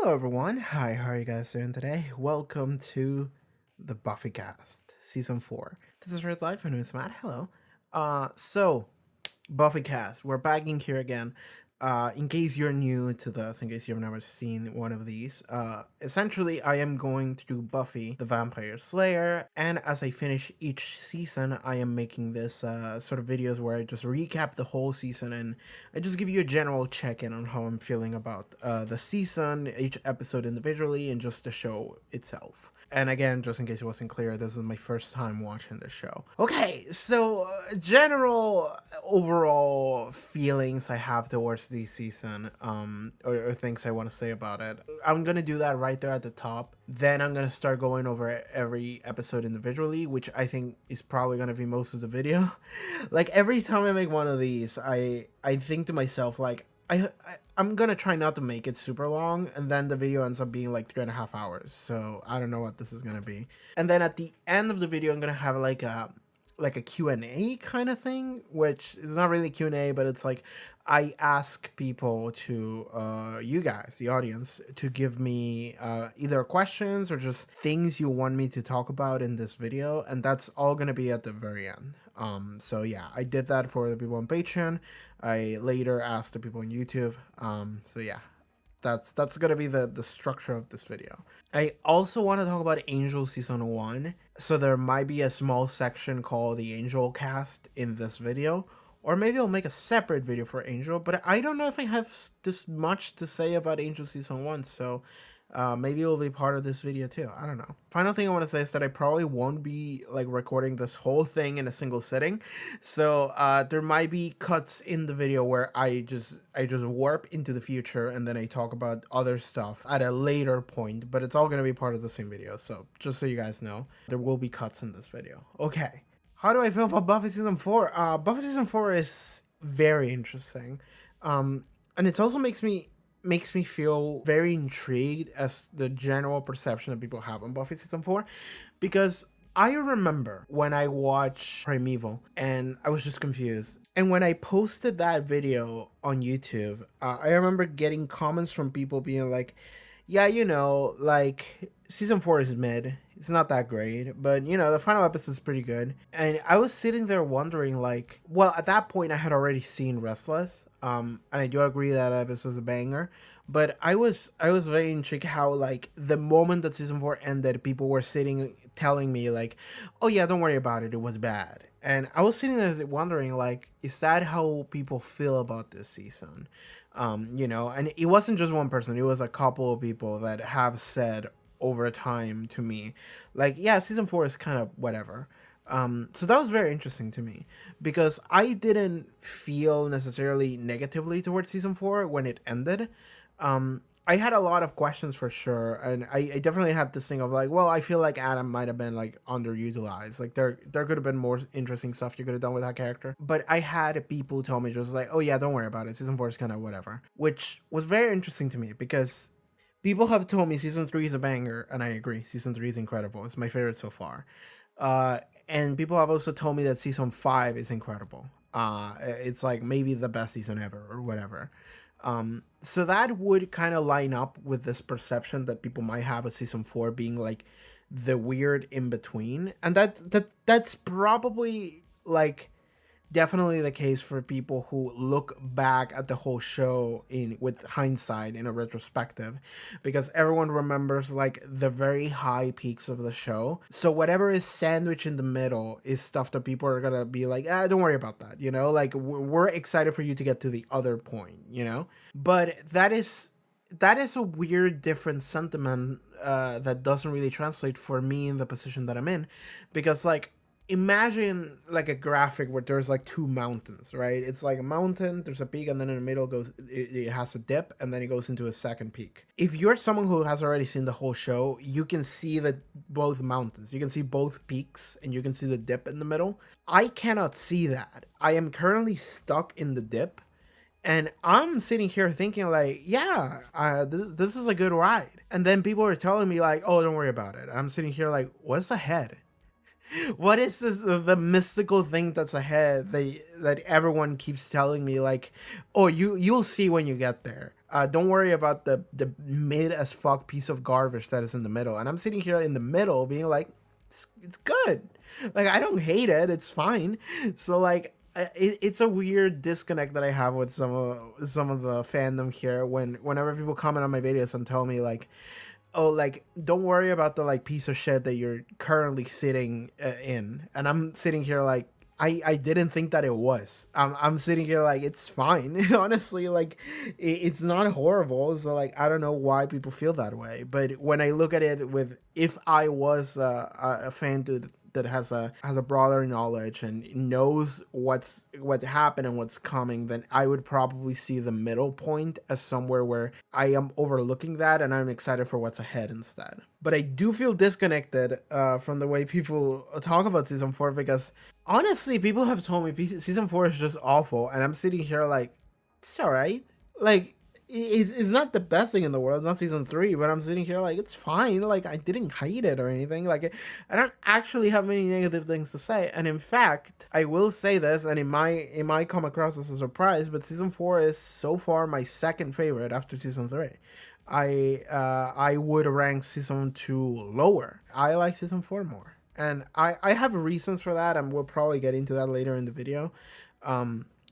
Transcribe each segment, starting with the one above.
Hello everyone. Hi, how are you guys doing today? Welcome to the BuffyCast, Season 4. This is Red Life, my name is Matt. Hello. BuffyCast, we're back in here again. In case you're new to this, in case you've never seen one of these, essentially I am going through Buffy the Vampire Slayer, and as I finish each season, I am making this sort of videos where I just recap the whole season and I just give you a general check-in on how I'm feeling about the season, each episode individually, and just the show itself. And again, just in case it wasn't clear, this is my first time watching the show. Okay, so general overall feelings I have towards this season, or things I want to say about it. I'm gonna do that right there at the top. Then I'm gonna start going over every episode individually, which I think is probably gonna be most of the video. Like every time I make one of these, I think to myself like, I'm gonna try not to make it super long, and then the video ends up being like 3.5 hours. So I don't know what this is gonna be. And then at the end of the video, I'm gonna have like a Q&A kind of thing, which is not really Q&A, but it's like I ask people to, you guys, the audience, to give me either questions or just things you want me to talk about in this video, and that's all gonna be at the very end. So yeah, I did that for the people on Patreon. I later asked the people on YouTube. So yeah, that's gonna be the structure of this video. I also want to talk about Angel Season 1, so there might be a small section called the Angel Cast in this video, or maybe I'll make a separate video for Angel, but I don't know if I have this much to say about Angel Season 1, so maybe it will be part of this video too. I don't know. Final thing I want to say is that I probably won't be like recording this whole thing in a single sitting, so there might be cuts in the video where I just warp into the future and then I talk about other stuff at a later point, but it's all gonna be part of the same video. So just so you guys know, there will be cuts in this video. Okay, how do I feel about Buffy Season 4? Buffy Season 4 is very interesting, and it also makes me feel very intrigued as the general perception that people have on Buffy Season 4, because I remember when I watched Primeval and I was just confused. And when I posted that video on YouTube, I remember getting comments from people being like, yeah, like Season 4 is mid. It's not that great, but the final episode is pretty good. And I was sitting there wondering, like, well, at that point I had already seen Restless, and I do agree that episode was a banger. But I was very intrigued how, like, the moment that Season 4 ended, people were telling me like, oh yeah, don't worry about it, it was bad. And I was sitting there wondering, like, is that how people feel about this season? And it wasn't just one person, it was a couple of people that have said over time to me, like, yeah, Season 4 is kind of whatever. So that was very interesting to me, because I didn't feel necessarily negatively towards Season 4 when it ended. I had a lot of questions for sure, and I definitely had this thing of like, well, I feel like Adam might have been like underutilized. Like there could have been more interesting stuff you could have done with that character. But I had people tell me just like, oh yeah, don't worry about it. Season 4 is kind of whatever, which was very interesting to me because people have told me Season 3 is a banger, and I agree. Season 3 is incredible. It's my favorite so far. And people have also told me that Season 5 is incredible. It's like maybe the best season ever or whatever. So that would kind of line up with this perception that people might have of Season 4 being like the weird in between, and that's probably like definitely the case for people who look back at the whole show with hindsight in a retrospective, because everyone remembers like the very high peaks of the show. So whatever is sandwiched in the middle is stuff that people are gonna be like, don't worry about that, like we're excited for you to get to the other point, but that is a weird different sentiment that doesn't really translate for me in the position that I'm in, because like, imagine like a graphic where there's like two mountains, right? It's like a mountain, there's a peak, and then in the middle it has a dip, and then it goes into a second peak. If you're someone who has already seen the whole show, you can see that both mountains, you can see both peaks, and you can see the dip in the middle. I cannot see that. I am currently stuck in the dip, and I'm sitting here thinking like, yeah, this is a good ride. And then people are telling me like, oh, don't worry about it. I'm sitting here like, what's ahead? What is this, the mystical thing that's ahead that everyone keeps telling me like, oh, you'll see when you get there? Don't worry about the mid as fuck piece of garbage that is in the middle. And I'm sitting here in the middle being like, it's good. Like, I don't hate it. It's fine. So like, it's a weird disconnect that I have with some of the fandom here whenever people comment on my videos and tell me like, oh, like, don't worry about the like piece of shit that you're currently sitting in. And I'm sitting here like, I didn't think that it was. I'm sitting here like, it's fine. Honestly, like, it's not horrible. So like, I don't know why people feel that way. But when I look at it with, if I was a fan that has a broader knowledge and knows what's happened and what's coming, then I would probably see the middle point as somewhere where I am overlooking that and I'm excited for what's ahead instead. But I do feel disconnected from the way people talk about season 4, because honestly, people have told me season 4 is just awful, and I'm sitting here like, it's all right. Like, it's not the best thing in the world. It's not season 3, but I'm sitting here like, it's fine. Like, I didn't hate it or anything. Like, I don't actually have many negative things to say. And in fact, I will say this, and it might come across as a surprise, but season 4 is so far my second favorite after season 3. I would rank season 2 lower. I like season 4 more. And I have reasons for that, and we'll probably get into that later in the video.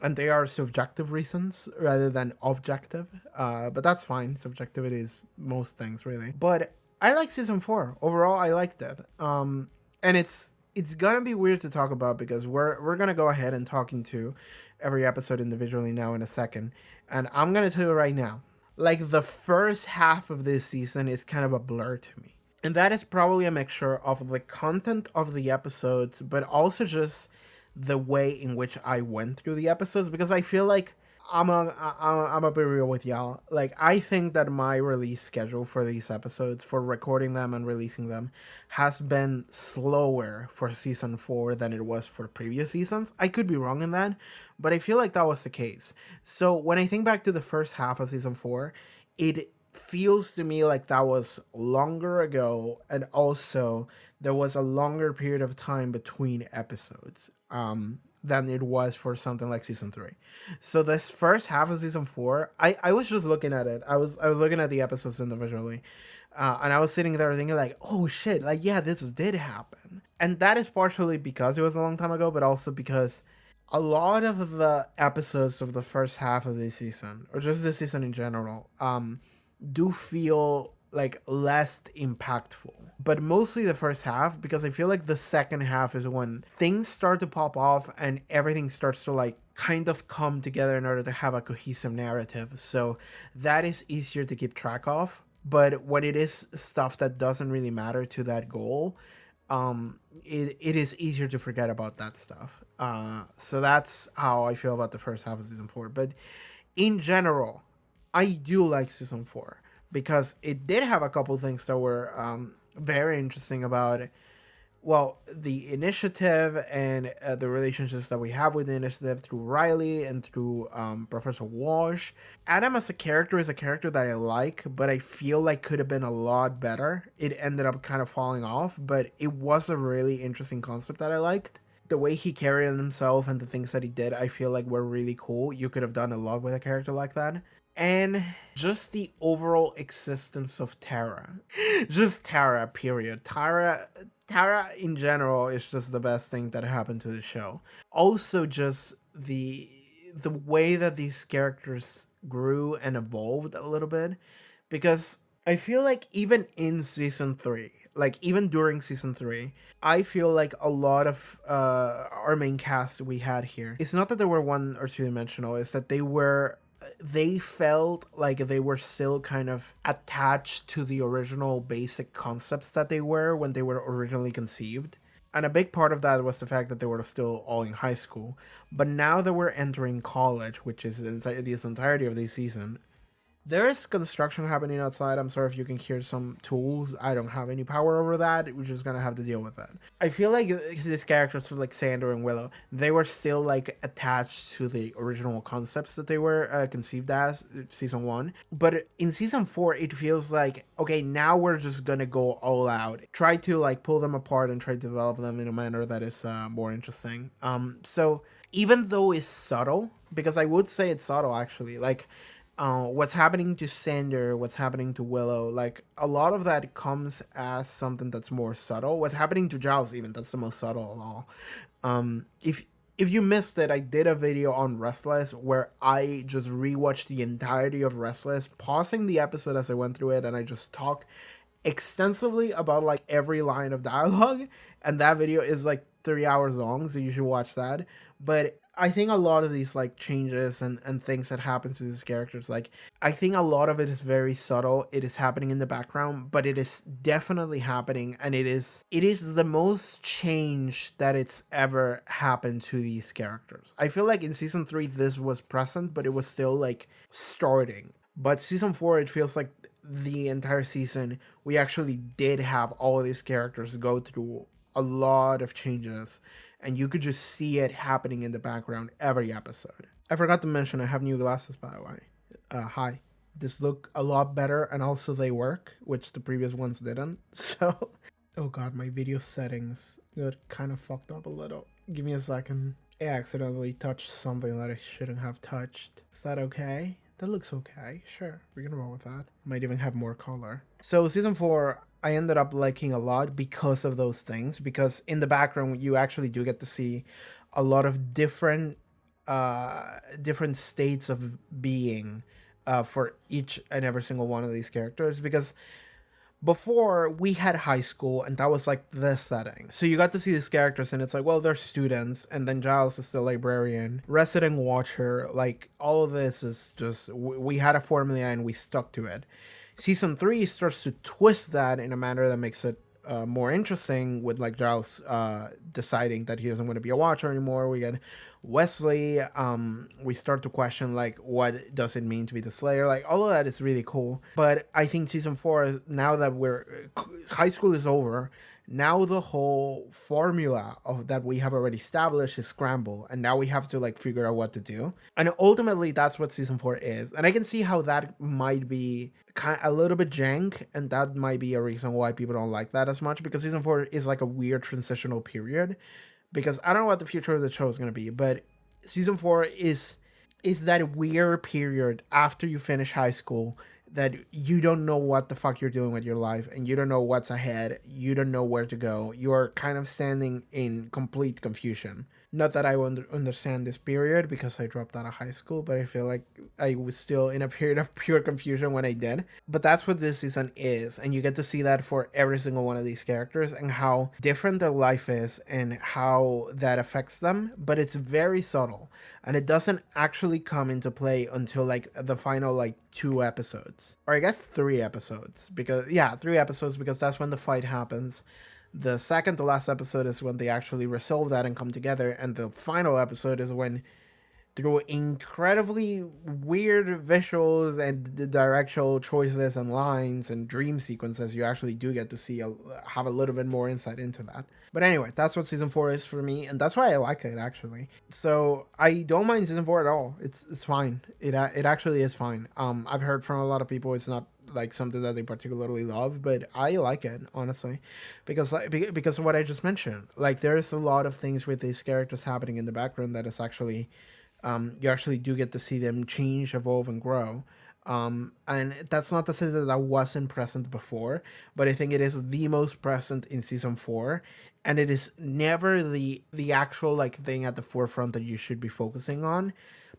And they are subjective reasons rather than objective. But that's fine. Subjectivity is most things, really. But I like season 4. Overall, I liked it. And it's gonna be weird to talk about because we're gonna go ahead and talk into every episode individually now in a second. And I'm gonna tell you right now, like, the first half of this season is kind of a blur to me. And that is probably a mixture of the content of the episodes, but also just the way in which I went through the episodes, because I feel like I'm a be real with y'all. Like, I think that my release schedule for these episodes, for recording them and releasing them, has been slower for season 4 than it was for previous seasons. I could be wrong in that, but I feel like that was the case. So when I think back to the first half of season 4, it feels to me like that was longer ago, and also there was a longer period of time between episodes than it was for something like season 3. So this first half of season 4, I was just looking at it. I was looking at the episodes individually, and I was sitting there thinking like, oh shit, like, yeah, this did happen. And that is partially because it was a long time ago, but also because a lot of the episodes of the first half of this season, or just this season in general, do feel like less impactful, but mostly the first half, because I feel like the second half is when things start to pop off and everything starts to like kind of come together in order to have a cohesive narrative. So that is easier to keep track of. But when it is stuff that doesn't really matter to that goal, it is easier to forget about that stuff. So that's how I feel about the first half of season 4. But in general, I do like season 4 because it did have a couple things that were very interesting about it. Well, the initiative and the relationships that we have with the initiative through Riley and through Professor Walsh. Adam as a character is a character that I like, but I feel like could have been a lot better. It ended up kind of falling off, but it was a really interesting concept that I liked. The way he carried himself and the things that he did, I feel like were really cool. You could have done a lot with a character like that. And just the overall existence of Tara. Just Tara, period. Tara in general is just the best thing that happened to the show. Also, just the way that these characters grew and evolved a little bit. Because I feel like even in season 3, like even during season 3, I feel like a lot of our main cast we had here, it's not that they were one or two dimensional, it's that they felt like they were still kind of attached to the original basic concepts that they were when they were originally conceived. And a big part of that was the fact that they were still all in high school. But now that we're entering college, which is this entirety of this season, there is construction happening outside. I'm sorry if you can hear some tools. I don't have any power over that. We're just gonna have to deal with that. I feel like these characters, like Xander and Willow, they were still like attached to the original concepts that they were conceived as season 1. But in season 4, it feels like, okay, now we're just gonna go all out. Try to like pull them apart and try to develop them in a manner that is more interesting. So even though it's subtle, because I would say it's subtle actually, like, what's happening to Sander, what's happening to Willow, like a lot of that comes as something that's more subtle. What's happening to Giles, even, that's the most subtle of all. If you missed it, I did a video on Restless where I just rewatched the entirety of Restless, pausing the episode as I went through it, and I just talked extensively about like every line of dialogue. And that video is like 3 hours long, so you should watch that. But I think a lot of these like changes and things that happen to these characters, like I think a lot of it is very subtle. It is happening in the background, but it is definitely happening, and it is the most change that it's ever happened to these characters. I feel like in season 3 this was present, but it was still like starting. But season 4, it feels like the entire season we actually did have all of these characters go through a lot of changes, and you could just see it happening in the background every episode. I forgot to mention I have new glasses, by the way. Hi. This look a lot better, and also they work, which the previous ones didn't. So, oh god, my video settings got kind of fucked up a little. Give me a second. I accidentally touched something that I shouldn't have touched. Is that okay? That looks okay. Sure, we're gonna roll with that. Might even have more color. So season 4, I ended up liking a lot because of those things. Because in the background, you actually do get to see a lot of different states of being for each and every single one of these characters. Because before we had high school, and that was like the setting, so you got to see these characters and it's like, well, they're students, and then Giles is the librarian, resident watcher, like all of this is just, we had a formula and we stuck to it. Season 3 starts to twist that in a manner that makes it more interesting, with like Giles deciding that he doesn't want to be a watcher anymore. We get Wesley. We start to question like, what does it mean to be the Slayer? Like all of that is really cool. But I think season 4, now that high school is over, now the whole formula of that we have already established is scrambled, and now we have to like figure out what to do. And ultimately that's what season 4 is. And I can see how that might be a little bit jank, and that might be a reason why people don't like that as much, because season 4 is like a weird transitional period. Because I don't know what the future of the show is going to be, but season 4 is that weird period after you finish high school that you don't know what the fuck you're doing with your life, and you don't know what's ahead, you don't know where to go. You are kind of standing in complete confusion. Not that I understand this period because I dropped out of high school, but I feel like I was still in a period of pure confusion when I did. But that's what this season is, and you get to see that for every single one of these characters and how different their life is and how that affects them. But it's very subtle, and it doesn't actually come into play until like the final like 2 episodes, or I guess 3 episodes, because 3 episodes, because that's when the fight happens. The second to last episode is when they actually resolve that and come together, and the final episode is when, through incredibly weird visuals and the directional choices and lines and dream sequences, you actually do get to see have a little bit more insight into that. But anyway, that's what season 4 is for me, and that's why I like it, actually. So I don't mind season 4 at all. It's fine. It actually is fine. I've heard from a lot of people it's not like something that they particularly love, but I like it, honestly, because of what I just mentioned. Like, there's a lot of things with these characters happening in the background that is actually you actually do get to see them change, evolve, and grow. And that's not to say that that wasn't present before, but I think it is the most present in season 4, and it is never the actual like thing at the forefront that you should be focusing on,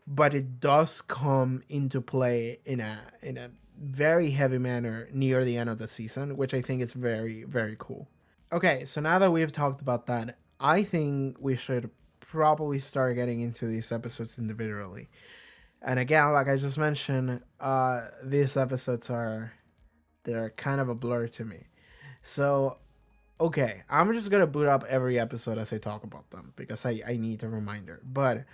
but it does come into play in a very heavy manner near the end of the season, which I think is very, very cool. Okay, so now that we've talked about that, I think we should probably start getting into these episodes individually. And again, like I just mentioned, these episodes they're kind of a blur to me. So, okay, I'm just gonna boot up every episode as I talk about them because I need a reminder. But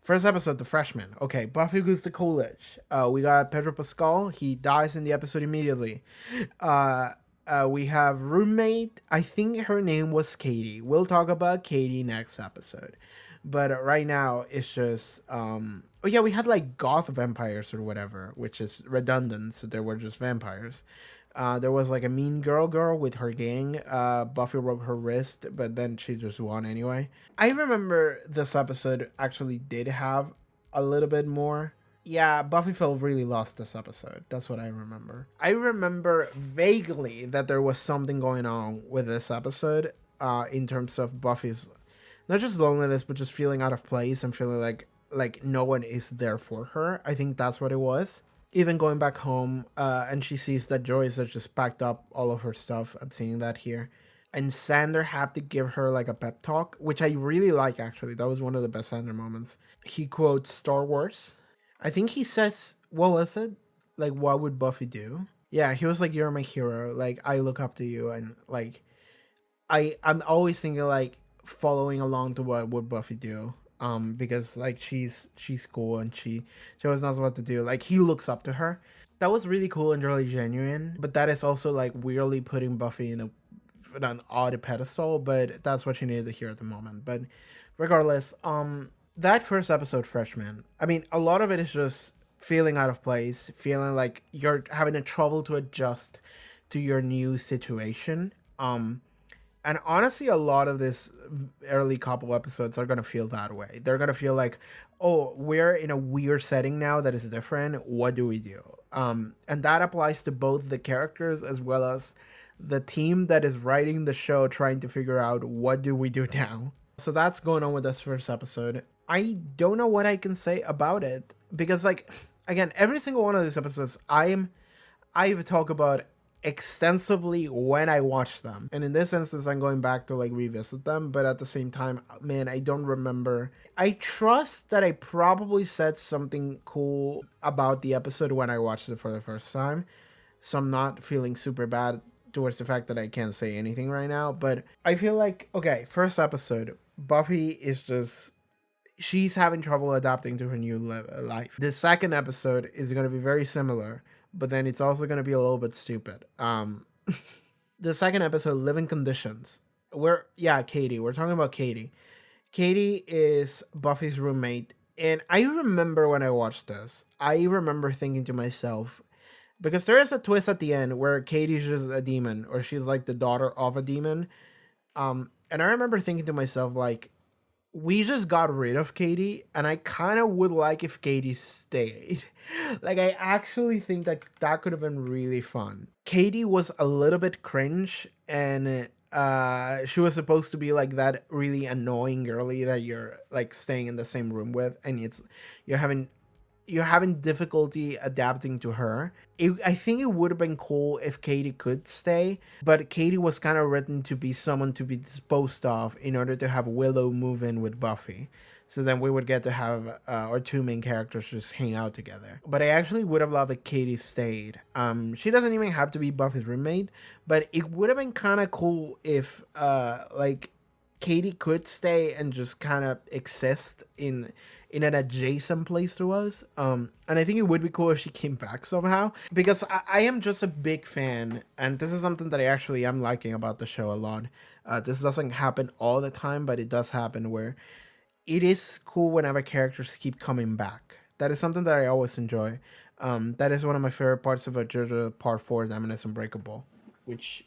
first episode, The Freshman. Okay, Buffy goes to college. We got Pedro Pascal. He dies in the episode immediately. We have roommate. I think her name was Katie. We'll talk about Katie next episode. But right now, it's just... oh yeah, we had like goth vampires or whatever, which is redundant, so there were just vampires. There was like a mean girl with her gang. Buffy broke her wrist, but then she just won anyway. I remember this episode actually did have a little bit more Yeah, Buffy felt really lost this episode. That's what I remember. I remember vaguely that there was something going on with this episode in terms of Buffy's not just loneliness, but just feeling out of place and feeling like no one is there for her. I think that's what it was. Even going back home, and she sees that Joyce has just packed up all of her stuff. I'm seeing that here. And Sander have to give her like a pep talk, which I really like actually. That was one of the best Sander moments. He quotes Star Wars. I think he says, what was it? Like, what would Buffy do? Yeah, he was like, "You're my hero. Like, I look up to you." And like, I'm always thinking like following along to what would Buffy do. Because like she's cool and she always knows what to do. Like he looks up to her. That was really cool and really genuine. But that is also like weirdly putting Buffy in an odd pedestal. But that's what she needed to hear at the moment. But regardless, that first episode, Freshman. I mean, a lot of it is just feeling out of place, feeling like you're having a trouble to adjust to your new situation. And honestly, a lot of this early couple episodes are gonna feel that way. They're gonna feel like, oh, we're in a weird setting now that is different. What do we do? And that applies to both the characters as well as the team that is writing the show, trying to figure out what do we do now. So that's going on with this first episode. I don't know what I can say about it because, like, again, every single one of these episodes, I've talked about extensively when I watch them. And in this instance, I'm going back to like revisit them, but at the same time, man, I don't remember. I trust that I probably said something cool about the episode when I watched it for the first time. So I'm not feeling super bad towards the fact that I can't say anything right now. But I feel like, okay, first episode, Buffy is just she's having trouble adapting to her new life. The second episode is going to be very similar, but then it's also going to be a little bit stupid. The second episode, Living Conditions. Katie. We're talking about Katie. Katie is Buffy's roommate. And I remember when I watched this, I remember thinking to myself, because there is a twist at the end where Katie's just a demon, or she's like the daughter of a demon. And I remember thinking to myself, like, we just got rid of Katie, and I kind of would like if Katie stayed. Like, I actually think that that could have been really fun. Katie was a little bit cringe, and she was supposed to be like that really annoying girly that you're like staying in the same room with, and you're having you're having difficulty adapting to her. I think it would have been cool if Katie could stay, but Katie was kind of written to be someone to be disposed of in order to have Willow move in with Buffy. So then we would get to have our two main characters just hang out together. But I actually would have loved if Katie stayed. She doesn't even have to be Buffy's roommate, but it would have been kind of cool if like Katie could stay and just kind of exist in an adjacent place to us. And I think it would be cool if she came back somehow, because I am just a big fan, and this is something that I actually am liking about the show a lot. This doesn't happen all the time, but it does happen where it is cool whenever characters keep coming back. That is something that I always enjoy. That is one of my favorite parts of a JoJo Part 4, Diamond is Unbreakable, which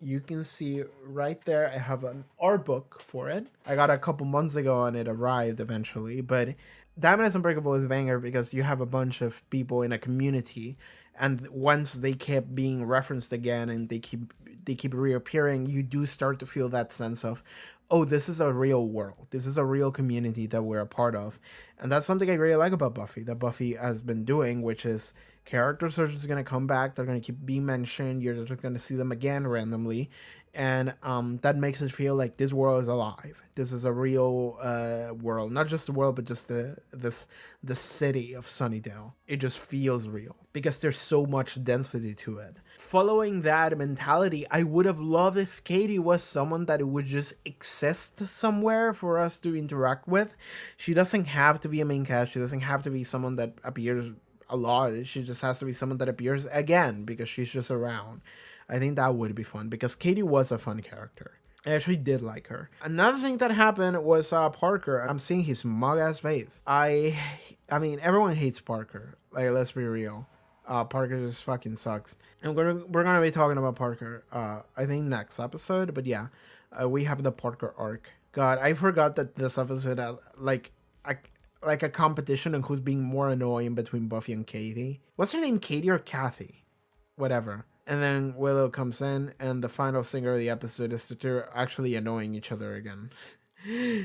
you can see right there. I have an art book for it. I got it a couple months ago and it arrived eventually. But Diamond is Unbreakable is a banger because you have a bunch of people in a community, and once they kept being referenced again and they keep reappearing, you do start to feel that sense of, oh, this is a real world. This is a real community that we're a part of. And that's something I really like about Buffy, that Buffy has been doing, which is characters are just going to come back. They're going to keep being mentioned. You're just going to see them again randomly. And that makes it feel like this world is alive. This is a real world. Not just the world, but just the city of Sunnydale. It just feels real because there's so much density to it. Following that mentality, I would have loved if Katie was someone that would just exist somewhere for us to interact with. She doesn't have to be a main cast. She doesn't have to be someone that appears a lot. She just has to be someone that appears again because she's just around. I think that would be fun because Katie was a fun character. I actually did like her. Another thing that happened was Parker. I'm seeing his mug ass face. I mean, everyone hates Parker. Like, let's be real. Parker just fucking sucks. And we're gonna be talking about Parker. I think next episode. But yeah, we have the Parker arc. God, I forgot that this episode like a competition on who's being more annoying between Buffy and Katie. What's her name, Katie or Kathy? Whatever. And then Willow comes in, and the final singer of the episode is that they're actually annoying each other again.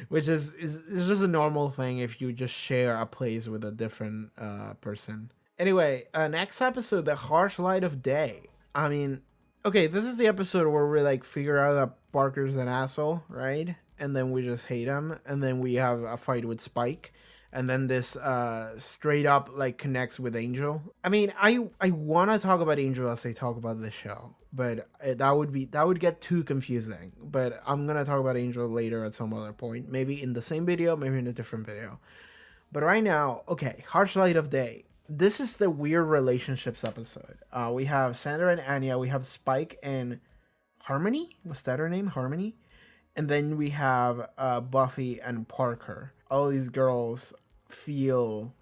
Which is just a normal thing if you just share a place with a different person. Anyway, next episode, The Harsh Light of Day. I mean, okay, this is the episode where we like figure out that Parker's an asshole, right? And then we just hate him, and then we have a fight with Spike, and then this straight up like connects with Angel. I mean, I want to talk about Angel as I talk about the show, but that would get too confusing. But I'm gonna talk about Angel later at some other point, maybe in the same video, maybe in a different video. But right now, okay, Harsh Light of Day. This is the weird relationships episode. We have Sandra and Anya. We have Spike and Harmony. Was that her name? Harmony. And then we have Buffy and Parker. All these girls feel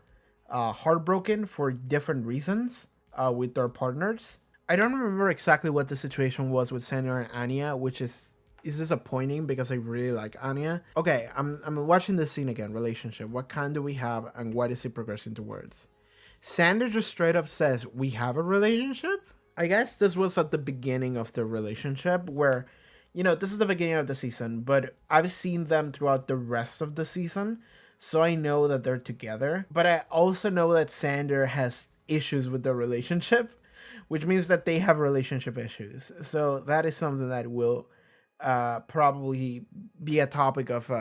heartbroken for different reasons with their partners. I don't remember exactly what the situation was with Sandra and Anya, which is disappointing because I really like Anya. Okay, I'm watching this scene again. Relationship. What kind do we have, and what is it progressing towards? Sandra just straight up says, "We have a relationship." I guess this was at the beginning of the relationship where, this is the beginning of the season, but I've seen them throughout the rest of the season, so I know that they're together. But I also know that Sandra has issues with the relationship, which means that they have relationship issues. So that is something that will probably be a topic of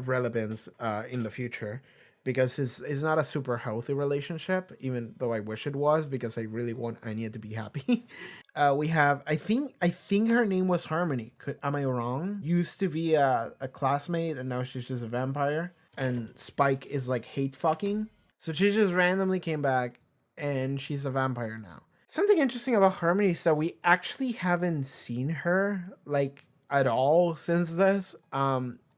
relevance in the future, because it's not a super healthy relationship, even though I wish it was, because I really want Anya to be happy. We have, I think her name was Harmony. Am I wrong? Used to be a classmate, and now she's just a vampire. And Spike is like hate fucking. So she just randomly came back, and she's a vampire now. Something interesting about Harmony is that we actually haven't seen her like at all since this.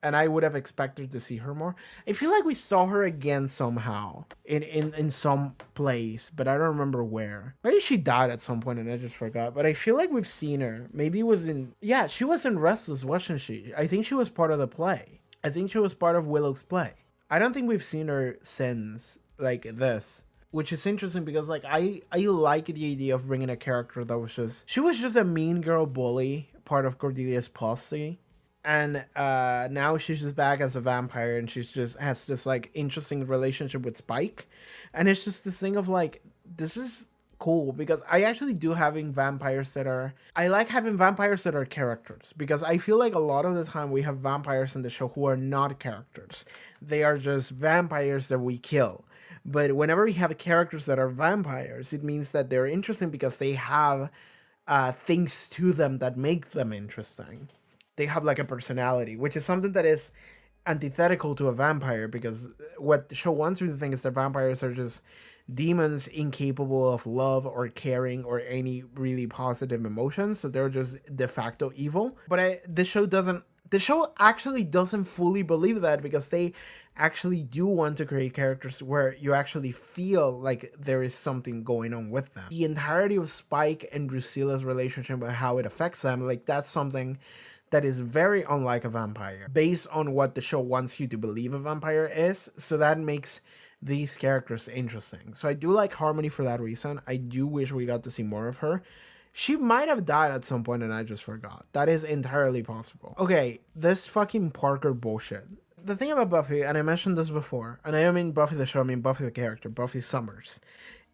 And I would have expected to see her more. I feel like we saw her again somehow in some place, but I don't remember where. Maybe she died at some point and I just forgot. But I feel like we've seen her. Maybe it was she was in Restless, wasn't she? I think she was part of the play. I think she was part of Willow's play. I don't think we've seen her since like this, which is interesting because like I like the idea of bringing a character that was just a mean girl bully, part of Cordelia's posse. And now she's just back as a vampire, and she's just has this like interesting relationship with Spike. And it's just this thing of like, this is cool, because I actually do having vampires that are, I like having vampires that are characters, because I feel like a lot of the time we have vampires in the show who are not characters. They are just vampires that we kill. But whenever we have characters that are vampires, it means that they're interesting because they have things to them that make them interesting. They have like a personality, which is something that is antithetical to a vampire, because what the show wants you to think is that vampires are just demons incapable of love or caring or any really positive emotions, so they're just de facto evil. But the show actually doesn't fully believe that, because they actually do want to create characters where you actually feel like there is something going on with them. The entirety of Spike and Drusilla's relationship and how it affects them, like that's something that is very unlike a vampire, based on what the show wants you to believe a vampire is. So that makes these characters interesting. So I do like Harmony for that reason. I do wish we got to see more of her. She might have died at some point and I just forgot. That is entirely possible. Okay, this fucking Parker bullshit. The thing about Buffy, and I mentioned this before, and I don't mean Buffy the show, I mean Buffy the character, Buffy Summers,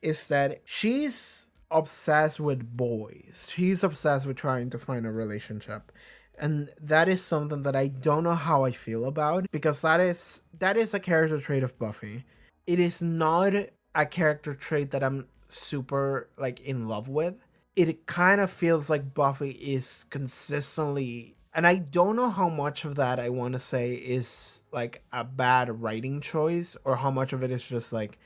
is that she's obsessed with boys. She's obsessed with trying to find a relationship. And that is something that I don't know how I feel about, because that is a character trait of Buffy. It is not a character trait that I'm super like in love with. It kind of feels like Buffy is consistently, and I don't know how much of that I want to say is like a bad writing choice, or how much of it is just like,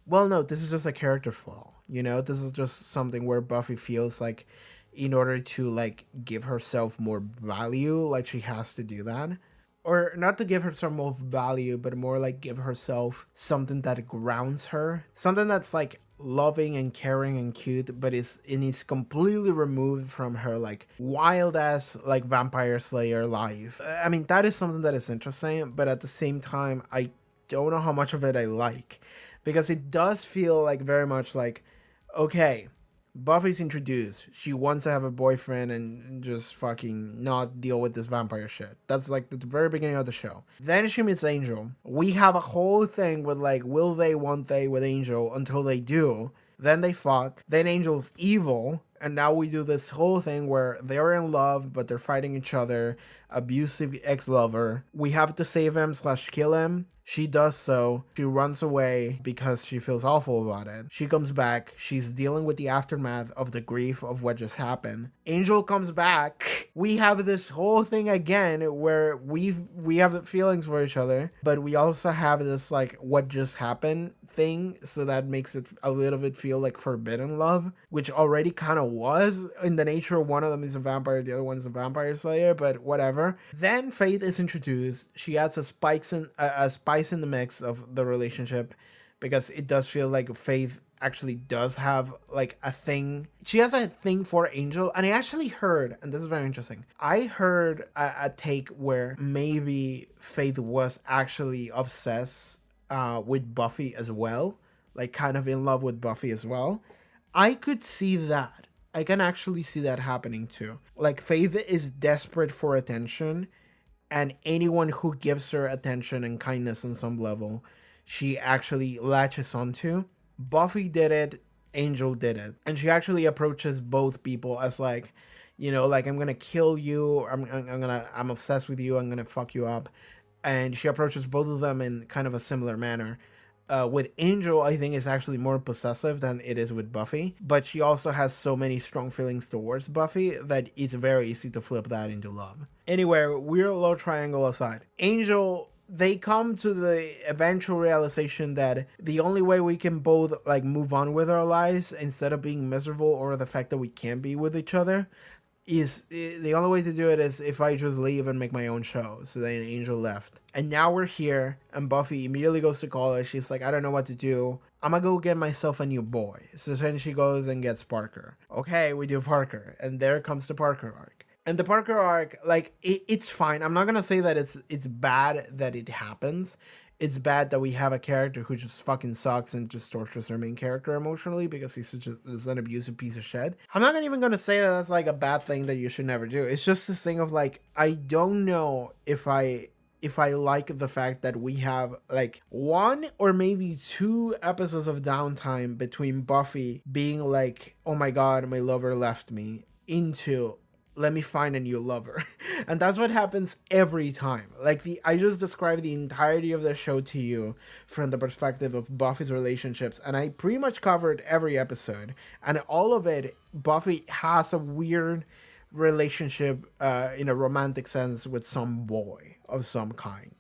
well, no, this is just a character flaw. This is just something where Buffy feels like, in order to like give herself more value, like she has to do that. Or not to give herself more value, but more like give herself something that grounds her. Something that's like loving and caring and cute, but is completely removed from her like wild ass like vampire slayer life. I mean, that is something that is interesting, but at the same time, I don't know how much of it I like, because it does feel like very much like, okay, Buffy's introduced. She wants to have a boyfriend and just fucking not deal with this vampire shit. That's like the very beginning of the show. Then she meets Angel. We have a whole thing with like, will they, won't they with Angel until they do. Then they fuck. Then Angel's evil. And now we do this whole thing where they're in love, but they're fighting each other. Abusive ex-lover. We have to save him / kill him. She does so. She runs away because she feels awful about it. She comes back. She's dealing with the aftermath of the grief of what just happened. Angel comes back. We have this whole thing again where we have the feelings for each other, but we also have this like what just happened thing, so that makes it a little bit feel like forbidden love, which already kind of was in the nature. One of them is a vampire, the other one's a vampire slayer, but whatever. Then Faith is introduced. She adds a spice in the mix of the relationship, because it does feel like Faith actually does have like a thing. She has a thing for Angel, and I actually heard, and this is very interesting, I heard a take where maybe Faith was actually obsessed with Buffy as well, like kind of in love with Buffy as well. I could see that. I can actually see that happening too. Like Faith is desperate for attention, and anyone who gives her attention and kindness on some level, she actually latches onto. Buffy did it, Angel did it, and she actually approaches both people as like, you know, like, I'm gonna kill you, I'm obsessed with you, I'm gonna fuck you up. And she approaches both of them in kind of a similar manner. With Angel, I think it's actually more possessive than it is with Buffy, but she also has so many strong feelings towards Buffy that it's very easy to flip that into love. Anyway, weird love triangle aside, Angel, they come to the eventual realization that the only way we can both like move on with our lives instead of being miserable over the fact that we can't be with each other is the only way to do it is if I just leave and make my own show. So then Angel left. And now we're here, and Buffy immediately goes to college. She's like, I don't know what to do. I'm gonna go get myself a new boy. So then she goes and gets Parker. Okay, we do Parker. And there comes the Parker arc. And the Parker arc, like, it's fine. I'm not gonna say that it's bad that it happens. It's bad that we have a character who just fucking sucks and just tortures their main character emotionally because he's is an abusive piece of shit. I'm not even going to say that that's like a bad thing that you should never do. It's just this thing of like, I don't know if I like the fact that we have like 1 or maybe 2 episodes of downtime between Buffy being like, oh my god, my lover left me, into let me find a new lover. And that's what happens every time. Like I just described the entirety of the show to you from the perspective of Buffy's relationships, and I pretty much covered every episode. And all of it, Buffy has a weird relationship in a romantic sense with some boy of some kind.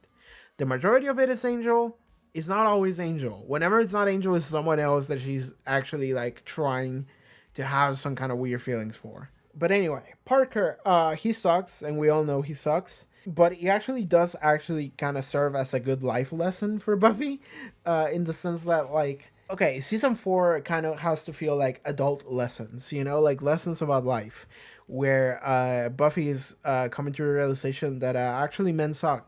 The majority of it is Angel. It's not always Angel. Whenever it's not Angel, it's someone else that she's actually like trying to have some kind of weird feelings for. But anyway, Parker, he sucks, and we all know he sucks. But he actually does kind of serve as a good life lesson for Buffy, in the sense that, like, okay, season 4 kind of has to feel like adult lessons, you know, like lessons about life, where Buffy is coming to a realization that actually men suck.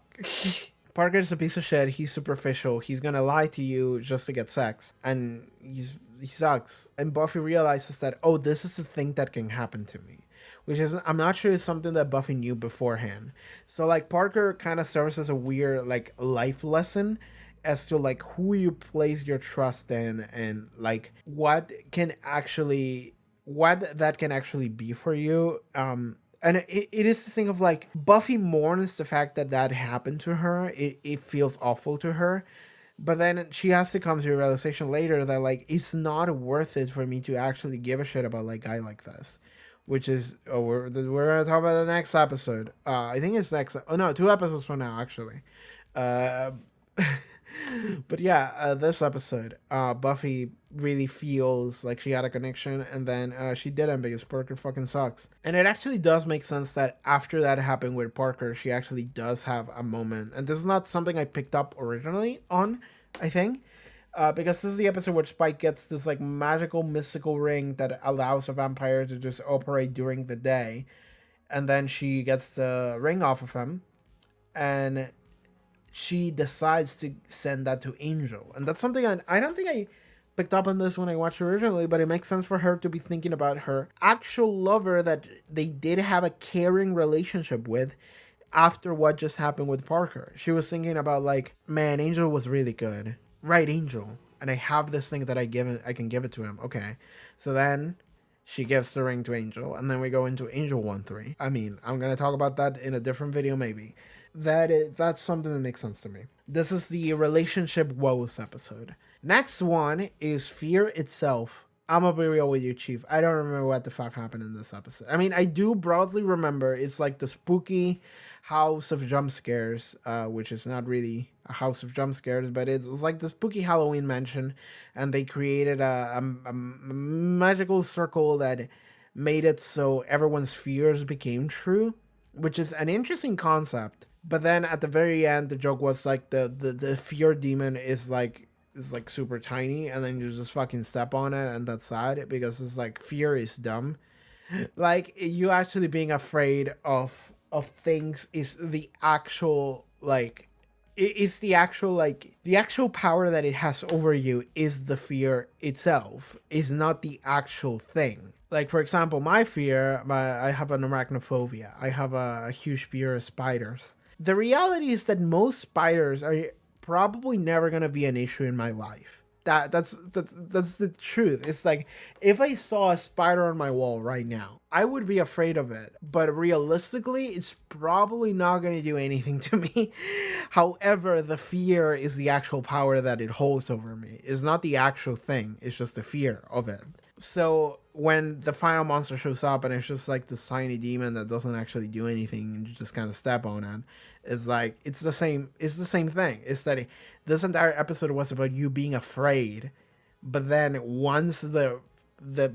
Parker's a piece of shit. He's superficial. He's gonna lie to you just to get sex, and he sucks. And Buffy realizes that, oh, this is a thing that can happen to me, which is, I'm not sure, is something that Buffy knew beforehand. So like Parker kind of serves as a weird like life lesson as to like who you place your trust in, and like what that can actually be for you. And it is this thing of like, Buffy mourns the fact that happened to her. It feels awful to her. But then she has to come to a realization later that like, it's not worth it for me to actually give a shit about like a guy like this. Which is, we're going to talk about the next episode. I think it's next, 2 episodes from now, actually. But yeah, this episode, Buffy really feels like she had a connection, and then she didn't because Parker fucking sucks. And it actually does make sense that after that happened with Parker, she actually does have a moment. And this is not something I picked up originally on, I think. Because this is the episode where Spike gets this like magical mystical ring that allows a vampire to just operate during the day. And then she gets the ring off of him. And she decides to send that to Angel. And that's something I don't think I picked up on this when I watched it originally, but it makes sense for her to be thinking about her actual lover that they did have a caring relationship with after what just happened with Parker. She was thinking about like, man, Angel was really good. Right, Angel. And I have this thing that I can give it to him. Okay. So then she gives the ring to Angel, and then we go into Angel 1-3. I mean, I'm gonna talk about that in a different video maybe. That's something that makes sense to me. This is the relationship woes episode. Next one is Fear Itself. I'm gonna be real with you, Chief. I don't remember what the fuck happened in this episode. I mean, I do broadly remember it's like the spooky house of jump scares, which is not really a house of jump scares, but it's like the spooky Halloween mansion, and they created a magical circle that made it so everyone's fears became true, which is an interesting concept. But then at the very end, the joke was like the fear demon is like super tiny, and then you just fucking step on it, and that's sad because it's like fear is dumb. Like, you actually being afraid of things is the actual like it's the actual power that it has over you is the fear itself, is not the actual thing. Like, for example, my fear, I have an arachnophobia. I have a huge fear of spiders. The reality is that most spiders are probably never gonna be an issue in my life. That's the truth. It's like, if I saw a spider on my wall right now, I would be afraid of it. But realistically, it's probably not going to do anything to me. However, the fear is the actual power that it holds over me. It's not the actual thing. It's just the fear of it. So when the final monster shows up and it's just like this tiny demon that doesn't actually do anything and you just kind of step on it, it's like, it's the same thing. It's that this entire episode was about you being afraid, but then once the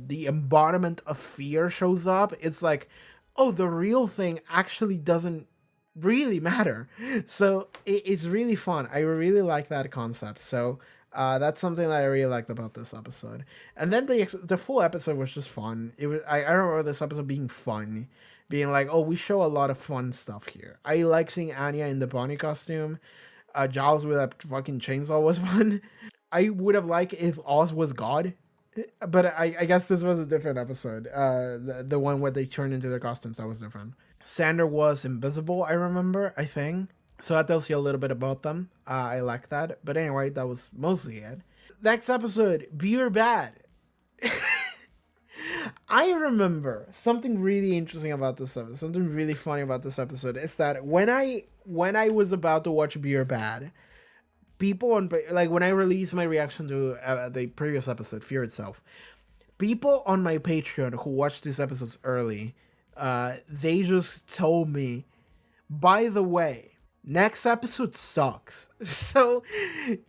embodiment of fear shows up, it's like, oh, the real thing actually doesn't really matter. So it's really fun. I really like that concept. So that's something that I really liked about this episode. And then the full episode was just fun. It was I remember this episode being fun, being like, oh, we show a lot of fun stuff here. I like seeing Anya in the bunny costume. Giles with a fucking chainsaw was fun. I would have liked if Oz was God, but I guess this was a different episode. The one where they turned into their costumes, that was different. Sander was invisible, I remember, I think. So that tells you a little bit about them. I like that. But anyway, that was mostly it. Next episode, Be or Bad. I remember something really interesting about this episode, something really funny about this episode, is that when I was about to watch Be or Bad, people on, like, when I released my reaction to the previous episode, Fear Itself, people on my Patreon who watched these episodes early, they just told me, by the way, next episode sucks. So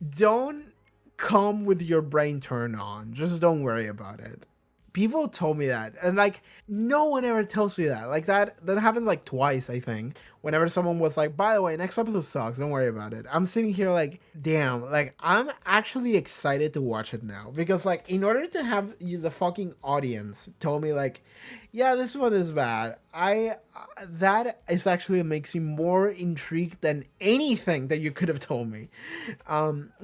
don't come with your brain turned on. Just don't worry about it. People told me that, and like, no one ever tells me that. Like, that happened like twice, I think. Whenever someone was like, by the way, next episode sucks, don't worry about it. I'm sitting here like, damn, like, I'm actually excited to watch it now, because like, in order to have you, the fucking audience, told me like, yeah, this one is bad, that is actually makes me more intrigued than anything that you could have told me.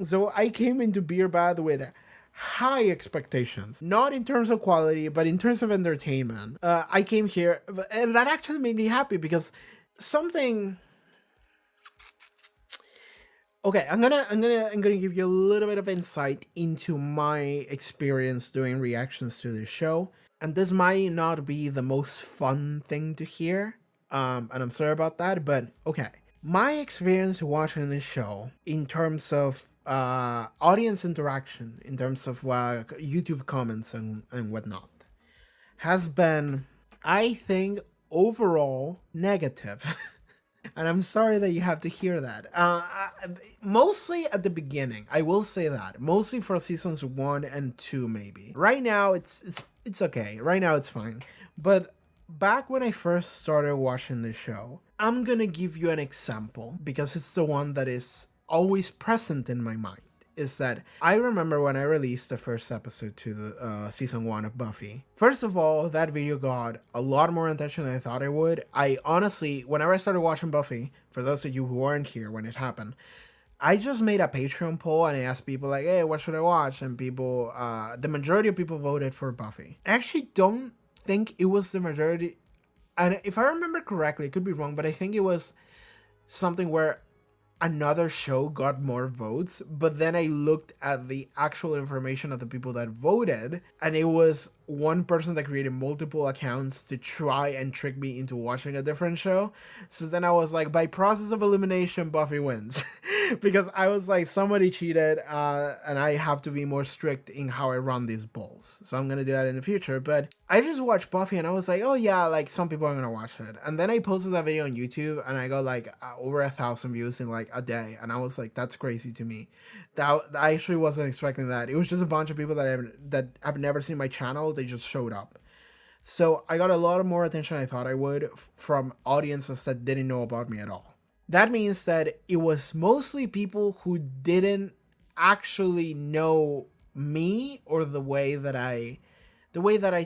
So I came into Beer Bad with high expectations, not in terms of quality, but in terms of entertainment. I came here, and that actually made me happy, because something. Okay, I'm gonna give you a little bit of insight into my experience doing reactions to this show, and this might not be the most fun thing to hear, and I'm sorry about that, but okay. My experience watching this show in terms of audience interaction, in terms of YouTube comments and whatnot, has been, I think, overall negative. And I'm sorry that you have to hear that. Mostly at the beginning, I will say that. Mostly for seasons 1 and 2, maybe. Right now, it's okay. Right now, it's fine. But back when I first started watching the show, I'm gonna give you an example, because it's the one that is always present in my mind. is that I remember when I released the first episode to the season 1 of Buffy. First of all, that video got a lot more attention than I thought it would. I honestly, whenever I started watching Buffy, for those of you who weren't here when it happened, I just made a Patreon poll and I asked people like, hey, what should I watch? And people, the majority of people voted for Buffy. I actually don't think it was the majority. And if I remember correctly, it could be wrong, but I think it was something where another show got more votes, but then I looked at the actual information of the people that voted, and it was one person that created multiple accounts to try and trick me into watching a different show. So then I was like, by process of elimination, Buffy wins. Because I was like, somebody cheated, and I have to be more strict in how I run these polls. So I'm gonna do that in the future. But I just watched Buffy and I was like, oh yeah, like some people are gonna watch it. And then I posted that video on YouTube and I got like over 1,000 views in like a day. And I was like, that's crazy to me. That I actually wasn't expecting that. It was just a bunch of people that have never seen my channel. They just showed up. So I got a lot more attention than I thought I would from audiences that didn't know about me at all. That means that it was mostly people who didn't actually know me or the way that I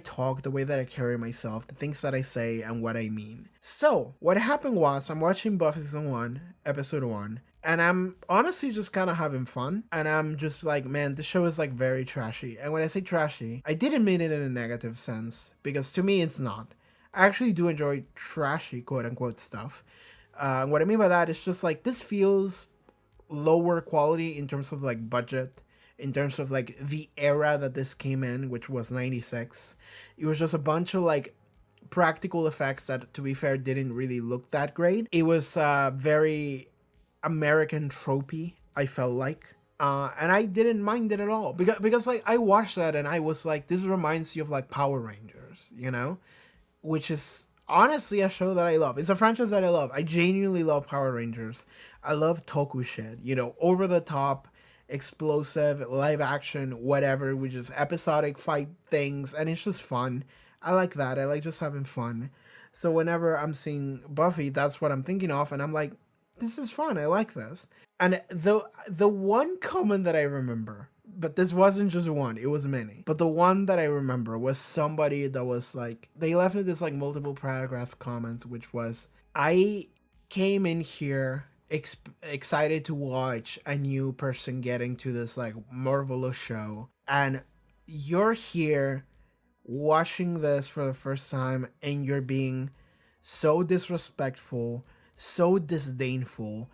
talk, the way that I carry myself, the things that I say, and what I mean. So what happened was I'm watching Buffy season 1, episode 1, and I'm honestly just kind of having fun. And I'm just like, man, the show is like very trashy. And when I say trashy, I didn't mean it in a negative sense, because to me it's not. I actually do enjoy trashy, quote unquote, stuff. What I mean by that is just like, this feels lower quality in terms of like budget, in terms of like the era that this came in, which was 96. It was just a bunch of like practical effects that, to be fair, didn't really look that great. It was very American tropey, I felt like. And I didn't mind it at all, because like I watched that and I was like, this reminds you of like Power Rangers, you know, which is honestly a show that I love. It's a franchise that I love. I genuinely love Power Rangers. I love toku shit, you know, over the top, explosive, live action, whatever, which is episodic fight things, and it's just fun. I like that. I like just having fun. So whenever I'm seeing Buffy, that's what I'm thinking of, and I'm like, this is fun. I like this. And the one comment that I remember, but this wasn't just one, it was many. But the one that I remember was somebody that was like, they left me this like multiple paragraph comments, which was, I came in here excited to watch a new person getting to this like marvelous show, and you're here watching this for the first time and you're being so disrespectful, so disdainful.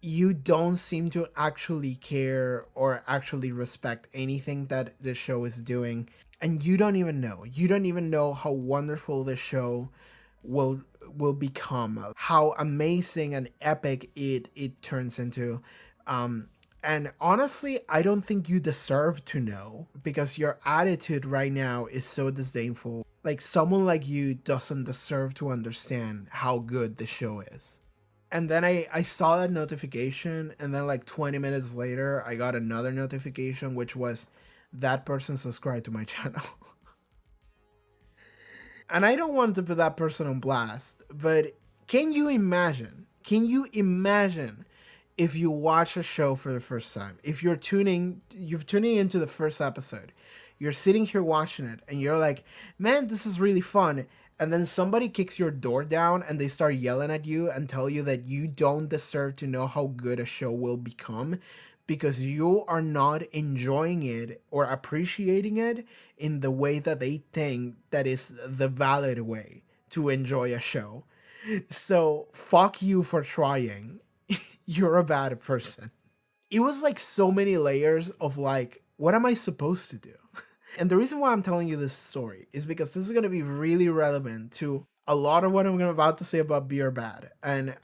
You don't seem to actually care or actually respect anything that the show is doing. And you don't even know how wonderful the show will become, how amazing and epic it turns into. And honestly, I don't think you deserve to know, because your attitude right now is so disdainful. Like, someone like you doesn't deserve to understand how good the show is. And then I saw that notification, and then like 20 minutes later, I got another notification, which was, that person subscribed to my channel. And I don't want to put that person on blast, but can you imagine if you watch a show for the first time, if you're tuning into the first episode, you're sitting here watching it and you're like, man, this is really fun. And then somebody kicks your door down and they start yelling at you and tell you that you don't deserve to know how good a show will become, because you are not enjoying it or appreciating it in the way that they think that is the valid way to enjoy a show. So fuck you for trying. You're a bad person. It was like so many layers of like, what am I supposed to do? And the reason why I'm telling you this story is because this is going to be really relevant to a lot of what I'm about to say about Be or Bad. And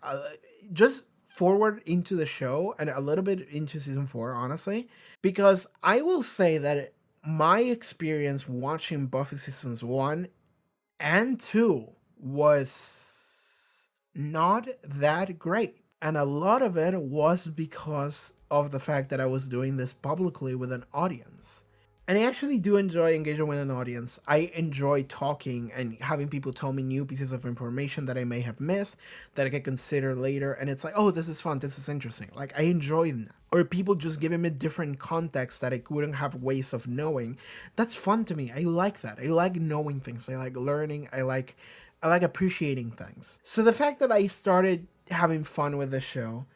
just forward into the show and a little bit into season 4, honestly, because I will say that my experience watching Buffy seasons 1 and 2 was not that great. And a lot of it was because of the fact that I was doing this publicly with an audience. And I actually do enjoy engaging with an audience. I enjoy talking and having people tell me new pieces of information that I may have missed that I can consider later. And it's like, oh, this is fun. This is interesting. Like, I enjoy that. Or people just giving me different contexts that I wouldn't have ways of knowing. That's fun to me. I like that. I like knowing things. I like learning. I like appreciating things. So the fact that I started having fun with the show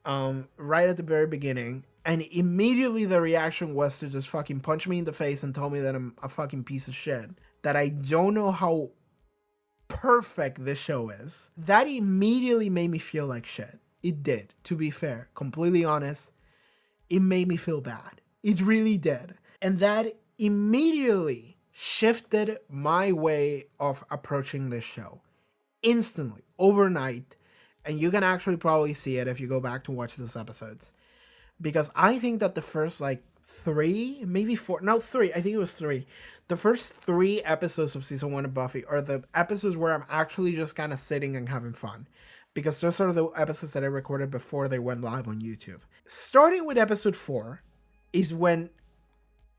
right at the very beginning, and immediately the reaction was to just fucking punch me in the face and tell me that I'm a fucking piece of shit, that I don't know how perfect this show is, that immediately made me feel like shit. It did, to be fair, completely honest. It made me feel bad. It really did. And that immediately shifted my way of approaching this show. Instantly, overnight. And you can actually probably see it if you go back to watch those episodes. Because I think that the first, like, 3, maybe 4, no, 3, I think it was 3. The first 3 episodes of season 1 of Buffy are the episodes where I'm actually just kind of sitting and having fun. Because those are the episodes that I recorded before they went live on YouTube. Starting with episode 4 is when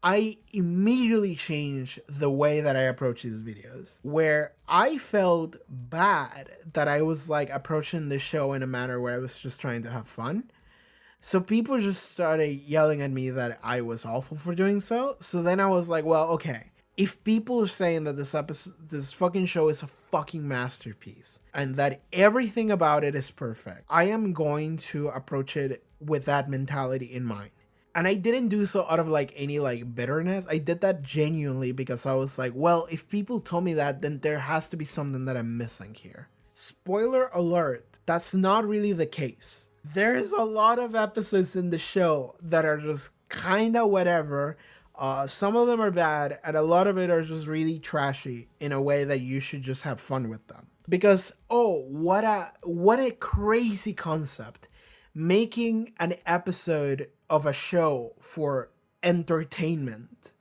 I immediately changed the way that I approach these videos, where I felt bad that I was like approaching the show in a manner where I was just trying to have fun. So people just started yelling at me that I was awful for doing so. So then I was like, well, okay, if people are saying that this fucking show is a fucking masterpiece and that everything about it is perfect, I am going to approach it with that mentality in mind. And I didn't do so out of like any like bitterness. I did that genuinely because I was like, well, if people told me that, then there has to be something that I'm missing here. Spoiler alert, that's not really the case. There's a lot of episodes in the show that are just kind of whatever. Some of them are bad, and a lot of it are just really trashy in a way that you should just have fun with them. Because, oh, what a crazy concept. Making an episode of a show for entertainment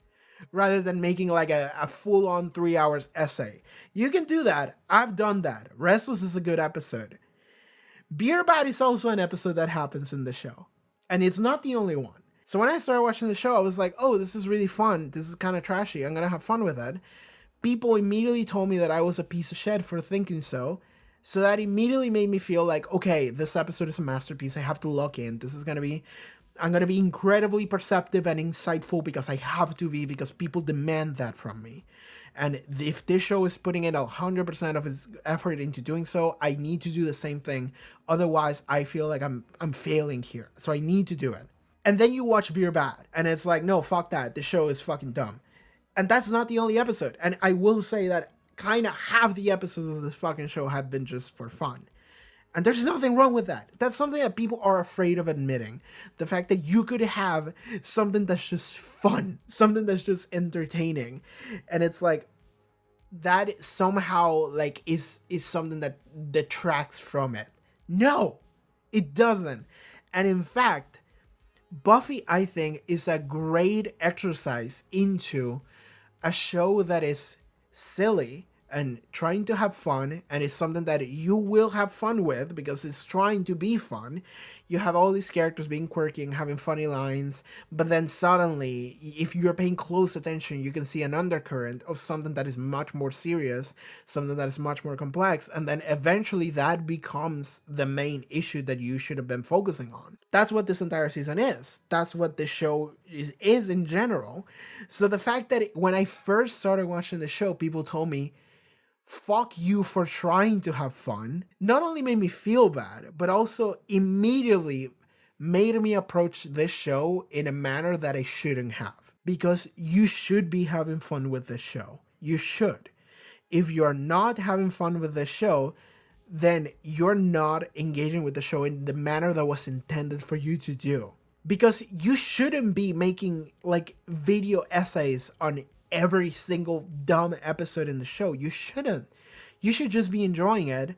rather than making like a full-on 3 hours essay. You can do that. I've done that. Restless is a good episode. Beer Bad is also an episode that happens in the show. And it's not the only one. So when I started watching the show, I was like, oh, this is really fun. This is kind of trashy. I'm going to have fun with it. People immediately told me that I was a piece of shit for thinking so. So that immediately made me feel like, okay, this episode is a masterpiece. I have to lock in. I'm going to be incredibly perceptive and insightful because I have to be, because people demand that from me. And if this show is putting in 100% of its effort into doing so, I need to do the same thing. Otherwise, I feel like I'm failing here. So I need to do it. And then you watch Beer Bad, and it's like, no, fuck that. This show is fucking dumb. And that's not the only episode. And I will say that kind of half the episodes of this fucking show have been just for fun. And there's nothing wrong with that. That's something that people are afraid of admitting. The fact that you could have something that's just fun, something that's just entertaining. And it's like, that somehow like is something that detracts from it. No, it doesn't. And in fact, Buffy, I think, is a great exercise into a show that is silly and trying to have fun, and it's something that you will have fun with because it's trying to be fun. You have all these characters being quirky and having funny lines, but then suddenly, if you're paying close attention, you can see an undercurrent of something that is much more serious, something that is much more complex, and then eventually that becomes the main issue that you should have been focusing on. That's what this entire season is. That's what this show is in general. So the fact that when I first started watching the show, people told me, fuck you for trying to have fun, not only made me feel bad, but also immediately made me approach this show in a manner that I shouldn't have. Because you should be having fun with this show. You should. If you're not having fun with this show, then you're not engaging with the show in the manner that was intended for you to do. Because you shouldn't be making like video essays on every single dumb episode in the show. You shouldn't. You should just be enjoying it.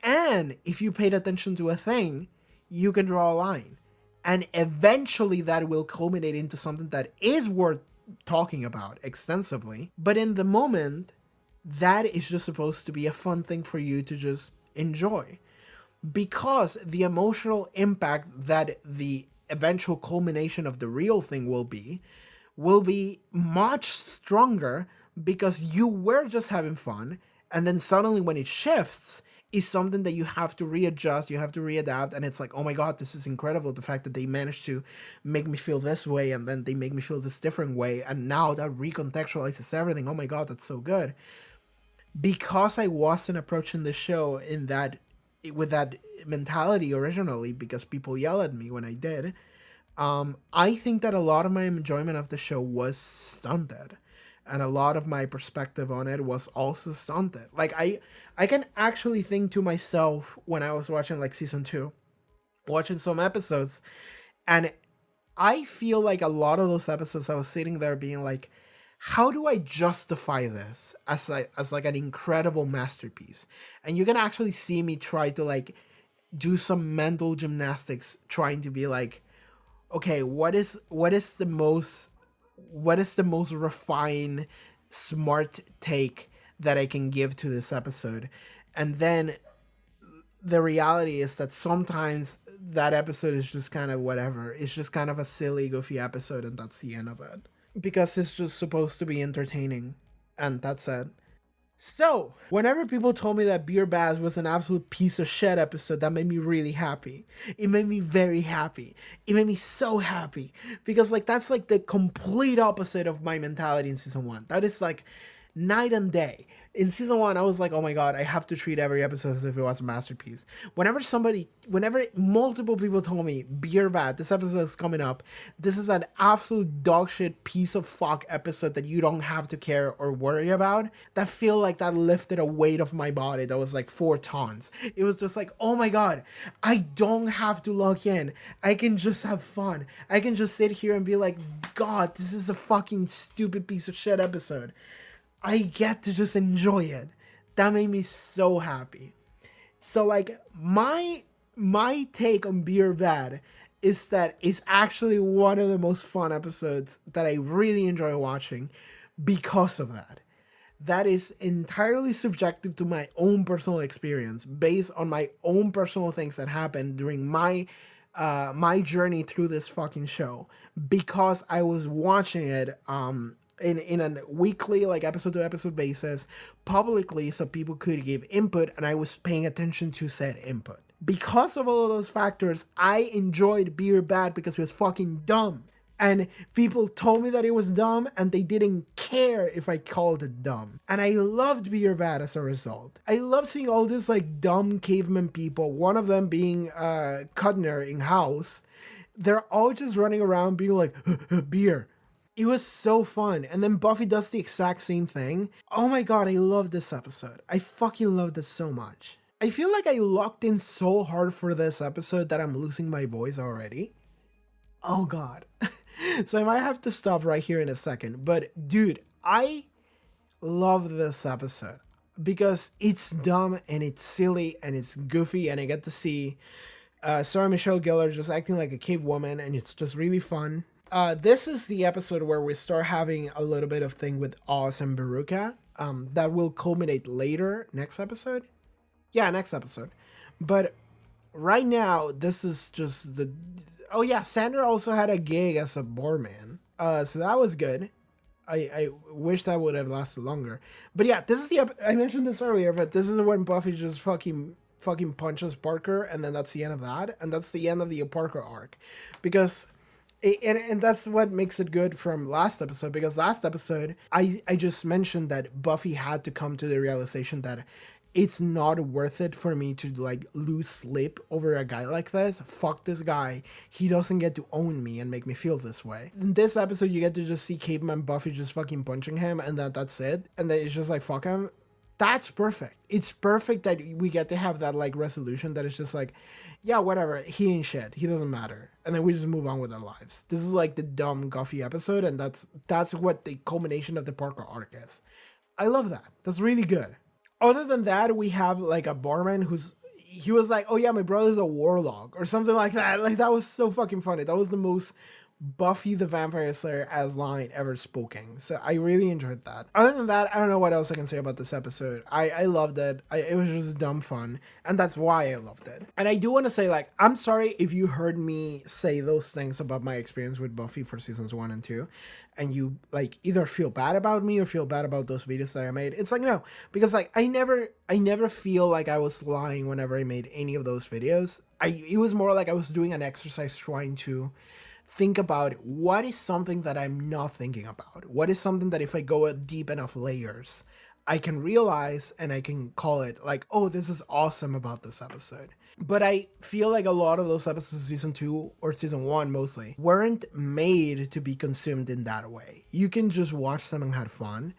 And if you paid attention to a thing, you can draw a line. And eventually that will culminate into something that is worth talking about extensively. But in the moment, that is just supposed to be a fun thing for you to just enjoy. Because the emotional impact that the eventual culmination of the real thing will be will be much stronger because you were just having fun, and then suddenly when it shifts is something that you have to readjust, you have to readapt, and it's like, oh my god, this is incredible, the fact that they managed to make me feel this way and then they make me feel this different way, and now that recontextualizes everything. Oh my god, that's so good. Because I wasn't approaching the show in that with that mentality originally, because people yell at me when I did, I think that a lot of my enjoyment of the show was stunted, and a lot of my perspective on it was also stunted. Like I can actually think to myself when I was watching like season 2, watching some episodes, and I feel like a lot of those episodes I was sitting there being like, how do I justify this as like an incredible masterpiece? And you can actually see me try to like do some mental gymnastics trying to be like, okay, what is the most refined, smart take that I can give to this episode? And then the reality is that sometimes that episode is just kind of whatever. It's just kind of a silly, goofy episode, and that's the end of it. Because it's just supposed to be entertaining, and that's it. So, whenever people told me that Beer Baz was an absolute piece of shit episode, that made me really happy. It made me very happy. It made me so happy. Because, like, that's, like, the complete opposite of my mentality in season 1. That is, like, night and day. In season 1, I was like, oh my god, I have to treat every episode as if it was a masterpiece. Whenever multiple people told me, Beer Bad, this episode is coming up, this is an absolute dogshit piece of fuck episode that you don't have to care or worry about, that feel like that lifted a weight of my body that was like 4 tons. It was just like, oh my god, I don't have to lock in. I can just have fun. I can just sit here and be like, god, this is a fucking stupid piece of shit episode. I get to just enjoy it. That made me so happy. So like my take on Beer Bad is that it's actually one of the most fun episodes that I really enjoy watching because of that. That is entirely subjective to my own personal experience, based on my own personal things that happened during my journey through this fucking show, because I was watching it in a weekly, like episode to episode basis, publicly, so people could give input, and I was paying attention to said input. Because of all of those factors, I enjoyed Beer Bad because it was fucking dumb. And people told me that it was dumb, and they didn't care if I called it dumb. And I loved Beer Bad as a result. I love seeing all these like dumb caveman people, one of them being Cutner in House. They're all just running around being like, beer. It was so fun. And then Buffy does the exact same thing. Oh my god, I love this episode. I fucking love this so much. I feel like I locked in so hard for this episode that I'm losing my voice already. Oh god. So I might have to stop right here in a second. But dude, I love this episode because it's dumb and it's silly and it's goofy, and I get to see Sarah Michelle Gellar just acting like a cave woman, and it's just really fun. This is the episode where we start having a little bit of thing with Oz and Veruca. That will culminate later, next episode. Yeah, next episode. But right now, this is just the... Oh yeah, Sandra also had a gig as a barman. So that was good. I wish that would have lasted longer. But yeah, this is the... I mentioned this earlier, but this is when Buffy just fucking punches Parker, and then that's the end of that. And that's the end of the Parker arc. Because... And that's what makes it good from last episode, because last episode, I just mentioned that Buffy had to come to the realization that it's not worth it for me to like lose sleep over a guy like this. Fuck this guy. He doesn't get to own me and make me feel this way. In this episode, you get to just see Caveman Buffy just fucking punching him, and that's it. And then it's just like, fuck him. That's perfect. It's perfect that we get to have that like resolution that is just like, yeah, whatever, he ain't shit, he doesn't matter, and then we just move on with our lives. This is like the dumb Goofy episode, and that's what the culmination of the Parker arc is. I love that. That's really good. Other than that, we have like a barman he was like, oh yeah, my brother's a warlock or something like that. Like, that was so fucking funny. That was the most Buffy the Vampire Slayer as line ever spoken. So I really enjoyed that. Other than that, I don't know what else I can say about this episode. I loved it. It was just dumb fun. And that's why I loved it. And I do want to say, like, I'm sorry if you heard me say those things about my experience with Buffy for seasons 1 and 2, and you, like, either feel bad about me or feel bad about those videos that I made. It's like, no, because, like, I never feel like I was lying whenever I made any of those videos. It was more like I was doing an exercise trying to think about what is something that I'm not thinking about. What is something that if I go deep enough layers, I can realize and I can call it like, oh, this is awesome about this episode. But I feel like a lot of those episodes of season 2 or season 1 mostly weren't made to be consumed in that way. You can just watch them and have fun.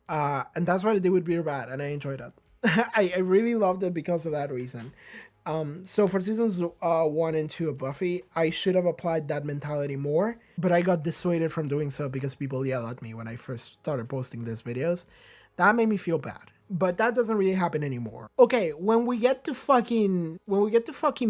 And that's what I did with Beer Bad, and I enjoyed it. I really loved it because of that reason. So for seasons 1 and 2 of Buffy, I should have applied that mentality more, but I got dissuaded from doing so because people yell at me when I first started posting these videos. That made me feel bad. But that doesn't really happen anymore. Okay, when we get to fucking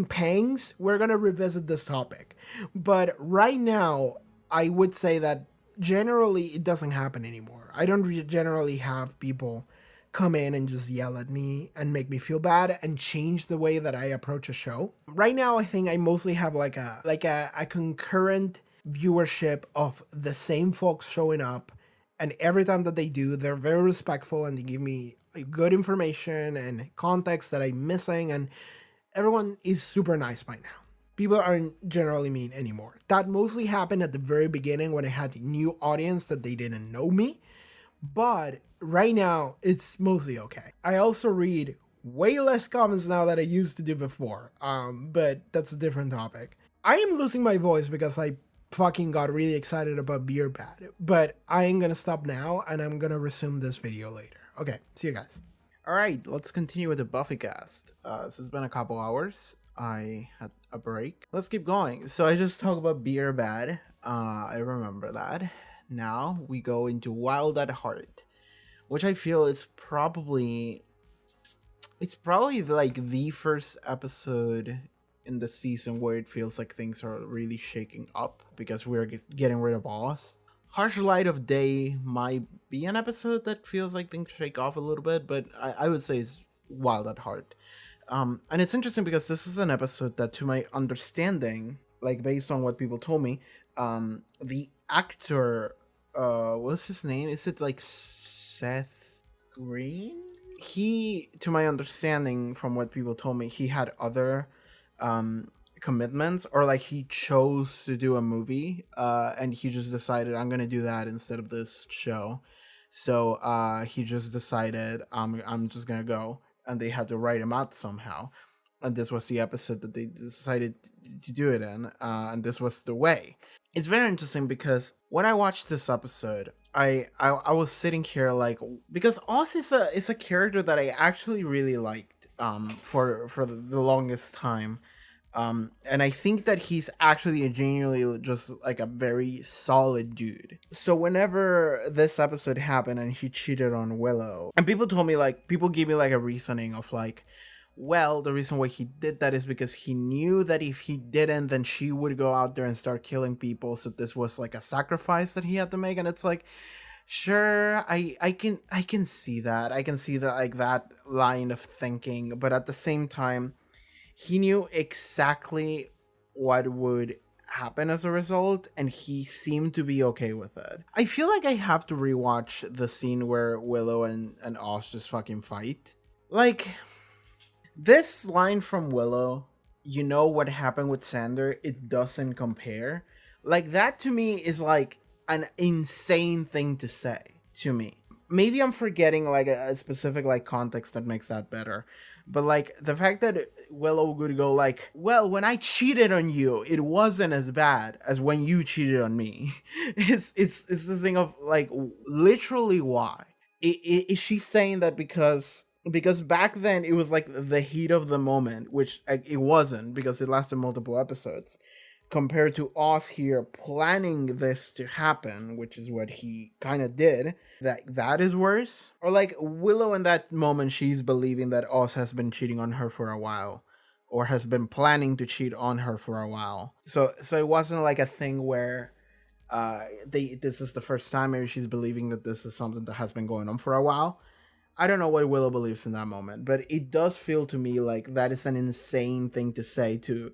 pangs, we're gonna revisit this topic. But right now, I would say that generally it doesn't happen anymore. I don't generally have people come in and just yell at me and make me feel bad and change the way that I approach a show. Right now, I think I mostly have like a concurrent viewership of the same folks showing up, and every time that they do, they're very respectful and they give me good information and context that I'm missing, and everyone is super nice by now. People aren't generally mean anymore. That mostly happened at the very beginning when I had a new audience that they didn't know me, but right now it's mostly okay. I also read way less comments now than I used to do before. But that's a different topic. I am losing my voice because I fucking got really excited about Beer Bad. But I am gonna stop now and I'm gonna resume this video later. Okay, see you guys. Alright, let's continue with the BuffyCast. This has been a couple hours. I had a break. Let's keep going. So I just talked about Beer Bad. I remember that. Now we go into Wild at Heart, which I feel is probably like the first episode in the season where it feels like things are really shaking up because we're getting rid of Oz. Harsh Light of Day might be an episode that feels like things shake off a little bit, but I would say it's Wild at Heart. And it's interesting because this is an episode that, to my understanding, like based on what people told me, the actor, what's his name? Is it like Seth Green? He, to my understanding, from what people told me, he had other commitments, or like he chose to do a movie, and he just decided, I'm gonna do that instead of this show. So he just decided, I'm just gonna go, and they had to write him out somehow. And this was the episode that they decided to do it in, and this was the way. It's very interesting because when I watched this episode, I was sitting here like, because Oz is a character that I actually really liked for the longest time. And I think that he's actually genuinely just like a very solid dude. So whenever this episode happened and he cheated on Willow, and people gave me like a reasoning of like, well, the reason why he did that is because he knew that if he didn't, then she would go out there and start killing people. So this was like a sacrifice that he had to make. And it's like, sure, I can see that. I can see that, like, that line of thinking. But at the same time, he knew exactly what would happen as a result, and he seemed to be okay with it. I feel like I have to rewatch the scene where Willow and Oz just fucking fight. Like, this line from Willow, you know what happened with Sander, it doesn't compare. Like, that to me is like an insane thing to say to me. Maybe I'm forgetting like a specific like context that makes that better. But like the fact that Willow would go like, well, when I cheated on you, it wasn't as bad as when you cheated on me. It's this thing of like, literally why? Is she saying that because back then it was like the heat of the moment, which it wasn't because it lasted multiple episodes, compared to Oz here planning this to happen, which is what he kind of did, that is worse? Or like Willow in that moment, she's believing that Oz has been cheating on her for a while, or has been planning to cheat on her for a while. So it wasn't like a thing where This is the first time maybe she's believing that this is something that has been going on for a while. I don't know what Willow believes in that moment, but it does feel to me like that is an insane thing to say to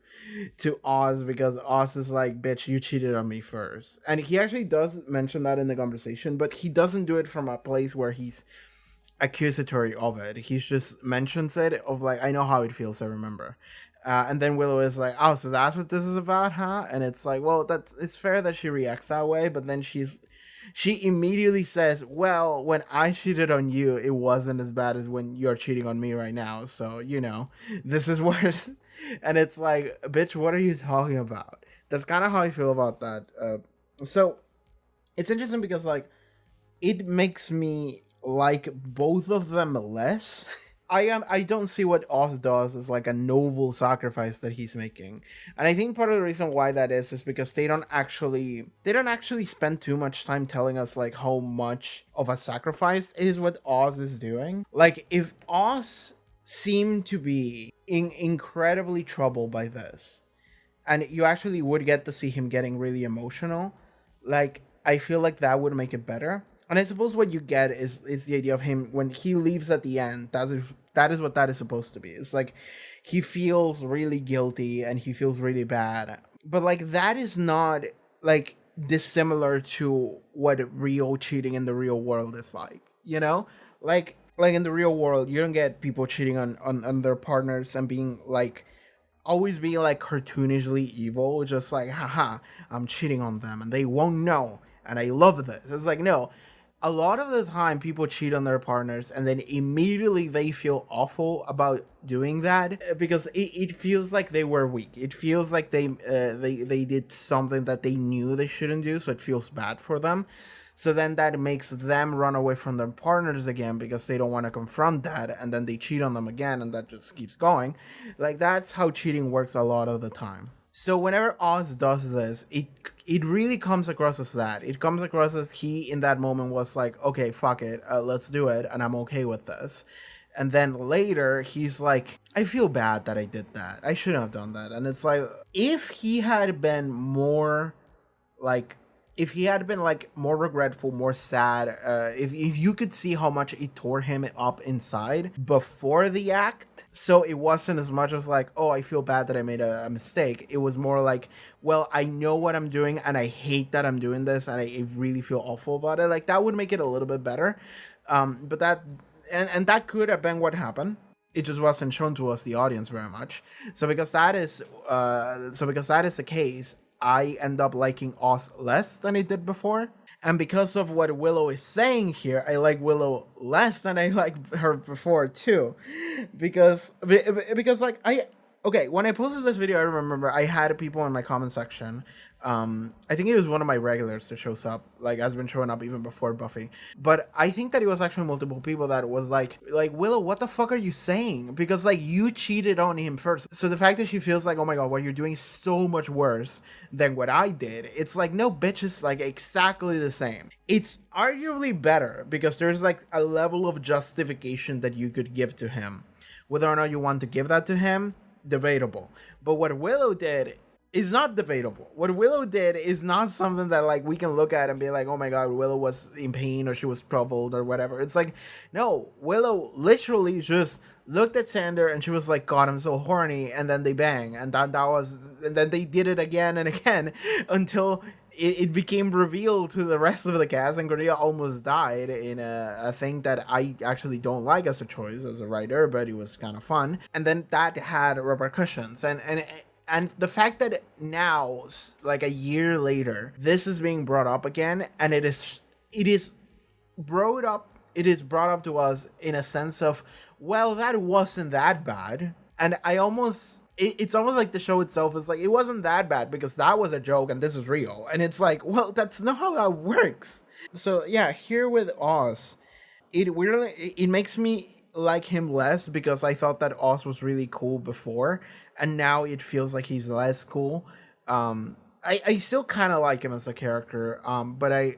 Oz, because Oz is like, bitch, you cheated on me first. And he actually does mention that in the conversation, but he doesn't do it from a place where he's accusatory of it. He just mentions it of like, I know how it feels, I remember. And then Willow is like, oh, so that's what this is about, huh? And it's like, well, it's fair that she reacts that way, but then she immediately says, well, when I cheated on you, it wasn't as bad as when you're cheating on me right now. So, this is worse. And it's like, bitch, what are you talking about? That's kind of how I feel about that. So it's interesting because, like, it makes me like both of them less. I don't see what Oz does as like a noble sacrifice that he's making. And I think part of the reason why that is because they don't actually spend too much time telling us like how much of a sacrifice is what Oz is doing. Like, if Oz seemed to be incredibly troubled by this, and you actually would get to see him getting really emotional, like, I feel like that would make it better. And I suppose what you get is the idea of him when he leaves at the end. That is what that is supposed to be. It's like he feels really guilty and he feels really bad. But like, that is not like dissimilar to what real cheating in the real world is like, you know? Like in the real world, you don't get people cheating on their partners and being like always being like cartoonishly evil, just like, haha, I'm cheating on them and they won't know. And I love this. It's like, no, a lot of the time people cheat on their partners and then immediately they feel awful about doing that because it feels like they were weak. It feels like they did something that they knew they shouldn't do, so it feels bad for them. So then that makes them run away from their partners again because they don't want to confront that, and then they cheat on them again, and that just keeps going. Like, that's how cheating works a lot of the time. So whenever Oz does this, it really comes across as that. It comes across as he in that moment was like, okay, fuck it, let's do it, and I'm okay with this. And then later, he's like, I feel bad that I did that. I shouldn't have done that. And it's like, if he had been more like if he had been like more regretful, more sad, if you could see how much it tore him up inside before the act, so it wasn't as much as like, oh, I feel bad that I made a mistake. It was more like, well, I know what I'm doing and I hate that I'm doing this and I really feel awful about it. Like, that would make it a little bit better. But that, and that could have been what happened. It just wasn't shown to us, the audience, very much. So because that is the case, I end up liking Oz less than I did before. And because of what Willow is saying here, I like Willow less than I liked her before too. Because like okay, when I posted this video, I remember I had people in my comment section. I think it was one of my regulars that shows up, like, has been showing up even before Buffy. But I think that it was actually multiple people that was like, Willow, what the fuck are you saying? Because like, you cheated on him first. So the fact that she feels like, oh my god, what you're doing is so much worse than what I did. It's like, no, bitch, it's like exactly the same. It's arguably better because there's like a level of justification that you could give to him. Whether or not you want to give that to him, debatable. But what Willow did is not debatable. What Willow did is not something that like we can look at and be like, oh my god, Willow was in pain or she was troubled or whatever. It's like, no, Willow literally just looked at Xander and she was like, god, I'm so horny, and then they bang, and then they did it again and again until it became revealed to the rest of the cast, and Cordelia almost died in a thing that I actually don't like as a choice as a writer, but it was kind of fun. And then that had repercussions, and the fact that now, like a year later, this is being brought up again, and it is brought up to us in a sense of, well, that wasn't that bad. And it's almost like the show itself is like, it wasn't that bad because that was a joke and this is real. And it's like, well, that's not how that works. So yeah, here with Oz, it makes me like him less because I thought that Oz was really cool before, and now it feels like he's less cool. I still kind of like him as a character, but I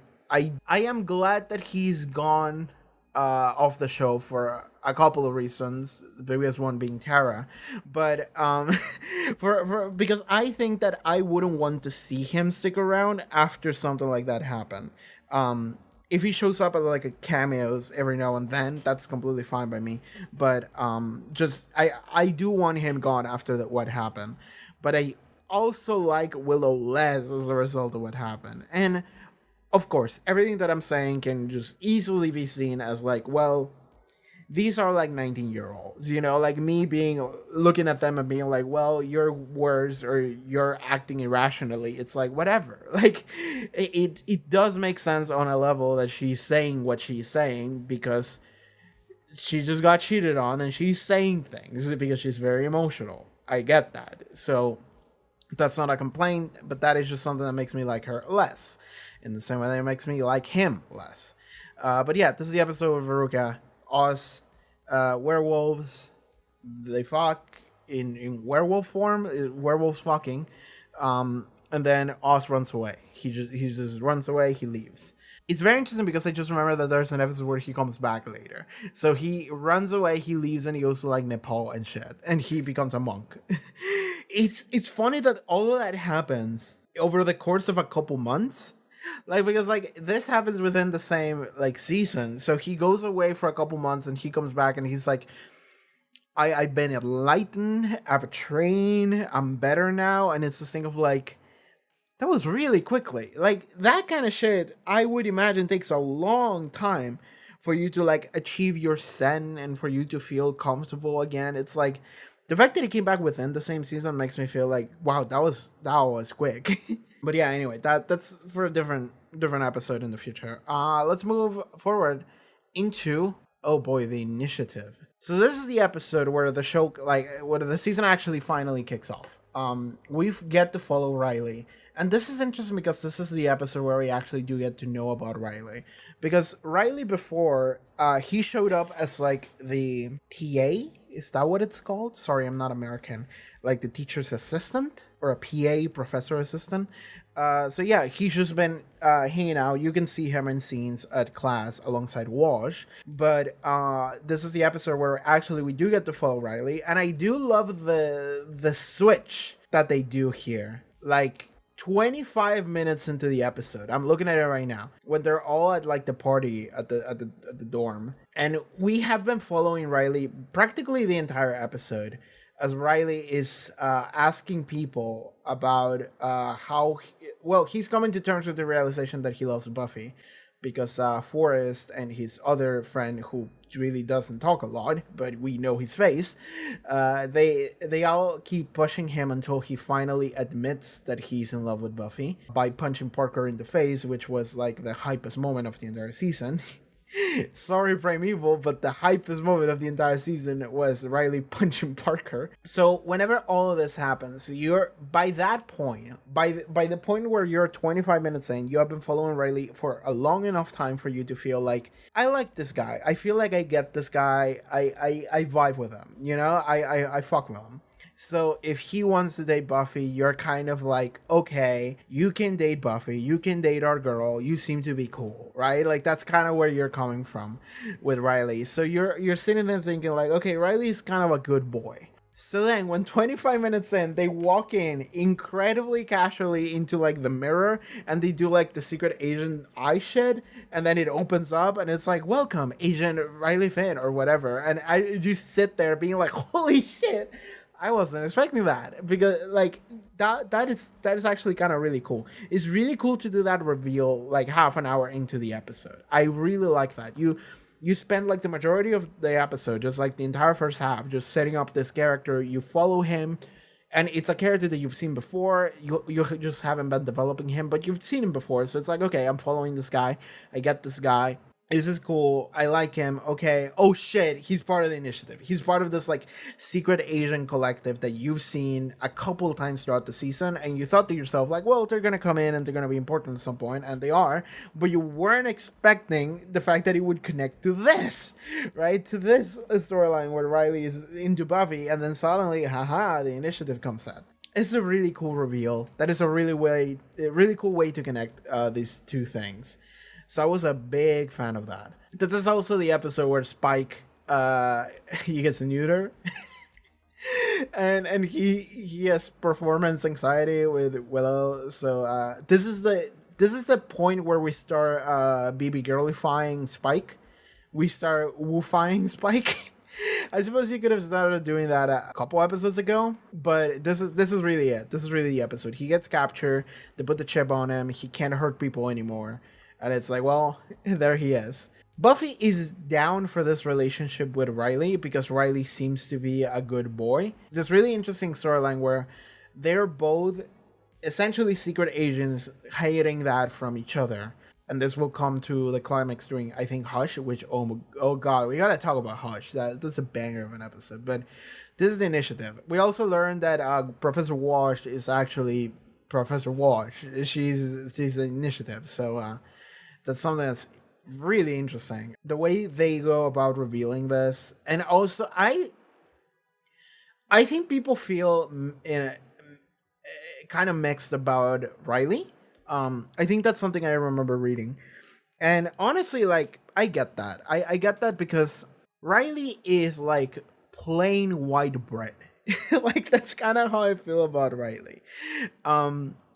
am glad that he's gone of the show for a couple of reasons. The biggest one being Tara, but for because I think that I wouldn't want to see him stick around after something like that happened. If he shows up at like a cameos every now and then, that's completely fine by me. But just I do want him gone after that what happened. But I also like Willow less as a result of what happened. And of course, everything that I'm saying can just easily be seen as like, well, these are like 19-year-olds, like me being looking at them and being like, well, your words or you're acting irrationally. It's like, whatever. Like, it does make sense on a level that she's saying what she's saying because she just got cheated on and she's saying things because she's very emotional. I get that. So that's not a complaint, but that is just something that makes me like her less. In the same way that it makes me like him less. But yeah, this is the episode of Veruca. Oz, werewolves, they fuck in werewolf form, werewolves fucking, and then Oz runs away. He just runs away, he leaves. It's very interesting because I just remember that there's an episode where he comes back later. So he runs away, he leaves, and he goes to like Nepal and shit, and he becomes a monk. It's funny that all of that happens over the course of a couple months. Like, because like this happens within the same like season. So he goes away for a couple months and he comes back and he's like, I've been enlightened, I've trained, I'm better now. And it's this thing of like, that was really quickly. Like that kind of shit, I would imagine takes a long time for you to like achieve your zen and for you to feel comfortable again. It's like the fact that he came back within the same season makes me feel like, wow, that was quick. But yeah, anyway, that's for a different episode in the future. Let's move forward into, oh boy, the initiative. So this is the episode where the show, like, where the season actually finally kicks off. We get to follow Riley. And this is interesting because this is the episode where we actually do get to know about Riley. Because Riley before, he showed up as like the TA. Is that what it's called? Sorry, I'm not American. Like the teacher's assistant or a PA, professor assistant. So yeah, he's just been hanging out. You can see him in scenes at class alongside Wash. But this is the episode where actually we do get to follow Riley. And I do love the switch that they do here. Like 25 minutes into the episode, I'm looking at it right now, when they're all at like the party at the dorm, and we have been following Riley practically the entire episode as Riley is asking people about he's coming to terms with the realization that he loves Buffy because Forrest and his other friend, who really doesn't talk a lot, but we know his face, they all keep pushing him until he finally admits that he's in love with Buffy by punching Parker in the face, which was like the hypest moment of the entire season. Sorry, Primeval, but the hypest moment of the entire season was Riley punching Parker. So whenever all of this happens, you're by that point, by the point where you're 25 minutes in, you have been following Riley for a long enough time for you to feel like, I like this guy. I feel like I get this guy. I vibe with him. I fuck with him. So if he wants to date Buffy, you're kind of like, okay, you can date Buffy, you can date our girl, you seem to be cool, right? Like that's kind of where you're coming from with Riley. So you're sitting there thinking like, okay, Riley's kind of a good boy. So then when 25 minutes in, they walk in incredibly casually into like the mirror and they do like the secret agent eye shit, and then it opens up and it's like, welcome, Agent Riley Finn or whatever. And I just sit there being like, holy shit, I wasn't expecting that, because like that is actually kind of really cool. It's really cool to do that reveal like half an hour into the episode. I really like that. You spend like the majority of the episode, just like the entire first half, just setting up this character. You follow him, and it's a character that you've seen before. You just haven't been developing him, but you've seen him before. So it's like, okay, I'm following this guy. I get this guy. This is cool. I like him. Okay. Oh shit. He's part of the initiative. He's part of this like secret Asian collective that you've seen a couple of times throughout the season. And you thought to yourself like, well, they're going to come in and they're going to be important at some point. And they are, but you weren't expecting the fact that it would connect to this, right? To this storyline where Riley is into Buffy and then suddenly, haha, the initiative comes out. It's a really cool reveal. That is a really cool way to connect these two things. So I was a big fan of that. This is also the episode where Spike he gets neuter. and he has performance anxiety with Willow. So this is the point where we start BB girlifying Spike. We start woofying Spike. I suppose you could have started doing that a couple episodes ago, but this is really it. This is really the episode. He gets captured. They put the chip on him. He can't hurt people anymore, and it's like, well, there he is. Buffy is down for this relationship with Riley because Riley seems to be a good boy. This really interesting storyline where they're both essentially secret agents hiding that from each other. And this will come to the climax during, I think, Hush, which, oh god, we gotta talk about Hush. That's a banger of an episode. But this is the initiative. We also learned that Professor Wash is actually Professor Wash. She's the initiative. So that's something that's really interesting. The way they go about revealing this. And also, I think people feel kind of mixed about Riley. I think that's something I remember reading. And honestly, like, I get that. I get that because Riley is like plain white bread. Like, that's kind of how I feel about Riley.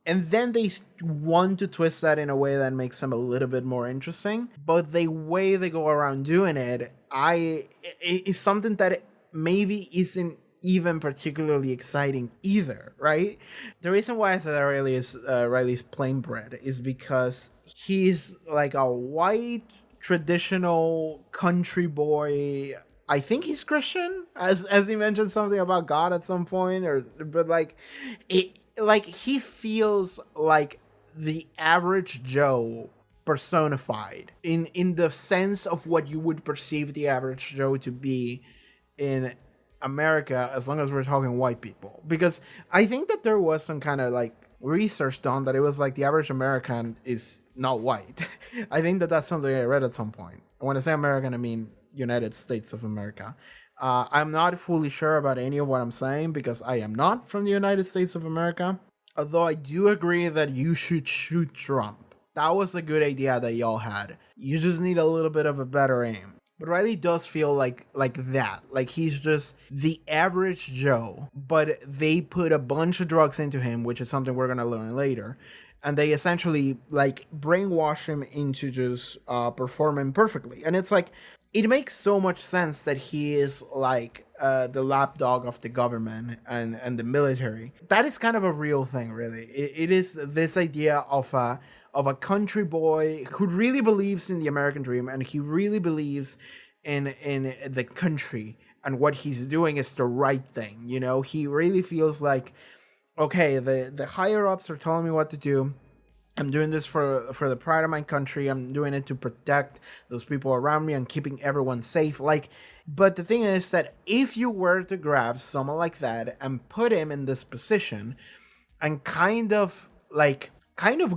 And then they want to twist that in a way that makes them a little bit more interesting. But the way they go around doing it, is something that maybe isn't even particularly exciting either, right? The reason why I said that Riley's plain bread is because he's like a white traditional country boy. I think he's Christian, as he mentioned something about God at some point, but like he feels like the average Joe personified in the sense of what you would perceive the average Joe to be in America, as long as we're talking white people. Because I think that there was some kind of like research done that it was like the average American is not white. I think that that's something I read at some point. When I say American, I mean United States of America. I'm not fully sure about any of what I'm saying because I am not from the United States of America. Although I do agree that you should shoot Trump. That was a good idea that y'all had. You just need a little bit of a better aim. But Riley does feel like that. Like he's just the average Joe, but they put a bunch of drugs into him, which is something we're going to learn later. And they essentially like brainwash him into just performing perfectly. And it's like, it makes so much sense that he is like the lapdog of the government and the military. That is kind of a real thing, really. It is this idea of a country boy who really believes in the American dream, and he really believes in the country, and what he's doing is the right thing. You know, he really feels like, okay, the higher ups are telling me what to do. I'm doing this for the pride of my country. I'm doing it to protect those people around me and keeping everyone safe. Like, but the thing is that if you were to grab someone like that and put him in this position and kind of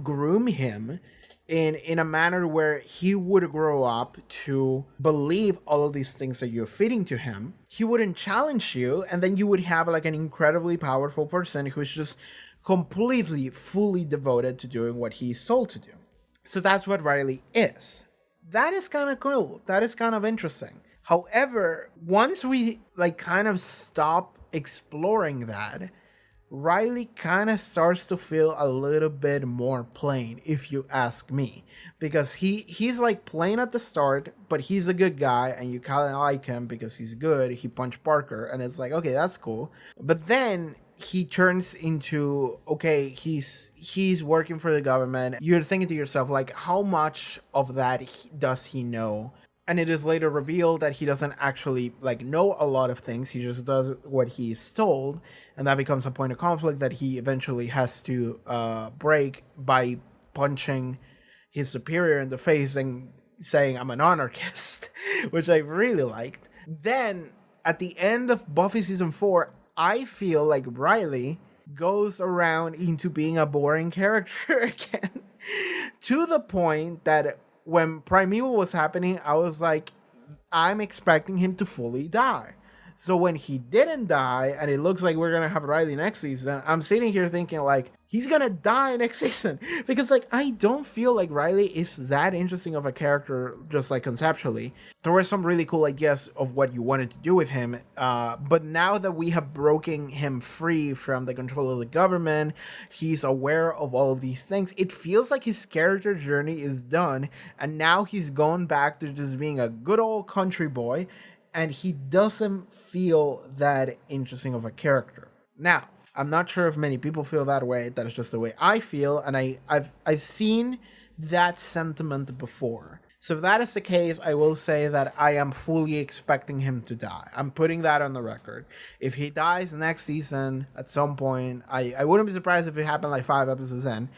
groom him in a manner where he would grow up to believe all of these things that you're feeding to him, he wouldn't challenge you, and then you would have like an incredibly powerful person who's just completely, fully devoted to doing what he's told to do. So that's what Riley is. That is kind of cool. That is kind of interesting. However, once we like kind of stop exploring that, Riley kind of starts to feel a little bit more plain, if you ask me. Because he's like plain at the start, but he's a good guy, and you kind of like him because he's good. He punched Parker, and it's like, okay, that's cool. But then he turns into, okay, he's working for the government. You're thinking to yourself, like, how much of that does he know? And it is later revealed that he doesn't actually like know a lot of things. He just does what he's told, and that becomes a point of conflict that he eventually has to break by punching his superior in the face and saying, "I'm an anarchist," which I really liked. Then at the end of Buffy season 4, I feel like Riley goes around into being a boring character again, to the point that when Primeval was happening, I was like, I'm expecting him to fully die. So when he didn't die, and it looks like we're gonna have Riley next season, I'm sitting here thinking like, he's gonna die next season. Because like, I don't feel like Riley is that interesting of a character, just like conceptually. There were some really cool ideas of what you wanted to do with him, but now that we have broken him free from the control of the government, he's aware of all of these things, it feels like his character journey is done, and now he's gone back to just being a good old country boy, and he doesn't feel that interesting of a character. Now, I'm not sure if many people feel that way. That is just the way I feel, and I've seen that sentiment before. So if that is the case, I will say that I am fully expecting him to die. I'm putting that on the record. If he dies next season at some point, I wouldn't be surprised if it happened like 5 episodes in.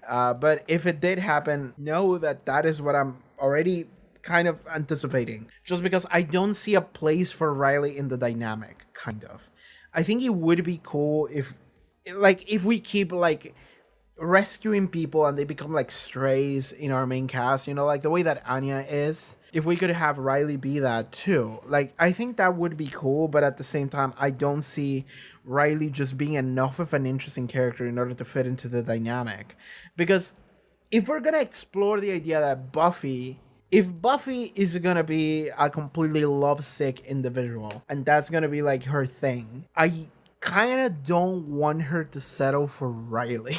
But if it did happen, know that that is what I'm already kind of anticipating. Just because I don't see a place for Riley in the dynamic, kind of. I think it would be cool if we keep like rescuing people and they become like strays in our main cast, you know, like the way that Anya is. If we could have Riley be that too, like I think that would be cool, but at the same time I don't see Riley just being enough of an interesting character in order to fit into the dynamic. Because if we're gonna explore the idea that if Buffy is gonna be a completely lovesick individual and that's gonna be like her thing, I kind of don't want her to settle for Riley.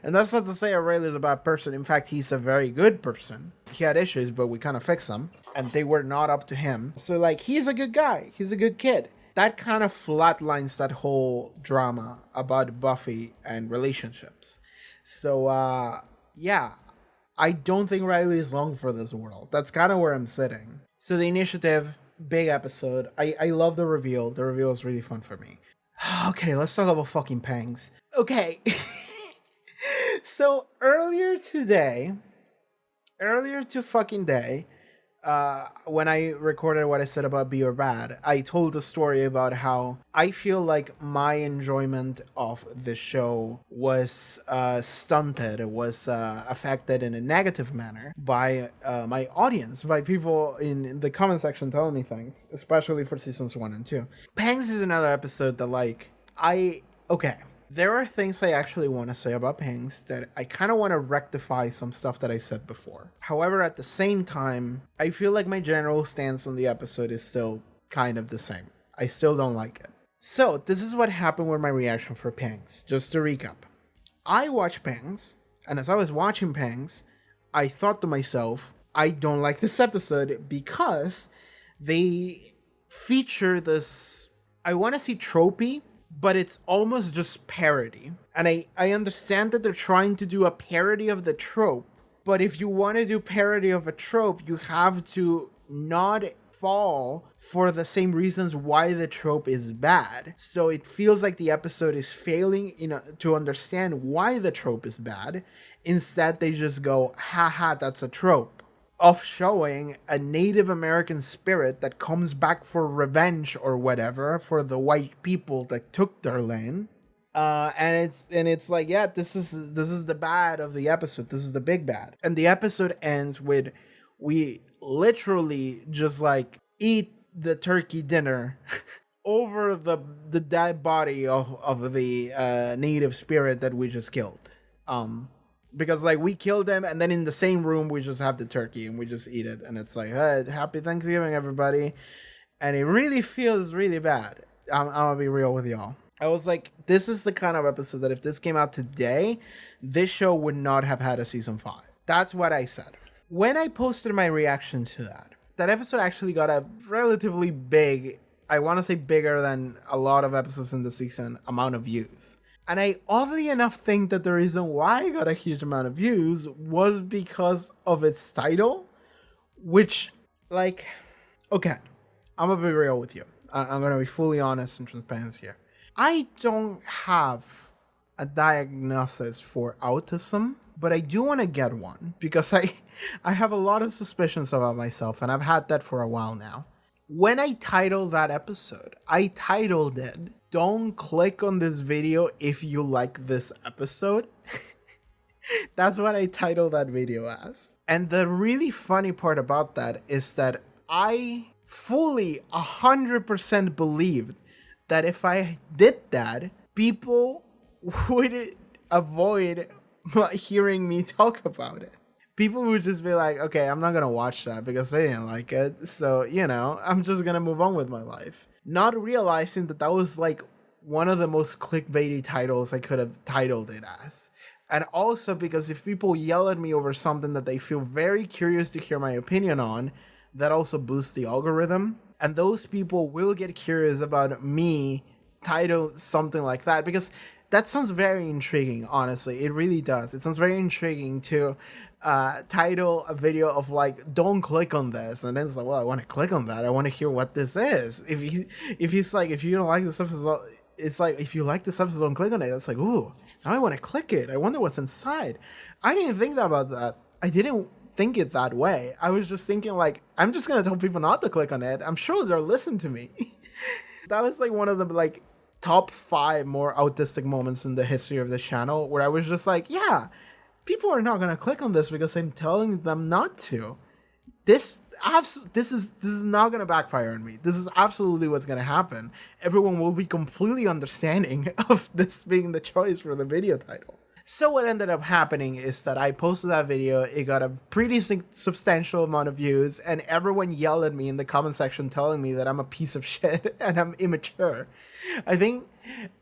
And that's not to say Riley is a bad person. In fact, he's a very good person. He had issues, but we kind of fixed them, and they were not up to him. So like, he's a good guy. He's a good kid. That kind of flatlines that whole drama about Buffy and relationships. So yeah. I don't think Riley is long for this world. That's kind of where I'm sitting. So the initiative, big episode. I love the reveal. The reveal is really fun for me. Okay, let's talk about fucking Pangs. Okay. So earlier to fucking day, when I recorded what I said about Be or Bad, I told a story about how I feel like my enjoyment of the show was stunted, it was affected in a negative manner by my audience, by people in the comment section telling me things, especially for seasons 1 and 2. Pangs is another episode that like, okay. There are things I actually want to say about Pangs that I kind of want to rectify some stuff that I said before. However, at the same time, I feel like my general stance on the episode is still kind of the same. I still don't like it. So, this is what happened with my reaction for Pangs. Just to recap. I watched Pangs, and as I was watching Pangs, I thought to myself, I don't like this episode because they feature this, I want to say tropey, but it's almost just parody. And I understand that they're trying to do a parody of the trope, but if you want to do parody of a trope, you have to not fall for the same reasons why the trope is bad. So it feels like the episode is failing to understand why the trope is bad. Instead, they just go, haha, that's a trope. Of showing a Native American spirit that comes back for revenge or whatever for the white people that took their land, and it's like, yeah, this is the bad of the episode. This is the big bad, and the episode ends with we literally just like eat the turkey dinner over the dead body of the native spirit that we just killed. Because like we killed them and then in the same room we just have the turkey and we just eat it, and it's like, hey, happy Thanksgiving everybody, and it really feels really bad. I'm gonna be real with y'all. I was like, this is the kind of episode that if this came out today, this show would not have had a season 5. That's what I said. When I posted my reaction to that episode actually got a relatively big, I want to say bigger than a lot of episodes in the season, amount of views. And I oddly enough think that the reason why I got a huge amount of views was because of its title, which, like, okay, I'm gonna be real with you. I'm gonna be fully honest and transparent here. I don't have a diagnosis for autism, but I do want to get one because I have a lot of suspicions about myself, and I've had that for a while now. When I titled that episode, I titled it, "Don't click on this video if you like this episode." That's what I titled that video as. And the really funny part about that is that I fully 100% believed that if I did that, people would avoid hearing me talk about it. People would just be like, okay, I'm not gonna watch that because they didn't like it. So, I'm just gonna move on with my life. Not realizing that that was like one of the most clickbaity titles I could have titled it as. And also because if people yell at me over something that they feel very curious to hear my opinion on, that also boosts the algorithm. And those people will get curious about me title something like that because that sounds very intriguing, honestly. It really does. It sounds very intriguing to title a video of like, don't click on this. And then it's like, well, I want to click on that. I want to hear what this is. If he's like, if you don't like this episode, it's like, if you like this episode, don't click on it. It's like, ooh, now I want to click it. I wonder what's inside. I didn't think about that. I didn't think it that way. I was just thinking like, I'm just going to tell people not to click on it. I'm sure they'll listen to me. That was like one of the like top 5 more autistic moments in the history of the channel where I was just like, yeah, people are not going to click on this because I'm telling them not to. This is not going to backfire on me. This is absolutely what's going to happen. Everyone will be completely understanding of this being the choice for the video title. So what ended up happening is that I posted that video, it got a pretty substantial amount of views, and everyone yelled at me in the comment section telling me that I'm a piece of shit and I'm immature. I think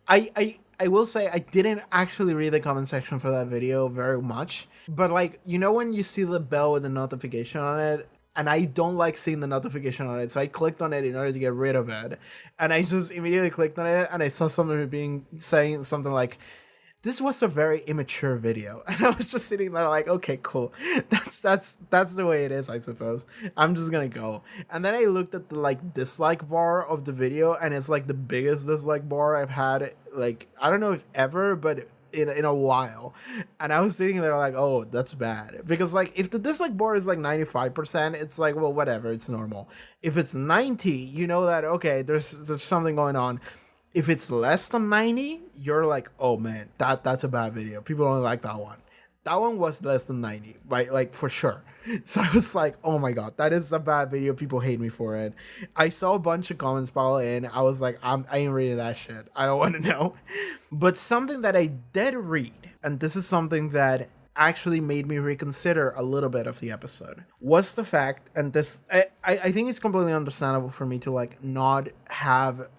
I will say I didn't actually read the comment section for that video very much, but like, when you see the bell with the notification on it, and I don't like seeing the notification on it, so I clicked on it in order to get rid of it, and I just immediately clicked on it, and I saw something saying something like, this was a very immature video. And I was just sitting there like, okay, cool. That's the way it is, I suppose. I'm just gonna go. And then I looked at the like dislike bar of the video, and it's like the biggest dislike bar I've had, like, I don't know if ever, but in a while. And I was sitting there like, oh, that's bad. Because like if the dislike bar is like 95%, it's like, well, whatever, it's normal. If it's 90, you know that okay, there's something going on. If it's less than 90, you're like, oh man, that's a bad video. People don't like that one. That one was less than 90, right? Like for sure. So I was like, oh my god, that is a bad video. People hate me for it. I saw a bunch of comments pile in. I was like, I ain't reading that shit. I don't want to know. But something that I did read, and this is something that actually made me reconsider a little bit of the episode, was the fact, and this I think it's completely understandable for me to like not have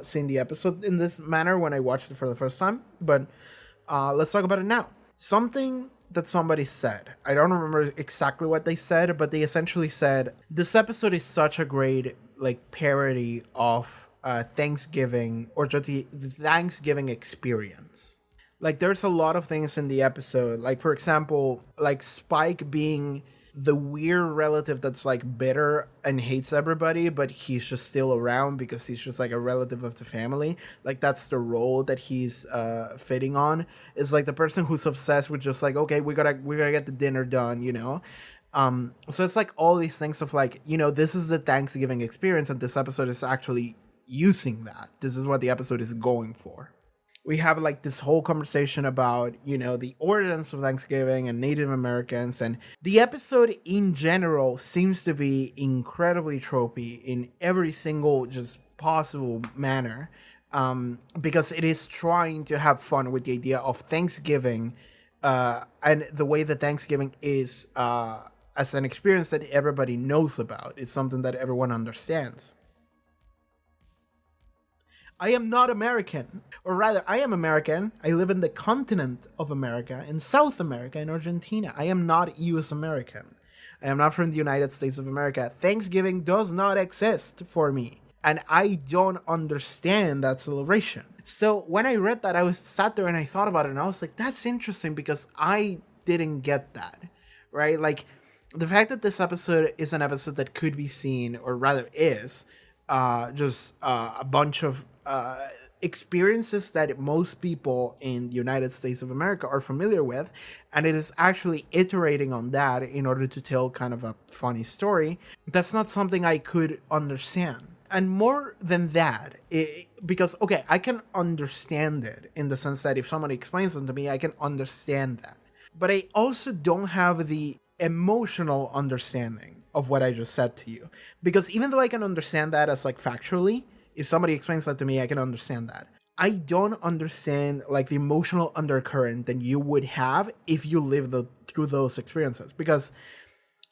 seen the episode in this manner when I watched it for the first time, but let's talk about it now. Something that somebody said, I don't remember exactly what they said, but they essentially said this episode is such a great like parody of Thanksgiving, or just the Thanksgiving experience. Like, there's a lot of things in the episode. Like, for example, like Spike being the weird relative that's like bitter and hates everybody, but he's just still around because he's just like a relative of the family. Like, that's the role that he's fitting on. Is like the person who's obsessed with just like, okay, we gotta get the dinner done, So it's like all these things of like, this is the Thanksgiving experience, and this episode is actually using that. This is what the episode is going for. We have like this whole conversation about, the origins of Thanksgiving and Native Americans. And the episode in general seems to be incredibly tropey in every single just possible manner. Because it is trying to have fun with the idea of Thanksgiving and the way that Thanksgiving is as an experience that everybody knows about. It's something that everyone understands. I am not American, or rather, I am American. I live in the continent of America, in South America, in Argentina. I am not US American. I am not from the United States of America. Thanksgiving does not exist for me, and I don't understand that celebration. So when I read that, I was sat there and I thought about it, and I was like, that's interesting because I didn't get that, right? Like, the fact that this episode is an episode that could be seen, or rather is, just a bunch of experiences that most people in the United States of America are familiar with, and it is actually iterating on that in order to tell kind of a funny story. That's not something I could understand. And more than that, because, okay, I can understand it in the sense that if somebody explains it to me, I can understand that. But I also don't have the emotional understanding of what I just said to you. Because even though I can understand that as like factually, if somebody explains that to me, I can understand that. I don't understand like the emotional undercurrent that you would have if you live through those experiences. Because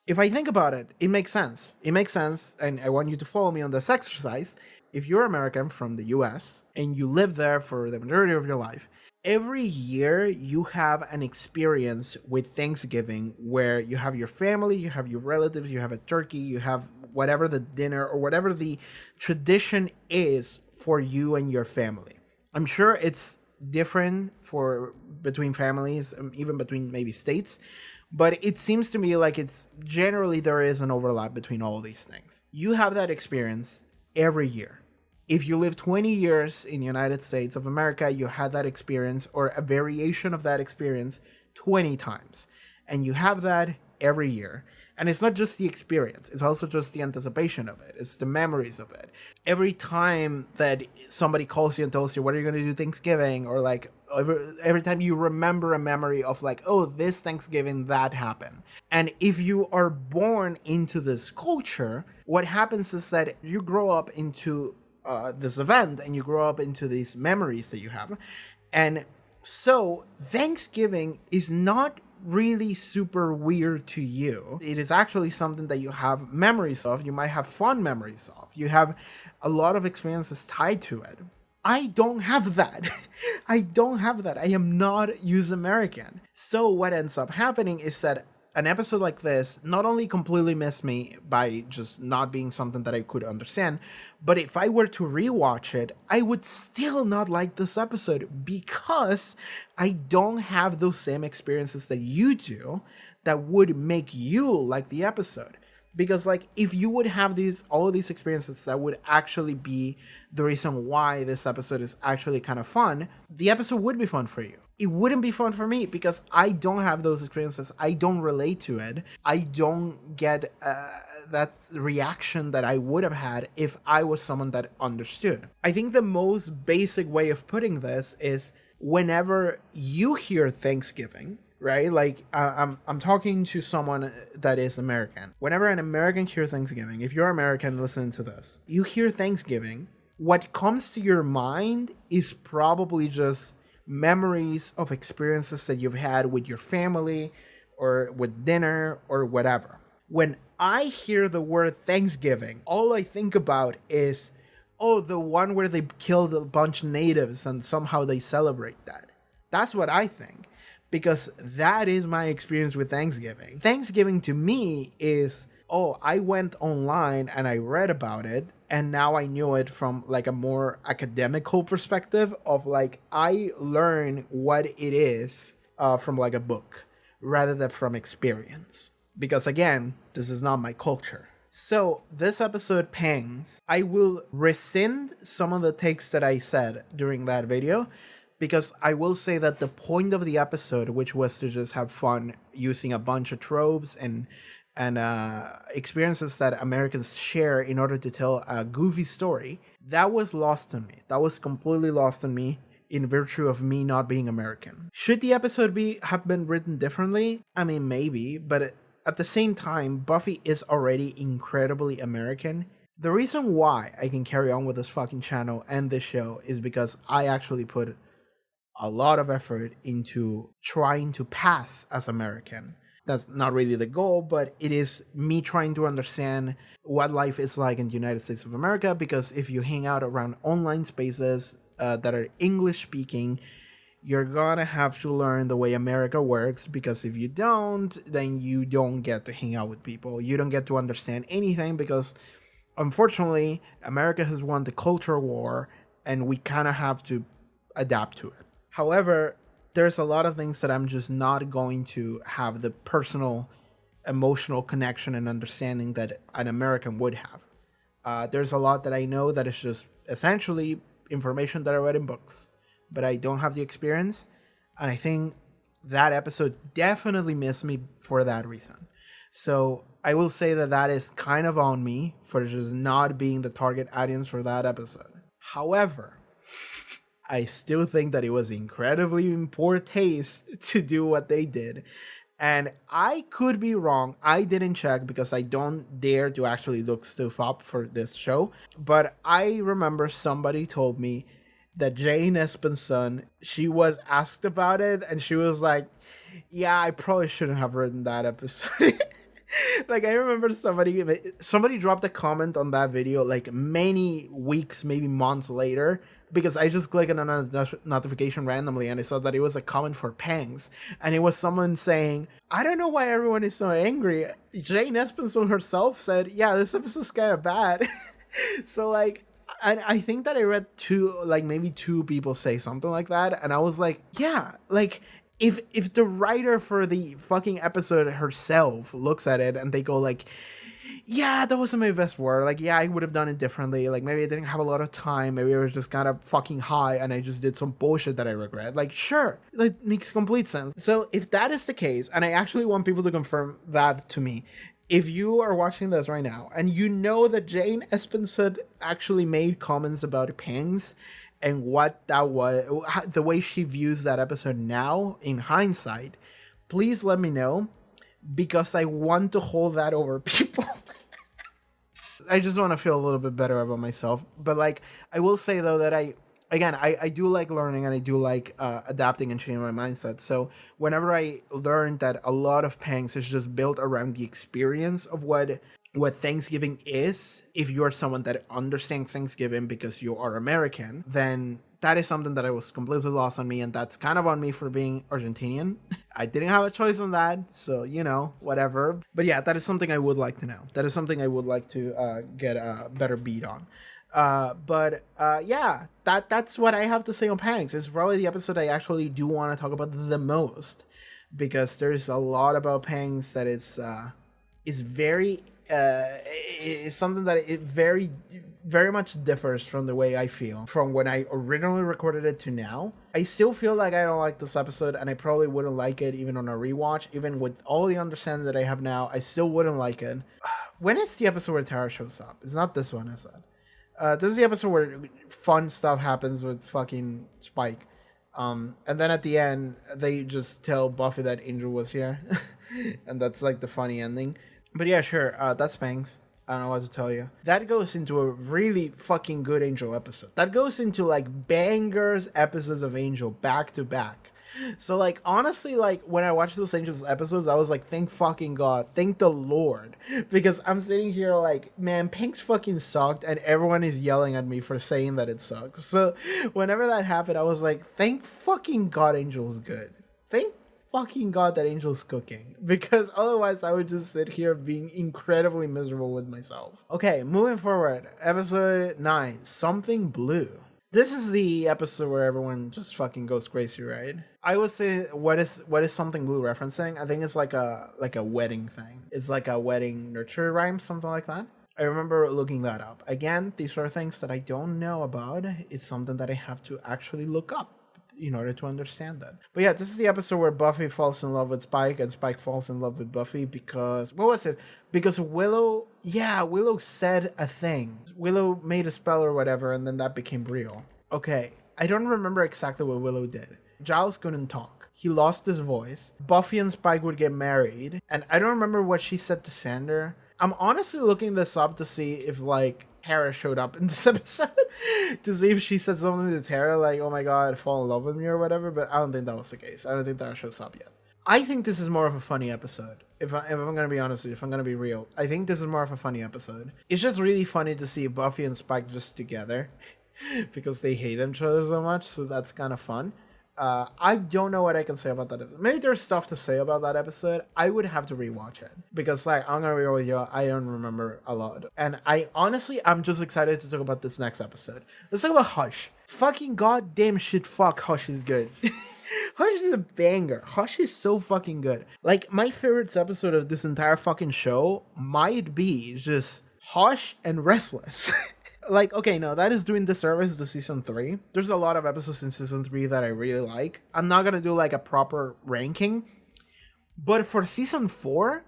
if I think about it, it makes sense. It makes sense, and I want you to follow me on this exercise. If you're American from the US and you live there for the majority of your life, every year you have an experience with Thanksgiving where you have your family, you have your relatives, you have a turkey, you have whatever the dinner or whatever the tradition is for you and your family. I'm sure it's different for between families, even between maybe states, but it seems to me like it's generally there is an overlap between all these things. You have that experience every year. If you live 20 years in the United States of America, you had that experience or a variation of that experience 20 times. And you have that every year. And it's not just the experience, it's also just the anticipation of it. It's the memories of it. Every time that somebody calls you and tells you, what are you going to do Thanksgiving? Or like every time you remember a memory of like, oh, this Thanksgiving, that happened. And if you are born into this culture, what happens is that you grow up into this event and you grow up into these memories that you have. And so Thanksgiving is not really super weird to you. It is actually something that you have memories of. You might have fun memories of. You have a lot of experiences tied to it. I don't have that. I don't have that. I am not US American. So what ends up happening is that an episode like this not only completely missed me by just not being something that I could understand, but if I were to rewatch it, I would still not like this episode because I don't have those same experiences that you do that would make you like the episode. Because like if you would have all of these experiences that would actually be the reason why this episode is actually kind of fun, the episode would be fun for you. It wouldn't be fun for me because I don't have those experiences. I don't relate to it. I don't get that reaction that I would have had if I was someone that understood. I think the most basic way of putting this is whenever you hear Thanksgiving, right? Like I'm talking to someone that is American. Whenever an American hears Thanksgiving, if you're American listening to this, you hear Thanksgiving, what comes to your mind is probably just memories of experiences that you've had with your family or with dinner or whatever. When I hear the word Thanksgiving, all I think about is, oh, the one where they killed a bunch of natives and somehow they celebrate that. That's what I think, because that is my experience with Thanksgiving. Thanksgiving to me is, oh, I went online and I read about it, and now I knew it from like a more academical perspective of like, I learn what it is from like a book rather than from experience. Because again, this is not my culture. So this episode pangs. I will rescind some of the takes that I said during that video, because I will say that the point of the episode, which was to just have fun using a bunch of tropes and experiences that Americans share in order to tell a goofy story, that was lost on me. That was completely lost on me in virtue of me not being American. Should the episode have been written differently? I mean, maybe, but at the same time, Buffy is already incredibly American. The reason why I can carry on with this fucking channel and this show is because I actually put a lot of effort into trying to pass as American. That's not really the goal, but it is me trying to understand what life is like in the United States of America, because if you hang out around online spaces that are English speaking, you're gonna have to learn the way America works, because if you don't, then you don't get to hang out with people. You don't get to understand anything because, unfortunately, America has won the culture war and we kind of have to adapt to it. However, there's a lot of things that I'm just not going to have the personal, emotional connection and understanding that an American would have. There's a lot that I know that is just essentially information that I read in books, but I don't have the experience, and I think that episode definitely missed me for that reason. So I will say that that is kind of on me for just not being the target audience for that episode. However, I still think that it was incredibly in poor taste to do what they did. And I could be wrong. I didn't check because I don't dare to actually look stuff up for this show. But I remember somebody told me that Jane Espenson, she was asked about it and she was like, yeah, I probably shouldn't have written that episode. Like, I remember somebody dropped a comment on that video like many weeks, maybe months later, because I just clicked on a notification randomly and I saw that it was a comment for Pangs, and it was someone saying, I don't know why everyone is so angry. Jane Espenson herself said, yeah, this episode's kind of bad. So like, and I think that I read maybe two people say something like that, and I was like, yeah, like, if the writer for the fucking episode herself looks at it and they go like, yeah, that wasn't my best work. Like, yeah, I would have done it differently. Like, maybe I didn't have a lot of time. Maybe I was just kind of fucking high and I just did some bullshit that I regret. Like, sure, that makes complete sense. So if that is the case, and I actually want people to confirm that to me, if you are watching this right now and you know that Jane Espenson actually made comments about Pangs and what that was, the way she views that episode now in hindsight, please let me know, because I want to hold that over people. I just want to feel a little bit better about myself. But like, I will say though that I do like learning and I do like adapting and changing my mindset. So whenever I learned that a lot of Pangs is just built around the experience of what Thanksgiving is, if you're someone that understands Thanksgiving because you are American, then that is something that I was completely lost on me, and that's kind of on me for being Argentinian. I didn't have a choice on that, so, you know, whatever. But yeah, that is something I would like to know. That is something I would like to get a better beat on. Yeah, that's what I have to say on Pangs. It's probably the episode I actually do want to talk about the most, because there's a lot about Pangs that is very is something that it very, very much differs from the way I feel from when I originally recorded it to now. I still feel like I don't like this episode, and I probably wouldn't like it even on a rewatch. Even with all the understanding that I have now, I still wouldn't like it. When is the episode where Tara shows up? It's not this one, is it? This is the episode where fun stuff happens with fucking Spike. And then at the end, they just tell Buffy that Angel was here. And that's like the funny ending. But yeah, sure, that's Pangs. I don't know what to tell you. That goes into a really fucking good Angel episode. That goes into like bangers episodes of Angel back to back. So like, honestly, like when I watched those Angels episodes, I was like, thank fucking God, thank the Lord. Because I'm sitting here like, man, Pangs fucking sucked and everyone is yelling at me for saying that it sucks. So whenever that happened, I was like, thank fucking God Angel's good. Thank fucking God that Angel's cooking, because otherwise I would just sit here being incredibly miserable with myself. Okay, moving forward, episode 9, Something Blue. This is the episode where everyone just fucking goes crazy, right? I would say, what is Something Blue referencing? I think it's like a wedding thing. It's like a wedding nursery rhyme, something like that. I remember looking that up. Again, these are things that I don't know about. It's something that I have to actually look up in order to understand that. But yeah, this is the episode where Buffy falls in love with Spike and Spike falls in love with Buffy because, what was it? Because Willow said a thing. Willow made a spell or whatever, and then that became real. Okay, I don't remember exactly what Willow did. Giles couldn't talk. He lost his voice. Buffy and Spike would get married, and I don't remember what she said to Xander. I'm honestly looking this up to see if like Tara showed up in this episode to see if she said something to Tara like, oh my God, fall in love with me or whatever, but I don't think that was the case. I don't think Tara shows up yet. I think this is more of a funny episode. If I'm going to be honest with you, if I'm going to be real, I think this is more of a funny episode. It's just really funny to see Buffy and Spike just together because they hate each other so much, so that's kind of fun. I don't know what I can say about that episode. Maybe there's stuff to say about that episode. I would have to rewatch it because, like, I'm gonna be real with you, I don't remember a lot. And I'm just excited to talk about this next episode. Let's talk about Hush. Fucking goddamn shit, fuck, Hush is good. Hush is a banger. Hush is so fucking good. Like, my favorite episode of this entire fucking show might be just Hush and Restless. Like, okay, no, that is doing disservice to season 3. There's a lot of episodes in season 3 that I really like. I'm not gonna do like a proper ranking, but for season 4,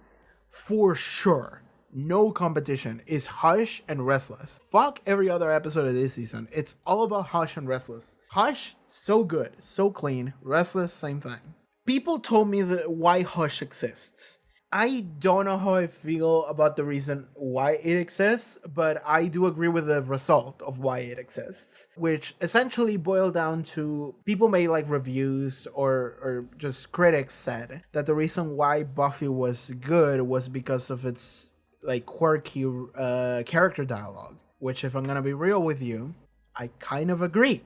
for sure, no competition is Hush and Restless. Fuck every other episode of this season. It's all about Hush and Restless. Hush, so good, so clean. Restless, same thing. people told me that why Hush exists. I don't know how I feel about the reason why it exists, but I do agree with the result of why it exists, which essentially boiled down to people made like reviews or just critics said that the reason why Buffy was good was because of its like quirky character dialogue, which if I'm gonna be real with you, I kind of agree.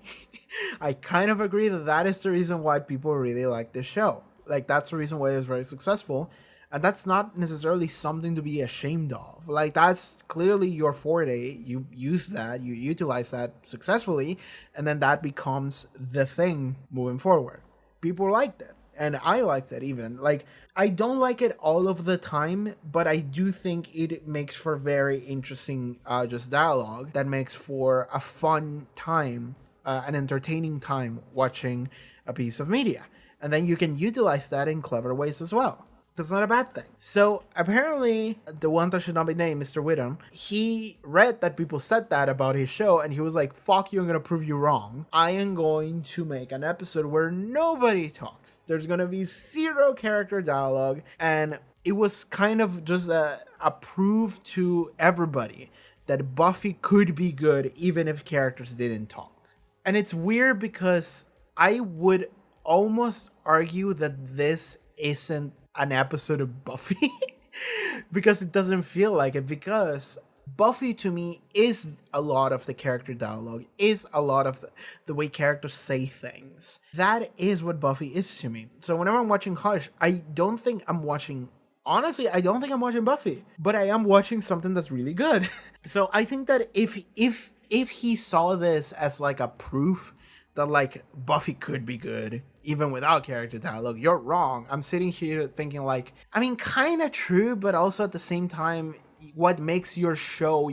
I kind of agree that that is the reason why people really like this show. Like, that's the reason why it's very successful. And that's not necessarily something to be ashamed of. Like, that's clearly your forte. You use that, you utilize that successfully, and then that becomes the thing moving forward. People liked it. And I liked it even. Like, I don't like it all of the time, but I do think it makes for very interesting just dialogue that makes for a fun time, an entertaining time watching a piece of media. And then you can utilize that in clever ways as well. That's not a bad thing. So apparently, the one that should not be named, Mr. Whittam, he read that people said that about his show, and he was like, fuck you, I'm gonna prove you wrong. I am going to make an episode where nobody talks. There's gonna be zero character dialogue, and it was kind of just a proof to everybody that Buffy could be good even if characters didn't talk. And it's weird because I would almost argue that this isn't an episode of Buffy because it doesn't feel like it, because Buffy to me is a lot of the character dialogue, is a lot of the way characters say things. That is what Buffy is to me. So whenever I'm watching Hush, I don't think I'm watching Buffy, but I am watching something that's really good. So I think that if he saw this as like a proof that like Buffy could be good even without character dialogue, you're wrong. I'm sitting here thinking like, I mean, kind of true, but also at the same time, what makes your show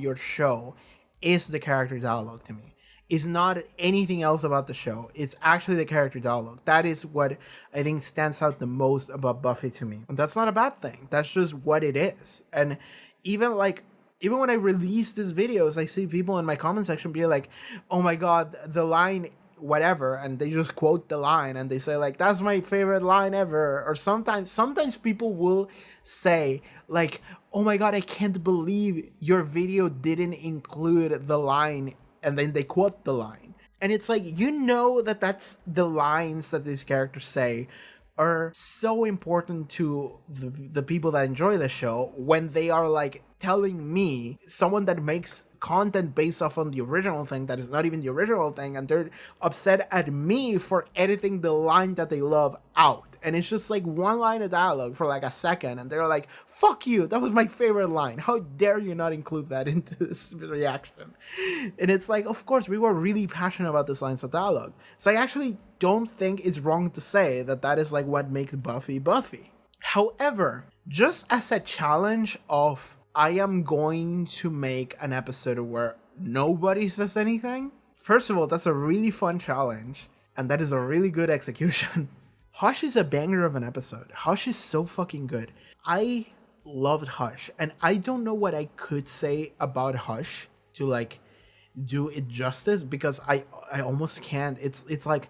is the character dialogue to me. Is not anything else about the show. It's actually the character dialogue. That is what I think stands out the most about Buffy to me. And that's not a bad thing. That's just what it is. And even when I release these videos, I see people in my comment section be like, oh my god, the line whatever, and they just quote the line and they say like, that's my favorite line ever. Or sometimes people will say like, oh my god, I can't believe your video didn't include the line, and then they quote the line. And it's like, you know, that's the lines that these characters say are so important to the people that enjoy the show when they are like telling me, someone that makes content based off on the original thing that is not even the original thing, and they're upset at me for editing the line that they love out. And it's just like one line of dialogue for like a second, and they're like, fuck you, that was my favorite line. How dare you not include that into this reaction? And it's like, of course, we were really passionate about this lines of dialogue. So I actually don't think it's wrong to say that that is like what makes Buffy Buffy. However, just as a challenge of, I am going to make an episode where nobody says anything. First of all, that's a really fun challenge, and that is a really good execution. Hush is a banger of an episode. Hush is so fucking good. I loved Hush, and I don't know what I could say about Hush to like do it justice, because I almost can't. It's like,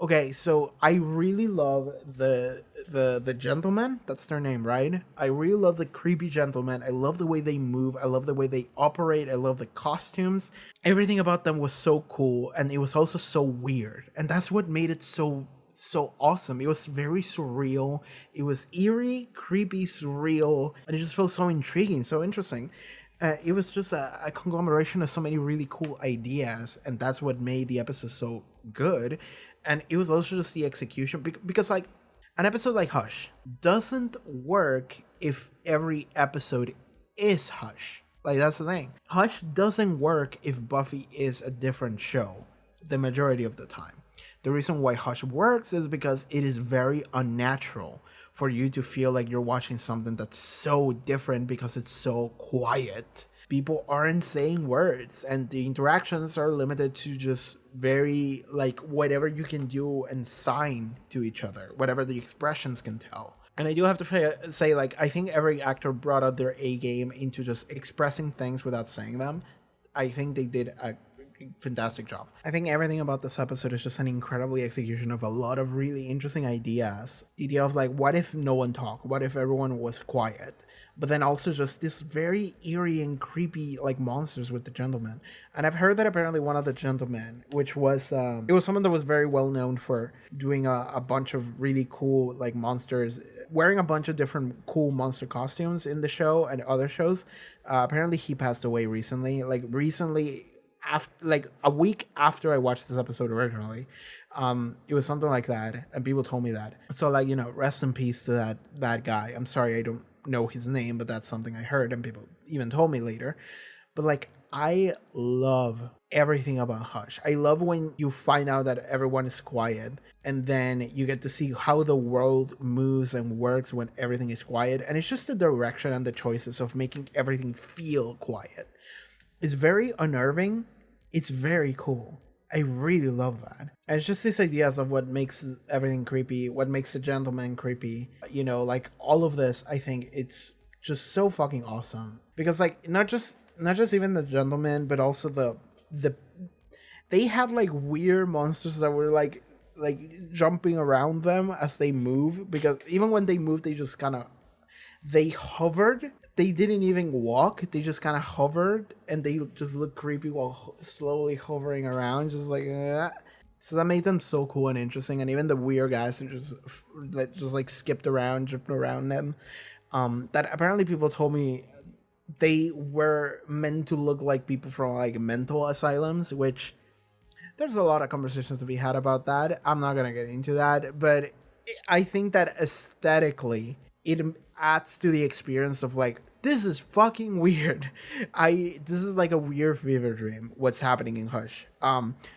okay, so I really love the gentlemen. That's their name, right? I really love the creepy gentlemen. I love the way they move. I love the way they operate. I love the costumes. Everything about them was so cool, and it was also so weird. And that's what made it so awesome. It was very surreal. It was eerie, creepy, surreal, and it just felt so intriguing, so interesting. It was just a conglomeration of so many really cool ideas, and that's what made the episode so good. And it was also just the execution, because like an episode like Hush doesn't work if every episode is Hush. Like, that's the thing. Hush doesn't work if Buffy is a different show the majority of the time. The reason why Hush works is because it is very unnatural for you to feel like you're watching something that's so different because it's so quiet. People aren't saying words, and the interactions are limited to just very like whatever you can do and sign to each other, whatever the expressions can tell. And I do have to say, like, I think every actor brought out their A game into just expressing things without saying them. I think they did a fantastic job. I think everything about this episode is just an incredibly execution of a lot of really interesting ideas. The idea of like, what if no one talked? What if everyone was quiet? But then also just this very eerie and creepy like monsters with the gentleman. And I've heard that apparently one of the gentlemen, which was it was someone that was very well known for doing a bunch of really cool like monsters, wearing a bunch of different cool monster costumes in the show and other shows. Apparently he passed away recently, after like a week after I watched this episode originally. It was something like that, and people told me that. So like, you know, rest in peace to that guy. I'm sorry I don't know his name, but that's something I heard and people even told me later. But like, I love everything about Hush. I love when you find out that everyone is quiet and then you get to see how the world moves and works when everything is quiet. And it's just the direction and the choices of making everything feel quiet. It's very unnerving. It's very cool. I really love that. And it's just these ideas of what makes everything creepy, what makes the gentleman creepy. You know, like all of this, I think it's just so fucking awesome. Because like not just even the gentleman, but also the they had like weird monsters that were like jumping around them as they move, because even when they move they just kind of they hovered. They didn't even walk. They just kind of hovered, and they just looked creepy while slowly hovering around, just like So that made them so cool and interesting. And even the weird guys who just like skipped around, jumped around them. That apparently people told me they were meant to look like people from like mental asylums, which there's a lot of conversations to be had about that. I'm not gonna get into that, but I think that aesthetically it adds to the experience of like, this is fucking weird. This is like a weird fever dream what's happening in Hush.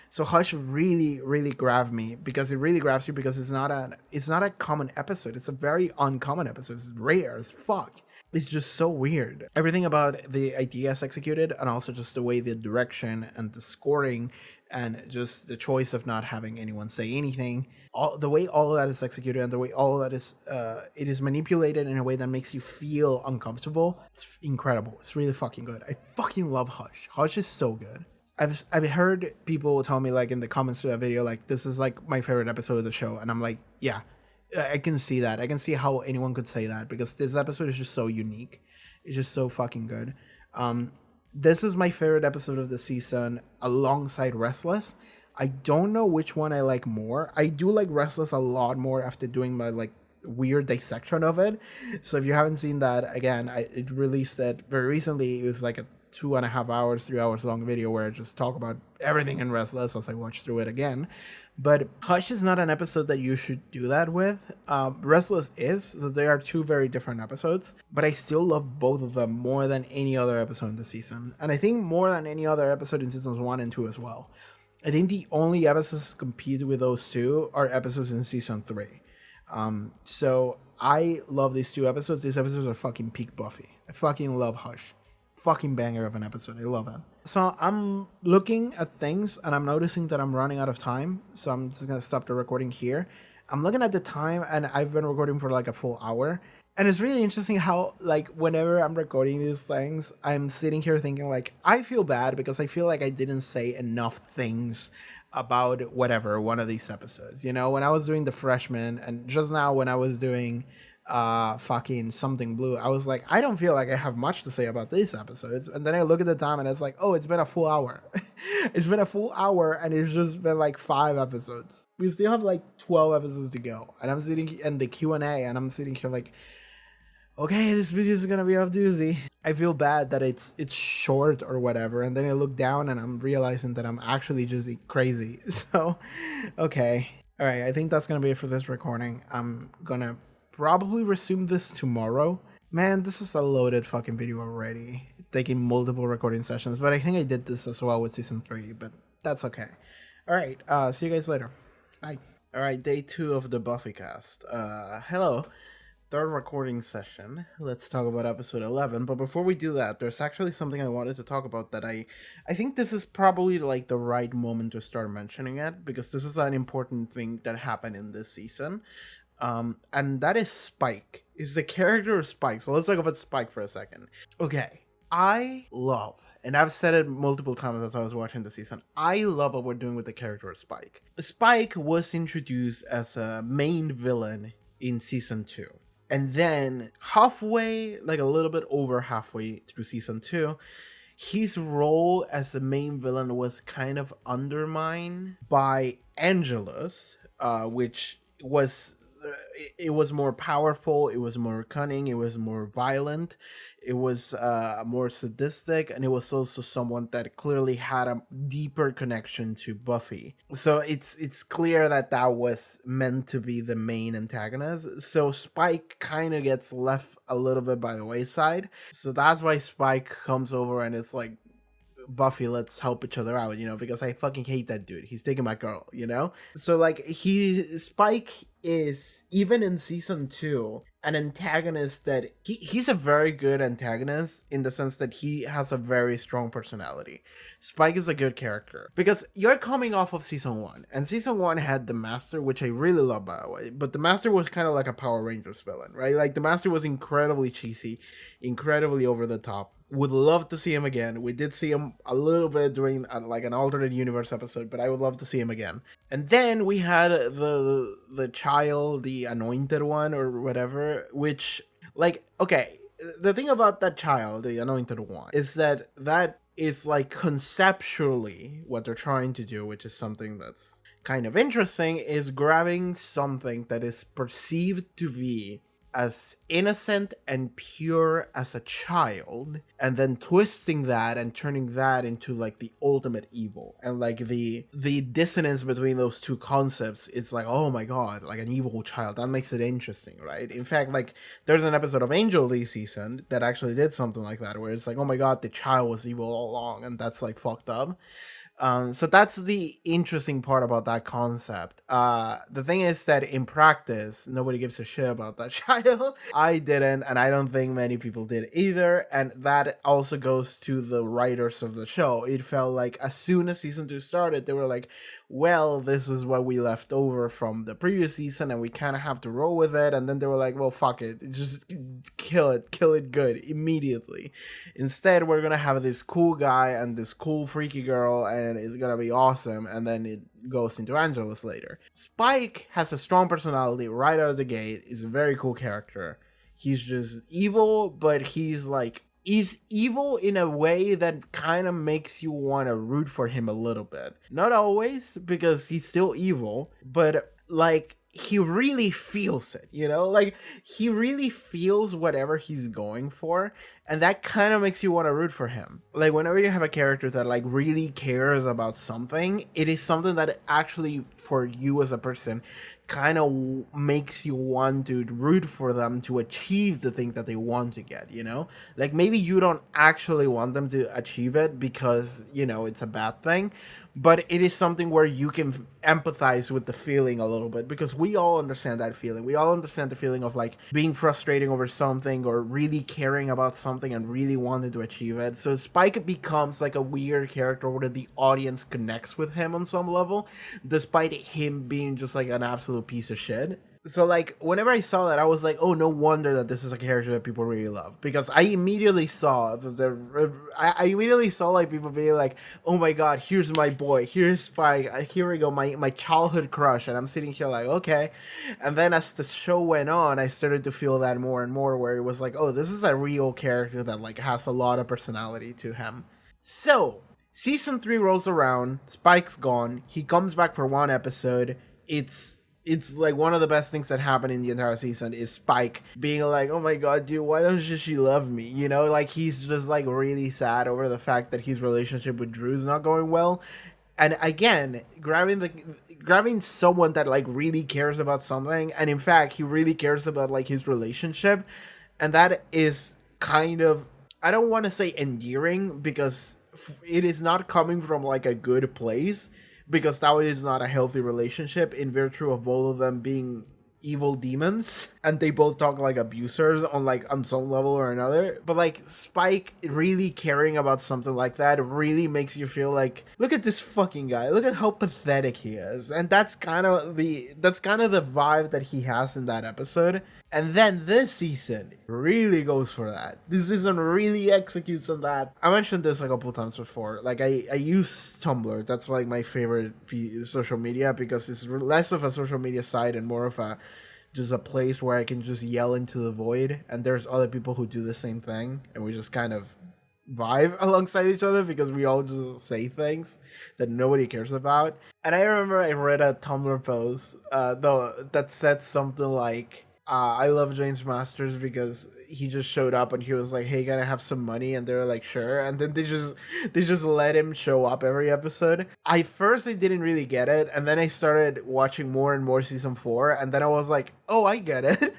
So Hush really, really grabbed me, because it really grabs you because it's not a common episode. It's a very uncommon episode. It's rare as fuck. It's just so weird. Everything about the ideas executed, and also just the way the direction and the scoring and just the choice of not having anyone say anything, the way all of that is executed, and the way all of that is it is manipulated in a way that makes you feel uncomfortable. It's incredible. It's really fucking good. I fucking love Hush. Hush is so good. I've heard people tell me like in the comments to that video, like, this is like my favorite episode of the show, and I'm like, yeah, I can see that. I can see how anyone could say that, because this episode is just so unique. It's just so fucking good. This is my favorite episode of the season alongside Restless. I don't know which one I like more. I do like Restless a lot more after doing my like weird dissection of it. So if you haven't seen that, again, it released it very recently. It was like a 2.5 hours, 3 hours long video where I just talk about everything in Restless as I watch through it again. But Hush is not an episode that you should do that with. Restless is, so they are two very different episodes, but I still love both of them more than any other episode in the season. And I think more than any other episode in seasons 1 and 2 as well. I think the only episodes that compete with those two are episodes in season 3. So I love these two episodes. These episodes are fucking peak Buffy. I fucking love Hush. Fucking banger of an episode. I love it. So I'm looking at things and I'm noticing that I'm running out of time. So I'm just going to stop the recording here. I'm looking at the time and I've been recording for like a full hour. And it's really interesting how, like, whenever I'm recording these things, I'm sitting here thinking, like, I feel bad because I feel like I didn't say enough things about whatever one of these episodes. You know, when I was doing The Freshman, and just now when I was doing fucking Something Blue, I was like, I don't feel like I have much to say about these episodes. And then I look at the time and it's like, oh, it's been a full hour. It's been a full hour and it's just been like 5 episodes. We still have like 12 episodes to go. And I'm sitting in the Q&A and I'm sitting here like, okay, this video is gonna be off doozy. I feel bad that it's short or whatever, and then I look down and I'm realizing that I'm actually just crazy. So, okay. All right, I think that's gonna be it for this recording. I'm gonna probably resume this tomorrow. Man, this is a loaded fucking video already. Taking multiple recording sessions, but I think I did this as well with season 3, but that's okay. All right, see you guys later. Bye. All right, day 2 of the BUFFYCAST. Hello. Third recording session. Let's talk about episode 11. But before we do that, there's actually something I wanted to talk about that I think this is probably like the right moment to start mentioning it, because this is an important thing that happened in this season. And that is Spike. Is the character of Spike. So let's talk about Spike for a second. Okay. I love and I've said it multiple times as I was watching the season, I love what we're doing with the character of Spike. Spike was introduced as a main villain in season 2. And then halfway, like a little bit over halfway through season 2, his role as the main villain was kind of undermined by Angelus, which was it was more powerful, it was more cunning, it was more violent, it was more sadistic, and it was also someone that clearly had a deeper connection to Buffy. So it's clear that that was meant to be the main antagonist. So Spike kind of gets left a little bit by the wayside. So that's why Spike comes over and it's like, Buffy, let's help each other out, because I fucking hate that dude. He's taking my girl, So like Spike is, even in season 2, an antagonist that he's a very good antagonist in the sense that he has a very strong personality. Spike is a good character because you're coming off of season 1, and season 1 had the Master, which I really love, by the way, but the Master was kind of like a Power Rangers villain, right? Like the Master was incredibly cheesy, incredibly over the top. Would love to see him again. We did see him a little bit during like an alternate universe episode, but I would love to see him again. And then we had the child, the anointed one or whatever, which, like, okay, the thing about that child, the anointed one, is that is like conceptually what they're trying to do, which is something that's kind of interesting, is grabbing something that is perceived to be as innocent and pure as a child, and then twisting that and turning that into like the ultimate evil. And like the dissonance between those two concepts, it's like, oh my god, like an evil child, that makes it interesting, right? In fact, like there's an episode of Angel this season that actually did something like that, where it's like, oh my god, the child was evil all along, and that's like fucked up. So that's the interesting part about that concept. The thing is that in practice, nobody gives a shit about that child. I didn't, and I don't think many people did either. And that also goes to the writers of the show. It felt like as soon as season 2 started, they were like, well, this is what we left over from the previous season, and we kind of have to roll with it. And then they were like, well, fuck it, just kill it good immediately. Instead, we're gonna have this cool guy and this cool freaky girl, and it's gonna be awesome. And then it goes into Angelus later. Spike has a strong personality right out of the gate. He's a very cool character. He's just evil, but he's evil in a way that kind of makes you want to root for him a little bit. Not always, because he's still evil, but like he really feels it, like he really feels whatever he's going for, and that kind of makes you want to root for him. Like whenever you have a character that like really cares about something, it is something that actually for you as a person kind of makes you want to root for them to achieve the thing that they want to get, like maybe you don't actually want them to achieve it because it's a bad thing, but it is something where you can empathize with the feeling a little bit, because we all understand that feeling. We all understand the feeling of like being frustrated over something or really caring about something and really wanting to achieve it. So Spike becomes like a weird character where the audience connects with him on some level, despite him being just like an absolute piece of shit. So like whenever I saw that, I was like, oh, no wonder that this is a character that people really love, because I immediately saw I immediately saw like people being like, oh my god, here's my boy, here's Spike, here we go, my childhood crush, and I'm sitting here like, okay. And then as the show went on, I started to feel that more and more, where it was like, oh, this is a real character that like has a lot of personality to him. So season 3 rolls around, Spike's gone, he comes back for one episode. It's like one of the best things that happened in the entire season is Spike being like, oh my god, dude, why don't she love me? Like he's just like really sad over the fact that his relationship with Drew's not going well. And again, grabbing someone that like really cares about something, and in fact he really cares about like his relationship, and that is kind of, I don't want to say endearing, because it is not coming from like a good place, because that is not a healthy relationship in virtue of both of them being evil demons, and they both talk like abusers on some level or another. But like Spike really caring about something like that really makes you feel like, look at this fucking guy, look at how pathetic he is. And that's kind of the vibe that he has in that episode. And then this season really goes for that. This season really executes on that. I mentioned this a couple times before. Like, I use Tumblr. That's like my favorite social media, because it's less of a social media site and more of a just a place where I can just yell into the void. And there's other people who do the same thing, and we just kind of vibe alongside each other because we all just say things that nobody cares about. And I remember I read a Tumblr post that said something like, I love James Masters because he just showed up and he was like, hey, gotta have some money, and they were like, sure. And then they just let him show up every episode. I didn't really get it, and then I started watching more and more season 4, and then I was like, oh, I get it.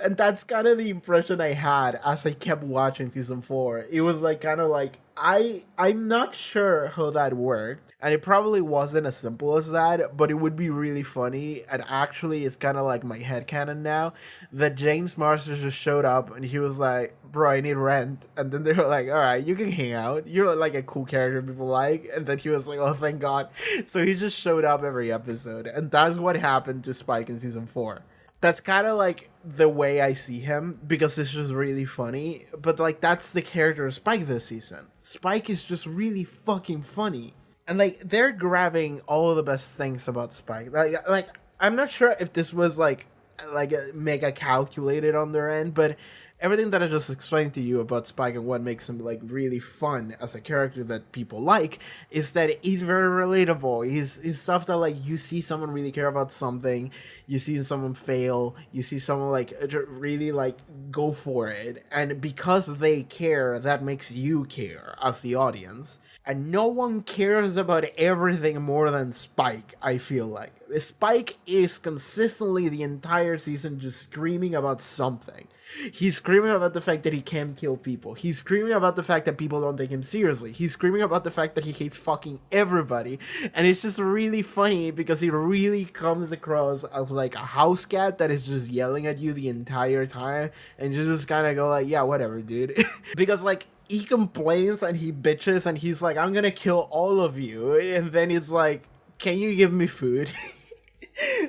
And that's kind of the impression I had as I kept watching season 4. It was like kind of like, I'm not sure how that worked, and it probably wasn't as simple as that, but it would be really funny, and actually it's kind of like my headcanon now, that James Masters just showed up and he was like, bro, I need rent, and then they were like, alright, you can hang out, you're like a cool character people like, and then he was like, oh, thank God. So he just showed up every episode, and that's what happened to Spike in season 4. That's kind of like the way I see him, because it's just really funny. But like, that's the character of Spike this season. Spike is just really fucking funny. And like, they're grabbing all of the best things about Spike. Like I'm not sure if this was like a mega calculated on their end, but everything that I just explained to you about Spike and what makes him like really fun as a character that people like is that he's very relatable. He's stuff that like you see someone really care about something, you see someone fail, you see someone like really like go for it, and because they care, that makes you care as the audience. And no one cares about everything more than Spike, I feel like. Spike is consistently the entire season just screaming about something. He's screaming about the fact that he can't kill people. He's screaming about the fact that people don't take him seriously. He's screaming about the fact that he hates fucking everybody. And it's just really funny because he really comes across as like a house cat that is just yelling at you the entire time. And you just kind of go like, yeah, whatever, dude. Because like, he complains and he bitches and he's like, I'm gonna kill all of you. And then it's like, can you give me food?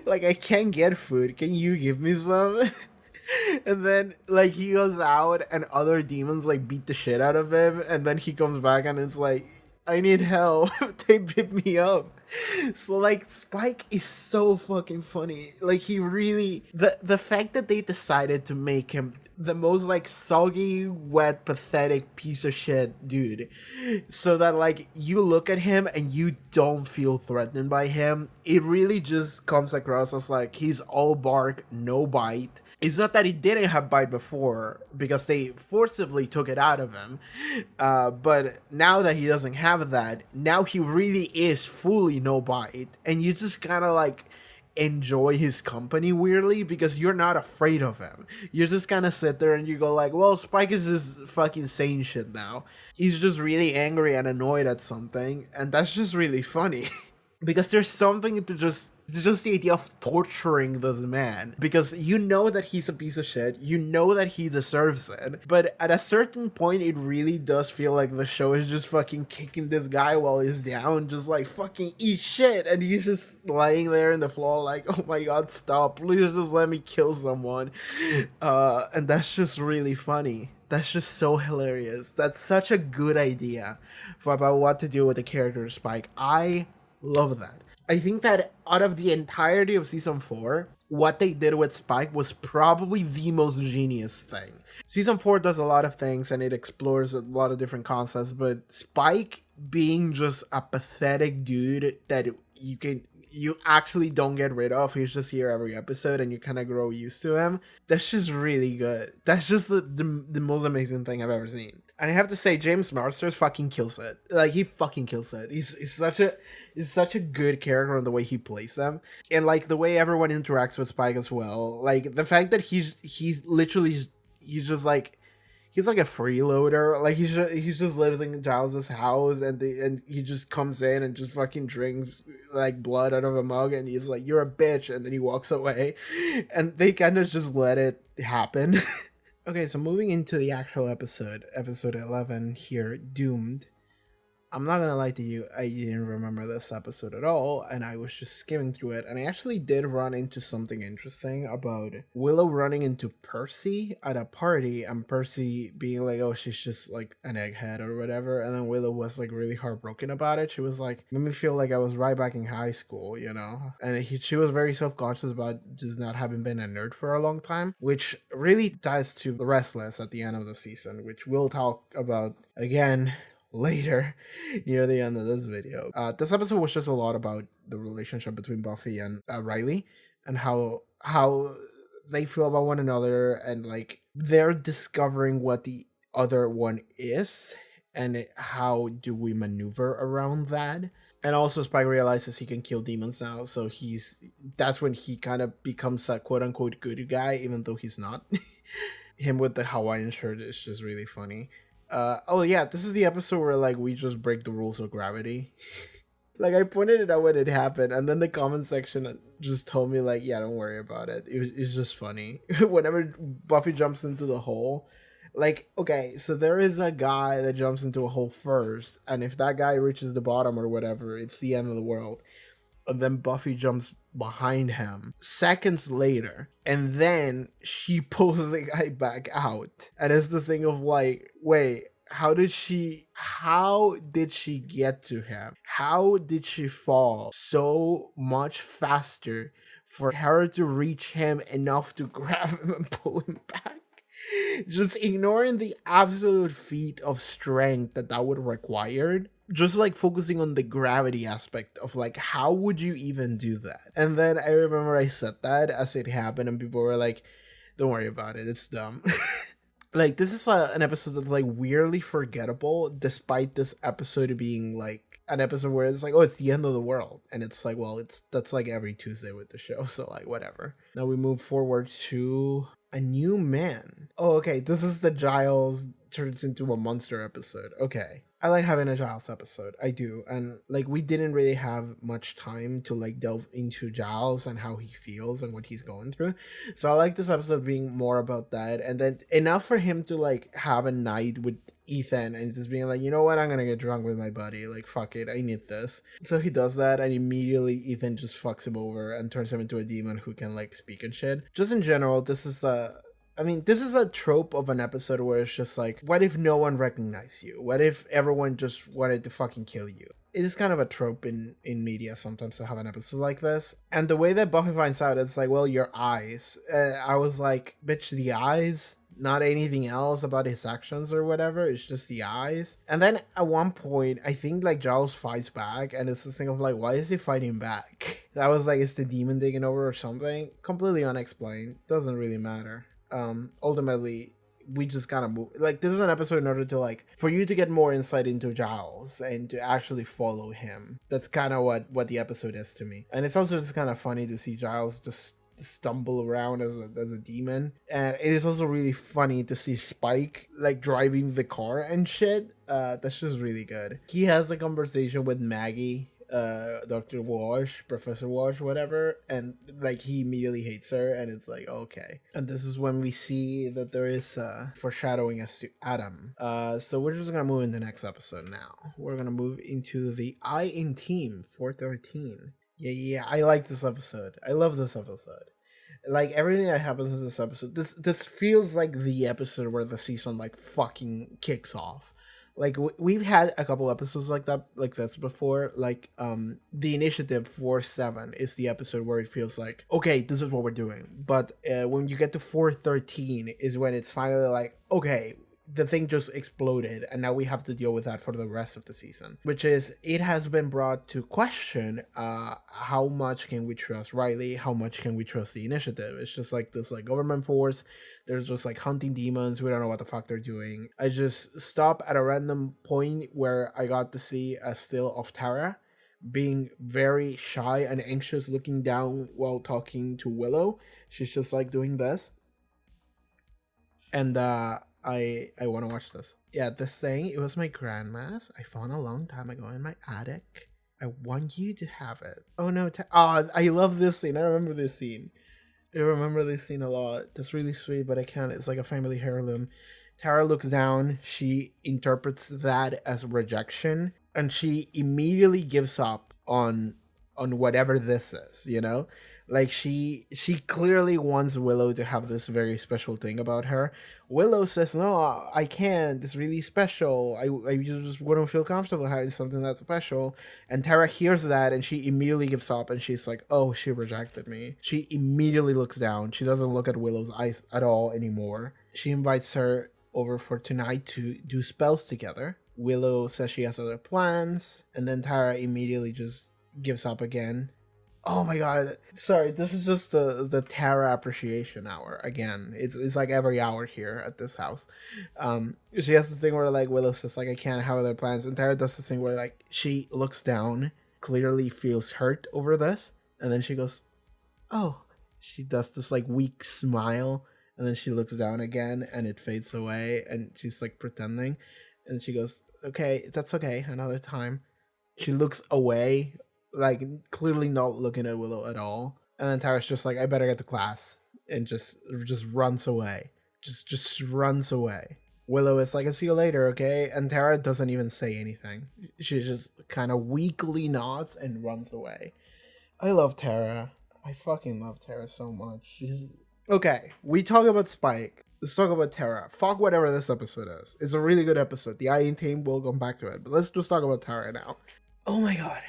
Like, I can't get food. Can you give me some? And then like he goes out and other demons like beat the shit out of him, and then he comes back and it's like, I need help. They beat me up. So like, Spike is so fucking funny. Like, he really, the fact that they decided to make him the most like soggy, wet, pathetic piece of shit dude, so that like you look at him and you don't feel threatened by him, it really just comes across as like he's all bark, no bite. It's not that he didn't have bite before, because they forcibly took it out of him, but now that he doesn't have that, now he really is fully no bite, and you just kind of like enjoy his company weirdly because you're not afraid of him. You just kind of sit there and you go like, well, Spike is just fucking saying shit now. He's just really angry and annoyed at something, and that's just really funny. Because there's something to just the idea of torturing this man, because you know that he's a piece of shit, you know that he deserves it, but at a certain point it really does feel like the show is just fucking kicking this guy while he's down, just like, fucking eat shit, and he's just lying there in the floor like, oh my god, stop, please just let me kill someone. And that's just really funny. That's just so hilarious. That's such a good idea for about what to do with the character Spike. I love that. I think that out of the entirety of season 4, what they did with Spike was probably the most genius thing. Season 4 does a lot of things and it explores a lot of different concepts, but Spike being just a pathetic dude that you actually don't get rid of, he's just here every episode and you kind of grow used to him, that's just really good. That's just the most amazing thing I've ever seen. And I have to say, James Masters fucking kills it. Like, he fucking kills it. He's such a good character in the way he plays them, and like the way everyone interacts with Spike as well. Like the fact that he's literally, he's just like, he's like a freeloader. Like he just lives in Giles's house, and he just comes in and just fucking drinks like blood out of a mug, and he's like, "You're a bitch," and then he walks away, and they kind of just let it happen. Okay, so moving into the actual episode 11 here, Doomed. I'm not gonna lie to you, I didn't remember this episode at all, and I was just skimming through it, and I actually did run into something interesting about Willow running into Percy at a party, and Percy being like, oh, she's just like an egghead or whatever, and then Willow was like really heartbroken about it. She was like, made me feel like I was right back in high school, you know? And she was very self-conscious about just not having been a nerd for a long time, which really ties to the Restless at the end of the season, which we'll talk about again later near the end of this video. This episode was just a lot about the relationship between Buffy and Riley, and how they feel about one another, and like they're discovering what the other one is, and how do we maneuver around that. And also Spike realizes he can kill demons now, so that's when he kind of becomes a quote unquote good guy, even though he's not. Him with the Hawaiian shirt is just really funny. Oh yeah, this is the episode where like we just break the rules of gravity. Like I pointed it out when it happened, and then the comment section just told me like, yeah, don't worry about it. It's just funny. Whenever Buffy jumps into the hole, like, okay, so there is a guy that jumps into a hole first, and if that guy reaches the bottom or whatever, it's the end of the world. And then Buffy jumps behind him seconds later, and then she pulls the guy back out, and it's the thing of like, wait, how did she get to him? How did she fall so much faster for her to reach him enough to grab him and pull him back? Just ignoring the absolute feat of strength that would require, just like focusing on the gravity aspect of like, how would you even do that? And then I remember I said that as it happened, and people were like, don't worry about it, it's dumb. Like, this is an episode that's like weirdly forgettable, despite this episode being like an episode where it's like, oh, it's the end of the world, and it's like, well, that's like every Tuesday with the show, so like whatever. Now we move forward to a new man. Oh, okay, this is the Giles turns into a monster episode. Okay, I like having a Giles episode, I do, and like we didn't really have much time to like delve into Giles and how he feels and what he's going through, so I like this episode being more about that, and then enough for him to like have a night with Ethan and just being like, you know what, I'm gonna get drunk with my buddy, like fuck it, I need this. So he does that, and immediately Ethan just fucks him over and turns him into a demon who can like speak and shit. Just in general, this is a trope of an episode where it's just like, what if no one recognized you? What if everyone just wanted to fucking kill you? It is kind of a trope in media sometimes to have an episode like this. And the way that Buffy finds out, it's like, well, your eyes. I was like, bitch, the eyes? Not anything else about his actions or whatever, it's just the eyes. And then at one point, I think like Giles fights back, and it's this thing of like, why is he fighting back? That was like, is the demon taking over or something? Completely unexplained, doesn't really matter. Ultimately, we just kind of move, like, this is an episode in order to like, for you to get more insight into Giles and to actually follow him. That's kind of what the episode is to me. And it's also just kind of funny to see Giles just stumble around as a demon, and it is also really funny to see Spike like driving the car and shit. That's just really good. He has a conversation with Maggie, Dr. Wash, Professor Wash, whatever, and like he immediately hates her, and it's like, okay. And this is when we see that there is foreshadowing as to Adam. So we're just gonna move into the next episode now. We're gonna move into the I in Team 413. Yeah, I like this episode. I love this episode. Like everything that happens in this episode, this feels like the episode where the season like fucking kicks off. Like we've had a couple episodes like that, like this before. Like the Initiative 4-7 is the episode where it feels like, okay, this is what we're doing. But when you get to 413 is when it's finally like, okay, the thing just exploded, and now we have to deal with that for the rest of the season, which is, it has been brought to question how much can we trust Riley, how much can we trust the Initiative. It's just like this like government force, they're just like hunting demons, we don't know what the fuck they're doing. I just stop at a random point where I got to see a still of Tara being very shy and anxious, looking down while talking to Willow. She's just like doing this, and I want to watch this. Yeah, this thing, it was my grandma's. I found a long time ago in my attic. I want you to have it. Oh no, I love this scene. I remember this scene. I remember this scene a lot. That's really sweet, but I can't. It's like a family heirloom. Tara looks down. She interprets that as rejection, and she immediately gives up on whatever this is. You know, like she clearly wants Willow to have this very special thing about her. Willow says, "No, I can't. It's really special. I just wouldn't feel comfortable having something that's special." And Tara hears that, and she immediately gives up, and she's like, "Oh, she rejected me." She immediately looks down. She doesn't look at Willow's eyes at all anymore. She invites her over for tonight to do spells together. Willow says she has other plans, and then Tara immediately just gives up again. Oh my god. Sorry, this is just the Tara appreciation hour again. It's like every hour here at this house. She has this thing where like Willow says like I can't have other plans, and Tara does this thing where like she looks down, clearly feels hurt over this, and then she goes, "Oh." She does this like weak smile, and then she looks down again and it fades away, and she's like pretending, and she goes, "Okay, that's okay, another time." She looks away, like clearly not looking at Willow at all. And then Tara's just like, "I better get to class," and just runs away. Just runs away. Willow is like, "I'll see you later, okay?" And Tara doesn't even say anything. She just kind of weakly nods and runs away. I love Tara. I fucking love Tara so much. She's okay. We talk about Spike. Let's talk about Tara. Fuck whatever this episode is. It's a really good episode. The IE team will come back to it, but let's just talk about Tara now. Oh my god.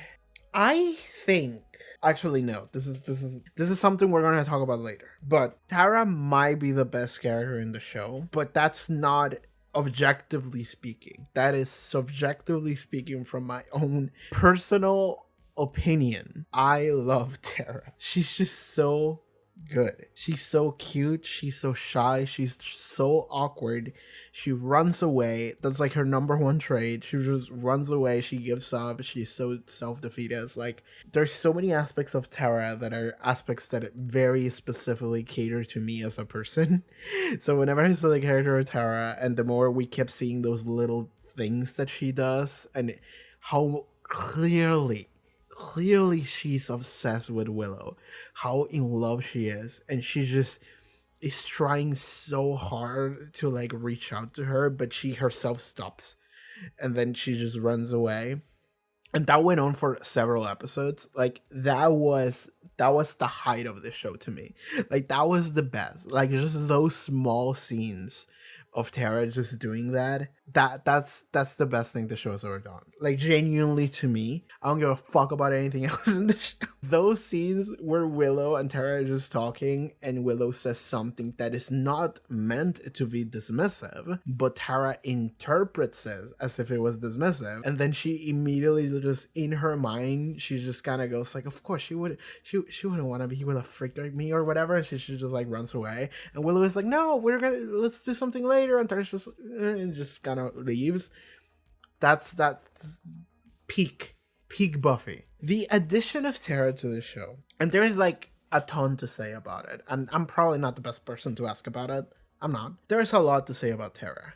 I think actually no. This is something we're gonna talk about later. But Tara might be the best character in the show, but that's not objectively speaking. That is subjectively speaking from my own personal opinion. I love Tara. She's just so good. She's so cute. She's so shy. She's so awkward. She runs away. That's like her number one trait. She just runs away. She gives up. She's so self-defeated. It's like there's so many aspects of Tara that are aspects that very specifically cater to me as a person. So whenever I saw the character of Tara, and the more we kept seeing those little things that she does, and how clearly she's obsessed with Willow, how in love she is, and she just is trying so hard to like reach out to her, but she herself stops, and then she just runs away. And that went on for several episodes. Like that was the height of the show to me. Like that was the best. Like just those small scenes of Tara just doing that's the best thing the show has ever done. Like genuinely to me, I don't give a fuck about anything else in the show. Those scenes where Willow and Tara are just talking, and Willow says something that is not meant to be dismissive, but Tara interprets it as if it was dismissive, and then she immediately just in her mind she just kind of goes like, of course she wouldn't want to be with a freak like me or whatever. She just like runs away, and Willow is like, no, let's do something later, and Tara's just kind of leaves. That's peak Buffy. The addition of Tara to the show, and there is like a ton to say about it, and I'm probably not the best person to ask about it. I'm not. There's a lot to say about Tara.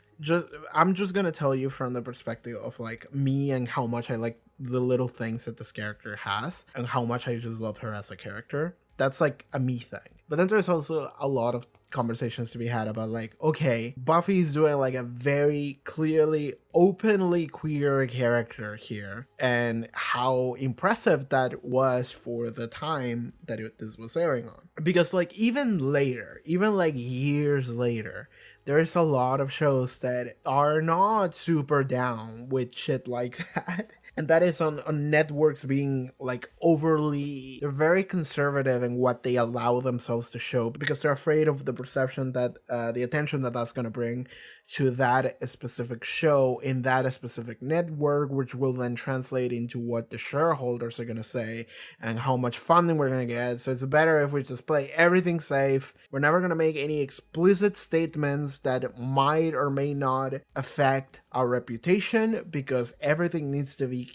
I'm just gonna tell you from the perspective of like me and how much I like the little things that this character has, and how much I just love her as a character. That's like a me thing. But then there's also a lot of conversations to be had about like, okay, Buffy's doing like a very clearly openly queer character here, and how impressive that was for the time that this was airing on. Because like even like years later, there's a lot of shows that are not super down with shit like that. And that is on networks being like they're very conservative in what they allow themselves to show, because they're afraid of the perception that the attention that that's going to bring to that specific show in that specific network, which will then translate into what the shareholders are going to say and how much funding we're going to get. So it's better if we just play everything safe. We're never going to make any explicit statements that might or may not affect our reputation, because everything needs to be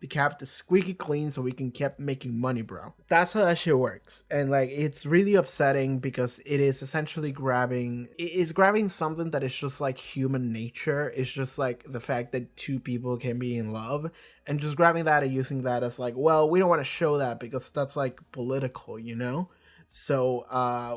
kept squeaky clean so we can keep making money, bro. That's how that shit works. And like it's really upsetting because it is essentially grabbing something that is just like human nature. It's just like the fact that two people can be in love, and just grabbing that and using that as like, well, we don't want to show that because that's like political, you know? So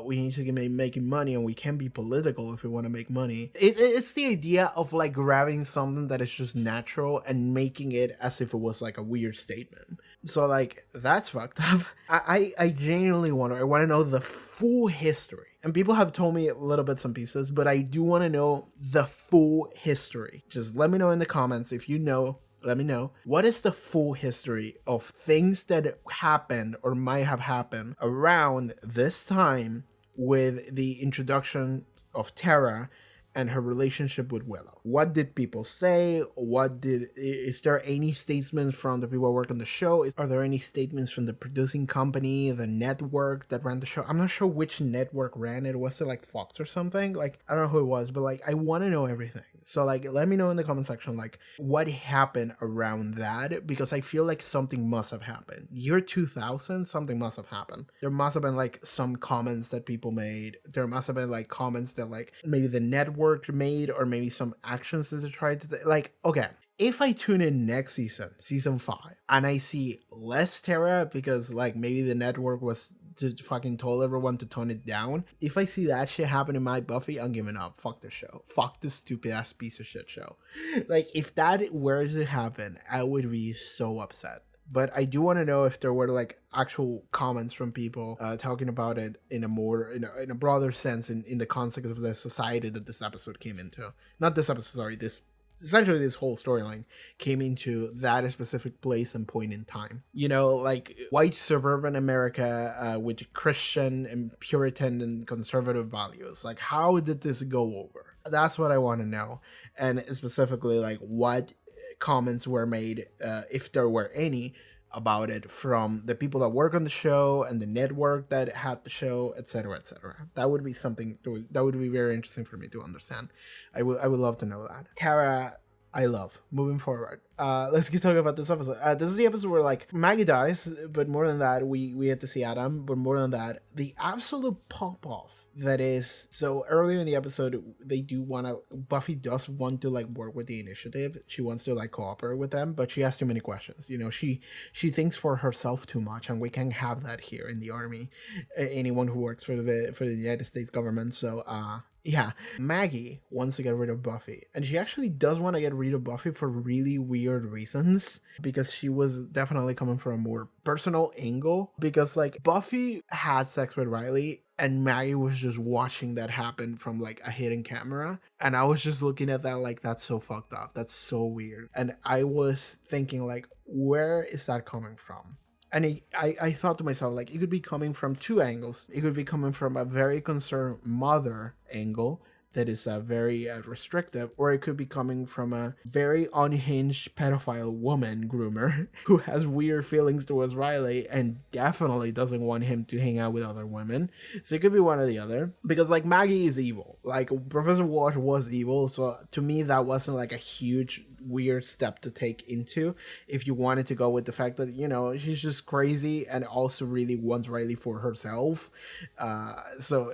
we need to be making money, and we can be political if we want to make money. It's the idea of like grabbing something that is just natural and making it as if it was like a weird statement. So like that's fucked up. I genuinely I want to know the full history. And people have told me little bits and pieces, but I do want to know the full history. Just let me know in the comments if you know. Let me know. What is the full history of things that happened or might have happened around this time with the introduction of Tara and her relationship with Willow? What did people say? Is there any statements from the people who work on the show? Are there any statements from the producing company, the network that ran the show? I'm not sure which network ran it. Was it like Fox or something? Like, I don't know who it was, but like, I want to know everything. So like, let me know in the comment section, like what happened around that, because I feel like something must have happened. Year 2000, something must have happened. There must have been like some comments that people made. There must have been like comments that like maybe the network made, or maybe some actions that they tried to like, okay. If I tune in next season 5, and I see less Tara because like maybe the network was just fucking told everyone to tone it down. If I see that shit happen in my Buffy, I'm giving up. Fuck the show. Fuck this stupid ass piece of shit show. Like if that were to happen, I would be so upset. But I do want to know if there were like actual comments from people talking about it in a broader sense in the context of the society that this episode came into. Not this episode, sorry, essentially this whole storyline came into that specific place and point in time. You know, like white suburban America with Christian and Puritan and conservative values. Like, how did this go over? That's what I want to know. And specifically, like, what comments were made, if there were any, about it from the people that work on the show and the network that had the show, etc., etc. That would be something that would be very interesting for me to understand. I would love to know that. Tara, I love. Moving forward, let's keep talking about this episode. This is the episode where like Maggie dies, but more than that, we had to see Adam. But more than that, the absolute pop off that is. So earlier in the episode, Buffy does want to like work with the initiative. She wants to like cooperate with them, but she has too many questions. You know, she thinks for herself too much, and we can't have that here in the army. Anyone who works for the United States government. So yeah, Maggie wants to get rid of Buffy, and she actually does want to get rid of Buffy for really weird reasons, because she was definitely coming from a more personal angle, because like Buffy had sex with Riley and Maggie was just watching that happen from like a hidden camera, and I was just looking at that like, that's so fucked up, that's so weird. And I was thinking like, where is that coming from? And I thought to myself, like, it could be coming from two angles. It could be coming from a very concerned mother angle that is very restrictive, or it could be coming from a very unhinged pedophile woman groomer who has weird feelings towards Riley and definitely doesn't want him to hang out with other women. So it could be one or the other, because like Maggie is evil. Like Professor Walsh was evil, so to me that wasn't like a huge weird step to take into, if you wanted to go with the fact that, you know, she's just crazy and also really wants Riley for herself. So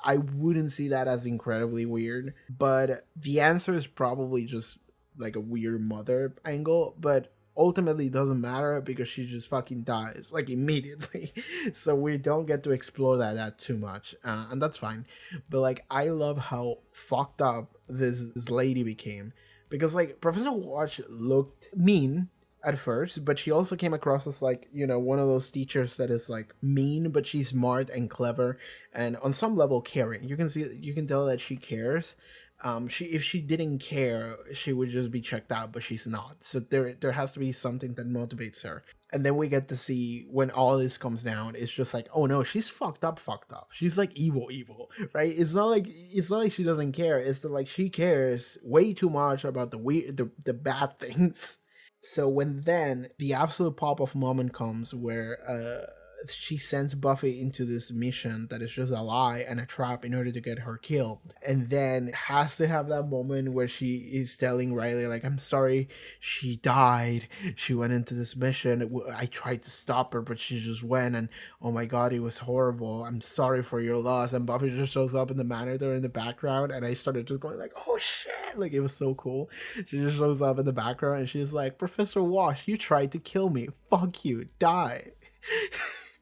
I wouldn't see that as incredibly weird, but the answer is probably just like a weird mother angle, but ultimately it doesn't matter because she just fucking dies like immediately. So we don't get to explore that too much, and that's fine. But like, I love how fucked up this lady became, because like Professor Watch looked mean at first, but she also came across as like, you know, one of those teachers that is like mean, but she's smart and clever and on some level caring. You can tell that she cares. If she didn't care, she would just be checked out, but she's not. So there has to be something that motivates her. And then we get to see when all this comes down, it's just like, oh no, she's fucked up. She's like evil, right? It's not like she doesn't care. It's that like she cares way too much about the bad things. So when then the absolute pop-off moment comes where she sends Buffy into this mission that is just a lie and a trap in order to get her killed. And then has to have that moment where she is telling Riley, like, I'm sorry, she died. She went into this mission. I tried to stop her, but she just went, and oh my god, it was horrible. I'm sorry for your loss. And Buffy just shows up in the monitor in the background, and I started just going like, oh shit. Like, it was so cool. She just shows up in the background and she's like, Professor Wash, you tried to kill me. Fuck you. Die.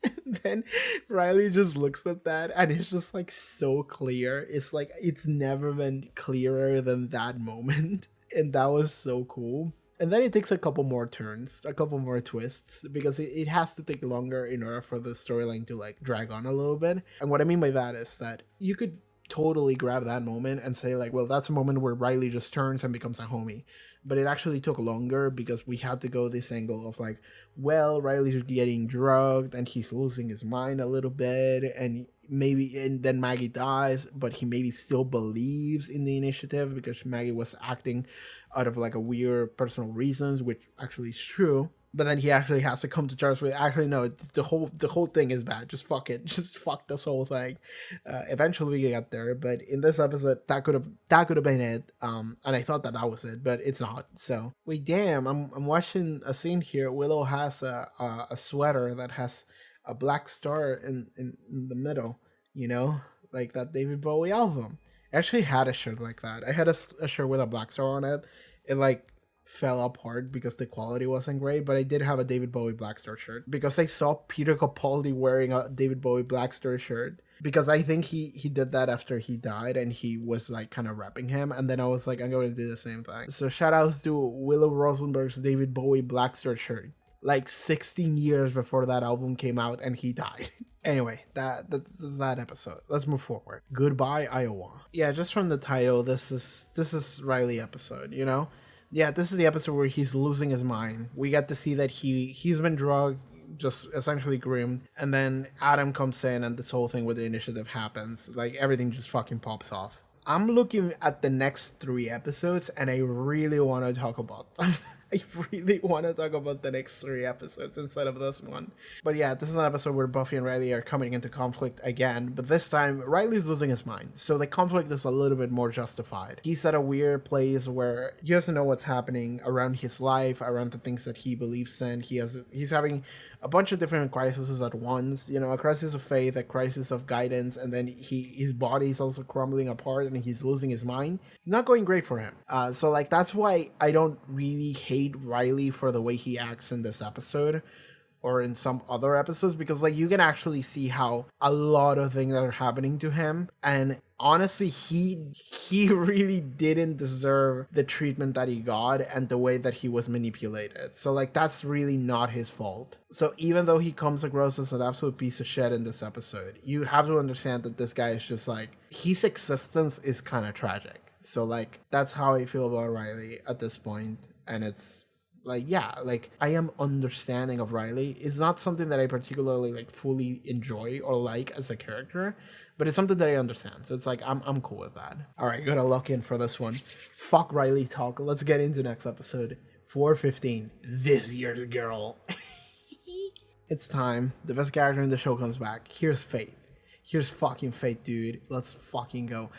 And then Riley just looks at that and it's just like so clear. It's like it's never been clearer than that moment. And that was so cool. And then it takes a couple more turns, a couple more twists, because it has to take longer in order for the storyline to like drag on a little bit. And what I mean by that is that you could totally grab that moment and say like, well, that's a moment where Riley just turns and becomes a homie. But it actually took longer because we had to go this angle of like, well, Riley's getting drugged and he's losing his mind a little bit, and then Maggie dies, but he maybe still believes in the initiative because Maggie was acting out of like a weird personal reasons, which actually is true. But then he actually has to come to terms with, actually, no, the whole thing is bad. Just fuck it. Just fuck this whole thing. Eventually we get there, but in this episode, that could have been it. And I thought that was it, but it's not. So wait, damn, I'm watching a scene here. Willow has a sweater that has a black star in the middle. You know, like that David Bowie album. I actually had a shirt like that. I had a shirt with a black star on it. It like fell apart because the quality wasn't great, but I did have a David Bowie Black Star shirt because I saw Peter Capaldi wearing a David Bowie Black Star shirt, because I think he did that after he died and he was like kind of repping him, and then I was like, I'm going to do the same thing. So shout outs to Willow Rosenberg's David Bowie Black Star shirt, like 16 years before that album came out and he died. Anyway, that's that episode. Let's move forward. Goodbye, Iowa. Yeah, just from the title, this is Riley episode, you know? Yeah, this is the episode where he's losing his mind. We get to see that he's been drugged, just essentially groomed, and then Adam comes in and this whole thing with the initiative happens. Like, everything just fucking pops off. I'm looking at the next 3 episodes and I really want to talk about them. I really want to talk about the next 3 episodes instead of this one. But yeah, this is an episode where Buffy and Riley are coming into conflict again, but this time Riley's losing his mind, so the conflict is a little bit more justified. He's at a weird place where he doesn't know what's happening around his life, around the things that he believes in. He's having a bunch of different crises at once, you know, a crisis of faith, a crisis of guidance, and then his body is also crumbling apart and he's losing his mind. Not going great for him. So like, that's why I don't really hate Riley for the way he acts in this episode or in some other episodes, because like you can actually see how a lot of things are happening to him, and honestly he really didn't deserve the treatment that he got and the way that he was manipulated. So like, that's really not his fault. So even though he comes across as an absolute piece of shit in this episode, you have to understand that this guy is just like, his existence is kind of tragic. So like, that's how I feel about Riley at this point. And it's like, yeah, like I am understanding of Riley. It's not something that I particularly like fully enjoy or like as a character, but it's something that I understand. So it's like, I'm cool with that. All right, gotta lock in for this one. Fuck Riley talk. Let's get into next episode. 4:15. This year's girl. It's time. The best character in the show comes back. Here's Faith. Here's fucking Faith, dude. Let's fucking go.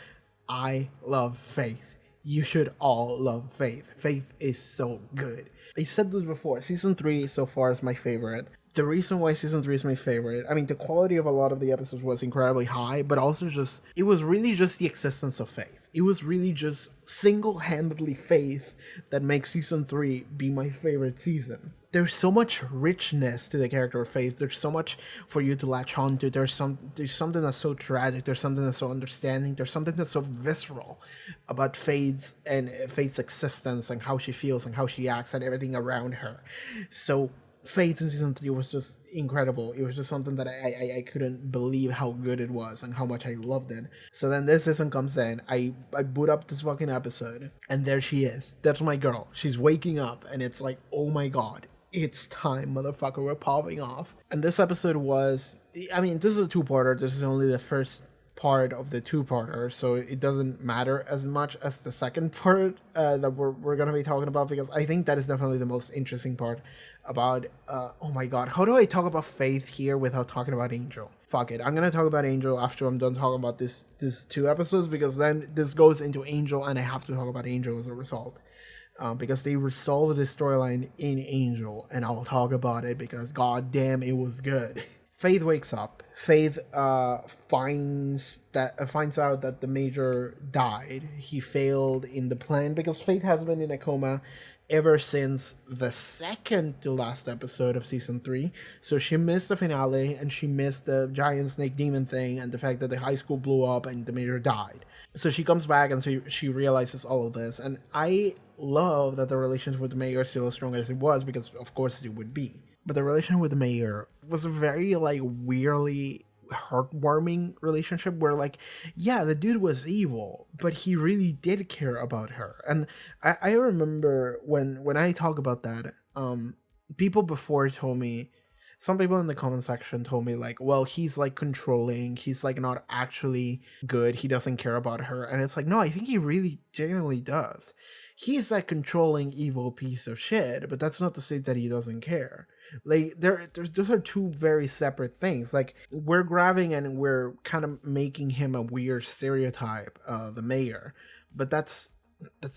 I love Faith. You should all love Faith. Faith is so good. I said this before. Season 3 so far is my favorite. The reason why season 3 is my favorite, I mean, the quality of a lot of the episodes was incredibly high, but also just, it was really just the existence of Faith. It was really just single-handedly Faith that makes season 3 be my favorite season. There's so much richness to the character of Faith. There's so much for you to latch on to. There's something that's so tragic. There's something that's so understanding. There's something that's so visceral about Faith's existence and how she feels and how she acts and everything around her. So Faith in season 3 was just incredible. It was just something that I couldn't believe how good it was and how much I loved it. So then this season comes in. I boot up this fucking episode and there she is. That's my girl. She's waking up and it's like, oh my god. It's time, motherfucker, we're popping off. And this episode was, I mean, this is a 2-parter. This is only the first part of the two-parter, so it doesn't matter as much as the second part that we're gonna be talking about, because I think that is definitely the most interesting part about oh my god, how do I talk about Faith here without talking about Angel? Fuck it, I'm gonna talk about Angel after I'm done talking about these 2 episodes, because then this goes into Angel and I have to talk about Angel as a result. Because they resolve this storyline in Angel, and I'll talk about it because god damn, it was good. Faith wakes up. Faith finds out that the Major died. He failed in the plan, because Faith has been in a coma ever since the second to last episode of season 3. So she missed the finale, and she missed the giant snake demon thing, and the fact that the high school blew up and the Major died. So she comes back, and so she realizes all of this. And I love that the relationship with the Mayor is still as strong as it was, because of course it would be. But the relationship with the Mayor was a very like weirdly heartwarming relationship where, like, yeah, the dude was evil, but he really did care about her. And I remember when I talk about that, people before told me, some people in the comment section told me, like, well, he's like controlling, he's like not actually good, he doesn't care about her. And it's like, no, I think he really genuinely does. He's that controlling evil piece of shit, but that's not to say that he doesn't care. Like, those are two very separate things. Like, we're grabbing and we're kind of making him a weird stereotype, the Mayor, but that's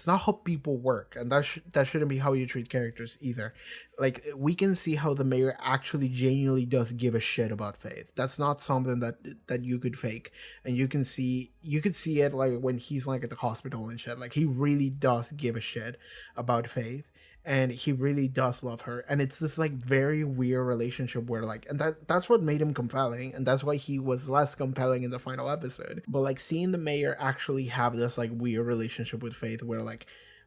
not how people work, and that shouldn't be how you treat characters either. Like, we can see how the Mayor actually genuinely does give a shit about Faith. That's not something that you could fake, and you could see it like when he's like at the hospital and shit. Like, he really does give a shit about Faith, and he really does love her, and it's this like very weird relationship where, like, and that's what made him compelling, and that's why he was less compelling in the final episode. But like, seeing the Mayor actually have this like weird relationship with Faith where, like,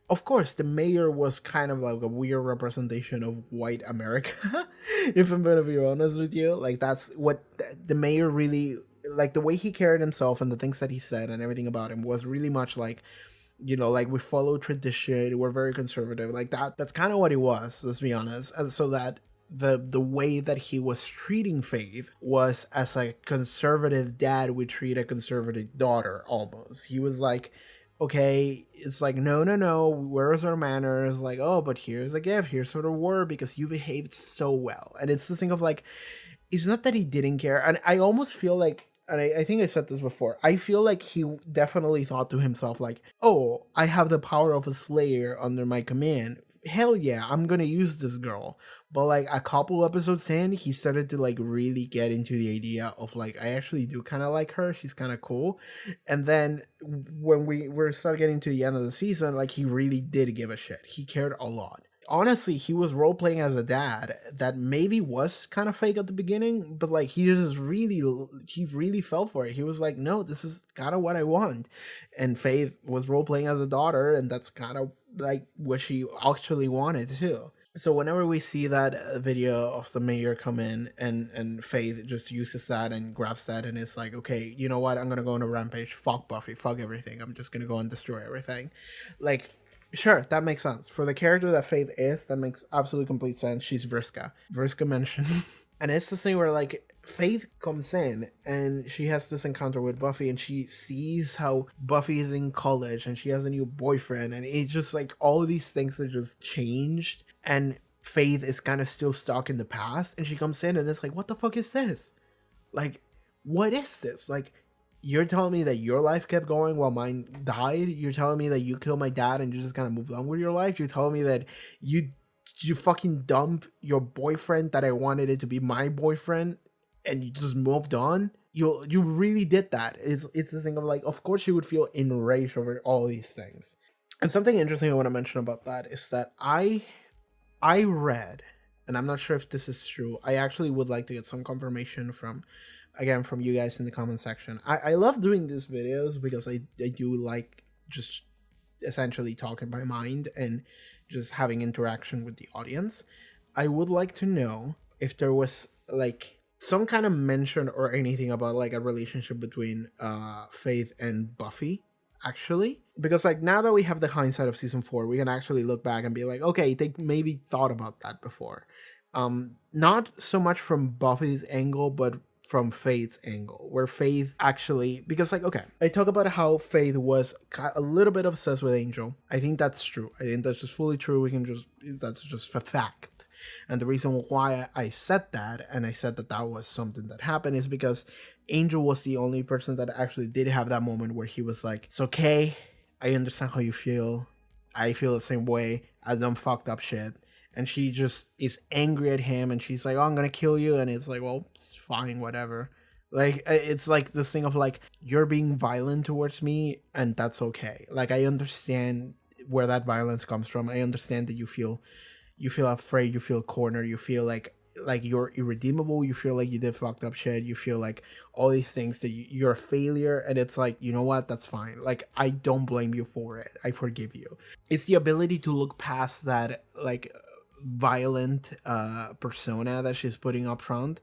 of course the Mayor was kind of like a weird representation of white America, if I'm gonna be honest with you. Like, that's what the Mayor really, like, the way he carried himself and the things that he said and everything about him was really much like, you know, like, we follow tradition, we're very conservative, like that's kind of what he was, let's be honest. And so that the way that he was treating Faith was as a conservative dad would treat a conservative daughter, almost. He was like, okay, it's like, no, where's our manners? Like, oh, but here's a gift, here's sort of word, because you behaved so well. And it's this thing of like, it's not that he didn't care. And I almost feel like, and I think I said this before, I feel like he definitely thought to himself, like, oh, I have the power of a slayer under my command. Hell yeah, I'm gonna use this girl. But like a couple episodes in, he started to like really get into the idea of like, I actually do kind of like her, she's kind of cool. And then when we started getting to the end of the season, like, he really did give a shit. He cared a lot. Honestly, he was role playing as a dad that maybe was kind of fake at the beginning, but like, he really fell for it. He was like, no, this is kind of what I want. And Faith was role playing as a daughter, and that's kind of like what she actually wanted too. So whenever we see that video of the Mayor come in, and Faith just uses that and grabs that and is like, okay, you know what, I'm gonna go on a rampage, fuck Buffy, fuck everything, I'm just gonna go and destroy everything. Like, sure, that makes sense. For the character that Faith is, that makes absolute complete sense. She's Vriska mentioned. And it's the thing where, like, Faith comes in and she has this encounter with Buffy, and she sees how Buffy is in college and she has a new boyfriend, and it's just like all of these things are just changed, and Faith is kind of still stuck in the past, and she comes in and it's like, what the fuck is this? Like, what is this? Like, you're telling me that your life kept going while mine died? You're telling me that you killed my dad and you just kind of moved on with your life? You're telling me that you fucking dumped your boyfriend that I wanted it to be my boyfriend and you just moved on? You really did that. It's the thing of like, of course you would feel enraged over all these things. And something interesting I want to mention about that is that I read, and I'm not sure if this is true, I actually would like to get some confirmation from you guys in the comment section. I love doing these videos because I do like just essentially talking my mind and just having interaction with the audience. I would like to know if there was like some kind of mention or anything about like a relationship between Faith and Buffy, actually. Because like, now that we have the hindsight of season 4, we can actually look back and be like, okay, they maybe thought about that before. Not so much from Buffy's angle, but from Faith's angle, where Faith actually, because like, okay, I talk about how Faith was a little bit obsessed with Angel. I think that's true. I think that's just fully true. That's just a fact. And the reason why I said that, and I said that that was something that happened, is because Angel was the only person that actually did have that moment where he was like, it's okay, I understand how you feel. I feel the same way. I done fucked up shit. And she just is angry at him, and she's like, oh, I'm gonna kill you. And it's like, well, it's fine, whatever. Like, it's like this thing of like, you're being violent towards me, and that's okay. Like, I understand where that violence comes from. I understand that you feel afraid, you feel cornered, you feel like you're irredeemable, you feel like you did fucked up shit, you feel like all these things that you're a failure. And it's like, you know what, that's fine. Like, I don't blame you for it, I forgive you. It's the ability to look past that like violent persona that she's putting up front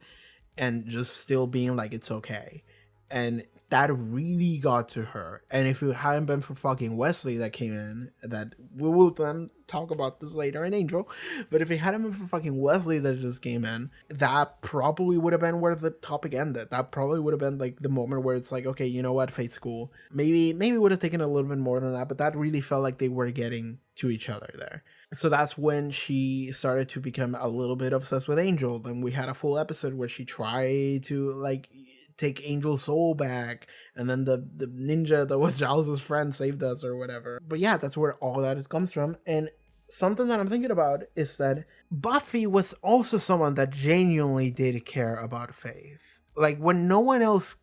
and just still being like, it's okay. And that really got to her. And if it hadn't been for fucking Wesley that came in, that we will then talk about this later in Angel, but if it hadn't been for fucking Wesley that just came in, that probably would have been where the topic ended. That probably would have been like the moment where it's like, okay, you know what, Fate's cool. Maybe would have taken a little bit more than that, but that really felt like they were getting to each other there. So that's when she started to become a little bit obsessed with Angel. Then we had a full episode where she tried to like take Angel's soul back, and then the ninja that was Giles' friend saved us or whatever. But yeah, that's where all that comes from. And something that I'm thinking about is that Buffy was also someone that genuinely did care about Faith. Like, when no one else,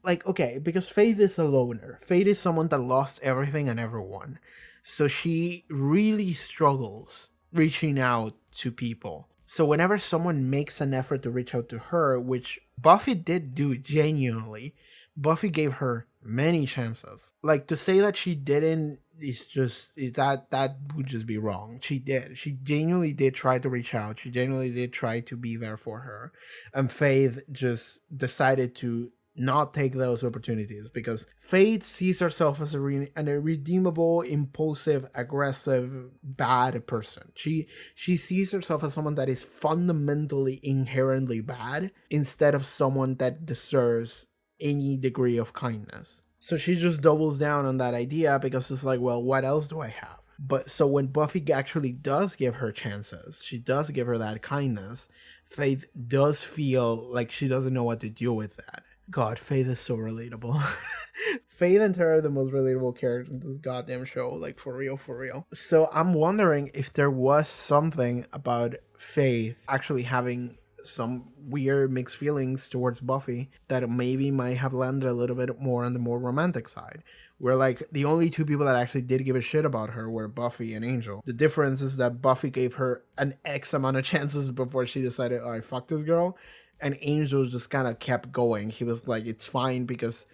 like, okay, because Faith is a loner. Faith is someone that lost everything and everyone. So she really struggles reaching out to people. So whenever someone makes an effort to reach out to her, which Buffy did do genuinely, Buffy gave her many chances. Like, to say that she didn't is just, that would just be wrong. She did. She genuinely did try to reach out. She genuinely did try to be there for her. And Faith just decided to not take those opportunities, because Faith sees herself as an irredeemable, impulsive, aggressive, bad person. She sees herself as someone that is fundamentally, inherently bad, instead of someone that deserves any degree of kindness. So she just doubles down on that idea, because it's like, well, what else do I have? But so when Buffy actually does give her chances, she does give her that kindness, Faith does feel like she doesn't know what to do with that. God, Faith is so relatable. Faith and Tara are the most relatable characters in this goddamn show, like, for real, for real. So I'm wondering if there was something about Faith actually having some weird mixed feelings towards Buffy that maybe might have landed a little bit more on the more romantic side, where like the only two people that actually did give a shit about her were Buffy and Angel. The difference is that Buffy gave her an X amount of chances before she decided, all right, fuck this girl. And Angel just kind of kept going. He was like, it's fine, because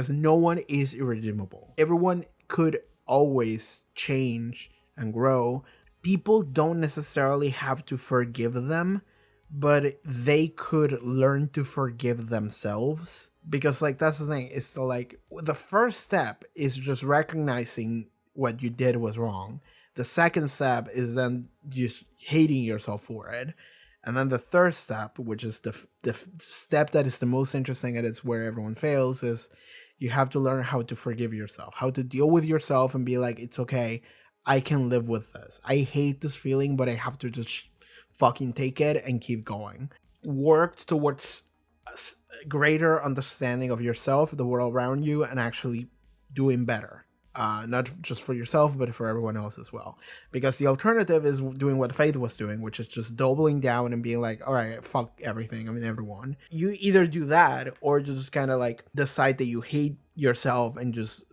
no one is irredeemable. Everyone could always change and grow. People don't necessarily have to forgive them, but they could learn to forgive themselves. Because like, that's the thing, is to like, the first step is just recognizing what you did was wrong. The second step is then just hating yourself for it. And then the third step, which is the step that is the most interesting, and it's where everyone fails, is you have to learn how to forgive yourself, how to deal with yourself and be like, it's okay, I can live with this. I hate this feeling, but I have to just fucking take it and keep going. Work towards a greater understanding of yourself, the world around you, and actually doing better. Not just for yourself, but for everyone else as well. Because the alternative is doing what Faith was doing, which is just doubling down and being like, all right, fuck everything, I mean, everyone. You either do that, or just kind of like decide that you hate yourself and just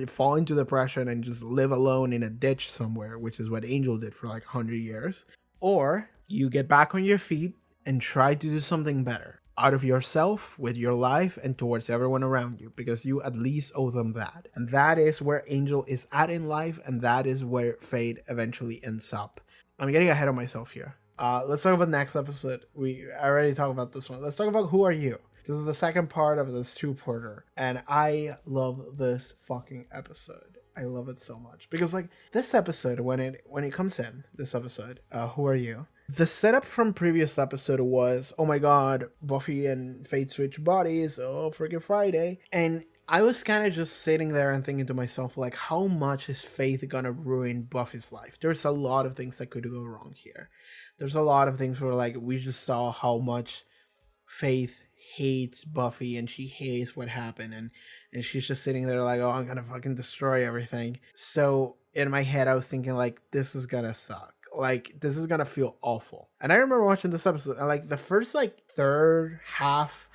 fall into depression and just live alone in a ditch somewhere, which is what Angel did for like 100 years. Or you get back on your feet and try to do something better out of yourself, with your life, and towards everyone around you, because you at least owe them that. And that is where Angel is at in life, and that is where Fate eventually ends up. I'm getting ahead of myself here. Let's talk about next episode. I already talked about this one. Let's talk about Who Are You? This is the second part of this two-parter, and I love this fucking episode. I love it so much, because like, this episode, when it comes in, this episode, Who Are You? The setup from previous episode was, oh my god, Buffy and Faith switch bodies, oh freaking Friday. And I was kind of just sitting there and thinking to myself, like, how much is Faith gonna ruin Buffy's life? There's a lot of things that could go wrong here. There's a lot of things where, like, we just saw how much Faith hates Buffy and she hates what happened, and she's just sitting there like, oh, I'm gonna fucking destroy everything. So in my head I was thinking, like, this is gonna suck, like, this is gonna feel awful. And I remember watching this episode, and like the first like third half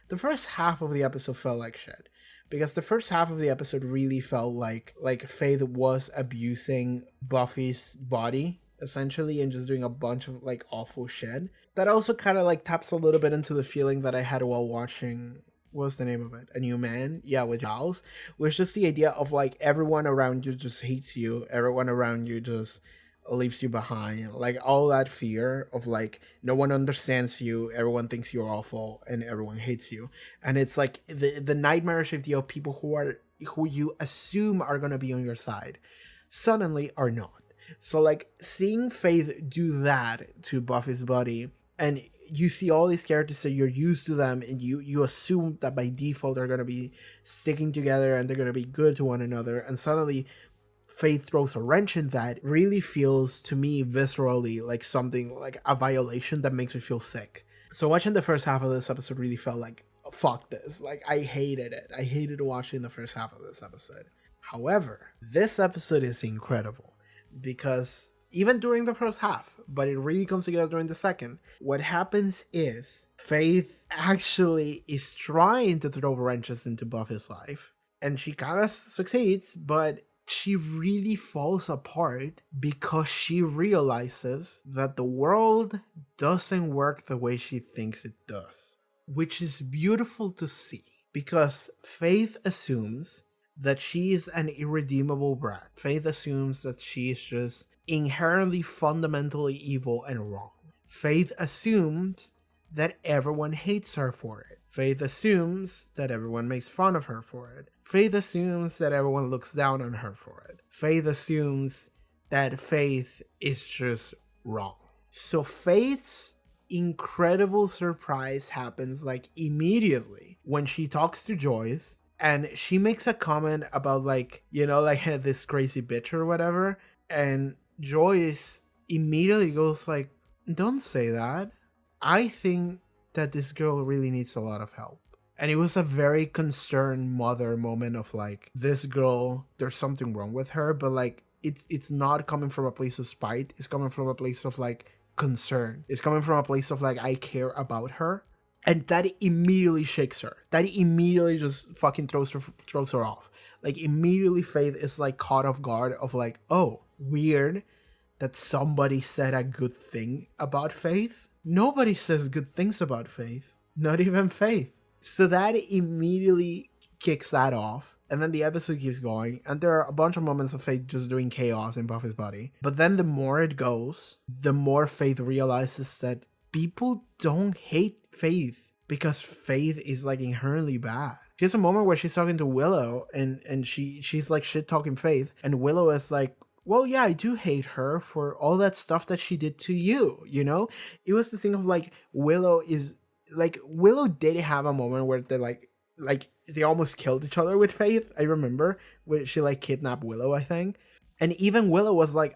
the first half of the episode felt like shit, because the first half of the episode really felt like Faith was abusing Buffy's body essentially and just doing a bunch of like awful shit. That also kind of like taps a little bit into the feeling that I had while watching, what's the name of it? A New Man? Yeah, with Giles. Which just the idea of like everyone around you just hates you, everyone around you just leaves you behind. Like all that fear of like no one understands you, everyone thinks you're awful, and everyone hates you. And it's like the nightmarish idea of people who you assume are gonna be on your side suddenly are not. So like seeing Faith do that to Buffy's body, and you see all these characters that you're used to them, and you assume that by default they're gonna be sticking together and they're gonna be good to one another, and suddenly Faith throws a wrench in that, really feels to me viscerally like something like a violation that makes me feel sick. So watching the first half of this episode really felt like, oh, fuck this. Like I hated it. I hated watching the first half of this episode. However, this episode is incredible because even during the first half, but it really comes together during the second, what happens is Faith actually is trying to throw wrenches into Buffy's life, and she kind of succeeds, but she really falls apart because she realizes that the world doesn't work the way she thinks it does, which is beautiful to see because Faith assumes that she is an irredeemable brat. Faith assumes that she is just inherently fundamentally evil and wrong. Faith assumes that everyone hates her for it. Faith assumes that everyone makes fun of her for it. Faith assumes that everyone looks down on her for it. Faith assumes that Faith is just wrong. So Faith's incredible surprise happens like immediately when she talks to Joyce, and she makes a comment about like, you know, like this crazy bitch or whatever, and Joyce immediately goes like, don't say that. I think that this girl really needs a lot of help. And it was a very concerned mother moment of like, this girl, there's something wrong with her, but like it's not coming from a place of spite. It's coming from a place of like concern. It's coming from a place of like, I care about her. And that immediately shakes her. That immediately just fucking throws her off. Like immediately Faith is like caught off guard of like, oh, weird that somebody said a good thing about Faith. Nobody says good things about Faith. Not even Faith. So that immediately kicks that off. And then the episode keeps going. And there are a bunch of moments of Faith just doing chaos in Buffy's body. But then the more it goes, the more Faith realizes that people don't hate Faith because Faith is like inherently bad. She has a moment where she's talking to Willow and she's like shit talking Faith. And Willow is like, well, yeah, I do hate her for all that stuff that she did to you, you know? It was the thing of like, Willow did have a moment where they like they almost killed each other with Faith. I remember where she like kidnapped Willow, I think. And even Willow was like,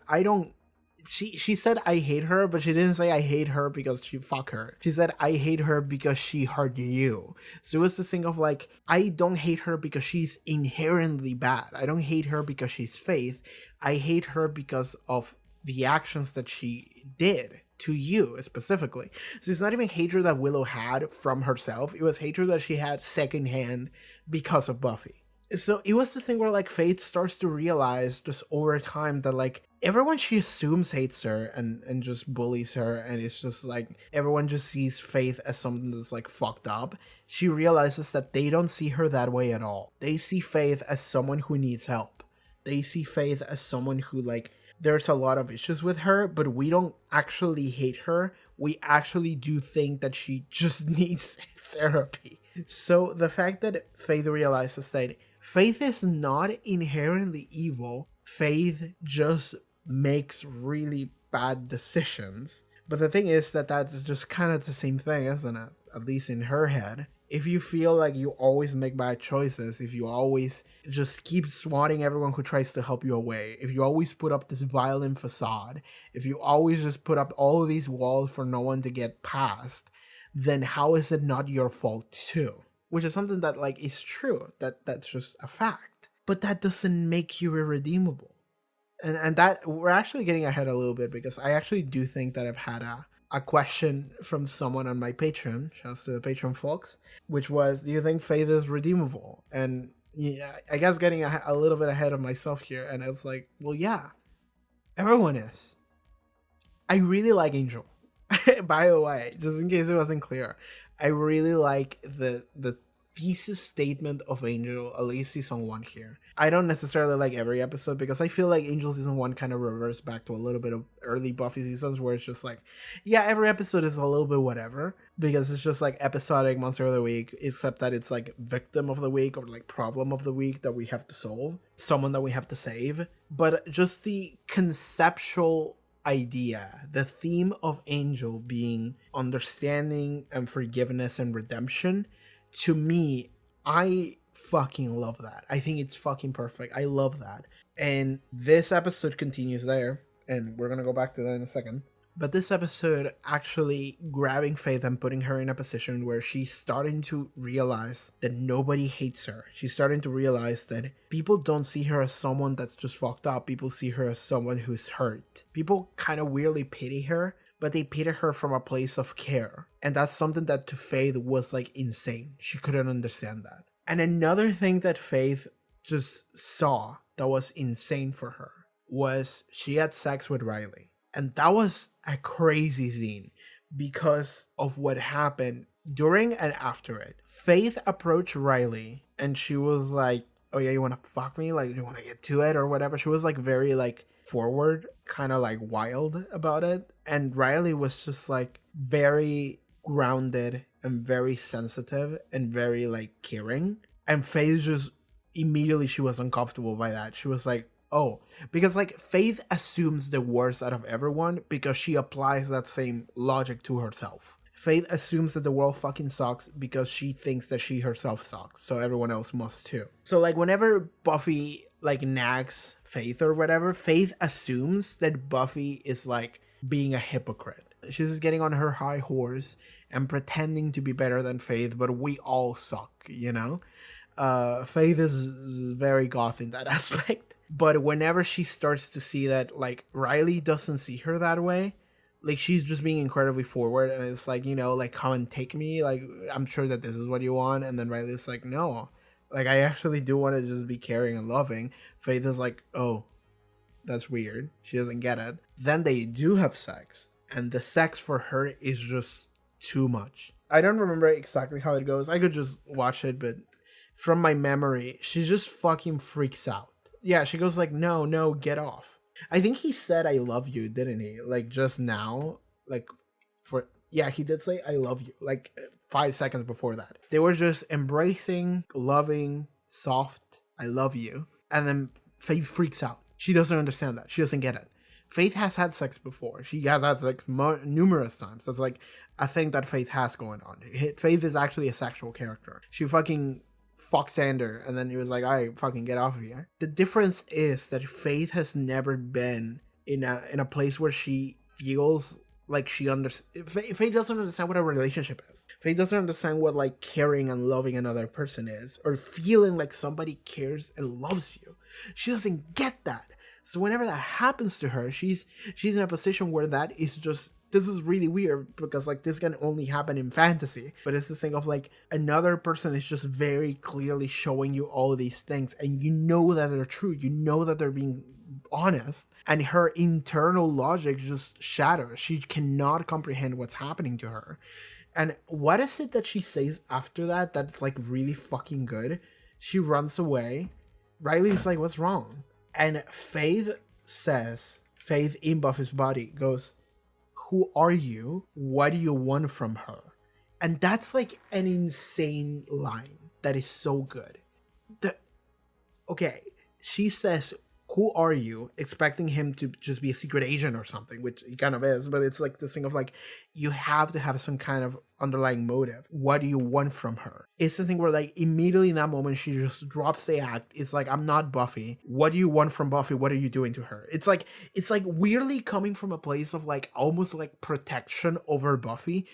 she said I hate her, but she didn't say I hate her because she fuck her. She said I hate her because she hurt you. So it was this thing of like, I don't hate her because she's inherently bad. I don't hate her because she's Faith. I hate her because of the actions that she did to you specifically. So it's not even hatred that Willow had from herself. It was hatred that she had secondhand because of Buffy. So it was the thing where like Faith starts to realize just over time that like everyone she assumes hates her and just bullies her, and it's just like everyone just sees Faith as something that's like fucked up. She realizes that they don't see her that way at all. They see Faith as someone who needs help. They see Faith as someone who like, there's a lot of issues with her, but we don't actually hate her. We actually do think that she just needs therapy. So the fact that Faith realizes that Faith is not inherently evil. Faith just makes really bad decisions. But the thing is that that's just kind of the same thing, isn't it? At least in her head. If you feel like you always make bad choices, if you always just keep swatting everyone who tries to help you away, if you always put up this violent facade, if you always just put up all of these walls for no one to get past, then how is it not your fault too? Which is something that like is true. That's just a fact. But that doesn't make you irredeemable. And that we're actually getting ahead a little bit because I actually do think that I've had a question from someone on my Patreon, shouts to the Patreon folks, which was, do you think Faith is redeemable? And yeah, I guess getting a little bit ahead of myself here, and it's like, well, yeah, everyone is. I really like Angel. By the way, just in case it wasn't clear, I really like the thesis statement of Angel, at least season 1 here. I don't necessarily like every episode because I feel like Angel season 1 kind of reversed back to a little bit of early Buffy seasons where it's just like, yeah, every episode is a little bit whatever because it's just like episodic monster of the week, except that it's like victim of the week or like problem of the week that we have to solve, someone that we have to save. But just the conceptual idea, the theme of Angel being understanding and forgiveness and redemption, to me, I fucking love that. I think it's fucking perfect. I love that. And this episode continues there, and we're gonna go back to that in a second. But this episode actually grabbing Faith and putting her in a position where she's starting to realize that nobody hates her. She's starting to realize that people don't see her as someone that's just fucked up. People see her as someone who's hurt. People kind of weirdly pity her, but they pity her from a place of care. And that's something that to Faith was like insane. She couldn't understand that. And another thing that Faith just saw that was insane for her was she had sex with Riley. And that was a crazy scene because of what happened during and after it. Faith approached Riley and she was like, oh yeah, you want to fuck me? Like, you want to get to it or whatever? She was like very like forward, kind of like wild about it. And Riley was just like very grounded and very sensitive and very like caring. And Faith just immediately, she was uncomfortable by that. She was like, oh, because like Faith assumes the worst out of everyone because she applies that same logic to herself. Faith assumes that the world fucking sucks because she thinks that she herself sucks, so everyone else must too. So like whenever Buffy like nags Faith or whatever, Faith assumes that Buffy is like being a hypocrite. She's just getting on her high horse and pretending to be better than Faith, but we all suck, you know? Faith is very goth in that aspect. But whenever she starts to see that, like, Riley doesn't see her that way, like, she's just being incredibly forward, and it's like, you know, like, come and take me, like, I'm sure that this is what you want, and then Riley's like, no, like, I actually do want to just be caring and loving. Faith is like, oh, that's weird. She doesn't get it. Then they do have sex, and the sex for her is just too much. I don't remember exactly how it goes. I could just watch it, but from my memory, she just fucking freaks out. Yeah, she goes like, no, get off. I think he said, I love you, didn't he? Like, just now. Like, yeah, he did say, I love you. Like, 5 seconds before that. They were just embracing, loving, soft, I love you. And then Faith freaks out. She doesn't understand that. She doesn't get it. Faith has had sex before. She has had sex numerous times. That's like a thing that Faith has going on. Faith is actually a sexual character. She fucking fuck Xander, and then he was like, all right, fucking get off of here. The difference is that Faith has never been in a place where she feels like she understands. Faith doesn't understand what a relationship is. Faith doesn't understand what like caring and loving another person is, or feeling like somebody cares and loves you. She doesn't get that. So whenever that happens to her, she's in a position where that is just, this is really weird because like this can only happen in fantasy, but it's this thing of like another person is just very clearly showing you all of these things and you know that they're true, you know that they're being honest, and her internal logic just shatters. She cannot comprehend what's happening to her. And what is it that she says after that that's like really fucking good? She runs away. Riley's like, what's wrong? And Faith says, Faith in Buffy's body goes, who are you? What do you want from her? And that's like an insane line that is so good. Okay, she says, who are you, expecting him to just be a secret agent or something, which he kind of is, but it's like this thing of like, you have to have some kind of underlying motive. What do you want from her? It's the thing where like immediately in that moment she just drops the act. It's like, I'm not Buffy. What do you want from Buffy? What are you doing to her? It's like weirdly coming from a place of like almost like protection over Buffy,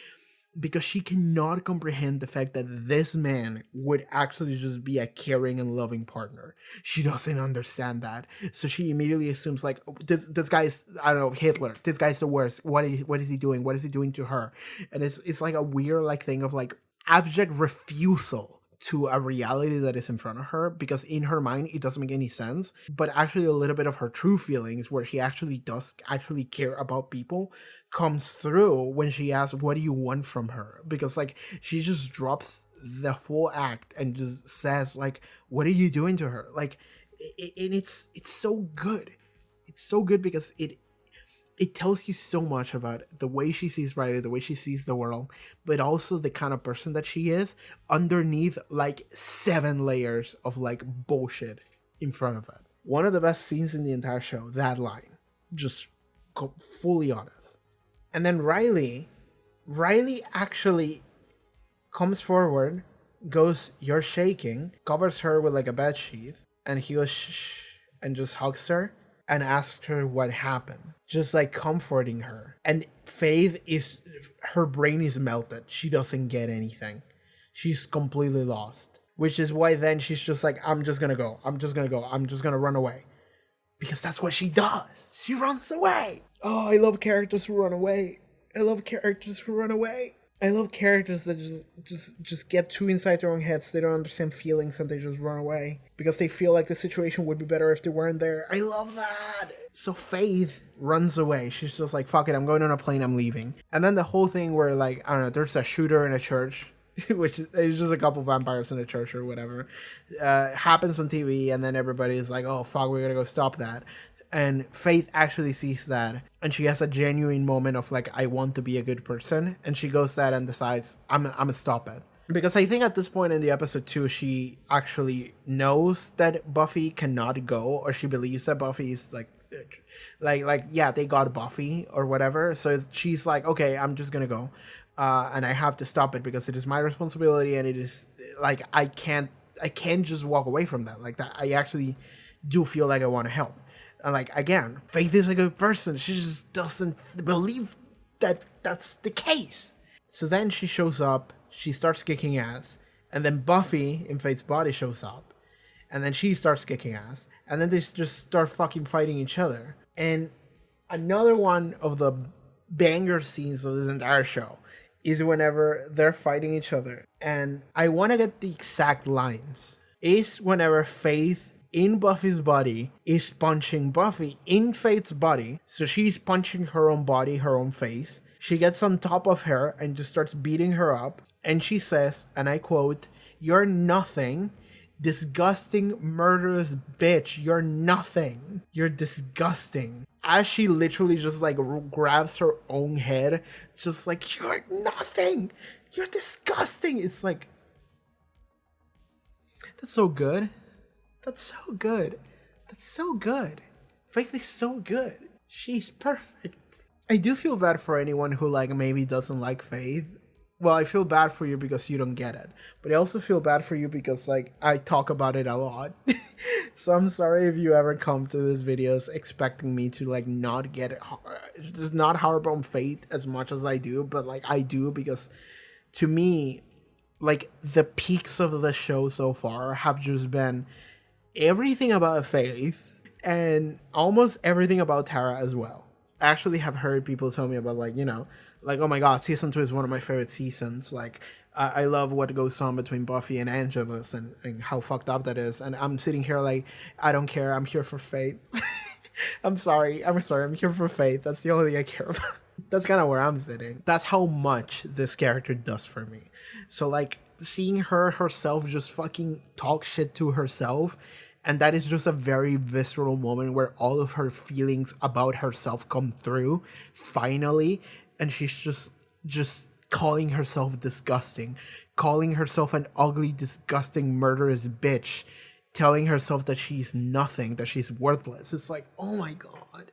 because she cannot comprehend the fact that this man would actually just be a caring and loving partner. She doesn't understand that. So she immediately assumes like, oh, this guy's, I don't know, Hitler. This guy's the worst. What is he doing? What is he doing to her? And it's like a weird like thing of like abject refusal to a reality that is in front of her, because in her mind it doesn't make any sense, but actually a little bit of her true feelings, where she actually does actually care about people, comes through when she asks, what do you want from her? Because like she just drops the full act and just says like, what are you doing to her? Like and it's so good. It's so good because it tells you so much about the way she sees Riley, the way she sees the world, but also the kind of person that she is underneath like 7 layers of like bullshit in front of it. One of the best scenes in the entire show, that line. Just fully honest. And then Riley actually comes forward, goes, you're shaking, covers her with like a bed sheet, and he goes, shh, and just hugs her and asked her what happened, just like comforting her. And Faith her brain is melted. She doesn't get anything. She's completely lost, which is why then she's just like, I'm just gonna go. I'm just gonna run away, because that's what she does. She runs away. Oh, I love characters who run away. I love characters that just get too inside their own heads. They don't understand feelings and they just run away because they feel like the situation would be better if they weren't there. I love that. So Faith runs away. She's just like, fuck it, I'm going on a plane, I'm leaving. And then the whole thing where like, I don't know, there's a shooter in a church, which is just a couple vampires in a church or whatever, happens on TV, and then everybody is like, oh fuck, we gotta go stop that. And Faith actually sees that, and she has a genuine moment of like, I want to be a good person, and she goes that and decides, I'm gonna stop it. Because I think at this point in the episode 2, she actually knows that Buffy cannot go, or she believes that Buffy is like yeah, they got Buffy or whatever. So she's like, okay, I'm just gonna go, and I have to stop it because it is my responsibility, and it is like I can't just walk away from that. Like that, I actually do feel like I want to help. And like, again, Faith is a good person. She just doesn't believe that that's the case. So then she shows up, she starts kicking ass, and then Buffy in Faith's body shows up, and then she starts kicking ass, and then they just start fucking fighting each other. And another one of the banger scenes of this entire show is whenever they're fighting each other. And I want to get the exact lines. Is whenever Faith in Buffy's body is punching Buffy in Faith's body. So she's punching her own body, her own face. She gets on top of her and just starts beating her up. And she says, and I quote, "You're nothing. Disgusting, murderous bitch. You're nothing. You're disgusting." As she literally just like grabs her own head, just like, "You're nothing. You're disgusting." It's like, that's so good. That's so good. That's so good. Faith is so good. She's perfect. I do feel bad for anyone who like maybe doesn't like Faith. Well, I feel bad for you because you don't get it. But I also feel bad for you because like I talk about it a lot. So I'm sorry if you ever come to these videos expecting me to like not get it. Just not harp on Faith as much as I do. But like I do, because to me, like the peaks of the show so far have just been everything about Faith and almost everything about Tara as well. I actually have heard people tell me about like, you know, like, oh my god, season 2 is one of my favorite seasons. Like, I love what goes on between Buffy and Angelus and how fucked up that is. And I'm sitting here like, I don't care. I'm here for Faith. I'm sorry. I'm here for Faith. That's the only thing I care about. That's kind of where I'm sitting. That's how much this character does for me. So like seeing her herself just fucking talk shit to herself, and that is just a very visceral moment where all of her feelings about herself come through finally, and she's just calling herself disgusting, calling herself an ugly, disgusting, murderous bitch, telling herself that she's nothing, that she's worthless. It's like, oh my god.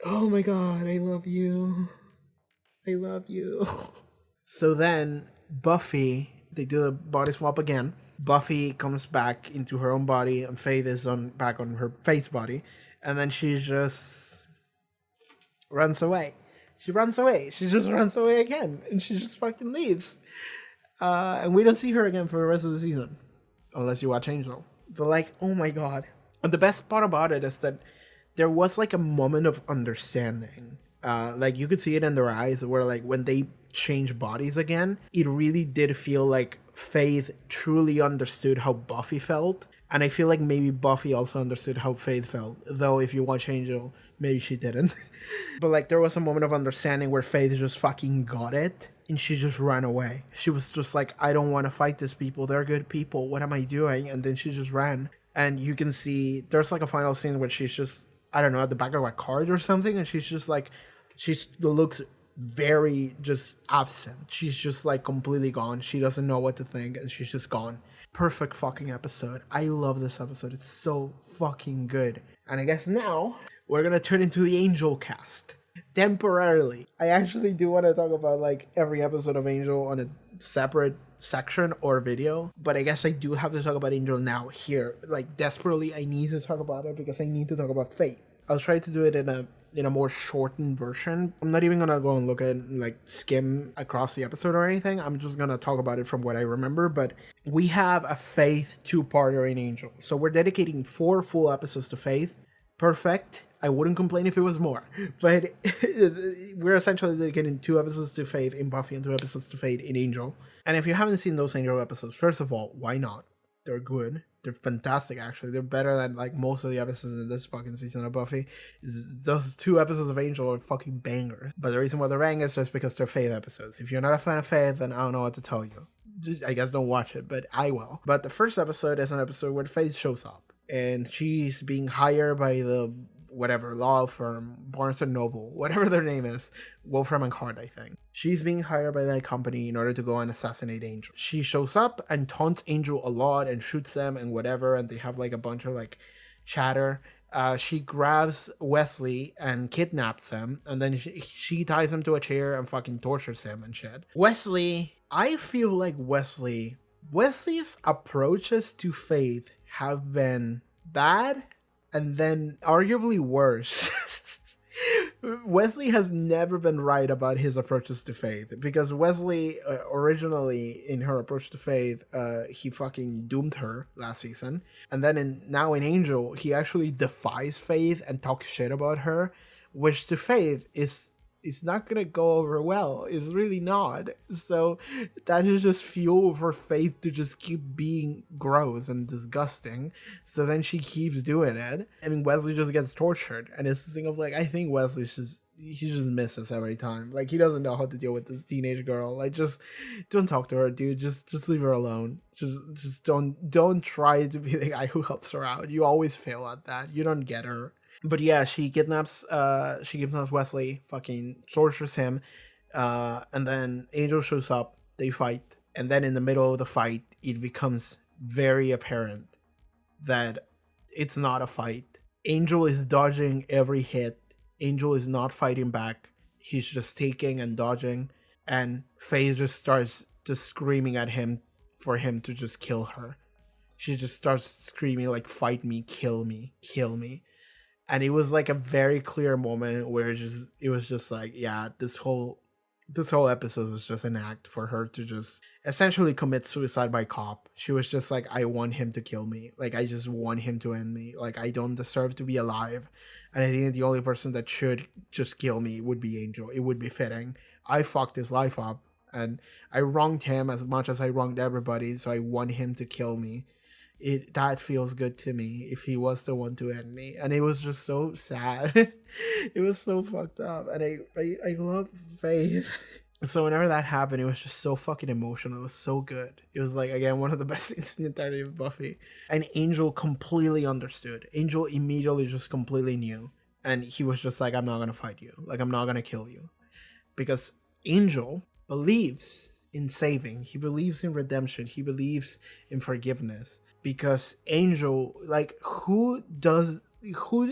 Oh my god, I love you. I love you. So then Buffy, they do the body swap again. Buffy comes back into her own body and Faith is back on her Faith's body. And then she just runs away. She runs away. She just runs away again. And she just fucking leaves. And we don't see her again for the rest of the season. Unless you watch Angel. But like, oh my god. And the best part about it is that there was like a moment of understanding. Like you could see it in their eyes where like when they change bodies again, it really did feel like Faith truly understood how Buffy felt. And I feel like maybe Buffy also understood how Faith felt. Though if you watch Angel, maybe she didn't. But like there was a moment of understanding where Faith just fucking got it. And she just ran away. She was just like, I don't want to fight these people. They're good people. What am I doing? And then she just ran. And you can see there's like a final scene where she's just, I don't know, at the back of a cart or something. And she's just like, she looks very just absent. She's just like completely gone. She doesn't know what to think. And she's just gone. Perfect fucking episode. I love this episode. It's so fucking good. And I guess now we're going to turn into the Angel cast. Temporarily. I actually do want to talk about like every episode of Angel on a separate section or video, but I guess I do have to talk about Angel now here. Like desperately I need to talk about it because I need to talk about Faith. I'll try to do it in a more shortened version. I'm not even gonna go and look at like skim across the episode or anything. I'm just gonna talk about it from what I remember. But we have a Faith two-parter in Angel. So we're dedicating 4 full episodes to Faith. Perfect. I wouldn't complain if it was more. But we're essentially dedicating 2 episodes to Faith in Buffy and 2 episodes to Faith in Angel. And if you haven't seen those Angel episodes, first of all, why not? They're good. They're fantastic, actually. They're better than like most of the episodes in this fucking season of Buffy. Those 2 episodes of Angel are fucking bangers. But the reason why they're bangers is just because they're Faith episodes. If you're not a fan of Faith, then I don't know what to tell you. Just, I guess don't watch it, but I will. But the first episode is an episode where Faith shows up. And she's being hired by the whatever law firm, Barnes and Noble, whatever their name is, Wolfram and Hart, I think. She's being hired by that company in order to go and assassinate Angel. She shows up and taunts Angel a lot and shoots them and whatever, and they have like a bunch of like chatter. She grabs Wesley and kidnaps him, and then she ties him to a chair and fucking tortures him and shit. Wesley, I feel like Wesley's approaches to Faith have been bad and then arguably worse. Wesley has never been right about his approaches to Faith because Wesley originally in her approach to Faith, he fucking doomed her last season. And then now in Angel, he actually defies Faith and talks shit about her, which to Faith is not gonna go over well. It's really not. So that is just fuel for Faith to just keep being gross and disgusting. So then she keeps doing it. I mean, Wesley just gets tortured. And it's the thing of like, I think Wesley's he just misses every time. Like, he doesn't know how to deal with this teenage girl. Like, just don't talk to her, dude. Just leave her alone. Just don't try to be the guy who helps her out. You always fail at that. You don't get her. But yeah, she kidnaps Wesley, fucking tortures him, and then Angel shows up, they fight, and then in the middle of the fight, it becomes very apparent that it's not a fight. Angel is dodging every hit. Angel is not fighting back. He's just taking and dodging, and Faith just starts just screaming at him for him to just kill her. She just starts screaming like, fight me, kill me, kill me. And it was like a very clear moment where it was just like, yeah, this whole episode was just an act for her to just essentially commit suicide by cop. She was just like, I want him to kill me. Like, I just want him to end me. Like, I don't deserve to be alive. And I think the only person that should just kill me would be Angel. It would be fitting. I fucked his life up. And I wronged him as much as I wronged everybody. So I want him to kill me. That feels good to me if he was the one to end me. And it was just so sad. It was so fucked up. And I love Faith. So whenever that happened, it was just so fucking emotional. It was so good. It was like, again, one of the best scenes in the entirety of Buffy. And Angel completely understood. Angel immediately just completely knew. And he was just like, I'm not going to fight you. Like, I'm not going to kill you. Because Angel believes in saving. He believes in redemption. He believes in forgiveness. Because Angel, like, who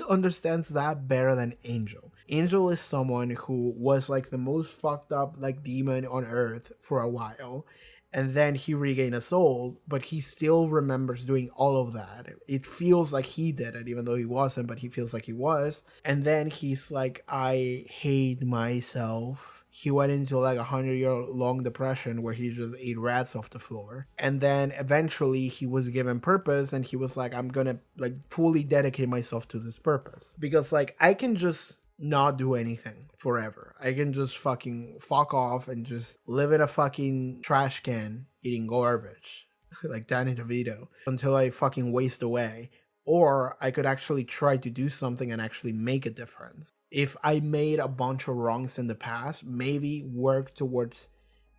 understands that better than Angel? Angel is someone who was like the most fucked up like demon on earth for a while, and then he regained a soul, but he still remembers doing all of that. It feels like he did it, even though he wasn't, but he feels like he was. And then he's like, I hate myself. He went into like 100-year long depression where he just ate rats off the floor. And then eventually he was given purpose, and he was like, I'm gonna like fully dedicate myself to this purpose. Because like I can just not do anything forever. I can just fucking fuck off and just live in a fucking trash can eating garbage like Danny DeVito until I fucking waste away. Or I could actually try to do something and actually make a difference. If I made a bunch of wrongs in the past, maybe work towards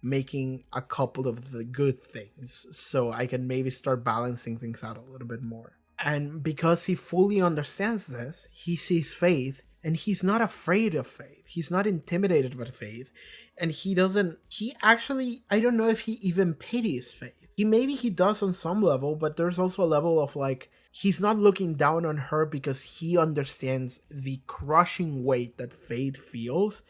making a couple of the good things so I can maybe start balancing things out a little bit more. And because he fully understands this, he sees Faith, and he's not afraid of Faith. He's not intimidated by Faith. And he actually, I don't know if he even pities Faith. Maybe he does on some level, but there's also a level of like, he's not looking down on her because he understands the crushing weight that Faith feels.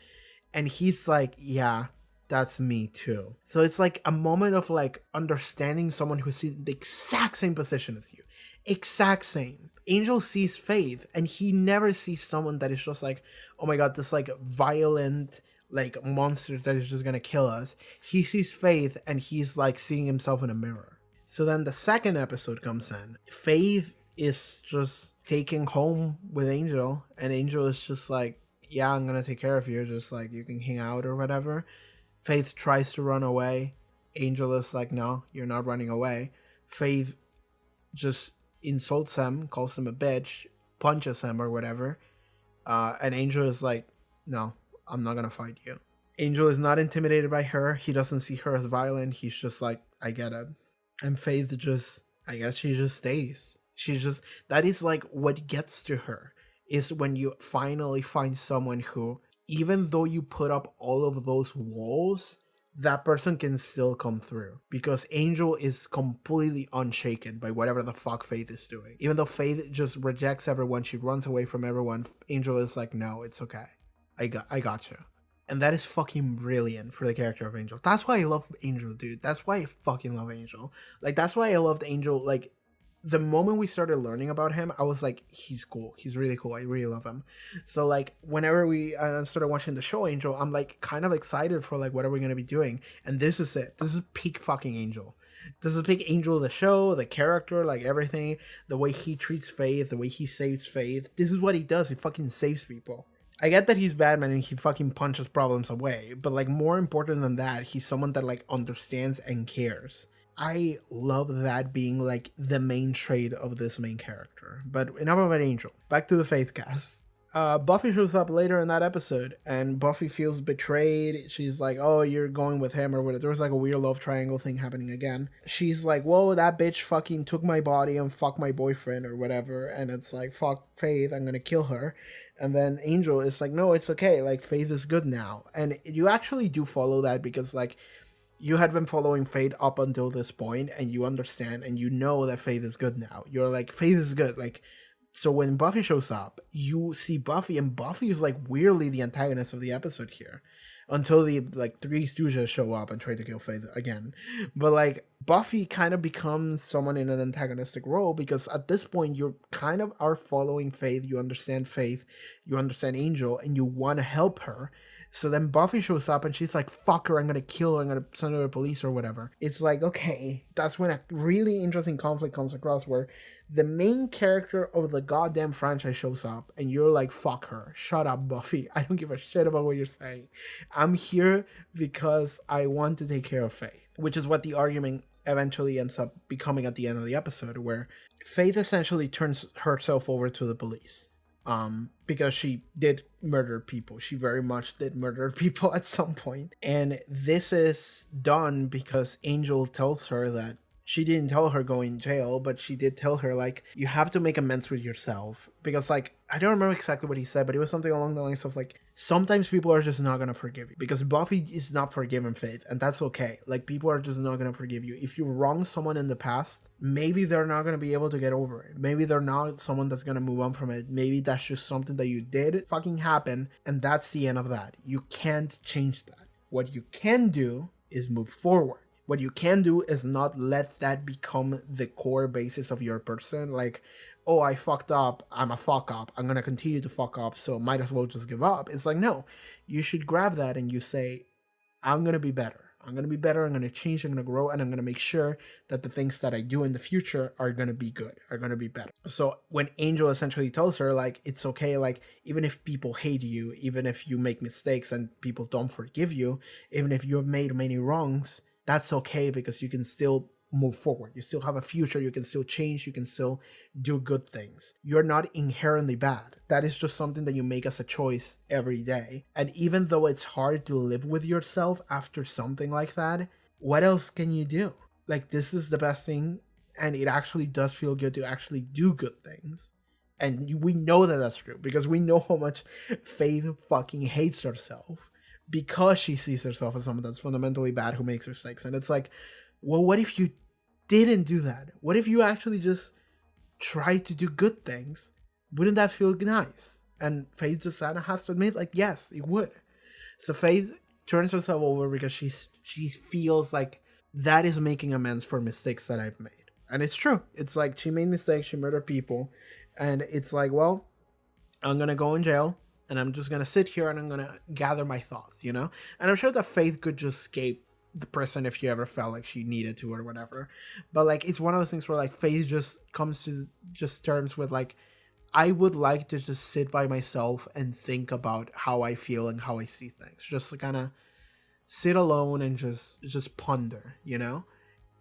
And he's like, yeah, that's me too. So it's like a moment of like understanding someone who's in the exact same position as you. Exact same. Angel sees Faith, and he never sees someone that is just like, oh my god, this like violent like monster that is just gonna kill us. He sees Faith, and he's like seeing himself in a mirror. So then the second episode comes in. Faith is just taking home with Angel, and Angel is just like, yeah, I'm gonna take care of you, just like you can hang out or whatever. Faith tries to run away. Angel is like, no, you're not running away. Faith just insults him, calls him a bitch, punches him or whatever. And Angel is like, no, I'm not gonna fight you. Angel is not intimidated by her. He doesn't see her as violent. He's just like, I get it. And Faith just, I guess she just stays. That is like what gets to her, is when you finally find someone who, even though you put up all of those walls, that person can still come through. Because Angel is completely unshaken by whatever the fuck Faith is doing. Even though Faith just rejects everyone, she runs away from everyone, Angel is like, no, it's okay. I got you. And that is fucking brilliant for the character of Angel. That's why I love Angel, dude. That's why I fucking love Angel. Like, that's why I loved Angel. Like, the moment we started learning about him, I was like, he's cool. He's really cool. I really love him. So, like, whenever we started watching the show Angel, I'm, like, kind of excited for, like, what are we going to be doing? And this is it. This is peak fucking Angel. This is peak Angel, the show, the character, like, everything. The way he treats Faith, the way he saves Faith. This is what he does. He fucking saves people. I get that he's Batman and he fucking punches problems away. But, like, more important than that, he's someone that, like, understands and cares. I love that being like the main trait of this main character. But enough about Angel. Back to the FAITHCAST. Buffy shows up later in that episode, and Buffy feels betrayed. She's like, oh, you're going with him or whatever. There was like a weird love triangle thing happening again. She's like, whoa, that bitch fucking took my body and fucked my boyfriend or whatever. And it's like, fuck Faith, I'm gonna kill her. And then Angel is like, no, it's okay. Like, Faith is good now. And you actually do follow that because, like, you had been following Faith up until this point, and you understand and you know that Faith is good now. You're like, Faith is good. Like, so when Buffy shows up, you see Buffy, and Buffy is like weirdly the antagonist of the episode here, until the like Three Stooges show up and try to kill Faith again. But like Buffy kind of becomes someone in an antagonistic role because at this point you kind of are following Faith. You understand Faith, you understand Angel, and you want to help her. So then Buffy shows up and she's like, fuck her, I'm gonna kill her, I'm gonna send her to the police or whatever. It's like, okay, that's when a really interesting conflict comes across where the main character of the goddamn franchise shows up and you're like, fuck her, shut up, Buffy, I don't give a shit about what you're saying. I'm here because I want to take care of Faith, which is what the argument eventually ends up becoming at the end of the episode, where Faith essentially turns herself over to the police. Because she did murder people. She very much did murder people at some point. And this is done because Angel tells her that she didn't tell her go in jail, but she did tell her, like, you have to make amends with yourself. Because, like, I don't remember exactly what he said, but it was something along the lines of, like, sometimes people are just not gonna forgive you. Because Buffy is not forgiving Faith, and that's okay. Like, people are just not gonna forgive you. If you wrong someone in the past, maybe they're not gonna be able to get over it. Maybe they're not someone that's gonna move on from it. Maybe that's just something that you did fucking happen, and that's the end of that. You can't change that. What you can do is move forward. What you can do is not let that become the core basis of your person. Like, oh, I fucked up, I'm a fuck up, I'm gonna continue to fuck up, so might as well just give up. It's like, no, you should grab that and you say, I'm gonna be better. I'm gonna be better, I'm gonna change, I'm gonna grow, and I'm gonna make sure that the things that I do in the future are gonna be good, are gonna be better. So when Angel essentially tells her, like, it's okay, like, even if people hate you, even if you make mistakes and people don't forgive you, even if you have made many wrongs, that's okay, because you can still move forward. You still have a future, you can still change, you can still do good things. You're not inherently bad. That is just something that you make as a choice every day. And even though it's hard to live with yourself after something like that, what else can you do? Like, this is the best thing, and it actually does feel good to actually do good things. And we know that that's true, because we know how much Faith fucking hates herself, because she sees herself as someone that's fundamentally bad who makes mistakes. And it's like, well, what if you didn't do that? What if you actually just tried to do good things? Wouldn't that feel nice? And Faith just has to admit, like, yes, it would. So Faith turns herself over because she feels like that is making amends for mistakes that I've made. And it's true. It's like, she made mistakes, she murdered people, and it's like, well, I'm gonna go in jail, and I'm just gonna sit here and I'm gonna gather my thoughts, you know? And I'm sure that Faith could just escape the prison if she ever felt like she needed to or whatever. But, like, it's one of those things where, like, Faith just comes to just terms with, like, I would like to just sit by myself and think about how I feel and how I see things. Just to kind of sit alone and just ponder, you know?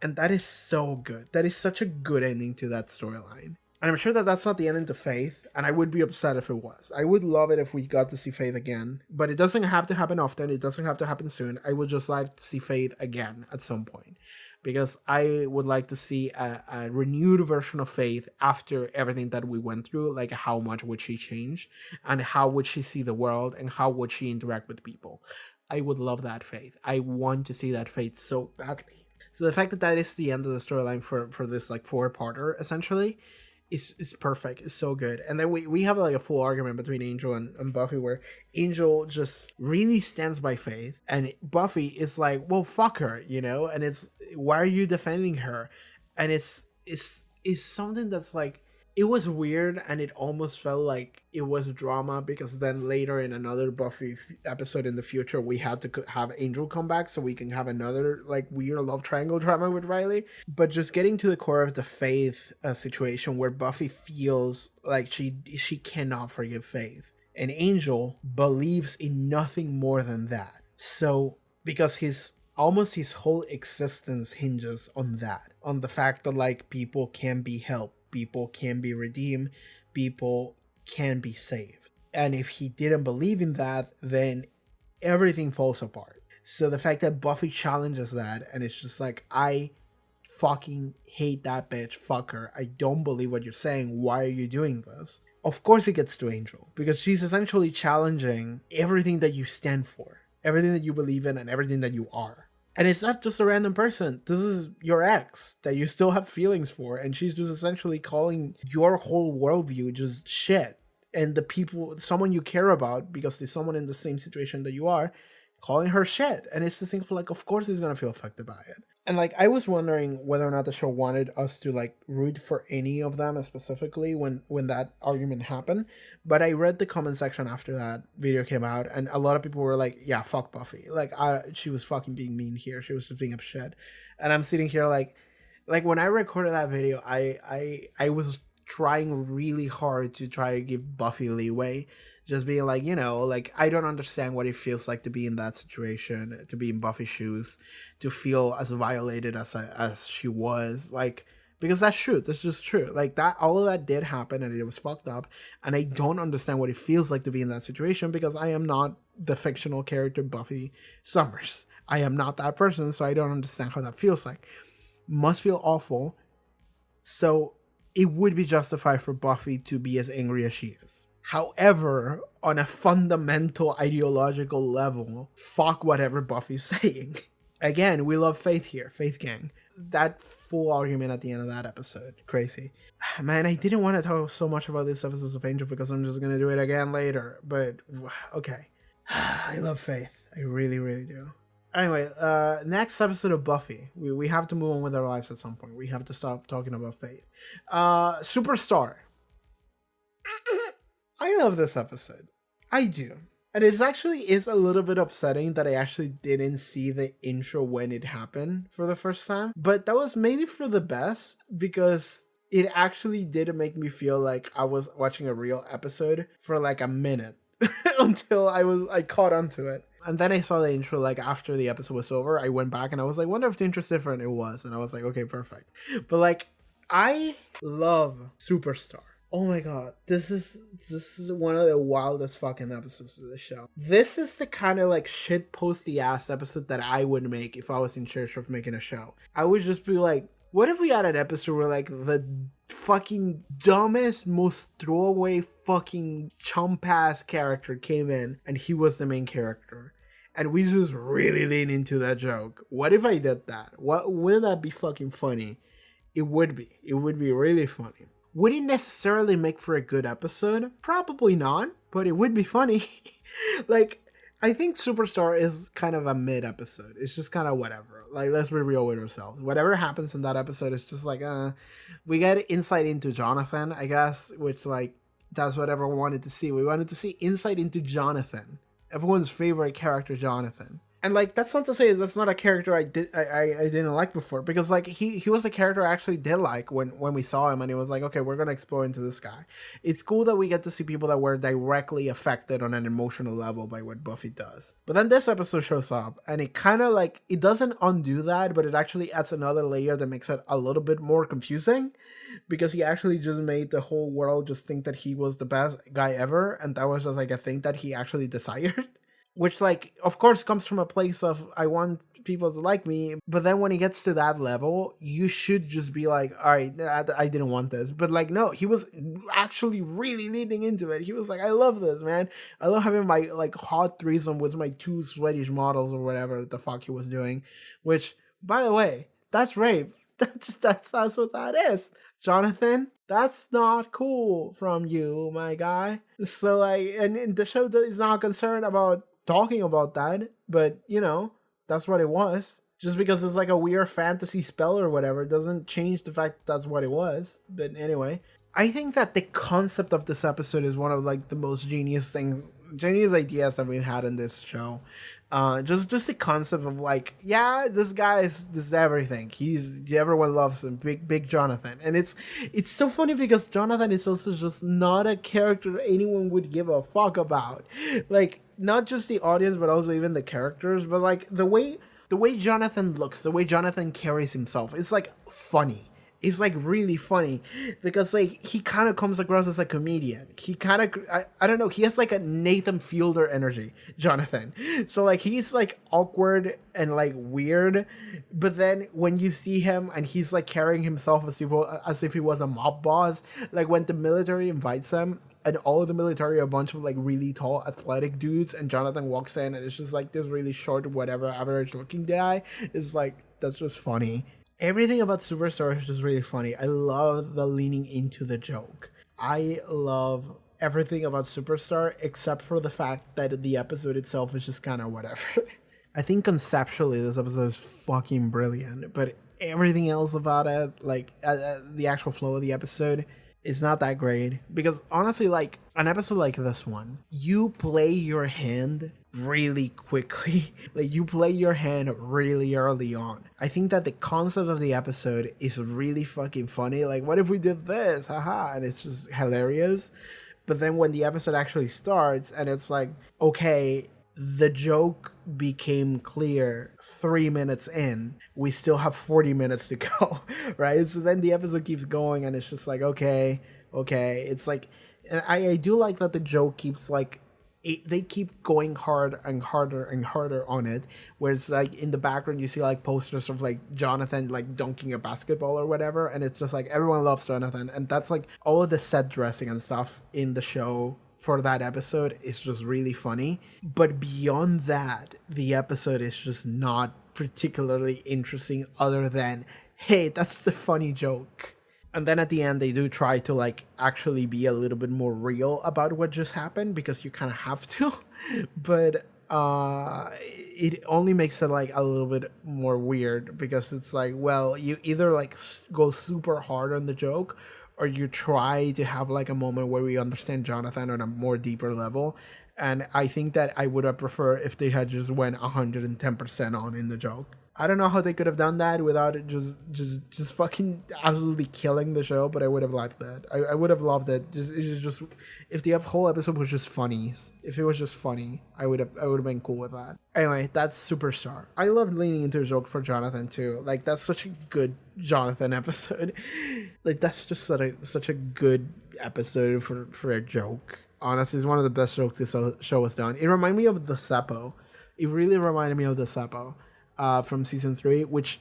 And that is so good. That is such a good ending to that storyline. And I'm sure that that's not the ending to Faith, and I would be upset if it was. I would love it if we got to see Faith again, but it doesn't have to happen often. It doesn't have to happen soon. I would just like to see Faith again at some point, because I would like to see a renewed version of Faith after everything that we went through. Like, how much would she change, and how would she see the world, and how would she interact with people? I would love that Faith. I want to see that Faith so badly. So the fact that that is the end of the storyline for this, like, 4-parter, essentially, is perfect. It's so good. And then we have, like, a full argument between Angel and Buffy, where Angel just really stands by Faith, and Buffy is like, well, fuck her, you know? And it's, why are you defending her? And it's something that's, like, it was weird, and it almost felt like it was drama, because then later in another Buffy episode in the future, we had to have Angel come back so we can have another, like, weird love triangle drama with Riley. But just getting to the core of the Faith situation, where Buffy feels like she cannot forgive Faith, and Angel believes in nothing more than that. So, because his whole existence hinges on that, on the fact that, like, people can be helped, people can be redeemed, people can be saved. And if he didn't believe in that, then everything falls apart. So the fact that Buffy challenges that, and it's just like, I fucking hate that bitch, fuck her, I don't believe what you're saying, why are you doing this? Of course it gets to Angel, because she's essentially challenging everything that you stand for, everything that you believe in, and everything that you are. And it's not just a random person. This is your ex that you still have feelings for. And she's just essentially calling your whole worldview just shit. And the people, someone you care about, because there's someone in the same situation that you are, calling her shit. And it's this thing of, like, of course he's going to feel affected by it. And, like, I was wondering whether or not the show wanted us to, like, root for any of them specifically when that argument happened. But I read the comment section after that video came out, and a lot of people were like, yeah, fuck Buffy. Like, she was fucking being mean here. She was just being upset. And I'm sitting here like when I recorded that video, I was trying really hard to try to give Buffy leeway. Just being like, you know, like, I don't understand what it feels like to be in that situation, to be in Buffy's shoes, to feel as violated as she was, like, because that's true. That's just true. Like, that, all of that did happen, and it was fucked up, and I don't understand what it feels like to be in that situation, because I am not the fictional character Buffy Summers. I am not that person, so I don't understand how that feels like. must feel awful. So it would be justified for Buffy to be as angry as she is. However, on a fundamental ideological level, fuck whatever Buffy's saying. Again, we love Faith here, Faith Gang. That full argument at the end of that episode, crazy. Man, I didn't want to talk so much about these episodes of Angel because I'm just going to do it again later. But, okay. I love Faith. I really, really do. Anyway, next episode of Buffy. We have to move on with our lives at some point. We have to stop talking about Faith. Superstar. I love this episode. I do. And it actually is a little bit upsetting that I actually didn't see the intro when it happened for the first time. But that was maybe for the best, because it actually did make me feel like I was watching a real episode for like a minute until I caught onto it. And then I saw the intro like after the episode was over. I went back and I was like, wonder if the intro's different. It was. And I was like, okay, perfect. But like, I love Superstar. Oh my god, this is one of the wildest fucking episodes of the show. This is the kind of like shit posty ass episode that I would make if I was in charge of making a show. I would just be like, what if we had an episode where like the fucking dumbest, most throwaway fucking chump ass character came in and he was the main character? And we just really lean into that joke. What if I did that? Wouldn't that be fucking funny? It would be. It would be really funny. Would it necessarily make for a good episode? Probably not, but it would be funny. Like, I think Superstar is kind of a mid episode. It's just kind of whatever. Like, let's be real with ourselves. Whatever happens in that episode is just like, we get insight into Jonathan, I guess, which, like, that's what everyone wanted to see. We wanted to see insight into Jonathan. Everyone's favorite character, Jonathan. And like, that's not to say that's not a character I didn't like before, because like he was a character I actually did like when we saw him, and it was like, okay, we're gonna explore into this guy. It's cool that we get to see people that were directly affected on an emotional level by what Buffy does. But then this episode shows up, and it kind of like, it doesn't undo that, but it actually adds another layer that makes it a little bit more confusing, because he actually just made the whole world just think that he was the best guy ever, and that was just like a thing that he actually desired. Which, like, of course comes from a place of, I want people to like me, but then when it gets to that level, you should just be like, all right, I didn't want this. But, like, no, he was actually really leaning into it. He was like, I love this, man. I love having my, like, hot threesome with my 2 Swedish models or whatever the fuck he was doing. Which, by the way, that's rape. That's what that is. Jonathan, that's not cool from you, my guy. So, like, and the show is not concerned about talking about that, but you know, that's what it was. Just because it's like a weird fantasy spell or whatever doesn't change the fact that that's what it was. But anyway, I think that the concept of this episode is one of like the most genius ideas that we've had in this show. Just the concept of like, yeah, this guy is everything. Everyone loves him, big Jonathan, and it's so funny because Jonathan is also just not a character anyone would give a fuck about, like not just the audience but also even the characters. But like the way Jonathan looks, the way Jonathan carries himself, it's like funny. It's like really funny because like he kind of comes across as a comedian. He kind of, I don't know, he has like a Nathan Fielder energy, Jonathan. So like he's like awkward and like weird, but then when you see him and he's like carrying himself as if he was a mob boss, like when the military invites him and all of the military are a bunch of like really tall athletic dudes, and Jonathan walks in and it's just like this really short, whatever, average looking guy. It's like, that's just funny. Everything about Superstar is just really funny. I love the leaning into the joke. I love everything about Superstar except for the fact that the episode itself is just kind of whatever. I think conceptually this episode is fucking brilliant, but everything else about it, like the actual flow of the episode, is not that great. Because honestly, like an episode like this one, you play your hand really quickly. Like you play your hand really early on. I think that the concept of the episode is really fucking funny. Like, what if we did this? Haha. And it's just hilarious. But then when the episode actually starts and it's like, okay, the joke became clear 3 minutes in, we still have 40 minutes to go, right? So then the episode keeps going and it's just like, okay. It's like, I do like that the joke keeps like they keep going hard and harder and harder on it, where it's like in the background you see like posters of like Jonathan like dunking a basketball or whatever, and it's just like everyone loves Jonathan, and that's like all of the set dressing and stuff in the show for that episode is just really funny. But beyond that, the episode is just not particularly interesting other than, hey, that's the funny joke. And then at the end, they do try to like actually be a little bit more real about what just happened, because you kind of have to. But it only makes it like a little bit more weird, because it's like, well, you either like go super hard on the joke, or you try to have like a moment where we understand Jonathan on a more deeper level. And I think that I would have preferred if they had just went 110% on in the joke. I don't know how they could have done that without it just fucking absolutely killing the show, but I would have liked that. I would have loved it. Just if the whole episode was just funny. If it was just funny, I would have been cool with that. Anyway, that's Superstar. I love leaning into a joke for Jonathan too. Like, that's such a good Jonathan episode. Like, that's just such a good episode for a joke. Honestly, it's one of the best jokes this show has done. It reminded me of the Seppo. It really reminded me of the Seppo. From season 3, which,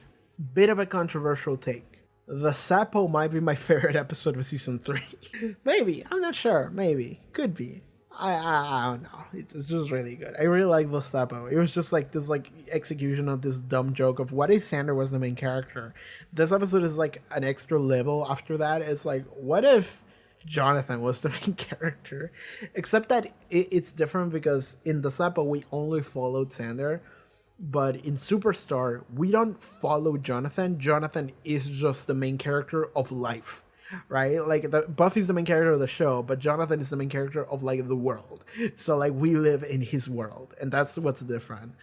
bit of a controversial take. The Seppo might be my favorite episode of season 3. Maybe, I'm not sure. Maybe, could be. I don't know. It's just really good. I really like the Seppo. It was just like this like execution of this dumb joke of what if Sander was the main character. This episode is like an extra level after that. It's like, what if Jonathan was the main character? Except that it's different, because in the Seppo we only followed Sander. But in Superstar, we don't follow Jonathan. Jonathan is just the main character of life, right? Like, Buffy's the main character of the show, but Jonathan is the main character of, like, the world. So, like, we live in his world, and that's what's different.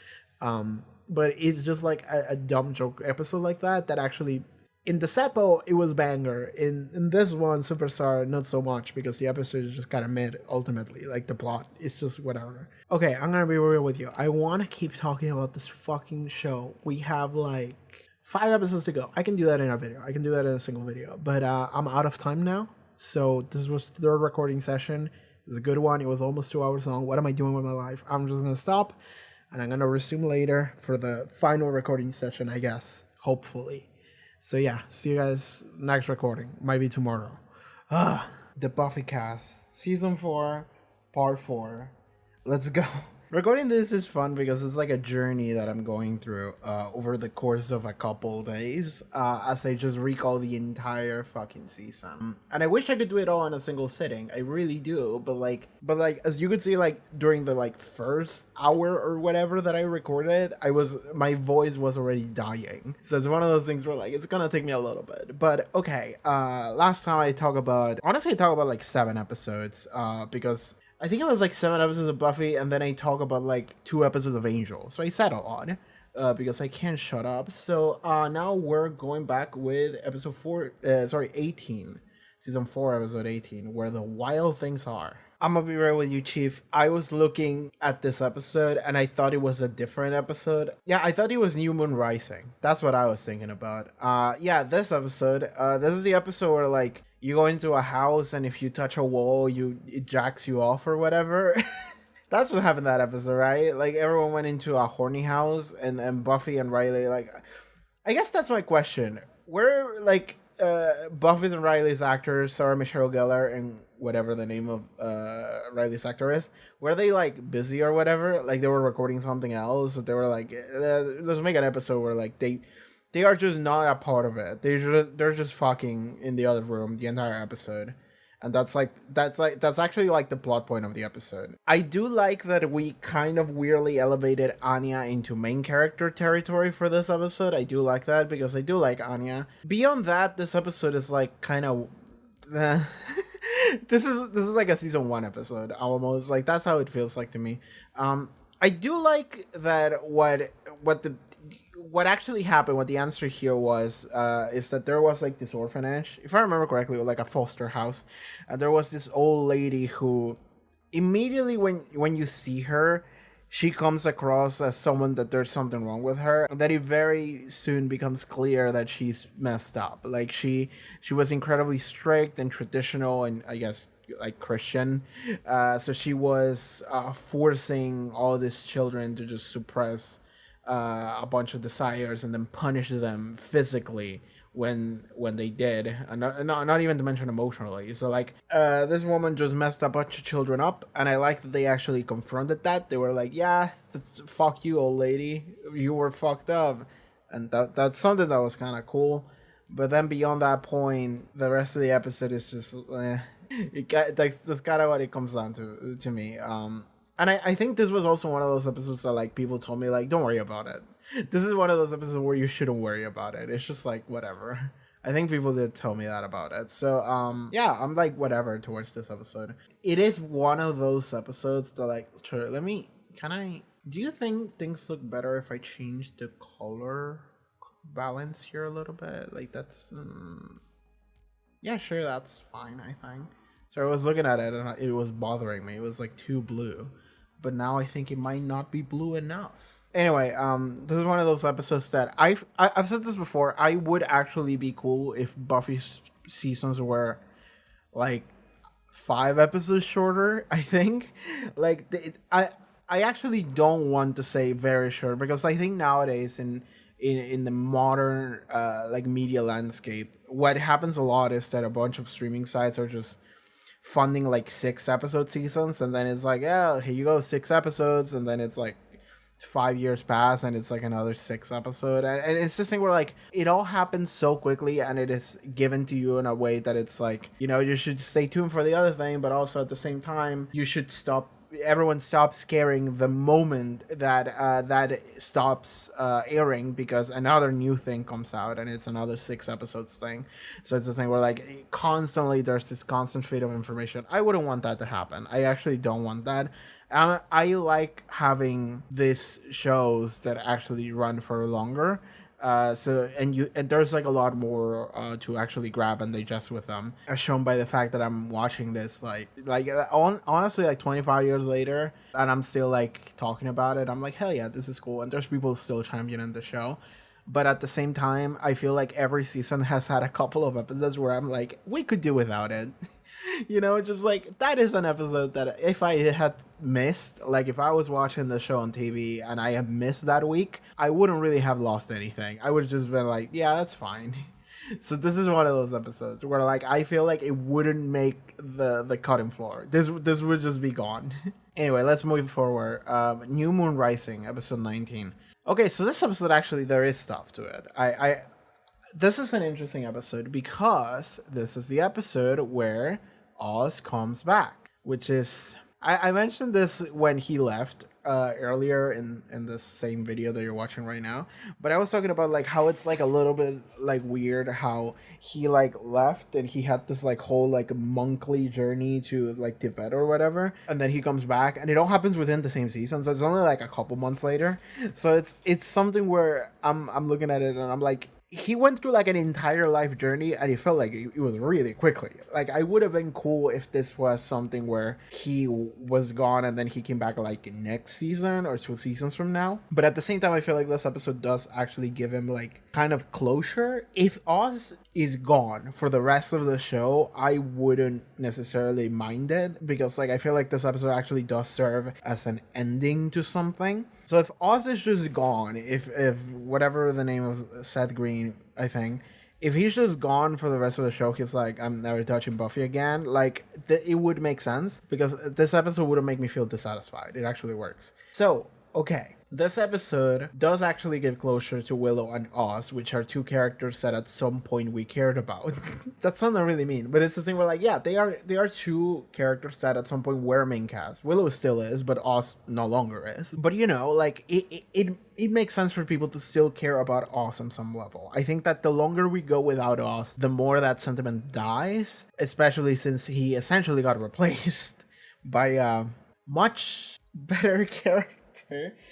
But it's just, like, a dumb joke episode like that actually... In the Seppo, it was banger. In this one, Superstar, not so much, because the episode is just kind of mid, ultimately. Like, the plot, it's just whatever. Okay, I'm gonna be real with you. I want to keep talking about this fucking show. We have, like, 5 episodes to go. I can do that in a video. I can do that in a single video. But I'm out of time now. So this was the 3rd recording session. It was a good one. It was almost 2 hours long. What am I doing with my life? I'm just gonna stop, and I'm gonna resume later for the final recording session, I guess. Hopefully. So yeah, see you guys next recording. Might be tomorrow. The BUFFYCAST, Season 4, Part 4. Let's go. Recording this is fun because it's like a journey that I'm going through over the course of a couple days as I just recall the entire fucking season. And I wish I could do it all in a single sitting. I really do. But like as you could see, like during the like first hour or whatever that I recorded, my voice was already dying. So it's one of those things where like it's gonna take me a little bit. But okay, last time I talked about like 7 episodes because I think it was like 7 episodes of Buffy, and then I talk about like 2 episodes of Angel. So I settle on because I can't shut up. So now we're going back with episode 18. Season 4, episode 18, Where the Wild Things Are. I'm gonna be right with you, Chief. I was looking at this episode and I thought it was a different episode. Yeah, I thought it was New Moon Rising. That's what I was thinking about. Yeah, this episode. This is the episode where like you go into a house and if you touch a wall, it jacks you off or whatever. That's what happened that episode, right? Like everyone went into a horny house and Buffy and Riley, like, I guess that's my question. Where like Buffy and Riley's actors, Sarah Michelle Gellar and whatever the name of Riley's actor is, were they like busy or whatever? Like they were recording something else. They were like, let's make an episode where like they are just not a part of it. They're just fucking in the other room the entire episode. And that's actually like the plot point of the episode. I do like that we kind of weirdly elevated Anya into main character territory for this episode. I do like that because I do like Anya. Beyond that, this episode is like kind of this is like a season 1 episode almost. Like that's how it feels like to me. I do like that what actually happened, what the answer here was, is that there was like this orphanage, if I remember correctly, like a foster house, and there was this old lady who immediately when you see her, she comes across as someone that there's something wrong with her, that it very soon becomes clear that she's messed up. Like she was incredibly strict and traditional and I guess like Christian. So she was forcing all these children to just suppress a bunch of desires and then punish them physically when they did, and not even to mention emotionally. So like this woman just messed a bunch of children up, and I like that they actually confronted that. They were like, yeah, fuck you, old lady, you were fucked up. And that's something that was kind of cool. But then beyond that point, the rest of the episode is just that's kind of what it comes down to me. And I think this was also one of those episodes that like people told me like, don't worry about it. This is one of those episodes where you shouldn't worry about it. It's just like whatever. I think people did tell me that about it. So yeah, I'm like whatever towards this episode. It is one of those episodes that like, sure, do you think things look better if I change the color balance here a little bit? Like that's yeah, sure, that's fine, I think. So I was looking at it and it was bothering me. It was like too blue. But now I think it might not be blue enough. Anyway, this is one of those episodes that I've said this before. I would actually be cool if Buffy's seasons were like 5 episodes shorter, I think. Like I actually don't want to say very short, because I think nowadays in the modern like media landscape, what happens a lot is that a bunch of streaming sites are just funding like 6 episode seasons, and then it's like, yeah, here you go, 6 episodes, and then it's like 5 years pass and it's like another 6 episode, and it's this thing where like it all happens so quickly and it is given to you in a way that it's like, you know, you should stay tuned for the other thing, but also at the same time you should everyone stops caring the moment that that stops airing, because another new thing comes out and it's another 6 episodes thing. So it's this thing where like constantly there's this constant feed of information. I wouldn't want that to happen. I actually don't want that. I like having these shows that actually run for longer. And there's like a lot more to actually grab and digest with them, as shown by the fact that I'm watching this honestly like 25 years later, and I'm still like talking about it. I'm like, hell yeah, this is cool, and there's people still championing the show. But at the same time, I feel like every season has had a couple of episodes where I'm like, we could do without it. You know, just like that is an episode that if I had missed, like if I was watching the show on TV and I had missed that week, I wouldn't really have lost anything. I would have just been like, yeah, that's fine. So this is one of those episodes where like I feel like it wouldn't make the cutting floor. This would just be gone. Anyway, let's move forward. New Moon Rising, episode 19. Okay, so this episode actually there is stuff to it. This is an interesting episode because this is the episode where Oz comes back, which is I mentioned this when he left earlier in this same video that you're watching right now, but I was talking about like how it's like a little bit like weird how he like left and he had this like whole like monkly journey to like Tibet or whatever, and then he comes back and it all happens within the same season, so it's only like a couple months later. So it's something where I'm looking at it and I'm like, he went through like an entire life journey and it felt like it was really quickly. Like I would have been cool if this was something where he was gone and then he came back like next season or 2 seasons from now. But at the same time, I feel like this episode does actually give him like kind of closure. If Oz is gone for the rest of the show, I wouldn't necessarily mind it, because like I feel like this episode actually does serve as an ending to something. So if Oz is just gone, if whatever the name of Seth Green, I think, if he's just gone for the rest of the show, he's like, I'm never touching Buffy again, like it would make sense, because this episode wouldn't make me feel dissatisfied. It actually works. So, okay. This episode does actually give closure to Willow and Oz, which are 2 characters that at some point we cared about. That sounds really mean, but it's the thing where like, yeah, they are 2 characters that at some point were main cast. Willow still is, but Oz no longer is. But you know, like it makes sense for people to still care about Oz on some level. I think that the longer we go without Oz, the more that sentiment dies, especially since he essentially got replaced by a much better character.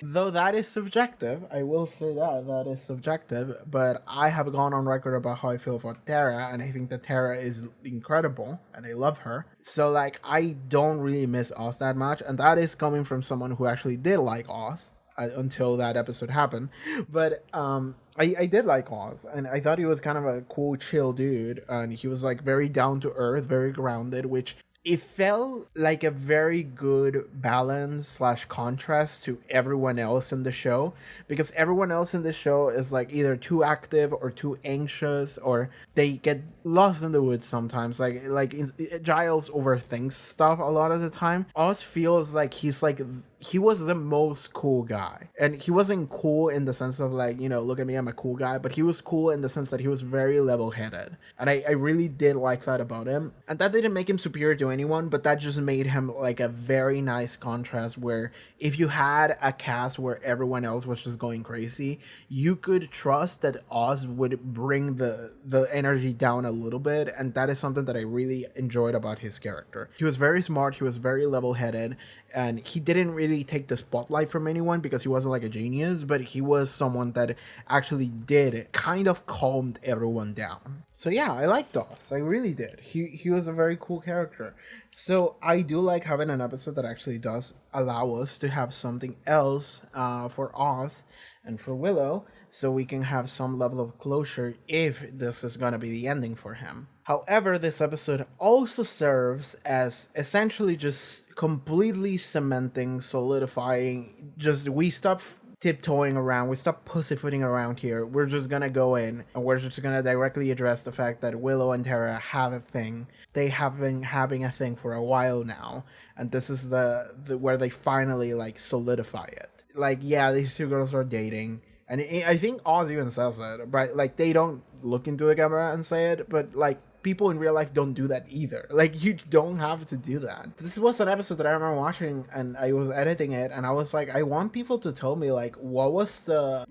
Though that is subjective, I will say that is subjective, but I have gone on record about how I feel about Tara, and I think that Tara is incredible, and I love her. So like, I don't really miss Oz that much, and that is coming from someone who actually did like Oz until that episode happened. But I did like Oz, and I thought he was kind of a cool, chill dude, and he was like very down to earth, very grounded, which it felt like a very good balance slash contrast to everyone else in the show, because everyone else in the show is like either too active or too anxious, or they get lost in the woods sometimes. Giles overthinks stuff a lot of the time. Oz feels like he was the most cool guy, and he wasn't cool in the sense of like, look at me, I'm a cool guy, but he was cool in the sense that he was very level-headed, and I really did like that about him. And that didn't make him superior to anyone, but that just made him like a very nice contrast, where if you had a cast where everyone else was just going crazy, you could trust that Oz would bring the energy down a little bit. And that is something that I really enjoyed about his character. He was very smart, he was very level-headed, and he didn't really take the spotlight from anyone because he wasn't like a genius, but he was someone that actually did kind of calmed everyone down. So yeah, I liked Oz. I really did. He was a very cool character. So I do like having an episode that actually does allow us to have something else for Oz and for Willow, so we can have some level of closure if this is gonna be the ending for him. However, this episode also serves as essentially just completely cementing, solidifying, just we stop tiptoeing around, we stop pussyfooting around here. We're just gonna go in and we're just gonna directly address the fact that Willow and Tara have a thing. They have been having a thing for a while now, and this is the where they finally like solidify it. Like, yeah, these two girls are dating. And I think Oz even says it, right? Like, they don't look into the camera and say it, but like, people in real life don't do that either. Like, you don't have to do that. This was an episode that I remember watching, and I was editing it, and I was like, I want people to tell me like what was the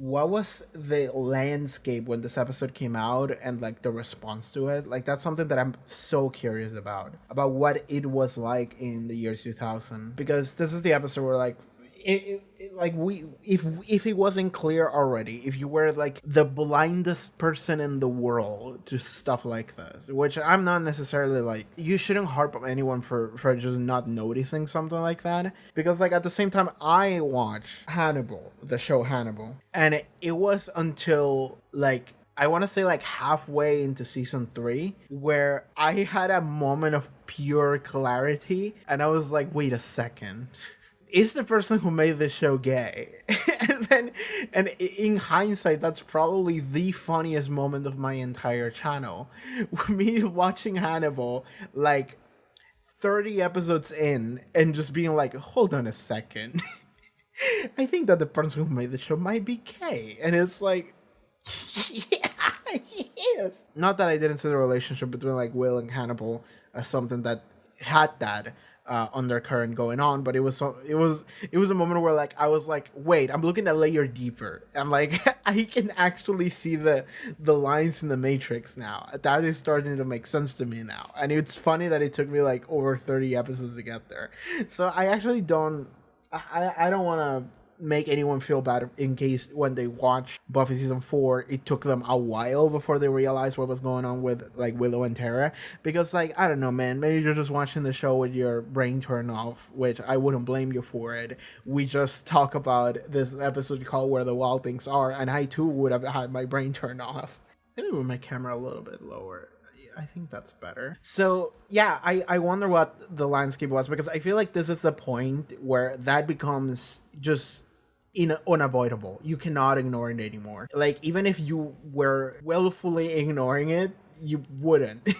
landscape when this episode came out, and like the response to it. Like, that's something that I'm so curious about what it was like in the year 2000, because this is the episode where like if it wasn't clear already, if you were like the blindest person in the world to stuff like this, which I'm not necessarily like, you shouldn't harp on anyone for just not noticing something like that, because like at the same time I watched Hannibal, the show Hannibal, and it was until like I want to say like halfway into season 3 where I had a moment of pure clarity, and I was like, wait a second, is the person who made this show gay? and in hindsight, that's probably the funniest moment of my entire channel. Me watching Hannibal like 30 episodes in and just being like, hold on a second. I think that the person who made the show might be gay. And it's like, yeah, he is. Not that I didn't see the relationship between like Will and Hannibal as something that had that undercurrent going on, but it was a moment where like I was like, wait, I'm looking a layer deeper, and like I can actually see the lines in the Matrix now. That is starting to make sense to me now, and it's funny that it took me like over 30 episodes to get there. So I actually don't want to make anyone feel bad in case when they watch Buffy season 4 it took them a while before they realized what was going on with like Willow and Tara, because like I don't know, man, maybe you're just watching the show with your brain turned off, which I wouldn't blame you for it. We just talk about this episode called Where the Wild Things Are, and I too would have had my brain turned off. Let me move my camera a little bit lower. I think that's better. So yeah, I wonder what the landscape was, because I feel like this is the point where that becomes just unavoidable. You cannot ignore it anymore. Like, even if you were willfully ignoring it, you wouldn't.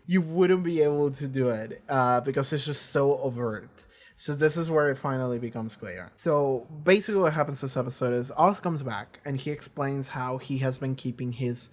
You wouldn't be able to do it because it's just so overt. So this is where it finally becomes clear. So basically what happens this episode is Oz comes back and he explains how he has been keeping his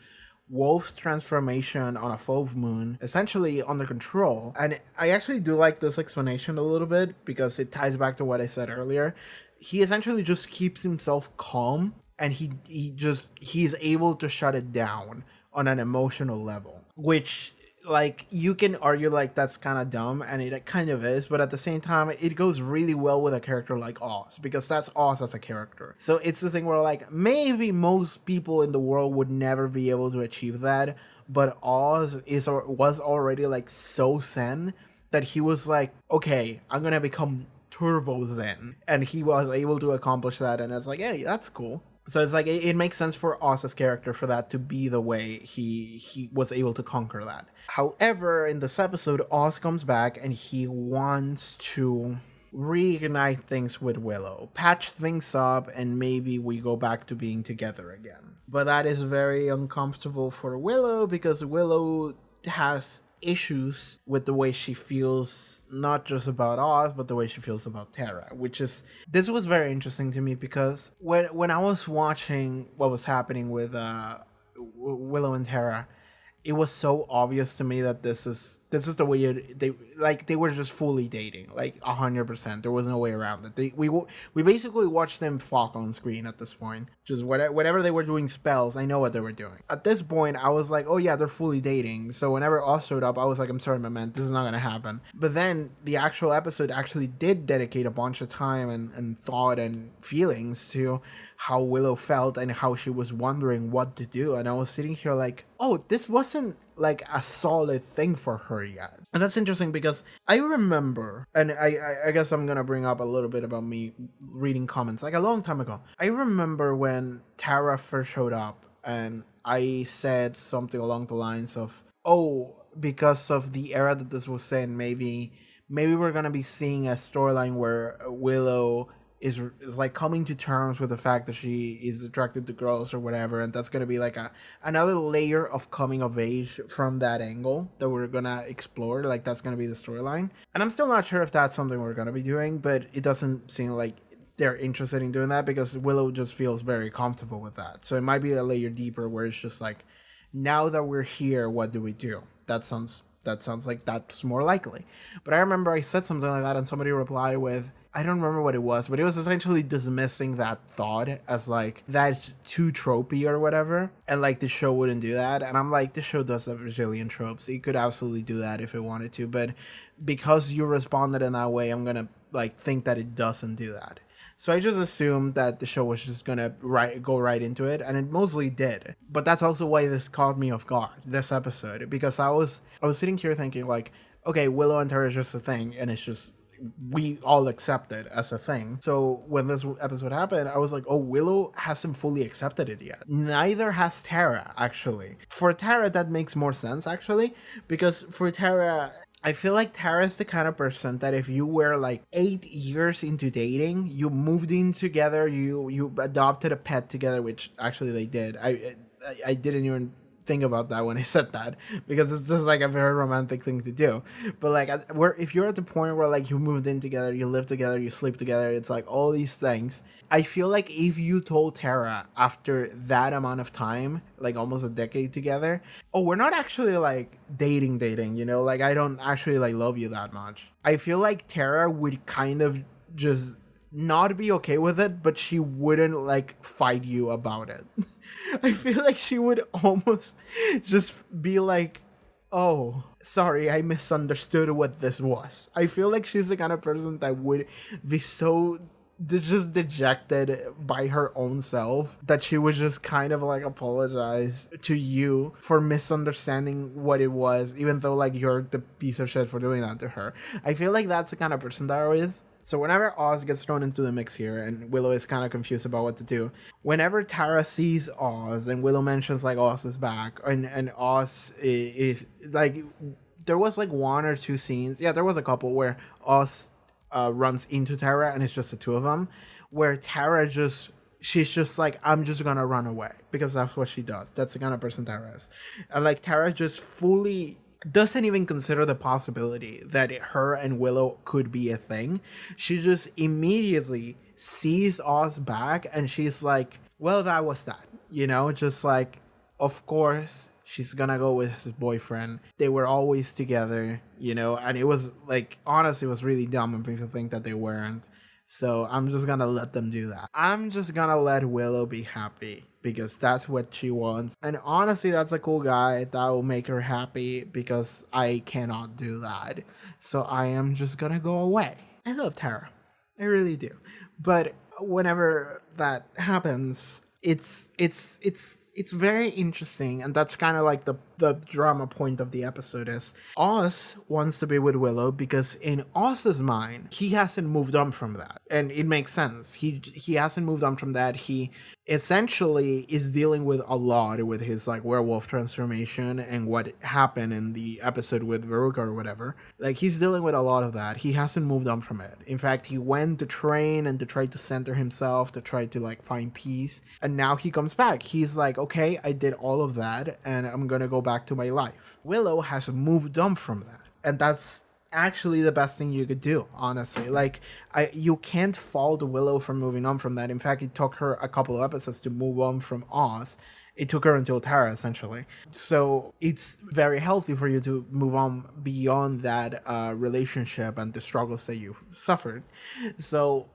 wolf's transformation on a full moon essentially under control. And I actually do like this explanation a little bit because it ties back to what I said earlier. He essentially just keeps himself calm, and he's able to shut it down on an emotional level, which like you can argue like that's kind of dumb, and it kind of is, but at the same time it goes really well with a character like Oz, because that's Oz as a character. So it's this thing where like maybe most people in the world would never be able to achieve that, but Oz was already like so zen that he was like, okay, I'm gonna become turbo zen, and he was able to accomplish that, and it's like, hey, that's cool. So it's like it makes sense for Oz's character for that to be the way he was able to conquer that. However, in this episode, Oz comes back and he wants to reignite things with Willow, patch things up, and maybe we go back to being together again. But that is very uncomfortable for Willow because Willow has issues with the way she feels, not just about Oz, but the way she feels about Tara, which is, this was very interesting to me because when I was watching what was happening with Willow and Tara, it was so obvious to me that this is the way they were just fully dating, like 100%. There was no way around it. We basically watched them fuck on screen at this point. Just whenever they were doing spells, I know what they were doing. At this point, I was like, oh yeah, they're fully dating. So whenever Oz showed up, I was like, I'm sorry, my man, this is not gonna happen. But then the actual episode actually did dedicate a bunch of time and thought and feelings to how Willow felt and how she was wondering what to do. And I was sitting here like, oh, this wasn't like a solid thing for her yet. And that's interesting because I remember, and I guess I'm gonna bring up a little bit about me reading comments like a long time ago. I remember when Tara first showed up and I said something along the lines of, oh, because of the era that this was in, maybe we're gonna be seeing a storyline where Willow is like coming to terms with the fact that she is attracted to girls or whatever, and that's gonna be like another layer of coming of age from that angle that we're gonna explore. Like that's gonna be the storyline, and I'm still not sure if that's something we're gonna be doing, but it doesn't seem like they're interested in doing that because Willow just feels very comfortable with that. So it might be a layer deeper where it's just like, now that we're here, what do we do? That sounds like that's more likely. But I remember I said something like that and somebody replied with, I don't remember what it was, but it was essentially dismissing that thought as like, that's too tropey or whatever. And like the show wouldn't do that. And I'm like, the show does have a bajillion tropes. It could absolutely do that if it wanted to. But because you responded in that way, I'm going to like think that it doesn't do that. So I just assumed that the show was just gonna go right into it, and it mostly did. But that's also why this caught me off guard, this episode, because I was sitting here thinking like, okay, Willow and Tara is just a thing, and it's just, we all accept it as a thing. So when this episode happened, I was like, oh, Willow hasn't fully accepted it yet. Neither has Tara, actually. For Tara, that makes more sense, actually, because for Tara, I feel like Tara's the kind of person that if you were like 8 years into dating, you moved in together, you adopted a pet together, which actually they did. I didn't even think about that when I said that because it's just like a very romantic thing to do. But like, if you're at the point where like you moved in together, you live together, you sleep together, it's like all these things. I feel like if you told Tara after that amount of time, like almost a decade together, oh, we're not actually like dating, you know, like I don't actually like love you that much, I feel like Tara would kind of just not be okay with it, but she wouldn't like fight you about it. I feel like she would almost just be like, oh, sorry, I misunderstood what this was. I feel like she's the kind of person that would be so just dejected by her own self that she would just kind of like apologize to you for misunderstanding what it was, even though like you're the piece of shit for doing that to her. I feel like that's the kind of person Tara is. So whenever Oz gets thrown into the mix here and Willow is kind of confused about what to do, whenever Tara sees Oz and Willow mentions like Oz is back and Oz is like, there was like one or two scenes, yeah, there was a couple where Oz runs into Tara and it's just the two of them, where Tara she's just like, I'm just gonna run away, because that's what she does. That's the kind of person Tara is. And like Tara just fully doesn't even consider the possibility that her and Willow could be a thing. She just immediately sees Oz back and she's like, well, that was that, you know, just like, of course she's gonna go with his boyfriend. They were always together, you know, and it was like, honestly, it was really dumb when people think that they weren't. So I'm just gonna let them do that. I'm just gonna let Willow be happy because that's what she wants. And honestly, that's a cool guy that will make her happy because I cannot do that. So I am just gonna go away. I love Tara. I really do. But whenever that happens, it's very interesting, and that's kind of like the the drama point of the episode is Oz wants to be with Willow because in Oz's mind, he hasn't moved on from that. And it makes sense. He hasn't moved on from that. He essentially is dealing with a lot with his like werewolf transformation and what happened in the episode with Veruca or whatever. Like he's dealing with a lot of that. He hasn't moved on from it. In fact, he went to train and to try to center himself, to try to like find peace. And now he comes back. He's like, okay, I did all of that and I'm gonna go back to my life. Willow has moved on from that. And that's actually the best thing you could do, honestly. Like you can't fault Willow for moving on from that. In fact, it took her a couple of episodes to move on from Oz. It took her until Tara, essentially. So it's very healthy for you to move on beyond that relationship and the struggles that you've suffered. So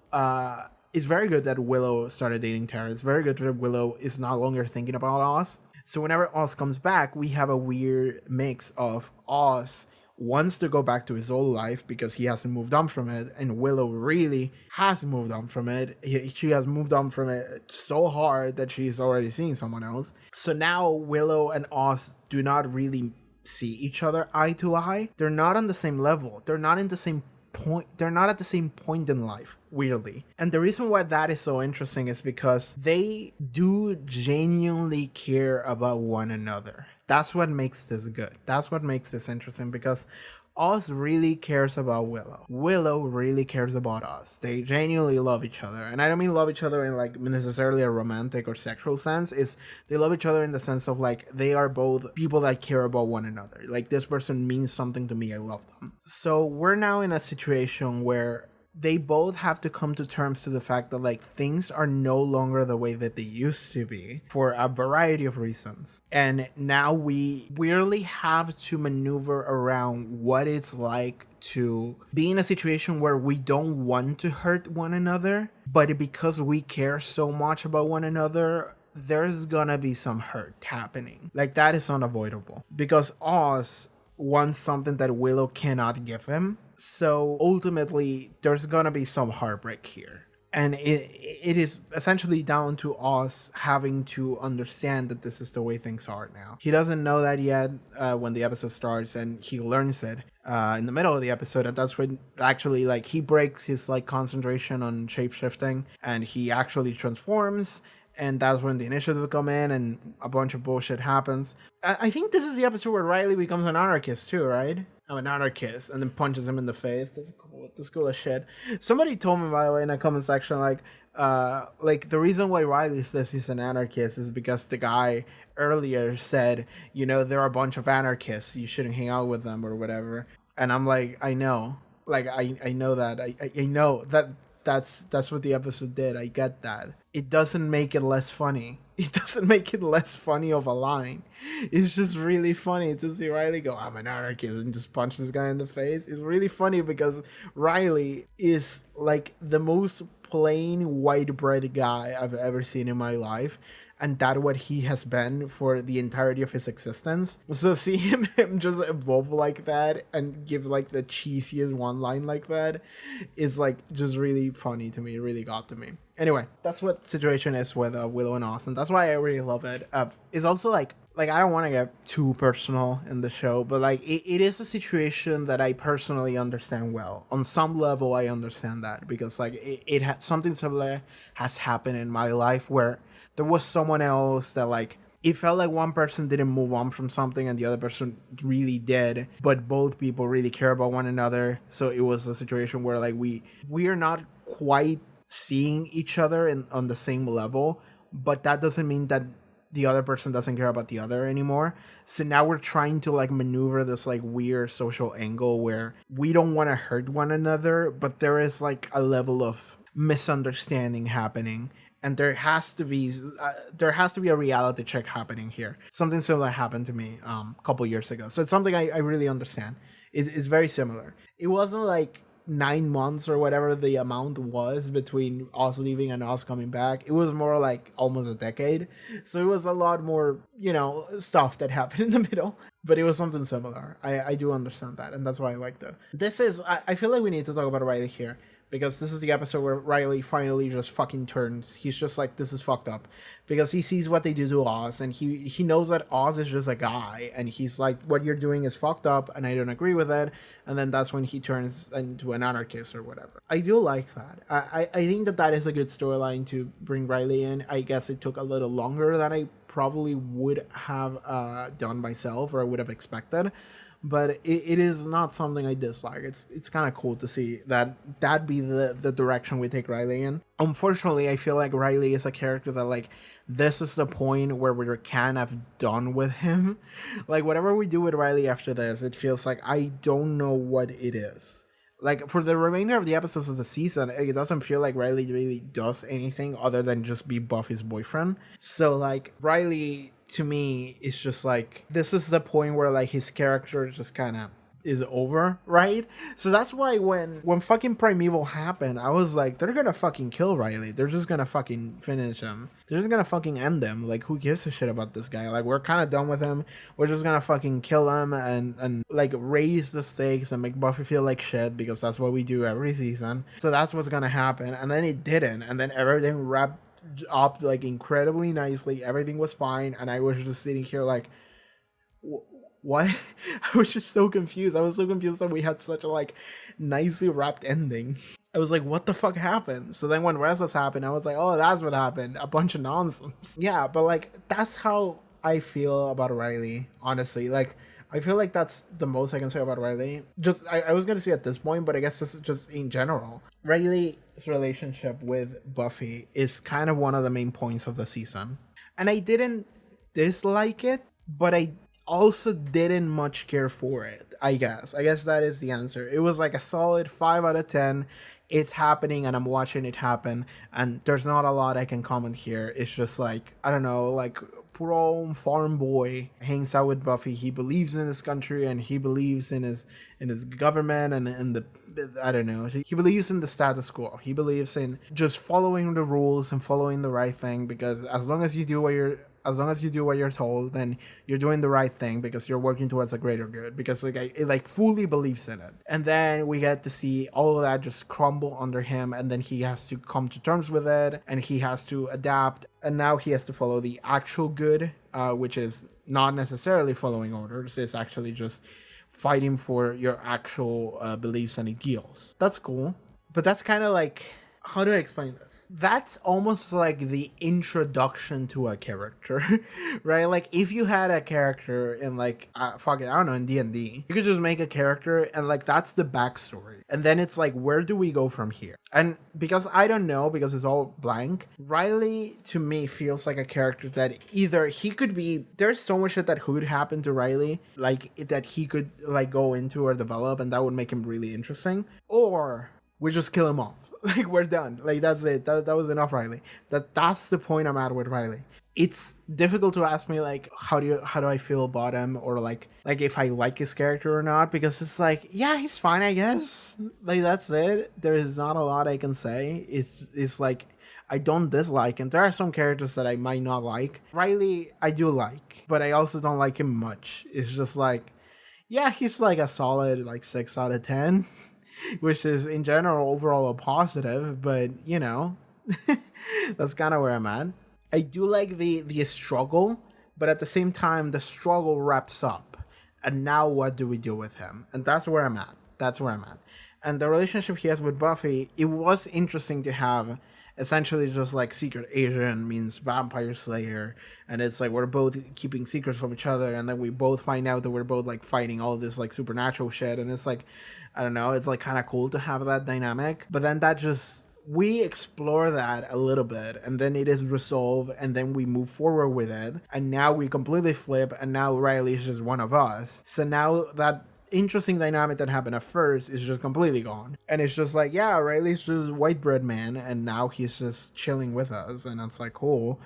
it's very good that Willow started dating Tara. It's very good that Willow is no longer thinking about Oz. So whenever Oz comes back, we have a weird mix of Oz wants to go back to his old life because he hasn't moved on from it, and Willow really has moved on from it. She has moved on from it so hard that she's already seeing someone else. So now Willow and Oz do not really see each other eye to eye. They're not on the same level. They're not in the same point. They're not at the same point in life, weirdly. And the reason why that is so interesting is because they do genuinely care about one another. That's what makes this good. That's what makes this interesting, because Oz really cares about Willow. Willow really cares about Oz. They genuinely love each other. And I don't mean love each other in like necessarily a romantic or sexual sense. It's they love each other in the sense of like they are both people that care about one another. Like this person means something to me. I love them. So we're now in a situation where they both have to come to terms to the fact that like things are no longer the way that they used to be for a variety of reasons. And now we really have to maneuver around what it's like to be in a situation where we don't want to hurt one another, but because we care so much about one another, there's gonna be some hurt happening. Like that is unavoidable because Oz wants something that Willow cannot give him. So ultimately, there's gonna be some heartbreak here. And it is essentially down to Oz having to understand that this is the way things are now. He doesn't know that yet when the episode starts, and he learns it in the middle of the episode. And that's when actually like he breaks his like concentration on shapeshifting and he actually transforms. And that's when the initiative come in and a bunch of bullshit happens. I think this is the episode where Riley becomes an anarchist too, right? I'm an anarchist, and then punches him in the face. That's cool. That's cool as shit. Somebody told me, by the way, in a comment section, like the reason why Riley says he's an anarchist is because the guy earlier said, you know, there are a bunch of anarchists. You shouldn't hang out with them or whatever. And I'm like, I know. Like, I know that. I know that. That's what the episode did. I get that. It doesn't make it less funny. It doesn't make it less funny of a line. It's just really funny to see Riley go, I'm an anarchist, and just punch this guy in the face. It's really funny because Riley is like the most plain white bread guy I've ever seen in my life. And that's what he has been for the entirety of his existence. So see him just evolve like that and give like the cheesiest one line like that is like just really funny to me. It really got to me. Anyway, that's what the situation is with Willow and Austin. That's why I really love it. It's also like I don't want to get too personal in the show, but like it is a situation that I personally understand well. On some level, I understand that because like something similar has happened in my life where there was someone else that like it felt like one person didn't move on from something and the other person really did, but both people really care about one another. So it was a situation where like we are not quite seeing each other on the same level, but that doesn't mean that the other person doesn't care about the other anymore. So now we're trying to like maneuver this like weird social angle where we don't want to hurt one another, but there is like a level of misunderstanding happening. And there has to be a reality check happening here. Something similar happened to me a couple years ago. So it's something I really understand. It's very similar. It wasn't like 9 months or whatever the amount was between us leaving and us coming back. It was more like almost a decade. So it was a lot more, stuff that happened in the middle. But it was something similar. I do understand that. And that's why I liked it. I feel like we need to talk about Riley here. because this is the episode where Riley finally just fucking turns. He's just like, this is fucked up, because he sees what they do to Oz, and he knows that Oz is just a guy, and he's like, what you're doing is fucked up, and I don't agree with it. And then that's when he turns into an anarchist or whatever. I do like that. I think that is a good storyline to bring Riley in. I guess it took a little longer than I probably would have done myself, or I would have expected, but it is not something I dislike. It's kind of cool to see that be the direction we take Riley in. Unfortunately, I feel like Riley is a character that, like, this is the point where we're kind of done with him. Like, whatever we do with Riley after this, it feels like I don't know what it is. Like, for the remainder of the episodes of the season, it doesn't feel like Riley really does anything other than just be Buffy's boyfriend. So, like, Riley, to me, is just like, this is the point where, like, his character just kind of is over, right? So that's why when fucking Primeval happened, I was like, they're gonna fucking kill Riley. They're just gonna fucking finish him. They're just gonna fucking end him. Like, who gives a shit about this guy? Like, we're kind of done with him. We're just gonna fucking kill him and like raise the stakes and make Buffy feel like shit, because that's what we do every season. So that's what's gonna happen. And then it didn't. And then everything wrapped up like incredibly nicely. Everything was fine. And I was just sitting here like, what? I was just so confused. I was so confused that we had such a like nicely wrapped ending. I was like, what the fuck happened? So then when Restless happened, I was like, oh, that's what happened. A bunch of nonsense. Yeah, but like, that's how I feel about Riley, honestly. Like, I feel like that's the most I can say about Riley. Just, I was going to say at this point, but I guess this is just in general. Riley's relationship with Buffy is kind of one of the main points of the season. And I didn't dislike it, but I also didn't much care for it. I guess that is the answer. It was like a solid 5 out of 10. It's happening and I'm watching it happen, and there's not a lot I can comment here. It's just like, I don't know, like, poor old farm boy hangs out with Buffy. He believes in his country and he believes in his government and the, I don't know, he believes in the status quo. He believes in just following the rules and following the right thing, because as long as you do what you're told, then you're doing the right thing, because you're working towards a greater good, because like it like fully believes in it. And then we get to see all of that just crumble under him, and then he has to come to terms with it, and he has to adapt, and now he has to follow the actual good, which is not necessarily following orders. It's actually just fighting for your actual beliefs and ideals. That's cool, but that's kind of like, how do I explain this? That's almost like the introduction to a character, right? Like, if you had a character in like, I don't know, in D&D, you could just make a character and like, that's the backstory. And then it's like, where do we go from here? And because I don't know, because it's all blank, Riley to me feels like a character that either he could be, there's so much shit that could happen to Riley, like that he could like go into or develop, and that would make him really interesting, or we just kill him off. Like, we're done. Like, that's it. That was enough, Riley. That's the point I'm at with Riley. It's difficult to ask me, like, how do I feel about him, or like if I like his character or not, because it's like, yeah, he's fine, I guess. Like, that's it. There is not a lot I can say. It's like, I don't dislike him. There are some characters that I might not like. Riley, I do like, but I also don't like him much. It's just like, yeah, he's like a solid like 6 out of 10. Which is in general overall a positive, but you know, that's kind of where I'm at. I do like the struggle, but at the same time, the struggle wraps up, and now what do we do with him? And that's where I'm at. And the relationship he has with Buffy, it was interesting to have. Essentially, just like secret agent means vampire slayer, and it's like we're both keeping secrets from each other, and then we both find out that we're both like fighting all this like supernatural shit, and it's like, I don't know, it's like kind of cool to have that dynamic. But then that just, we explore that a little bit, and then it is resolved, and then we move forward with it, and now we completely flip, and now Riley is just one of us. So now that interesting dynamic that happened at first is just completely gone, and it's just like, yeah, Riley's just white bread man, and now he's just chilling with us, and it's like, cool,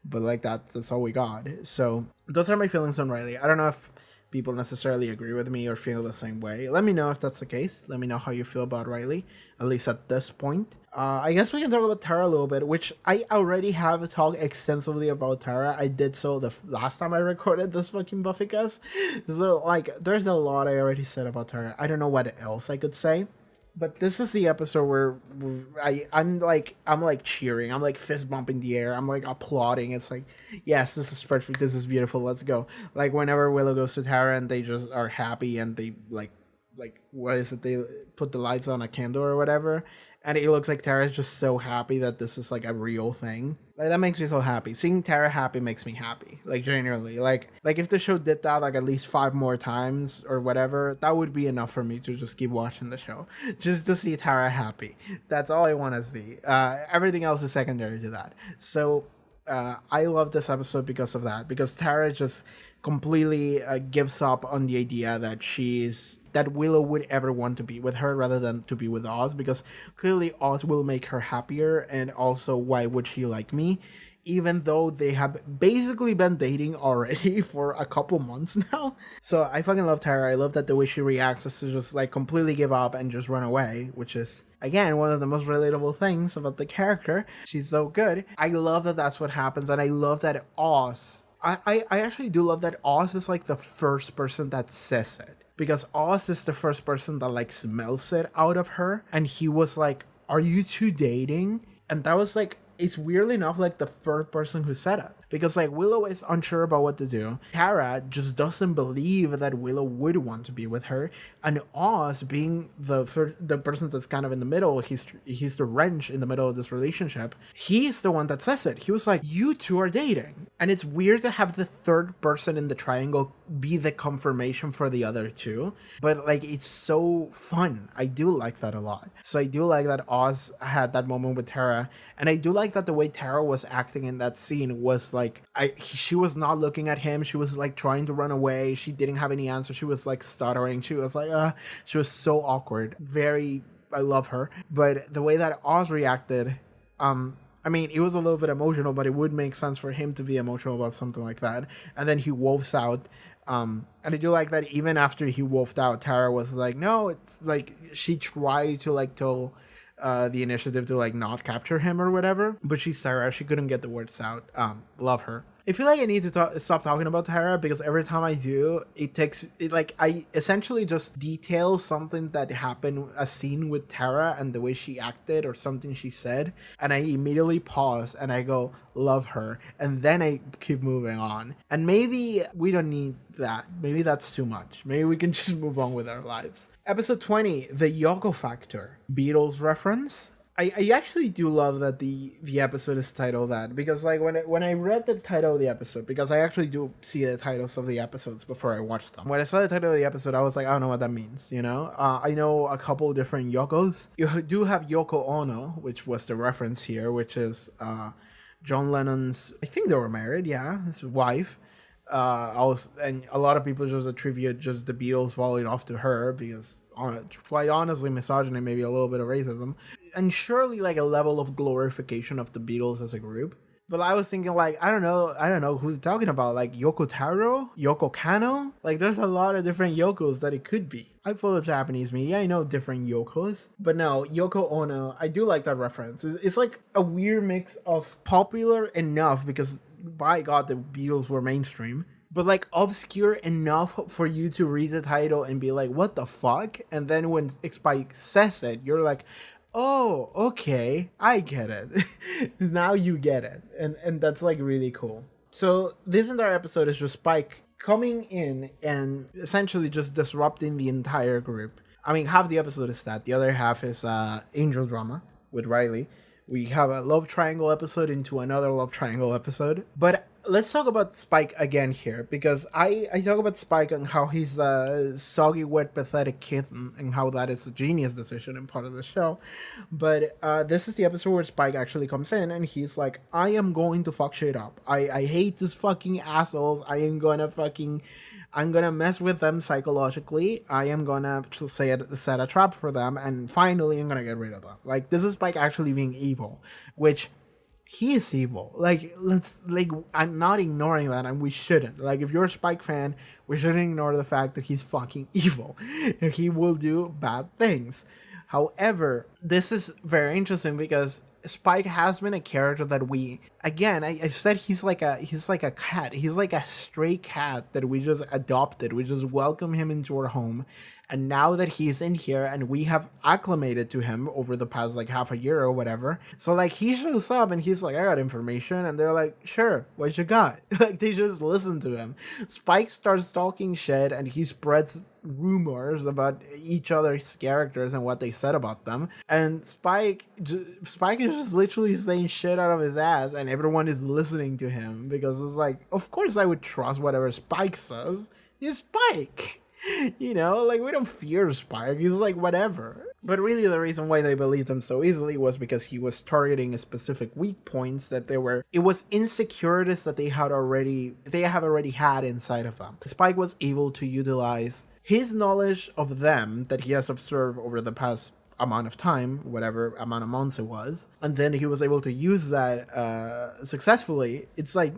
but like that's all we got. So those are my feelings on Riley. I don't know if people necessarily agree with me or feel the same way. Let me know if that's the case. Let me know how you feel about Riley, at least at this point. I guess we can talk about Tara a little bit, which I already have talked extensively about Tara. I did so the last time I recorded this fucking BUFFYCAST. So, like, there's a lot I already said about Tara. I don't know what else I could say. But this is the episode where I'm like cheering. I'm like fist bumping the air. I'm like applauding. It's like, yes, this is perfect. This is beautiful. Let's go. Like whenever Willow goes to Tara and they just are happy and they like what is it? They put the lights on a candle or whatever, and it looks like Tara's just so happy that this is like a real thing. Like that makes me so happy. Seeing Tara happy makes me happy. Like genuinely. Like if the show did that like at least 5 more times or whatever, that would be enough for me to just keep watching the show. Just to see Tara happy. That's all I want to see. Everything else is secondary to that. So I love this episode because of that. Because Tara just completely gives up on the idea that Willow would ever want to be with her rather than to be with Oz, because clearly Oz will make her happier, and also why would she like me? Even though they have basically been dating already for a couple months now. So I fucking love Tara. I love that the way she reacts is to just like completely give up and just run away, which is again one of the most relatable things about the character. She's so good. I love that that's what happens, and I love that Oz. I actually do love that Oz is like the first person that says it. Because Oz is the first person that like smells it out of her. And he was like, are you two dating? And that was like, it's weirdly enough like the first person who said it. Because like Willow is unsure about what to do. Tara just doesn't believe that Willow would want to be with her. And Oz, being the person that's kind of in the middle, he's the wrench in the middle of this relationship. He's the one that says it. He was like, you two are dating. And it's weird to have the third person in the triangle be the confirmation for the other two. But like, it's so fun. I do like that a lot. So I do like that Oz had that moment with Tara. And I do like that the way Tara was acting in that scene was like, she was not looking at him. She was like trying to run away. She didn't have any answer. She was like stuttering. She was like, she was so awkward. I love her. But the way that Oz reacted, I mean, it was a little bit emotional, but it would make sense for him to be emotional about something like that. And then he wolfs out. And I do like that even after he wolfed out, Tara was like, no, it's like she tried to like tell the initiative to like not capture him or whatever, but she's Tara. She couldn't get the words out. Love her. I feel like I need to stop talking about Tara, because every time I do, I essentially just detail something that happened, a scene with Tara and the way she acted or something she said, and I immediately pause and I go, love her, and then I keep moving on. And maybe we don't need that. Maybe that's too much. Maybe we can just move on with our lives. Episode 20, the Yoko Factor. Beatles reference. I actually do love that the episode is titled that, because like when I read the title of the episode, because I actually do see the titles of the episodes before I watch them. When I saw the title of the episode, I was like, I don't know what that means, you know? I know a couple different Yokos. You do have Yoko Ono, which was the reference here, which is John Lennon's, I think they were married, yeah, his wife. And a lot of people just attribute just the Beatles falling off to her, because quite honestly, misogyny, maybe a little bbit of racism, and surely like a level of glorification of the Beatles as a group. But I was thinking like, I don't know who you're talking about, like Yoko Taro, Yoko Kano, like there's a lot of different Yokos that it could be. I follow Japanese media, I know different Yokos, but no, Yoko Ono, I do like that reference. It's like a weird mix of popular enough, because by God, the Beatles were mainstream, but like obscure enough for you to read the title and be like, what the fuck? And then when Spike says it, you're like, oh, okay, I get it. Now you get it. And that's like really cool. So this entire episode is just Spike coming in and essentially just disrupting the entire group. I mean, half the episode is that. The other half is angel drama with Riley. We have a love triangle episode into another love triangle episode. But let's talk about Spike again here, because I talk about Spike and how he's a soggy, wet, pathetic kitten, and how that is a genius decision in part of the show. But this is the episode where Spike actually comes in and he's like, I am going to fuck shit up. I hate these fucking assholes. I'm gonna mess with them psychologically. I am gonna set a trap for them, and finally I'm gonna get rid of them. Like, this is Spike actually being evil, which he is evil. I'm not ignoring that, and we shouldn't. Like, if you're a Spike fan, we shouldn't ignore the fact that he's fucking evil. He will do bad things. However, this is very interesting because Spike has been a character that I've said he's like a cat. He's like a stray cat that we just adopted. We just welcome him into our home. And now that he's in here and we have acclimated to him over the past like half a year or whatever, so like he shows up and he's like, I got information, and they're like, sure, what you got? Like they just listen to him. Spike starts talking shit and he spreads rumors about each other's characters and what they said about them, and Spike is just literally saying shit out of his ass, and everyone is listening to him because it's like, of course I would trust whatever Spike says. He's Spike. You know, like we don't fear Spike. He's like whatever. But really the reason why they believed him so easily was because he was targeting specific weak points that it was insecurities that they have already had inside of them. Spike was able to utilize his knowledge of them that he has observed over the past amount of time, whatever amount of months it was, and then he was able to use that successfully. It's like,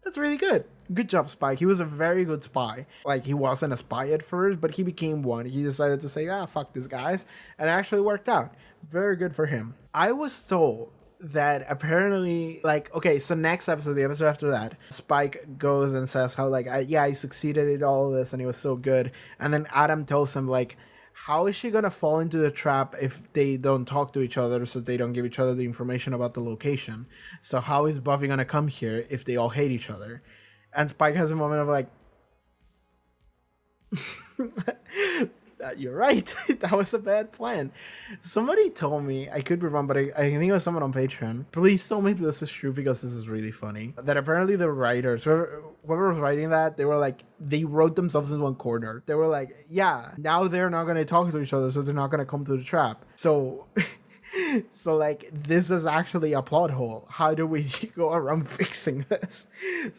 that's really good. Good job, Spike. He was a very good spy. Like, he wasn't a spy at first, but he became one. He decided to say, fuck these guys, and it actually worked out. Very good for him. I was told that apparently, like, okay, so next episode, the episode after that, Spike goes and says how, like, I succeeded at all this, and he was so good. And then Adam tells him, like, how is she gonna fall into the trap if they don't talk to each other, so they don't give each other the information about the location? So how is Buffy gonna come here if they all hate each other? And Spike has a moment of like, you're right. That was a bad plan. Somebody told me, I could be wrong, but I think it was someone on Patreon. Please tell me if this is true because this is really funny. That apparently the writers, whoever was writing that, they were like, they wrote themselves in one corner. They were like, yeah, now they're not going to talk to each other, so they're not going to come to the trap. So like, this is actually a plot hole. How do we go around fixing this?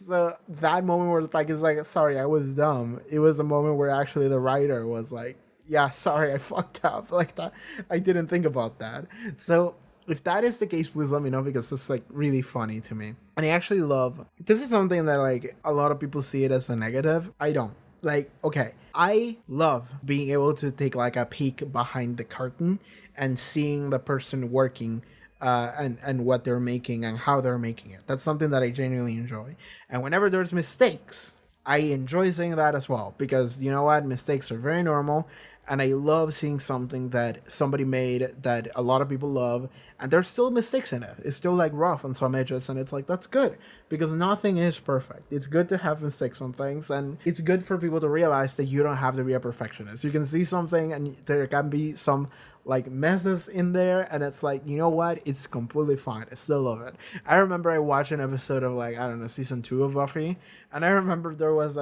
So that moment where Spike is like, sorry, I was dumb. It was a moment where actually the writer was like, yeah, sorry, I fucked up. Like that, I didn't think about that. So if that is the case, please let me know because it's like really funny to me. And I actually love, this is something that like a lot of people see it as a negative. I don't. Like, okay, I love being able to take like a peek behind the curtain and seeing the person working and what they're making and how they're making it. That's something that I genuinely enjoy. And whenever there's mistakes, I enjoy seeing that as well because, you know what, mistakes are very normal. And I love seeing something that somebody made that a lot of people love, and there's still mistakes in it. It's still like rough on some edges, and it's like, that's good because nothing is perfect. It's good to have mistakes on things, and it's good for people to realize that you don't have to be a perfectionist. You can see something and there can be some like messes in there, and it's like, you know what, it's completely fine. I still love it. I remember I watched an episode of like, I don't know, season 2 of Buffy, and I remember there was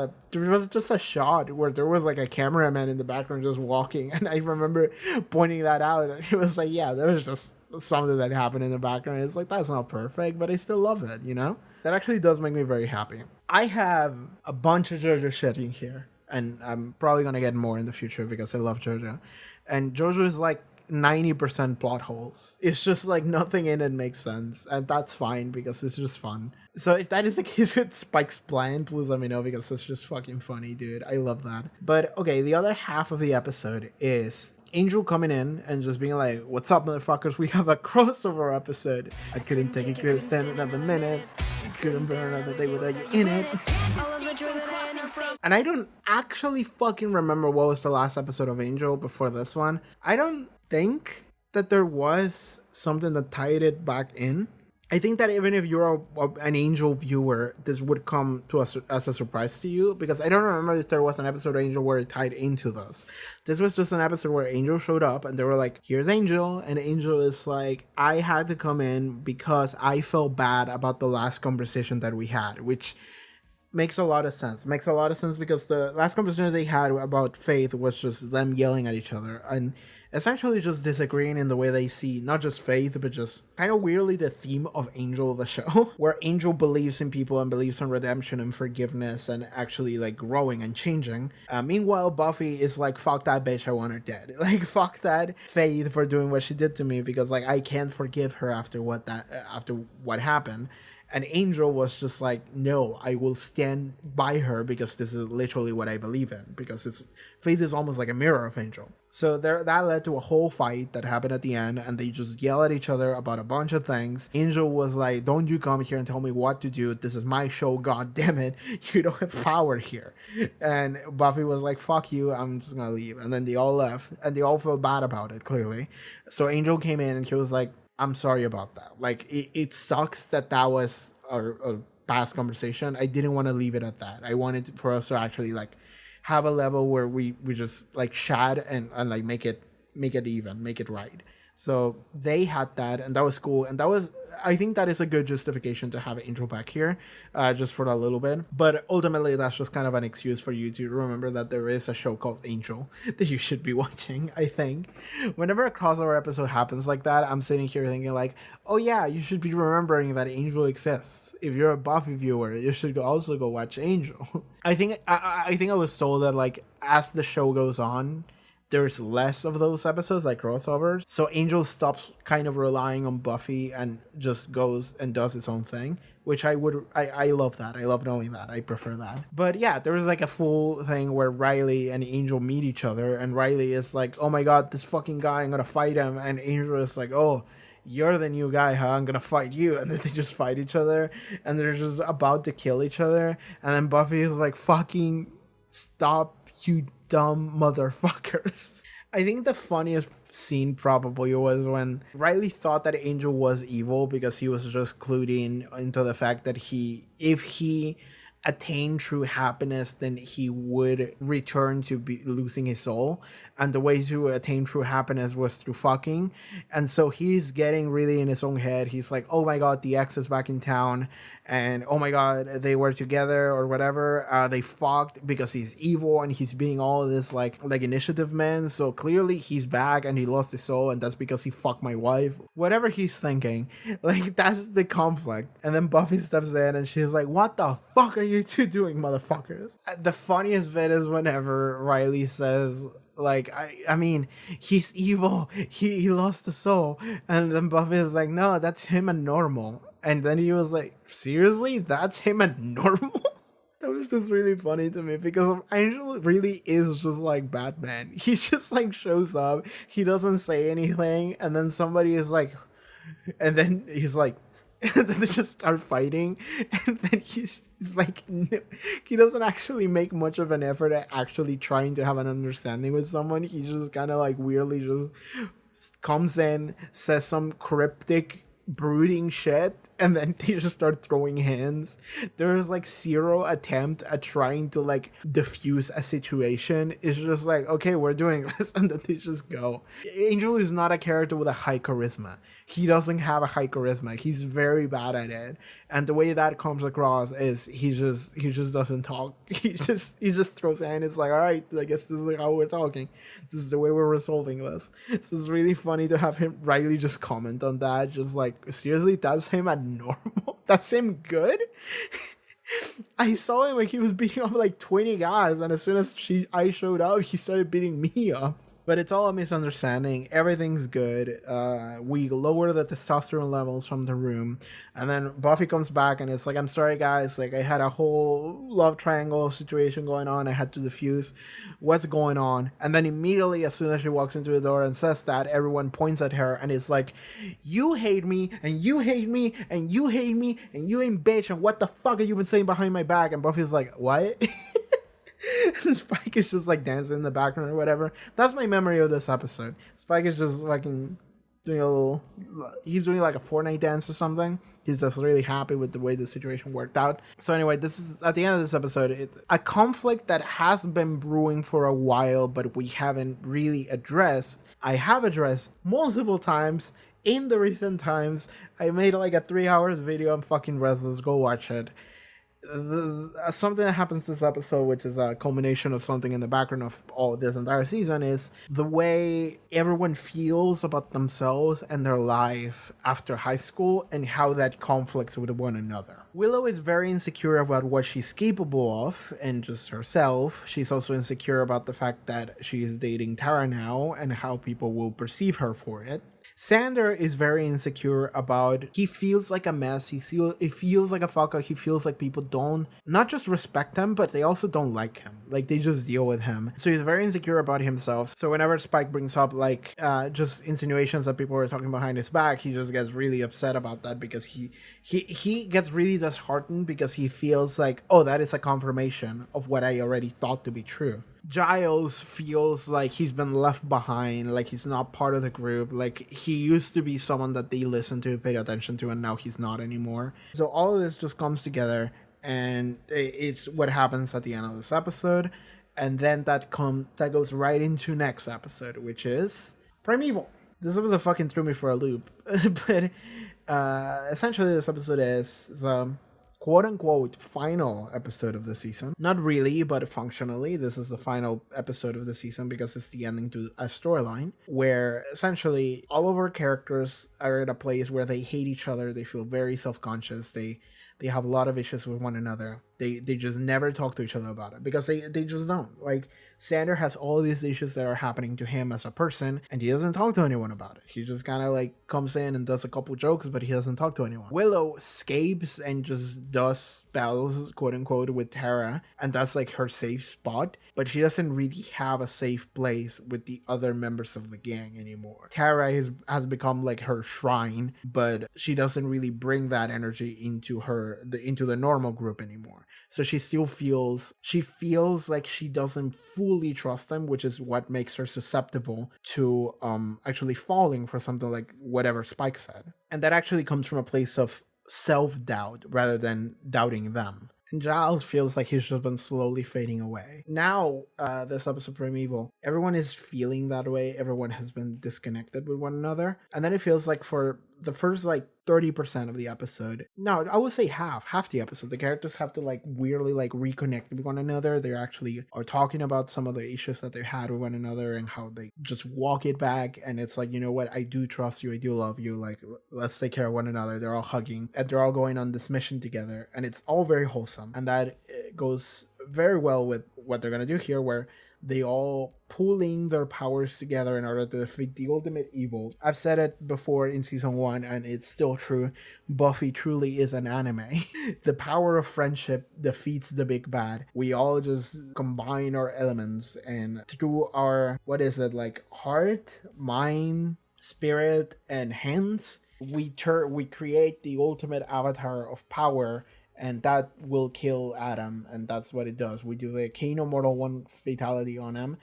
just a shot where there was like a cameraman in the background just walking, and I remember pointing that out, and it was like, yeah, there was just something that happened in the background. It's like, that's not perfect, but I still love it, you know? That actually does make me very happy. I have a bunch of JoJo shit in here, and I'm probably gonna get more in the future because I love JoJo, and JoJo is like 90% plot holes. It's just like nothing in it makes sense, and that's fine because it's just fun. So if that is the case with Spike's plan, please let me know because it's just fucking funny, dude. I love that. But okay, the other half of the episode is Angel coming in and just being like, what's up, motherfuckers? We have a crossover episode. I couldn't take it, couldn't stand another minute. Couldn't bear another day without you in it. And I don't actually fucking remember what was the last episode of Angel before this one. I don't think that there was something that tied it back in. I think that even if you're an Angel viewer, this would come to us as a surprise to you because I don't remember if there was an episode of Angel where it tied into this. This was just an episode where Angel showed up and they were like, here's Angel, and Angel is like, I had to come in because I felt bad about the last conversation that we had, which makes a lot of sense. Makes a lot of sense because the last conversation they had about Faith was just them yelling at each other and essentially just disagreeing in the way they see not just Faith, but just kind of weirdly the theme of Angel, the show, where Angel believes in people and believes in redemption and forgiveness and actually like growing and changing. Meanwhile, Buffy is like, fuck that bitch, I want her dead. Like, fuck that Faith for doing what she did to me because like I can't forgive her after what happened. And Angel was just like, no, I will stand by her because this is literally what I believe in. Because Faith is almost like a mirror of Angel. So that led to a whole fight that happened at the end, and they just yell at each other about a bunch of things. Angel was like, "Don't you come here and tell me what to do. This is my show, god damn it. You don't have power here." And Buffy was like, "Fuck you, I'm just gonna leave." And then they all left, and they all felt bad about it, clearly. So Angel came in, and he was like, "I'm sorry about that. Like, it sucks that was a past conversation. I didn't want to leave it at that. I wanted for us to actually, like, have a level where we just like chat and like make it even, make it right." So they had that, and that was cool, and that was, I think that is a good justification to have Angel back here, just for a little bit. But ultimately, that's just kind of an excuse for you to remember that there is a show called Angel that you should be watching. I think whenever a crossover episode happens like that, I'm sitting here thinking like, oh yeah, you should be remembering that Angel exists. If you're a Buffy viewer, you should also go watch Angel. I think I was told that, like, as the show goes on, there's less of those episodes, like crossovers. So Angel stops kind of relying on Buffy and just goes and does its own thing, which I love that. I love knowing that. I prefer that. But yeah, there was like a full thing where Riley and Angel meet each other, and Riley is like, "Oh my god, this fucking guy, I'm gonna fight him." And Angel is like, "Oh, you're the new guy, huh? I'm gonna fight you." And then they just fight each other, and they're just about to kill each other. And then Buffy is like, "Fucking stop, you dumb motherfuckers." I think the funniest scene probably was when Riley thought that Angel was evil because he was just clued in into the fact that if he attained true happiness, then he would return to be losing his soul, and the way to attain true happiness was through fucking. And so he's getting really in his own head. He's like, "Oh my god, the ex is back in town, and oh my god, they were together or whatever, they fucked because he's evil, and he's being all this like initiative man, so clearly he's back and he lost his soul, and that's because he fucked my wife." Whatever he's thinking, like, that's the conflict. And then Buffy steps in and she's like, "What the fuck are you two doing, motherfuckers?" The funniest bit is whenever Riley says, like, I mean, he's evil, he lost the soul. And then Buffy is like, "No, that's him and normal." And then he was like, "Seriously, that's him and normal?" That was just really funny to me because Angel really is just like Batman. He just like shows up, he doesn't say anything, and then somebody is like, and then he's like, and then they just start fighting, and then he's like, he doesn't actually make much of an effort at actually trying to have an understanding with someone. He just kind of like weirdly just comes in, says some cryptic brooding shit, and then they just start throwing hands. There's like zero attempt at trying to like diffuse a situation. It's just like, okay, we're doing this, and then they just go. Angel is not a character with a high charisma. He doesn't have a high charisma. He's very bad at it, and the way that comes across is he just doesn't talk. He just throws hands. It's like, all right, I guess this is how we're talking. This is the way we're resolving this. So it's really funny to have Riley just comment on that. Just like, seriously, that's him at normal? That's him good? I saw him like he was beating up like 20 guys, and as soon as I showed up, he started beating me up. But it's all a misunderstanding. Everything's good. We lower the testosterone levels from the room. And then Buffy comes back and it's like, "I'm sorry, guys. Like, I had a whole love triangle situation going on. I had to diffuse. What's going on?" And then immediately, as soon as she walks into the door and says that, everyone points at her and it's like, "You hate me, and you hate me, and you hate me, and you ain't bitch. And what the fuck have you been saying behind my back?" And Buffy's like, "What?" Spike is just like dancing in the background or whatever. That's my memory of this episode. Spike is just fucking doing he's doing like a Fortnite dance or something. He's just really happy with the way the situation worked out. So anyway, this is at the end of this episode, a conflict that has been brewing for a while, but we haven't really addressed. I have addressed multiple times in the recent times. I made like a 3 hours video on fucking Restless. Go watch it. Something that happens this episode, which is a culmination of something in the background of all this entire season, is the way everyone feels about themselves and their life after high school and how that conflicts with one another. Willow is very insecure about what she's capable of and just herself. She's also insecure about the fact that she is dating Tara now and how people will perceive her for it. Sander is very insecure about, he feels like a mess, he feels like a fuck up, he feels like people don't, not just respect him, but they also don't like him. Like, they just deal with him. So he's very insecure about himself. So whenever Spike brings up, like, just insinuations that people are talking behind his back, he just gets really upset about that because he gets really disheartened because he feels like, oh, that is a confirmation of what I already thought to be true. Giles feels like he's been left behind, like he's not part of the group, like he used to be someone that they listened to, paid attention to, and now he's not anymore. So all of this just comes together, and it's what happens at the end of this episode, and then that goes right into next episode, which is Primeval. This episode fucking threw me for a loop, but essentially this episode is the quote-unquote final episode of the season. Not really, but functionally, this is the final episode of the season because it's the ending to a storyline where essentially all of our characters are at a place where they hate each other, they feel very self-conscious, they have a lot of issues with one another. They just never talk to each other about it because they just don't. Like, Sander has all these issues that are happening to him as a person, and he doesn't talk to anyone about it. He just kind of like comes in and does a couple jokes, but he doesn't talk to anyone. Willow escapes and just does spells, quote unquote, with Tara, and that's like her safe spot, but she doesn't really have a safe place with the other members of the gang anymore. Tara has become like her shrine, but she doesn't really bring that energy into the normal group anymore. So she still feels like she doesn't fully trust them, which is what makes her susceptible to actually falling for something like whatever Spike said. And that actually comes from a place of self-doubt rather than doubting them. And Giles feels like he's just been slowly fading away. Now, this episode Primeval, everyone is feeling that way. Everyone has been disconnected with one another. And then it feels like for the first like 30% of the episode, no, I would say half the episode, the characters have to like weirdly like reconnect with one another. They actually are talking about some of the issues that they've had with one another and how they just walk it back. And it's like, you know what, I do trust you, I do love you, like let's take care of one another. They're all hugging and they're all going on this mission together, and it's all very wholesome, and that goes very well with what they're gonna do here, where they all pooling their powers together in order to defeat the ultimate evil. I've said it before in season 1, and it's still true. Buffy truly is an anime. The power of friendship defeats the big bad. We all just combine our elements, and through our, heart, mind, spirit, and hands, we create the ultimate avatar of power, and that will kill Adam, and that's what it does. We do the Kano Mortal 1 fatality on him,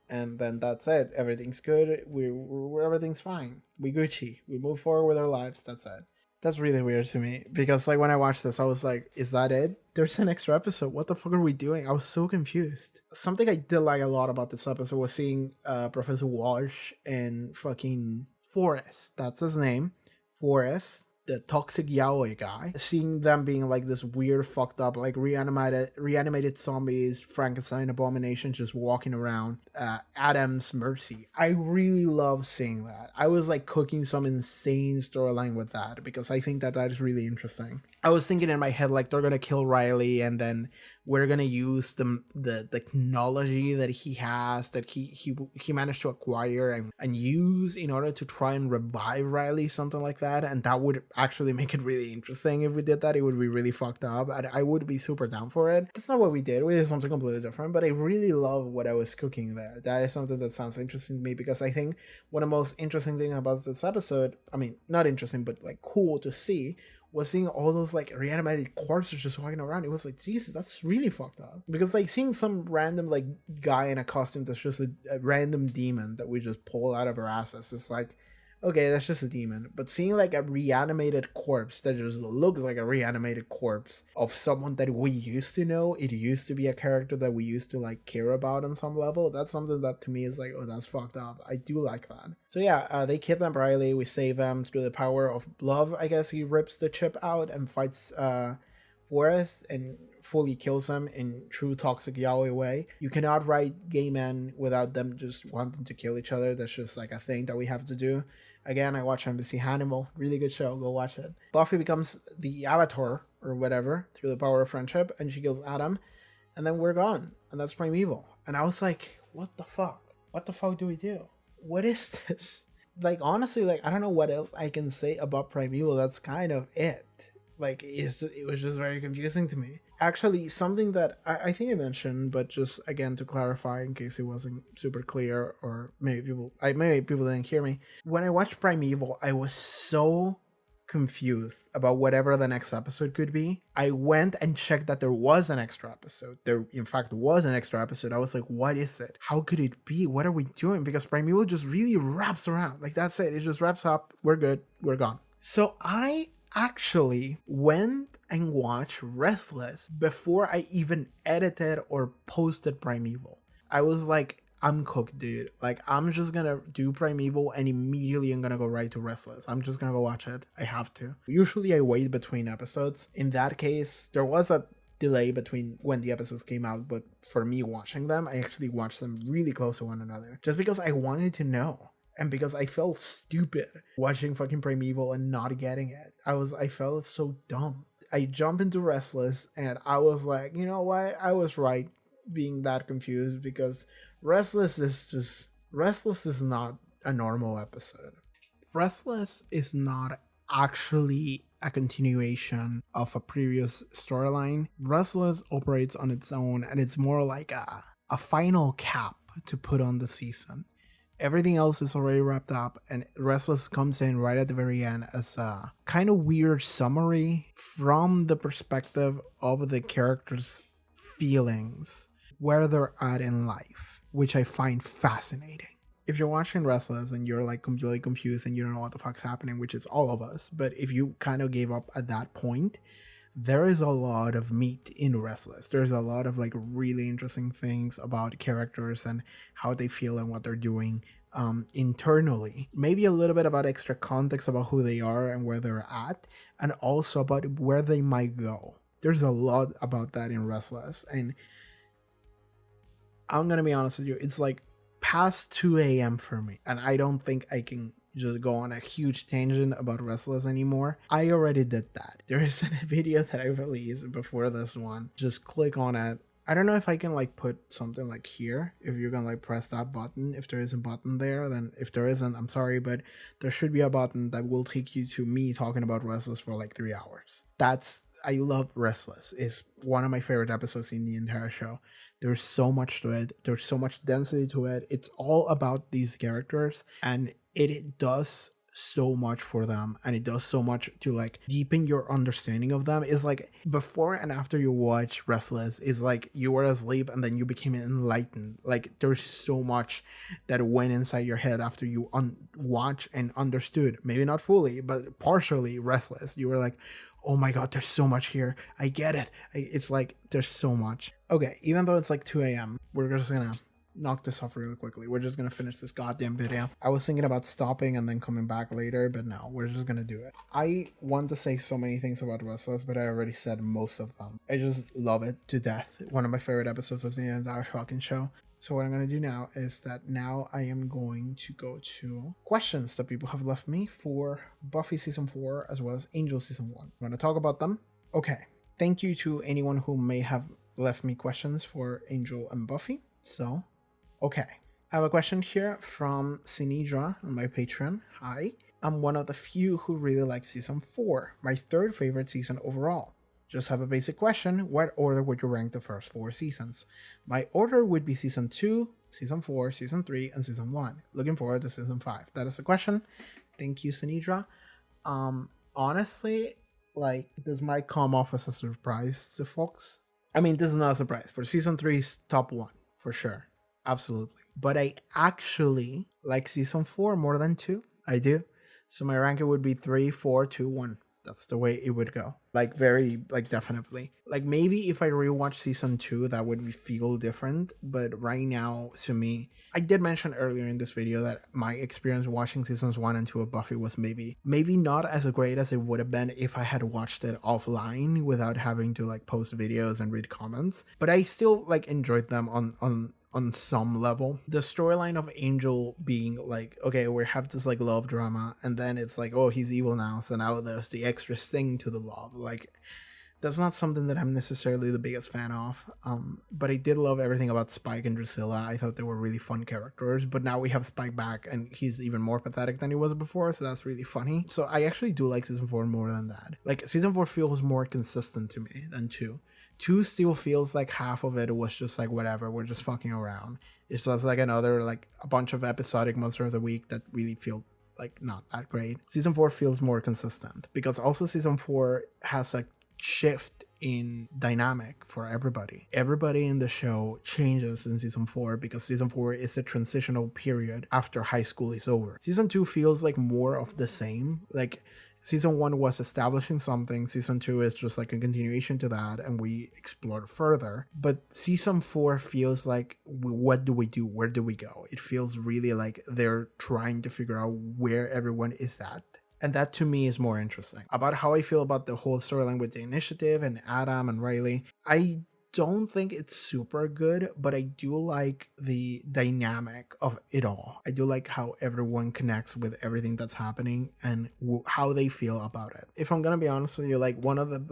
and then that's it. Everything's good. We're everything's fine. We Gucci. We move forward with our lives. That's it. That's really weird to me, because like when I watched this, I was like, is that it? There's an extra episode. What the fuck are we doing? I was so confused. Something I did like a lot about this episode was seeing Professor Walsh and fucking Forrest. That's his name. Forrest, the toxic yaoi guy, seeing them being like this weird, fucked up, like reanimated zombies, Frankenstein abominations just walking around, Adam's mercy. I really love seeing that. I was like cooking some insane storyline with that, because I think that is really interesting. I was thinking in my head, like, they're gonna kill Riley, and then we're gonna use the technology that he has, that he managed to acquire and use in order to try and revive Riley, something like that. And that would actually make it really interesting. If we did that, it would be really fucked up. I would be super down for it. That's not what we did. We did something completely different, but I really love what I was cooking there. That is something that sounds interesting to me, because I think one of the most interesting things about this episode, I mean, not interesting, but like cool to see, was seeing all those like reanimated corpses just walking around. It was like, Jesus, that's really fucked up. Because like seeing some random like guy in a costume that's just a random demon that we just pull out of our asses, it's like, okay, that's just a demon. But seeing like a reanimated corpse that just looks like a reanimated corpse of someone that we used to know, it used to be a character that we used to like care about on some level, that's something that to me is like, oh, that's fucked up. I do like that. So yeah, they kidnap Riley, we save him through the power of love, I guess. He rips the chip out and fights Forrest and fully kills them in true toxic yaoi way. You cannot write gay men without them just wanting to kill each other. That's just like a thing that we have to do. Again, I watch Embassy Hannibal. Really good show. Go watch it. Buffy becomes the avatar or whatever through the power of friendship, and she kills Adam, and then we're gone. And that's Primeval. And I was like, what the fuck? What the fuck do we do? What is this? Like, honestly, like, I don't know what else I can say about Primeval. That's kind of it. Like, it was just very confusing to me. Actually, something that I think I mentioned, but just again to clarify in case it wasn't super clear, or maybe people didn't hear me. When I watched Primeval, I was so confused about whatever the next episode could be. I went and checked that there was an extra episode. There, in fact, was an extra episode. I was like, what is it? How could it be? What are we doing? Because Primeval just really wraps around. Like, that's it. It just wraps up. We're good. We're gone. So I actually went and watched Restless before I even edited or posted Primeval. I was like, I'm cooked, dude. Like, I'm just gonna do Primeval and immediately I'm gonna go right to Restless. I'm just gonna go watch it. I have to. Usually I wait between episodes. In that case, there was a delay between when the episodes came out, but for me watching them, I actually watched them really close to one another. Just because I wanted to know. And because I felt stupid watching fucking Primeval and not getting it. I felt so dumb. I jumped into Restless and I was like, you know what? I was right being that confused, because Restless is not a normal episode. Restless is not actually a continuation of a previous storyline. Restless operates on its own, and it's more like a final cap to put on the season. Everything else is already wrapped up, and Restless comes in right at the very end as a kind of weird summary from the perspective of the characters' feelings, where they're at in life, which I find fascinating. If you're watching Restless and you're like completely confused and you don't know what the fuck's happening, which is all of us, but if you kind of gave up at that point, there is a lot of meat in Restless. There's a lot of like really interesting things about characters and how they feel and what they're doing internally. Maybe a little bit about extra context about who they are and where they're at, and also about where they might go. There's a lot about that in Restless, and I'm gonna be honest with you, it's like past 2 a.m. for me, and I don't think I can just go on a huge tangent about Restless anymore. I already did that. There is a video that I released before this one. Just click on it. I don't know if I can like put something like here, if you're gonna like press that button. If there is a button there, then if there isn't, I'm sorry, but there should be a button that will take you to me talking about Restless for like 3 hours. I love Restless. It's one of my favorite episodes in the entire show. There's so much to it. There's so much density to it. It's all about these characters, and it does so much for them, and it does so much to like deepen your understanding of them. It's like before and after you watch Restless, is like you were asleep and then you became enlightened. Like there's so much that went inside your head after you watch and understood, maybe not fully but partially, Restless. You were like, oh my god, there's so much here. I get it. It's like there's so much. Okay, even though it's like 2 a.m., we're just gonna knock this off really quickly. We're just gonna finish this goddamn video. I was thinking about stopping and then coming back later, but no, we're just gonna do it. I want to say so many things about Restless, but I already said most of them. I just love it to death. One of my favorite episodes of the entire fucking show. So what I'm going to do now is that now I am going to go to questions that people have left me for Buffy Season 4 as well as Angel Season 1. I'm going to talk about them. Okay. Thank you to anyone who may have left me questions for Angel and Buffy. So, okay. I have a question here from Sinidra on my Patreon. Hi. I'm one of the few who really like Season 4, my third favorite season overall. Just have a basic question. What order would you rank the first 4 seasons? My order would be Season 2, Season 4, Season 3, and Season 1. Looking forward to Season 5. That is the question. Thank you, Sinidra. Honestly, like, this might come off as a surprise to folks. I mean, this is not a surprise, but Season 3 is top 1, for sure. Absolutely. But I actually like Season 4 more than 2. I do. So my ranking would be 3, 4, 2, 1. That's the way it would go. Like very like definitely. Like maybe if I rewatch season 2 that would feel different, but right now to me, I did mention earlier in this video that my experience watching seasons 1 and 2 of Buffy was maybe not as great as it would have been if I had watched it offline without having to like post videos and read comments, but I still like enjoyed them on some level. The storyline of Angel being like, okay, we have this like love drama, and then it's like, oh, he's evil now, so now there's the extra sting to the love. Like, that's not something that I'm necessarily the biggest fan of. But I did love everything about Spike and Drusilla. I thought they were really fun characters. But now we have Spike back, and he's even more pathetic than he was before, so that's really funny. So I actually do like season 4 more than that. Like, season 4 feels more consistent to me than 2. 2 still feels like half of it was just like whatever, we're just fucking around. It's just like another like a bunch of episodic monster of the week that really feel like not that great. Season 4 feels more consistent because also season 4 has a shift in dynamic for everybody. Everybody in the show changes in season 4 because season 4 is a transitional period after high school is over. Season 2 feels like more of the same. Like season 1 was establishing something, season 2 is just like a continuation to that, and we explore further. But season 4 feels like, what do we do? Where do we go? It feels really like they're trying to figure out where everyone is at. And that to me is more interesting. About how I feel about the whole storyline with the Initiative and Adam and Riley, I don't think it's super good, but I do like the dynamic of it all. I do like how everyone connects with everything that's happening and how they feel about it. If I'm gonna be honest with you, like one of the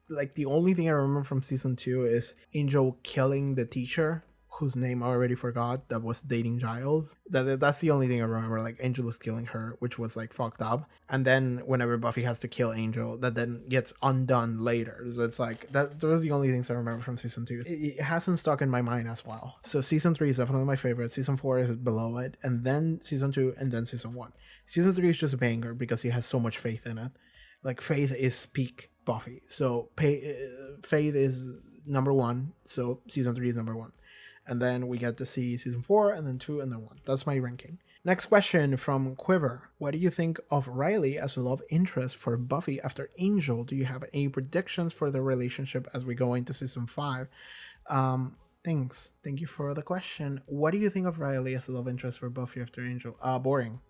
like the only thing I remember from season 2 is Angel killing the teacher, whose name I already forgot, that was dating Giles. That's the only thing I remember. Like Angel is killing her, which was like fucked up. And then whenever Buffy has to kill Angel, that then gets undone later. So it's like that. Those are the only things I remember from season 2. It hasn't stuck in my mind as well. So season 3 is definitely my favorite. Season 4 is below it, and then season 2, and then season 1. Season 3 is just a banger because he has so much faith in it. Like Faith is peak Buffy. So Faith is number 1. So season 3 is number 1. And then we get to see season 4, and then 2, and then 1. That's my ranking. Next question from Quiver. What do you think of Riley as a love interest for Buffy after Angel? Do you have any predictions for the relationship as we go into season 5? Thanks. Thank you for the question. What do you think of Riley as a love interest for Buffy after Angel? Boring.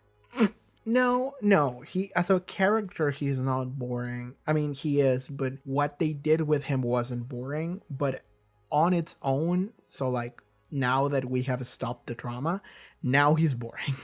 No. He, as a character, he's not boring. I mean, he is, but what they did with him wasn't boring. But on its own, so like, now that we have stopped the trauma, now he's boring.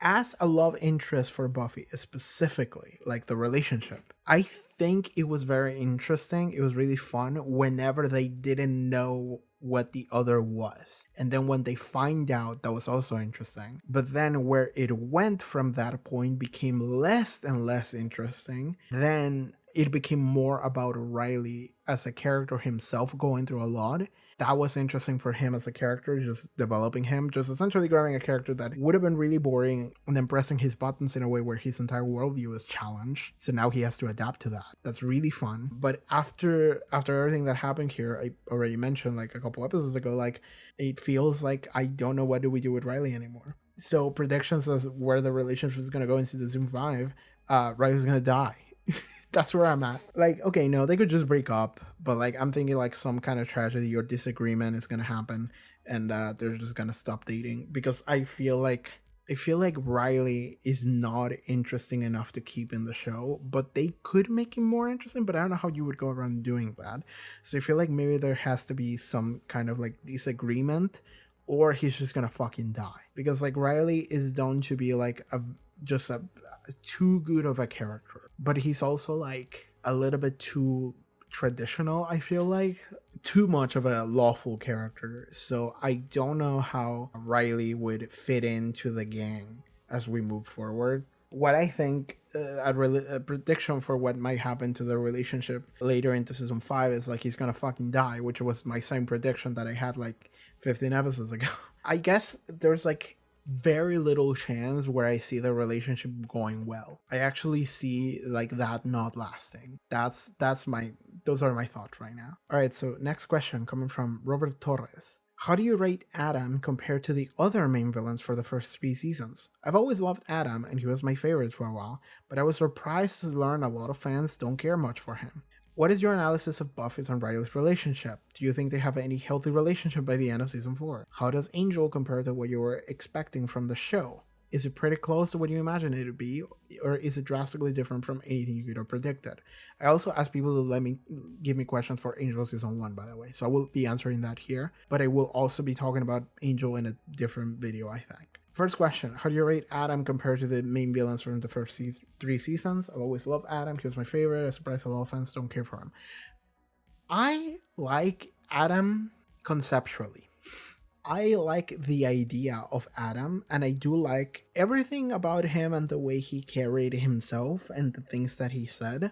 As a love interest for Buffy, specifically, like the relationship, I think it was very interesting. It was really fun whenever they didn't know what the other was. And then when they find out, that was also interesting. But then where it went from that point became less and less interesting. Then it became more about Riley as a character himself going through a lot. That was interesting for him as a character, just developing him, just essentially grabbing a character that would have been really boring and then pressing his buttons in a way where his entire worldview is challenged. So now he has to adapt to that. That's really fun. But after everything that happened here, I already mentioned like a couple episodes ago, like it feels like I don't know what do we do with Riley anymore. So predictions as where the relationship is going to go in season 5, Riley's going to die. That's where I'm at. Like, okay, no, they could just break up, but like I'm thinking like some kind of tragedy or disagreement is gonna happen, and they're just gonna stop dating because I feel like Riley is not interesting enough to keep in the show, but they could make him more interesting, but I don't know how you would go around doing that. So I feel like maybe there has to be some kind of like disagreement, or he's just gonna fucking die because like Riley is done to be like a too good of a character, but he's also like a little bit too traditional. I feel like too much of a lawful character, so I don't know how Riley would fit into the gang as we move forward. What I think a prediction for what might happen to the relationship later into season 5 is like he's gonna fucking die, which was my same prediction that I had like 15 episodes ago. I guess there's like very little chance where I see the relationship going well. I actually see like that not lasting. Those are my thoughts right now. All right, so next question coming from Robert Torres. How do you rate Adam compared to the other main villains for the first 3 seasons? I've always loved Adam, and he was my favorite for a while, but I was surprised to learn a lot of fans don't care much for him. What is your analysis of Buffy and Riley's relationship? Do you think they have any healthy relationship by the end of season 4? How does Angel compare to what you were expecting from the show? Is it pretty close to what you imagined it to be, or is it drastically different from anything you could have predicted? I also asked people to give me questions for Angel season 1, by the way, so I will be answering that here, but I will also be talking about Angel in a different video, I think. First question, how do you rate Adam compared to the main villains from the first 3 seasons? I've always loved Adam, he was my favorite. I'm surprised a lot of fans don't care for him. I like Adam conceptually. I like the idea of Adam, and I do like everything about him and the way he carried himself and the things that he said.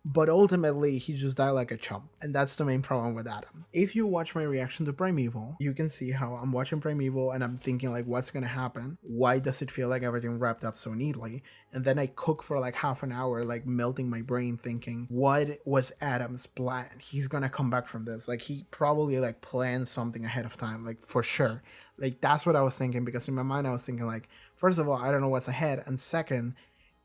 But ultimately, he just died like a chump, and that's the main problem with Adam. If you watch my reaction to Primeval, you can see how I'm watching Primeval and I'm thinking like, what's gonna happen? Why does it feel like everything wrapped up so neatly? And then I cook for like half an hour, like melting my brain thinking, what was Adam's plan? He's gonna come back from this. Like, he probably like planned something ahead of time, like for sure. Like, that's what I was thinking, because in my mind I was thinking like, first of all, I don't know what's ahead, and second,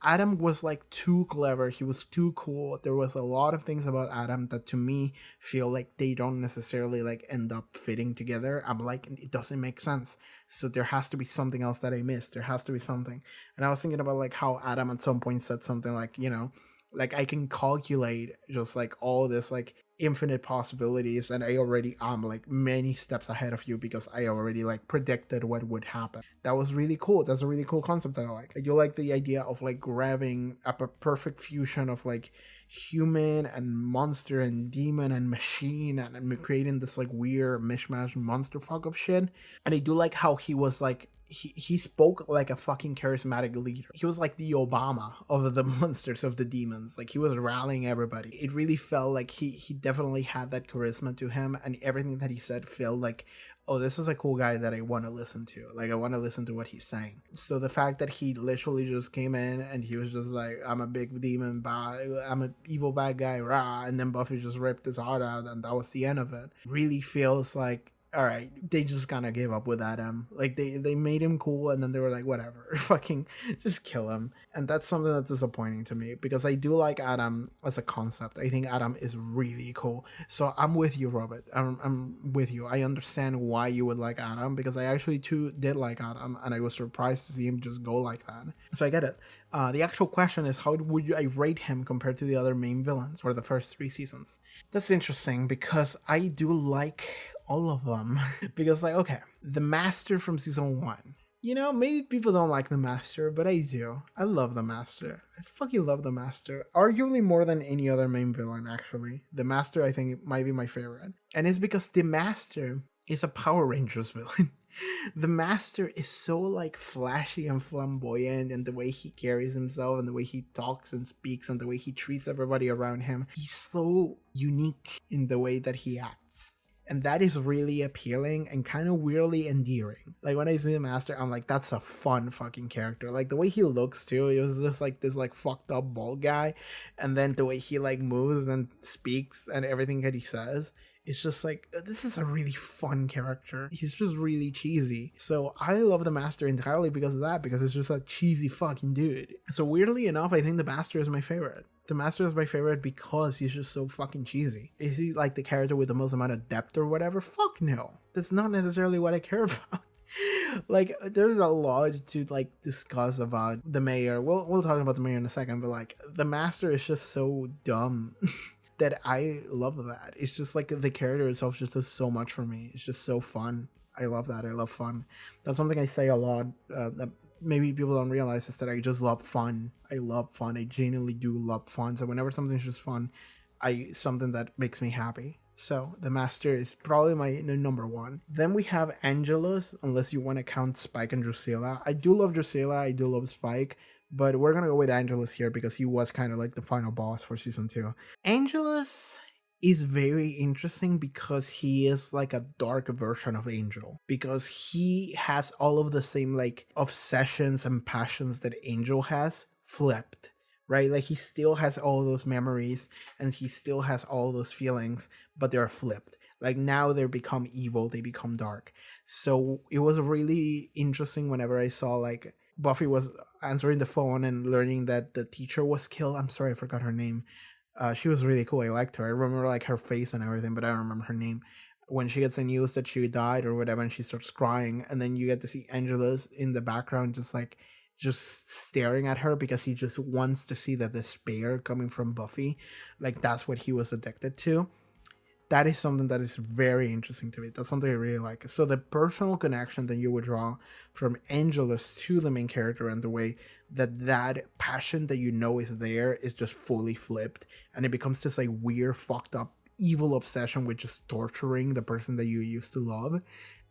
Adam was like too clever. He was too cool. There was a lot of things about Adam that to me feel like they don't necessarily like end up fitting together. I'm like, it doesn't make sense. So there has to be something else that I missed. There has to be something. And I was thinking about like how Adam at some point said something like, like I can calculate just like all this like infinite possibilities, and I already am like many steps ahead of you because I already like predicted what would happen. That was really cool. That's a really cool concept that I like. I do like the idea of like grabbing a perfect fusion of like human and monster and demon and machine, and creating this like weird mishmash monster fuck of shit. And I do like how he was like, he spoke like a fucking charismatic leader. He was like the Obama of the monsters, of the demons. Like, he was rallying everybody. It really felt like he definitely had that charisma to him, and everything that he said felt like, oh, this is a cool guy that I want to listen to. Like, I want to listen to what he's saying. So the fact that he literally just came in and he was just like, I'm a big demon, I'm an evil bad guy, rah, and then Buffy just ripped his heart out, and that was the end of it. Really feels like, all right, they just kind of gave up with Adam. Like, they made him cool, and then they were like, whatever, fucking just kill him. And that's something that's disappointing to me, because I do like Adam as a concept. I think Adam is really cool. So I'm with you, Robert. I'm with you. I understand why you would like Adam, because I actually too did like Adam, and I was surprised to see him just go like that. So I get it. The actual question is, how would I rate him compared to the other main villains for the first 3 seasons? That's interesting, because I do like all of them. Because, like, okay, the Master from season 1. Maybe people don't like the Master, but I do. I love the Master. I fucking love the Master. Arguably more than any other main villain, actually. The Master, I think, might be my favorite. And it's because the Master is a Power Rangers villain. The Master is so like flashy and flamboyant, and the way he carries himself, and the way he talks and speaks, and the way he treats everybody around him. He's so unique in the way that he acts. And that is really appealing and kind of weirdly endearing. Like, when I see the Master, I'm like, that's a fun fucking character. Like, the way he looks too, it was just like this like fucked up bald guy. And then the way he like moves and speaks and everything that he says, it's just like, this is a really fun character. He's just really cheesy. So I love the Master entirely because of that, because it's just a cheesy fucking dude. So weirdly enough, I think the Master is my favorite. The Master is my favorite because he's just so fucking cheesy. Is he like the character with the most amount of depth or whatever? Fuck no. That's not necessarily what I care about. Like, there's a lot to like discuss about the mayor. We'll talk about the mayor in a second, but like, the Master is just so dumb. That I love that. It's just like the character itself just does so much for me. It's just so fun. I love that. I love fun. That's something I say a lot that maybe people don't realize, is that I just love fun. I love fun. I genuinely do love fun. So whenever something's just fun, something that makes me happy. So the Master is probably my number one. Then we have Angelus, unless you want to count Spike and Drusilla. I do love Drusilla. I do love Spike. But we're going to go with Angelus here because he was kind of like the final boss for season 2. Angelus is very interesting because he is like a dark version of Angel. Because he has all of the same like obsessions and passions that Angel has, flipped. Right? Like, he still has all those memories and he still has all those feelings, but they're flipped. Like now they become evil, they become dark. So it was really interesting whenever I saw like Buffy was answering the phone and learning that the teacher was killed. I'm sorry, I forgot her name. She was really cool. I liked her. I remember like her face and everything, but I don't remember her name. When she gets the news that she died or whatever, and she starts crying, and then you get to see Angelus in the background, just staring at her because he just wants to see the despair coming from Buffy. Like that's what he was addicted to. That is something that is very interesting to me. That's something I really like. So the personal connection that you would draw from Angelus to the main character, and the way that passion that you know is there is just fully flipped, and it becomes this like weird, fucked up, evil obsession with just torturing the person that you used to love,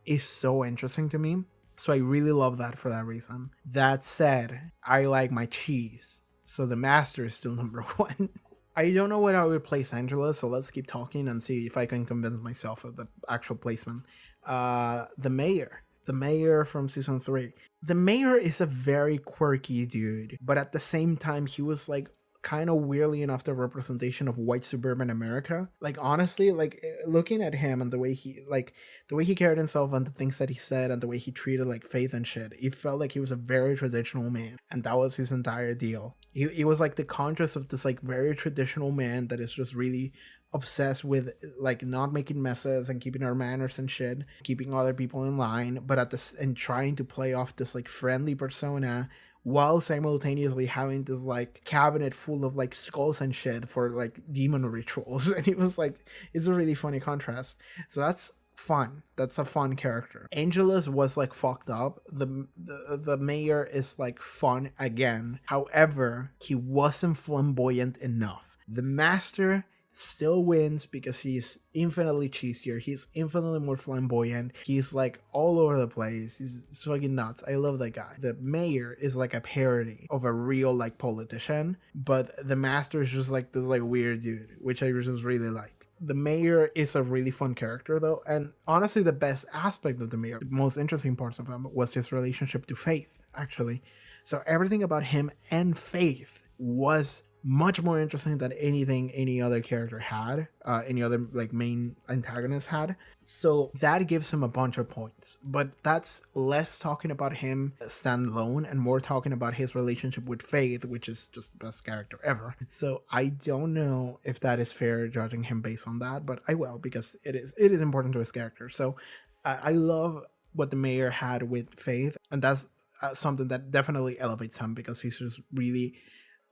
is so interesting to me. So I really love that for that reason. That said, I like my cheese. So the master is still number one. I don't know where I would place Angela, so let's keep talking and see if I can convince myself of the actual placement. The mayor. The mayor from season 3. The mayor is a very quirky dude, but at the same time, he was like kind of weirdly enough the representation of white suburban America. Like honestly, like looking at him and the way he carried himself and the things that he said and the way he treated like Faith and shit, it felt like he was a very traditional man, and that was his entire deal. He was like the contrast of this like very traditional man that is just really obsessed with like not making messes and keeping our manners and shit, keeping other people in line, but at this and trying to play off this like friendly persona while simultaneously having this like cabinet full of like skulls and shit for like demon rituals. And it was like, it's a really funny contrast. So that's fun. That's a fun character. Angelus was like fucked up. The mayor is like fun again. However, he wasn't flamboyant enough. The master still wins because he's infinitely cheesier. He's infinitely more flamboyant. He's like all over the place. He's fucking nuts. I love that guy. The mayor is like a parody of a real like politician, but the master is just like this like weird dude, which I just really like. The mayor is a really fun character though, and honestly the best aspect of the mayor, the most interesting parts of him, was his relationship to Faith, actually. So everything about him and Faith was much more interesting than anything any other character had, any other like main antagonist had. So that gives him a bunch of points, but that's less talking about him standalone and more talking about his relationship with Faith, which is just the best character ever. So I don't know if that is fair judging him based on that, but I will, because it is important to his character. So I love what the mayor had with Faith, and that's something that definitely elevates him, because he's just really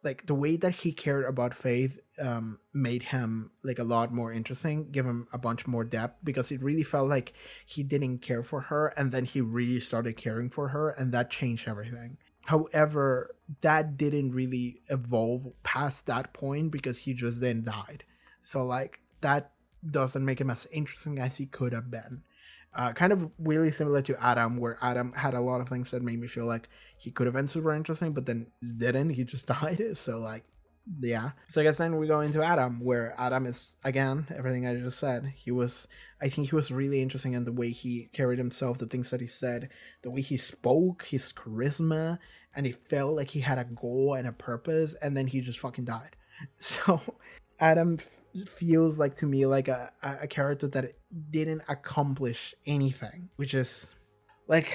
like the way that he cared about Faith made him like a lot more interesting, give him a bunch more depth, because it really felt like he didn't care for her and then he really started caring for her, and that changed everything. However, that didn't really evolve past that point because he just then died. So like that doesn't make him as interesting as he could have been. Kind of really similar to Adam, where Adam had a lot of things that made me feel like he could have been super interesting, but then didn't. He just died. So, like, yeah. So I guess then we go into Adam, where Adam is, again, everything I just said. I think he was really interesting in the way he carried himself, the things that he said, the way he spoke, his charisma, and it felt like he had a goal and a purpose, and then he just fucking died. So Adam feels like to me like a character that didn't accomplish anything, which is like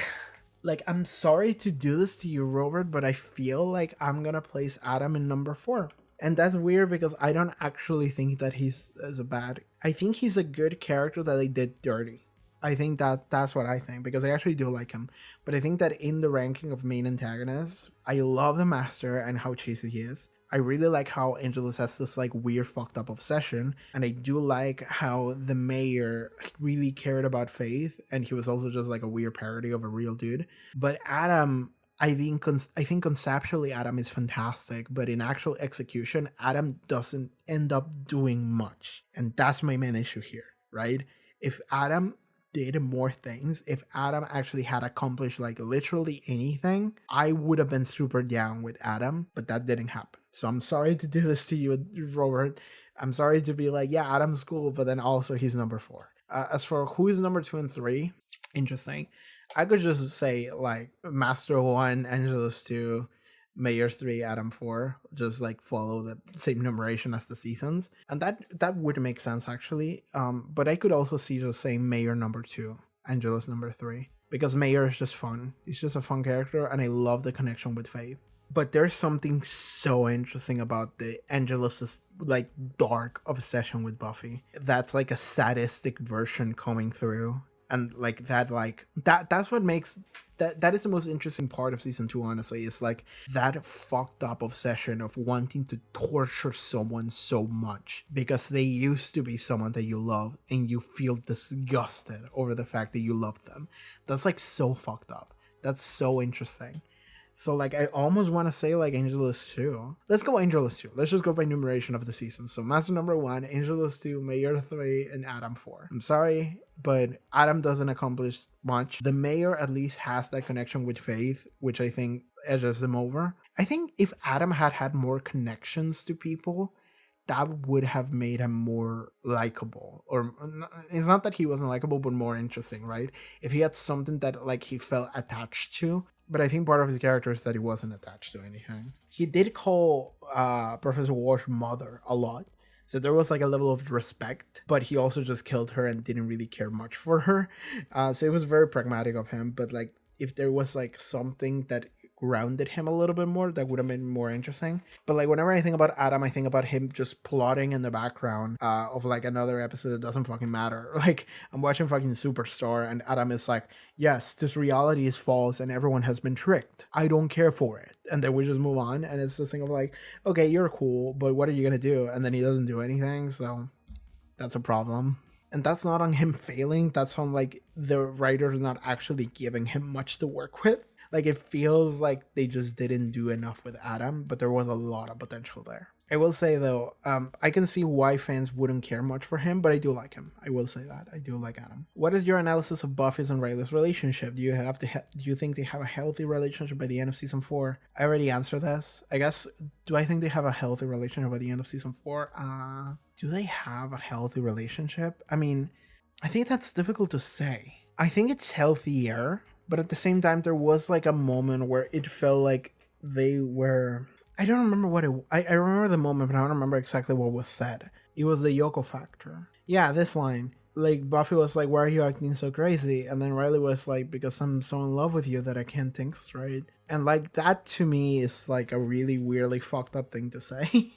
I'm sorry to do this to you, Robert, but I feel like I'm gonna place Adam in number 4. And that's weird because I don't actually think that he's as a bad. I think he's a good character that they did dirty. I think that's what I think, because I actually do like him. But I think that in the ranking of main antagonists, I love the Master and how cheesy he is. I really like how Angelus has this like weird fucked up obsession, and I do like how the mayor really cared about Faith, and he was also just like a weird parody of a real dude. But Adam, I think conceptually Adam is fantastic, but in actual execution, Adam doesn't end up doing much, and that's my main issue here, right? If Adam did more things, if Adam actually had accomplished like literally anything, I would have been super down with Adam, but that didn't happen. So I'm sorry to do this to you, Robert. I'm sorry to be like, yeah, Adam's cool, but then also he's number 4. As for who is number 2 and 3, interesting. I could just say like Master 1, Angelus 2, Mayor 3, Adam 4, just like follow the same numeration as the seasons. And that would make sense actually. But I could also see just saying Mayor number 2, Angelus number 3. Because Mayor is just fun. He's just a fun character, and I love the connection with Faith. But there's something so interesting about the Angelus' like dark obsession with Buffy. That's like a sadistic version coming through. And that's what makes that is the most interesting part of season 2, honestly. Is like that fucked up obsession of wanting to torture someone so much because they used to be someone that you love, and you feel disgusted over the fact that you love them. That's like so fucked up. That's so interesting. So like I almost want to say like Angelus 2. Let's go Angelus 2. Let's just go by numeration of the season. So Master number 1, Angelus 2, Mayor 3, and Adam 4. I'm sorry, but Adam doesn't accomplish much. The Mayor at least has that connection with Faith, which I think edges him over. I think if Adam had more connections to people, that would have made him more likable. Or it's not that he wasn't likable, but more interesting, right? If he had something that like he felt attached to. But I think part of his character is that he wasn't attached to anything. He did call Professor Walsh mother a lot. So there was like a level of respect, but he also just killed her and didn't really care much for her. So it was very pragmatic of him. But like if there was like something that grounded him a little bit more, that would have been more interesting. But like whenever I think about Adam, I think about him just plotting in the background of like another episode that doesn't fucking matter. Like I'm watching fucking Superstar, and Adam is like, yes, this reality is false and everyone has been tricked. I don't care for it. And then we just move on, and it's this thing of like, okay, you're cool, but what are you gonna do? And then he doesn't do anything, so that's a problem. And that's not on him failing, that's on like the writers not actually giving him much to work with. Like it feels like they just didn't do enough with Adam, but there was a lot of potential there. I will say though, I can see why fans wouldn't care much for him, but I do like him. I will say that I do like Adam. What is your analysis of Buffy's and Riley's relationship? Do you think they have a healthy relationship by the end of season 4? I already answered this. I guess, do I think they have a healthy relationship by the end of season 4? Do they have a healthy relationship? I mean, I think that's difficult to say. I think it's healthier. But at the same time, there was like a moment where it felt like they were... I don't remember what it... I remember the moment, but I don't remember exactly what was said. It was the Yoko Factor. Yeah, this line. Like, Buffy was like, why are you acting so crazy? And then Riley was like, because I'm so in love with you that I can't think straight. And like, that to me is like a really weirdly fucked up thing to say.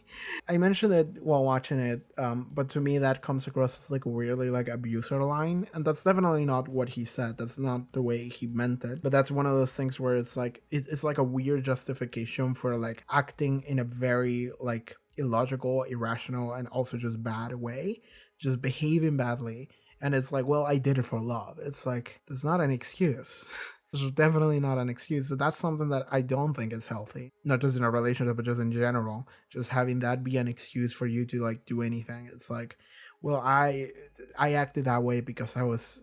I mentioned it while watching it, but to me that comes across as like a weirdly like abuser line. And that's definitely not what he said. That's not the way he meant it. But that's one of those things where it's like, it's like a weird justification for like acting in a very like illogical, irrational, and also just bad way. Just behaving badly. And it's like, well, I did it for love. It's like, that's not an excuse. It's definitely not an excuse. So that's something that I don't think is healthy. Not just in a relationship, but just in general. Just having that be an excuse for you to like do anything. It's like, well, I acted that way because I was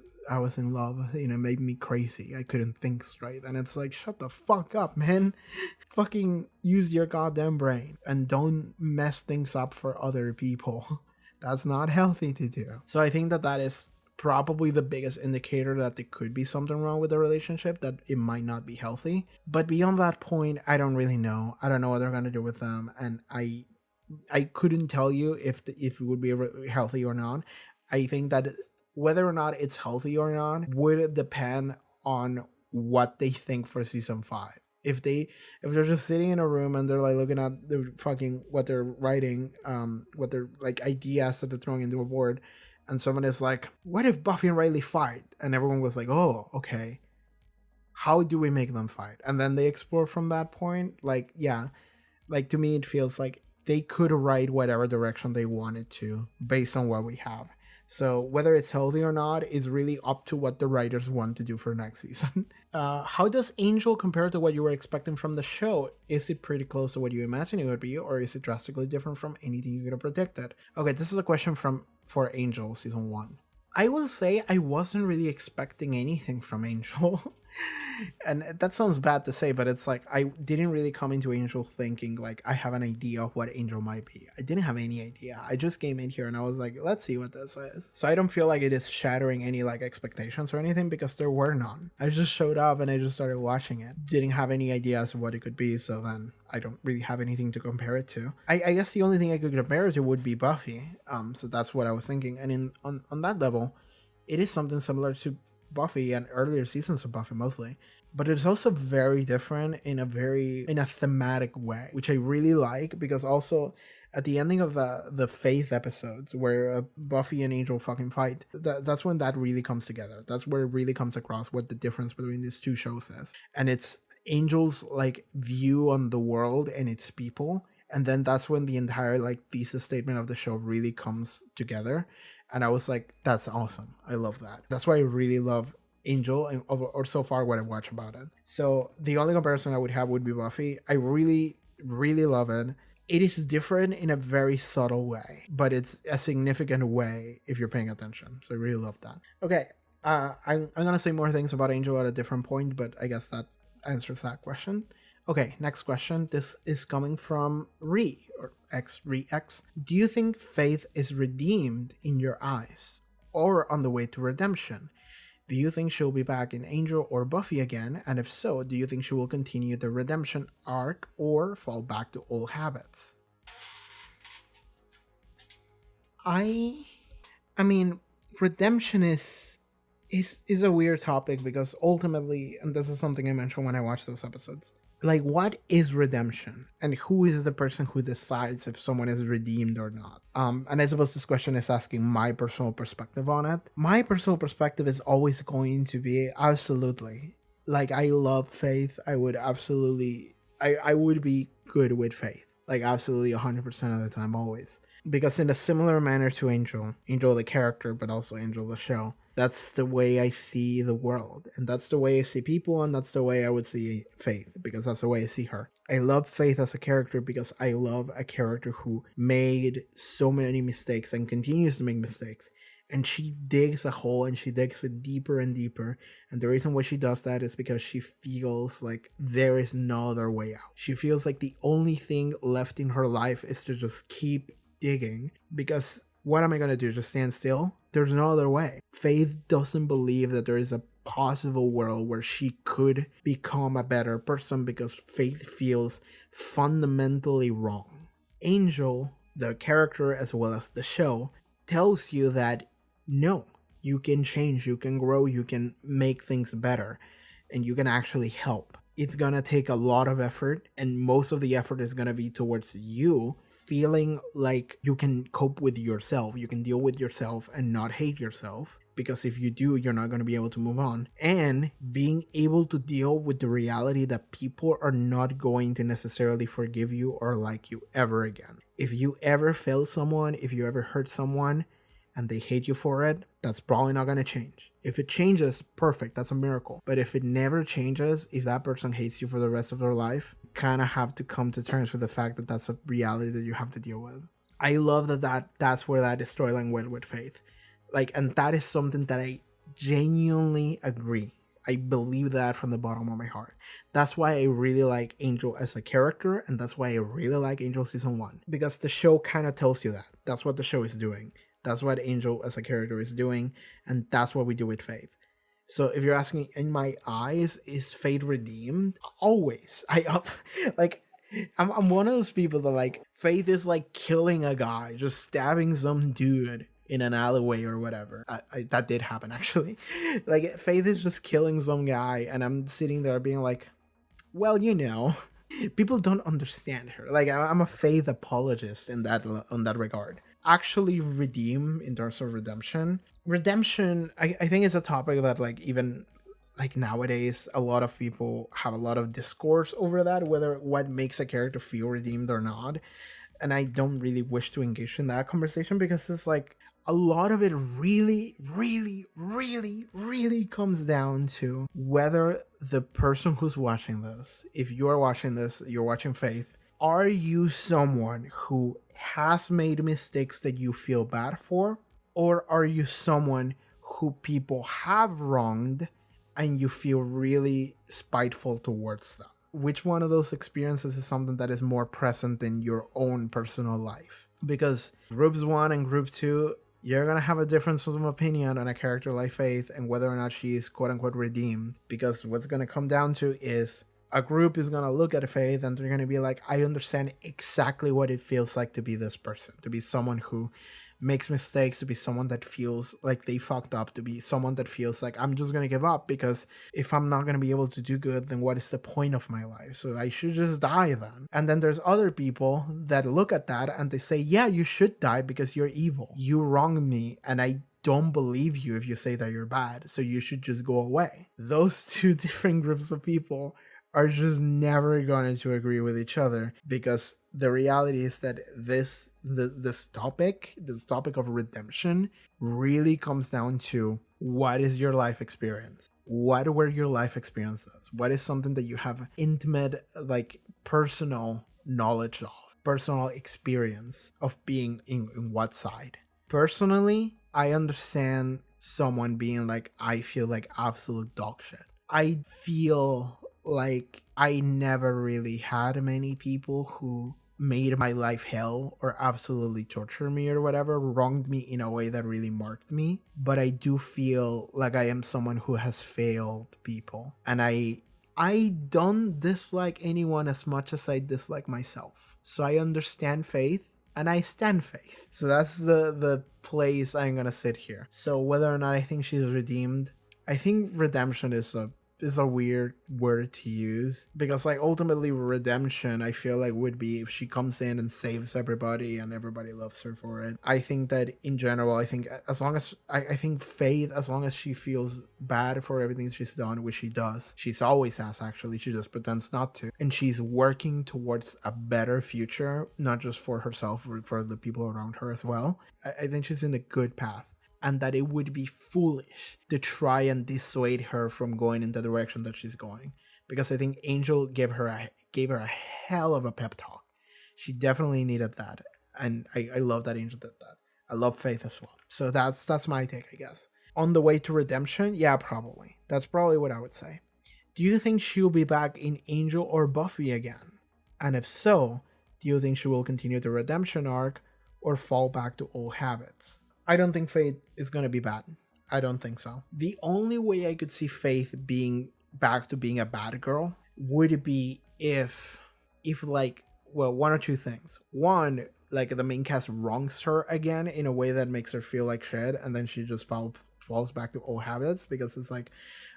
in love. You know, it made me crazy. I couldn't think straight. And it's like, shut the fuck up, man. Fucking use your goddamn brain. And don't mess things up for other people. That's not healthy to do. So I think that is probably the biggest indicator that there could be something wrong with the relationship, that it might not be healthy. But beyond that point, I don't really know. I don't know what they're going to do with them. And I couldn't tell you if it would be healthy or not. I think that whether or not it's healthy or not would depend on what they think for season 5. If they're just sitting in a room and they're like looking at the fucking what they're writing, what they're like ideas that they're throwing into a board, and someone is like, what if Buffy and Riley fight? And everyone was like, oh, okay. How do we make them fight? And then they explore from that point. Like, yeah, like to me, it feels like they could write whatever direction they wanted to based on what we have. So whether it's healthy or not is really up to what the writers want to do for next season. How does Angel compare to what you were expecting from the show? Is it pretty close to what you imagined it would be, or is it drastically different from anything you could have predicted? Okay, this is a question for Angel season 1. I will say I wasn't really expecting anything from Angel. And that sounds bad to say, but it's like I didn't really come into Angel thinking like I have an idea of what Angel might be. I didn't have any idea. I just came in here and I was like, let's see what this is. So I don't feel like it is shattering any like expectations or anything because there were none. I just showed up and I just started watching it. Didn't have any ideas of what it could be, so then I don't really have anything to compare it to. I guess the only thing I could compare it to would be Buffy. So that's what I was thinking. And on that level, it is something similar to Buffy and earlier seasons of Buffy mostly, but it's also very different in a thematic way, which I really like because also at the ending of the Faith episodes where Buffy and Angel fucking fight, that's when that really comes together. That's where it really comes across what the difference between these two shows is, and it's Angel's like view on the world and its people, and then that's when the entire like thesis statement of the show really comes together. And I was like, that's awesome. I love that. That's why I really love Angel, and or so far what I've watched about it. So the only comparison I would have would be Buffy. I really, really love it. It is different in a very subtle way, but it's a significant way if you're paying attention. So I really love that. Okay, I'm gonna say more things about Angel at a different point, but I guess that answers that question. Okay, next question. This is coming from Rex. Do you think Faith is redeemed in your eyes or on the way to redemption? Do you think she'll be back in Angel or Buffy again? And if so, do you think she will continue the redemption arc or fall back to old habits? I mean, redemption is a weird topic because ultimately, and this is something I mentioned when I watched those episodes, like what is redemption and who is the person who decides if someone is redeemed or not? And I suppose this question is asking my personal perspective on it. My personal perspective is always going to be absolutely, like, I love Faith. I would absolutely, I would be good with Faith, like absolutely 100% of the time, always. Because in a similar manner to Angel the character, but also Angel the show, that's the way I see the world, and that's the way I see people, and that's the way I would see Faith, because that's the way I see her. I love Faith as a character because I love a character who made so many mistakes and continues to make mistakes, and she digs a hole and she digs it deeper and deeper, and the reason why she does that is because she feels like there is no other way out. She feels like the only thing left in her life is to just keep digging, because what am I going to do? Just stand still? There's no other way. Faith doesn't believe that there is a possible world where she could become a better person because Faith feels fundamentally wrong. Angel, the character as well as the show, tells you that no, you can change, you can grow, you can make things better, and you can actually help. It's gonna take a lot of effort, and most of the effort is gonna be towards you feeling like you can cope with yourself, you can deal with yourself and not hate yourself, because if you do, you're not going to be able to move on, and being able to deal with the reality that people are not going to necessarily forgive you or like you ever again. If you ever fail someone, if you ever hurt someone and they hate you for it, that's probably not going to change. If it changes, perfect, that's a miracle. But if it never changes, if that person hates you for the rest of their life, kind of have to come to terms with the fact that that's a reality that you have to deal with. I love that's where that storyline went with Faith. Like, and that is something that I genuinely agree. I believe that from the bottom of my heart. That's why I really like Angel as a character, and that's why I really like Angel Season 1. Because the show kind of tells you that. That's what the show is doing. That's what Angel as a character is doing, and that's what we do with Faith. So if you're asking, in my eyes, is Faith redeemed? Always. I'm one of those people that, like, Faith is like killing a guy, just stabbing some dude in an alleyway or whatever. That did happen, actually. Like, Faith is just killing some guy, and I'm sitting there being like, well, people don't understand her. Like, I'm a Faith apologist in that regard. Actually redeem in terms of redemption, I think is a topic that, like, even like nowadays a lot of people have a lot of discourse over that, whether what makes a character feel redeemed or not. And I don't really wish to engage in that conversation, because it's like a lot of it really, really, really, really comes down to whether the person who's watching this, if you're watching this, you're watching Faith, are you someone who has made mistakes that you feel bad for? Or are you someone who people have wronged and you feel really spiteful towards them. Which one of those experiences is something that is more present in your own personal life? Because groups 1 and group 2, you're going to have a difference of opinion on a character like Faith and whether or not she is quote unquote redeemed. Because what's going to come down to is a group is going to look at Faith and they're going to be like, I understand exactly what it feels like to be this person, to be someone who makes mistakes, to be someone that feels like they fucked up, to be someone that feels like I'm just going to give up because if I'm not going to be able to do good, then what is the point of my life? So I should just die then. And then there's other people that look at that and they say, yeah, you should die because you're evil. You wronged me and I don't believe you if you say that you're bad. So you should just go away. Those two different groups of people are just never going to agree with each other, because the reality is that this topic of redemption really comes down to what is your life experience? What were your life experiences? What is something that you have intimate, like personal knowledge of, personal experience of being in what side? Personally, I understand someone being like, I feel like absolute dog shit. I feel like I never really had many people who made my life hell or absolutely tortured me or whatever, wronged me in a way that really marked me. But I do feel like I am someone who has failed people. And I don't dislike anyone as much as I dislike myself. So I understand Faith and I stand Faith. So that's the place I'm gonna sit here. So whether or not I think she's redeemed, I think redemption is a weird word to use, because like ultimately redemption I feel like would be if she comes in and saves everybody and everybody loves her for it. I think that in general, I think as long as I think Faith, as long as she feels bad for everything she's done, which she does, she's always has actually, she just pretends not to, and she's working towards a better future, not just for herself, but for the people around her as well. I think she's in a good path. And that it would be foolish to try and dissuade her from going in the direction that she's going, because I think Angel gave her a hell of a pep talk. She definitely needed that, and I love that Angel did that. I love Faith as well. So that's my take, I guess. On the way to redemption, yeah, probably. That's probably what I would say. Do you think she'll be back in Angel or Buffy again? And if so, do you think she will continue the redemption arc or fall back to old habits? I don't think Faith is going to be bad. I don't think so. The only way I could see Faith being back to being a bad girl would be if like, well, one or two things. One, like the main cast wrongs her again in a way that makes her feel like shit, and then she just falls back to old habits, because it's like,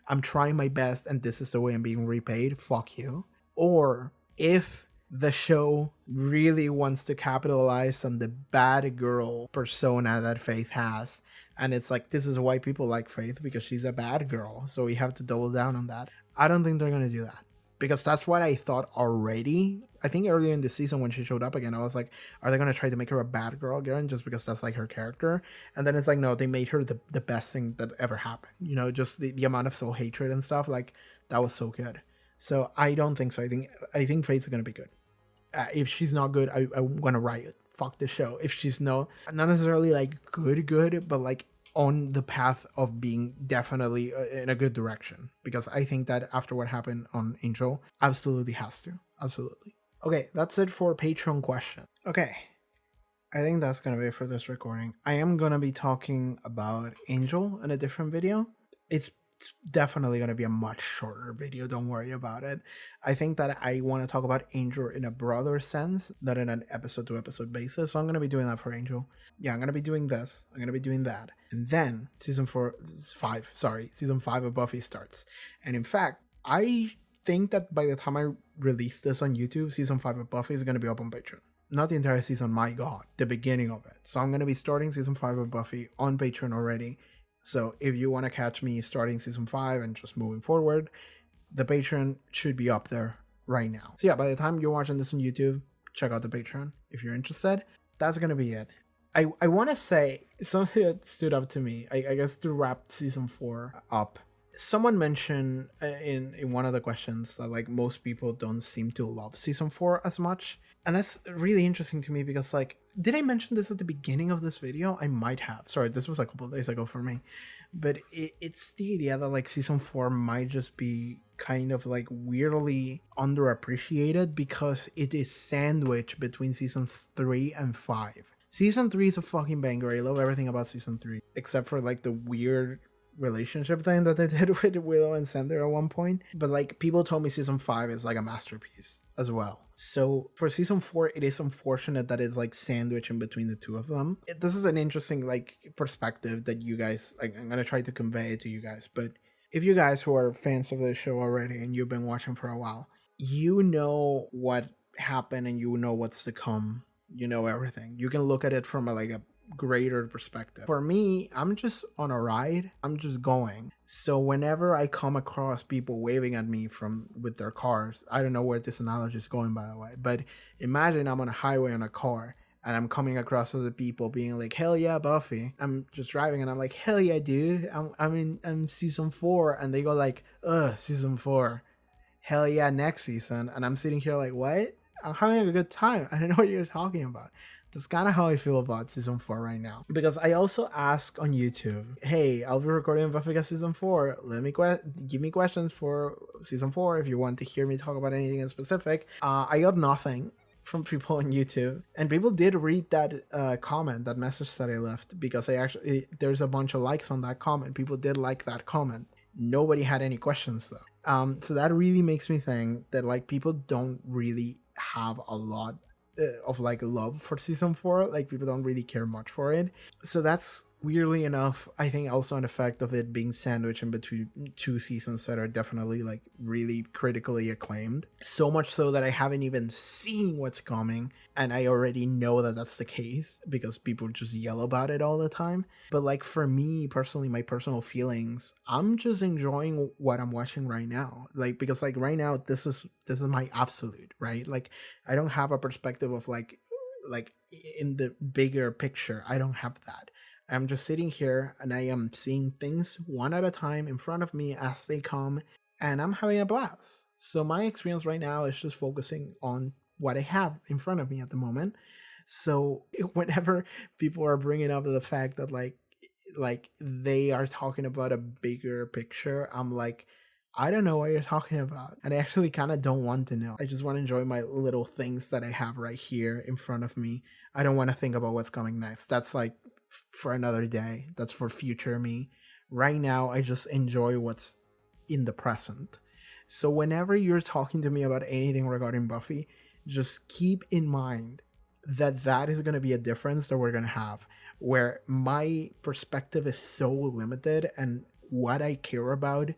I'm trying my best and this is the way I'm being repaid. Fuck you. Or if the show really wants to capitalize on the bad girl persona that Faith has, and it's like, this is why people like Faith, because she's a bad girl, so we have to double down on that. I don't think they're gonna do that, because that's what I thought already. I think earlier in the season when she showed up again, I was like, are they gonna try to make her a bad girl again just because that's like her character? And then it's like, no, they made her the best thing that ever happened, you know, just the amount of soul hatred and stuff, like that was so good. So I don't think so. I think Faith's gonna be good. If she's not good, I'm gonna riot. Fuck the show. If she's not necessarily like good, but like on the path of being definitely in a good direction, because I think that after what happened on Angel, absolutely has to. Absolutely. Okay, that's it for Patreon questions. Okay, I think that's gonna be it for this recording. I am gonna be talking about Angel in a different video. It's definitely going to be a much shorter video, don't worry about it. I think that I want to talk about Angel in a broader sense, not in an episode to episode basis, so I'm going to be doing that for Angel. Yeah, I'm going to be doing this, I'm going to be doing that, and then season 5 of Buffy starts. And in fact, I think that by the time I release this on YouTube, season 5 of Buffy is going to be up on Patreon. Not the entire season, my god, the beginning of it. So I'm going to be starting season 5 of Buffy on Patreon already. So if you want to catch me starting season 5 and just moving forward, the Patreon should be up there right now. So yeah, by the time you're watching this on YouTube, check out the Patreon if you're interested. That's going to be it. I want to say something that stood up to me, I guess, to wrap season 4 up, someone mentioned in one of the questions that like most people don't seem to love season 4 as much, and that's really interesting to me because like, did I mention this at the beginning of this video? I might have. Sorry, this was a couple of days ago for me, but it's the idea that like season 4 might just be kind of like weirdly underappreciated because it is sandwiched between seasons 3 and 5. Season 3 is a fucking banger. I love everything about season 3 except for like the weird relationship thing that they did with Willow and Sander at one point. But like, people told me season 5 is like a masterpiece as well. So for season 4, it is unfortunate that it's like sandwiched in between the two of them. This is an interesting like perspective that you guys, like, I'm gonna try to convey it to you guys. But if you guys who are fans of the show already and you've been watching for a while, you know what happened and you know what's to come. You know everything. You can look at it from a greater perspective. For me, I'm just on a ride. I'm just going. So whenever I come across people waving at me from with their cars, I don't know where this analogy is going, by the way, but imagine I'm on a highway on a car and I'm coming across other people being like, hell yeah, Buffy. I'm just driving and I'm like, hell yeah, dude. I'm season 4, and they go like, ugh, season 4. Hell yeah, next season. And I'm sitting here like, what? I'm having a good time. I don't know what you're talking about. That's kind of how I feel about season 4 right now. Because I also ask on YouTube, hey, I'll be recording BUFFYCAST season 4. Give me questions for season 4 if you want to hear me talk about anything in specific. I got nothing from people on YouTube, and people did read that comment, that message that I left, because there's a bunch of likes on that comment. People did like that comment. Nobody had any questions though. So that really makes me think that like people don't really have a lot of like love for season 4. Like, people don't really care much for it. So that's weirdly enough, I think, also an effect of it being sandwiched in between two seasons that are definitely like really critically acclaimed. So much so that I haven't even seen what's coming, and I already know that that's the case because people just yell about it all the time. But like, for me personally, my personal feelings, I'm just enjoying what I'm watching right now. Like, because like right now, this is my absolute, right? Like, I don't have a perspective of like in the bigger picture. I don't have that. I'm just sitting here and I am seeing things one at a time in front of me as they come, and I'm having a blast. So my experience right now is just focusing on what I have in front of me at the moment. So whenever people are bringing up the fact that like they are talking about a bigger picture, I'm like, I don't know what you're talking about. And I actually kind of don't want to know. I just want to enjoy my little things that I have right here in front of me. I don't want to think about what's coming next. That's like for another day. That's for future me. Right now, I just enjoy what's in the present. So whenever you're talking to me about anything regarding Buffy, just keep in mind that that is going to be a difference that we're going to have, where my perspective is so limited and what I care about,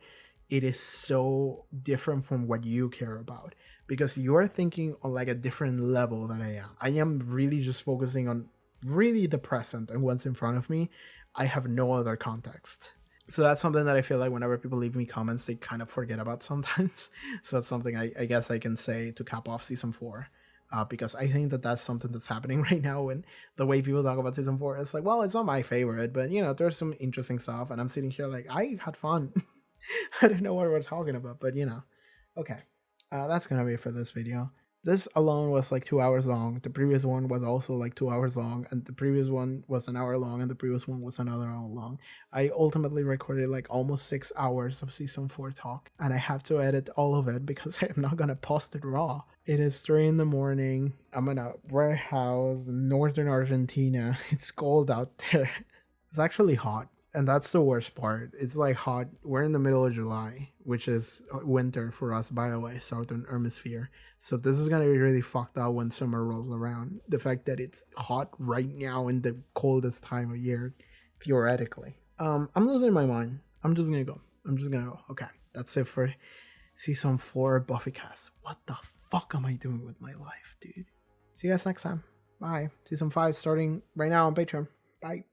it is so different from what you care about, because you're thinking on like a different level than I am. I am really just focusing on really the present and what's in front of me. I have no other context. So that's something that I feel like whenever people leave me comments, they kind of forget about sometimes. So that's something I guess I can say to cap off season 4. Because I think that that's something that's happening right now. And the way people talk about season 4, it's like, well, it's not my favorite, but you know, there's some interesting stuff. And I'm sitting here like, I had fun. I don't know what we're talking about, but you know, okay. That's gonna be it for this video. This alone was like 2 hours long. The previous one was also like 2 hours long, and the previous one was an hour long, and the previous one was another hour long. I ultimately recorded like almost 6 hours of season 4 talk, and I have to edit all of it because I'm not gonna post it raw. It is 3 in the morning. I'm in a warehouse in northern Argentina. It's cold out there. It's actually hot. And that's the worst part. It's like hot. We're in the middle of July, which is winter for us, by the way, southern hemisphere. So this is going to be really fucked up when summer rolls around. The fact that it's hot right now in the coldest time of year, theoretically. I'm losing my mind. I'm just going to go. Okay, that's it for season 4 BUFFYCAST. What the fuck am I doing with my life, dude? See you guys next time. Bye. Season 5 starting right now on Patreon. Bye.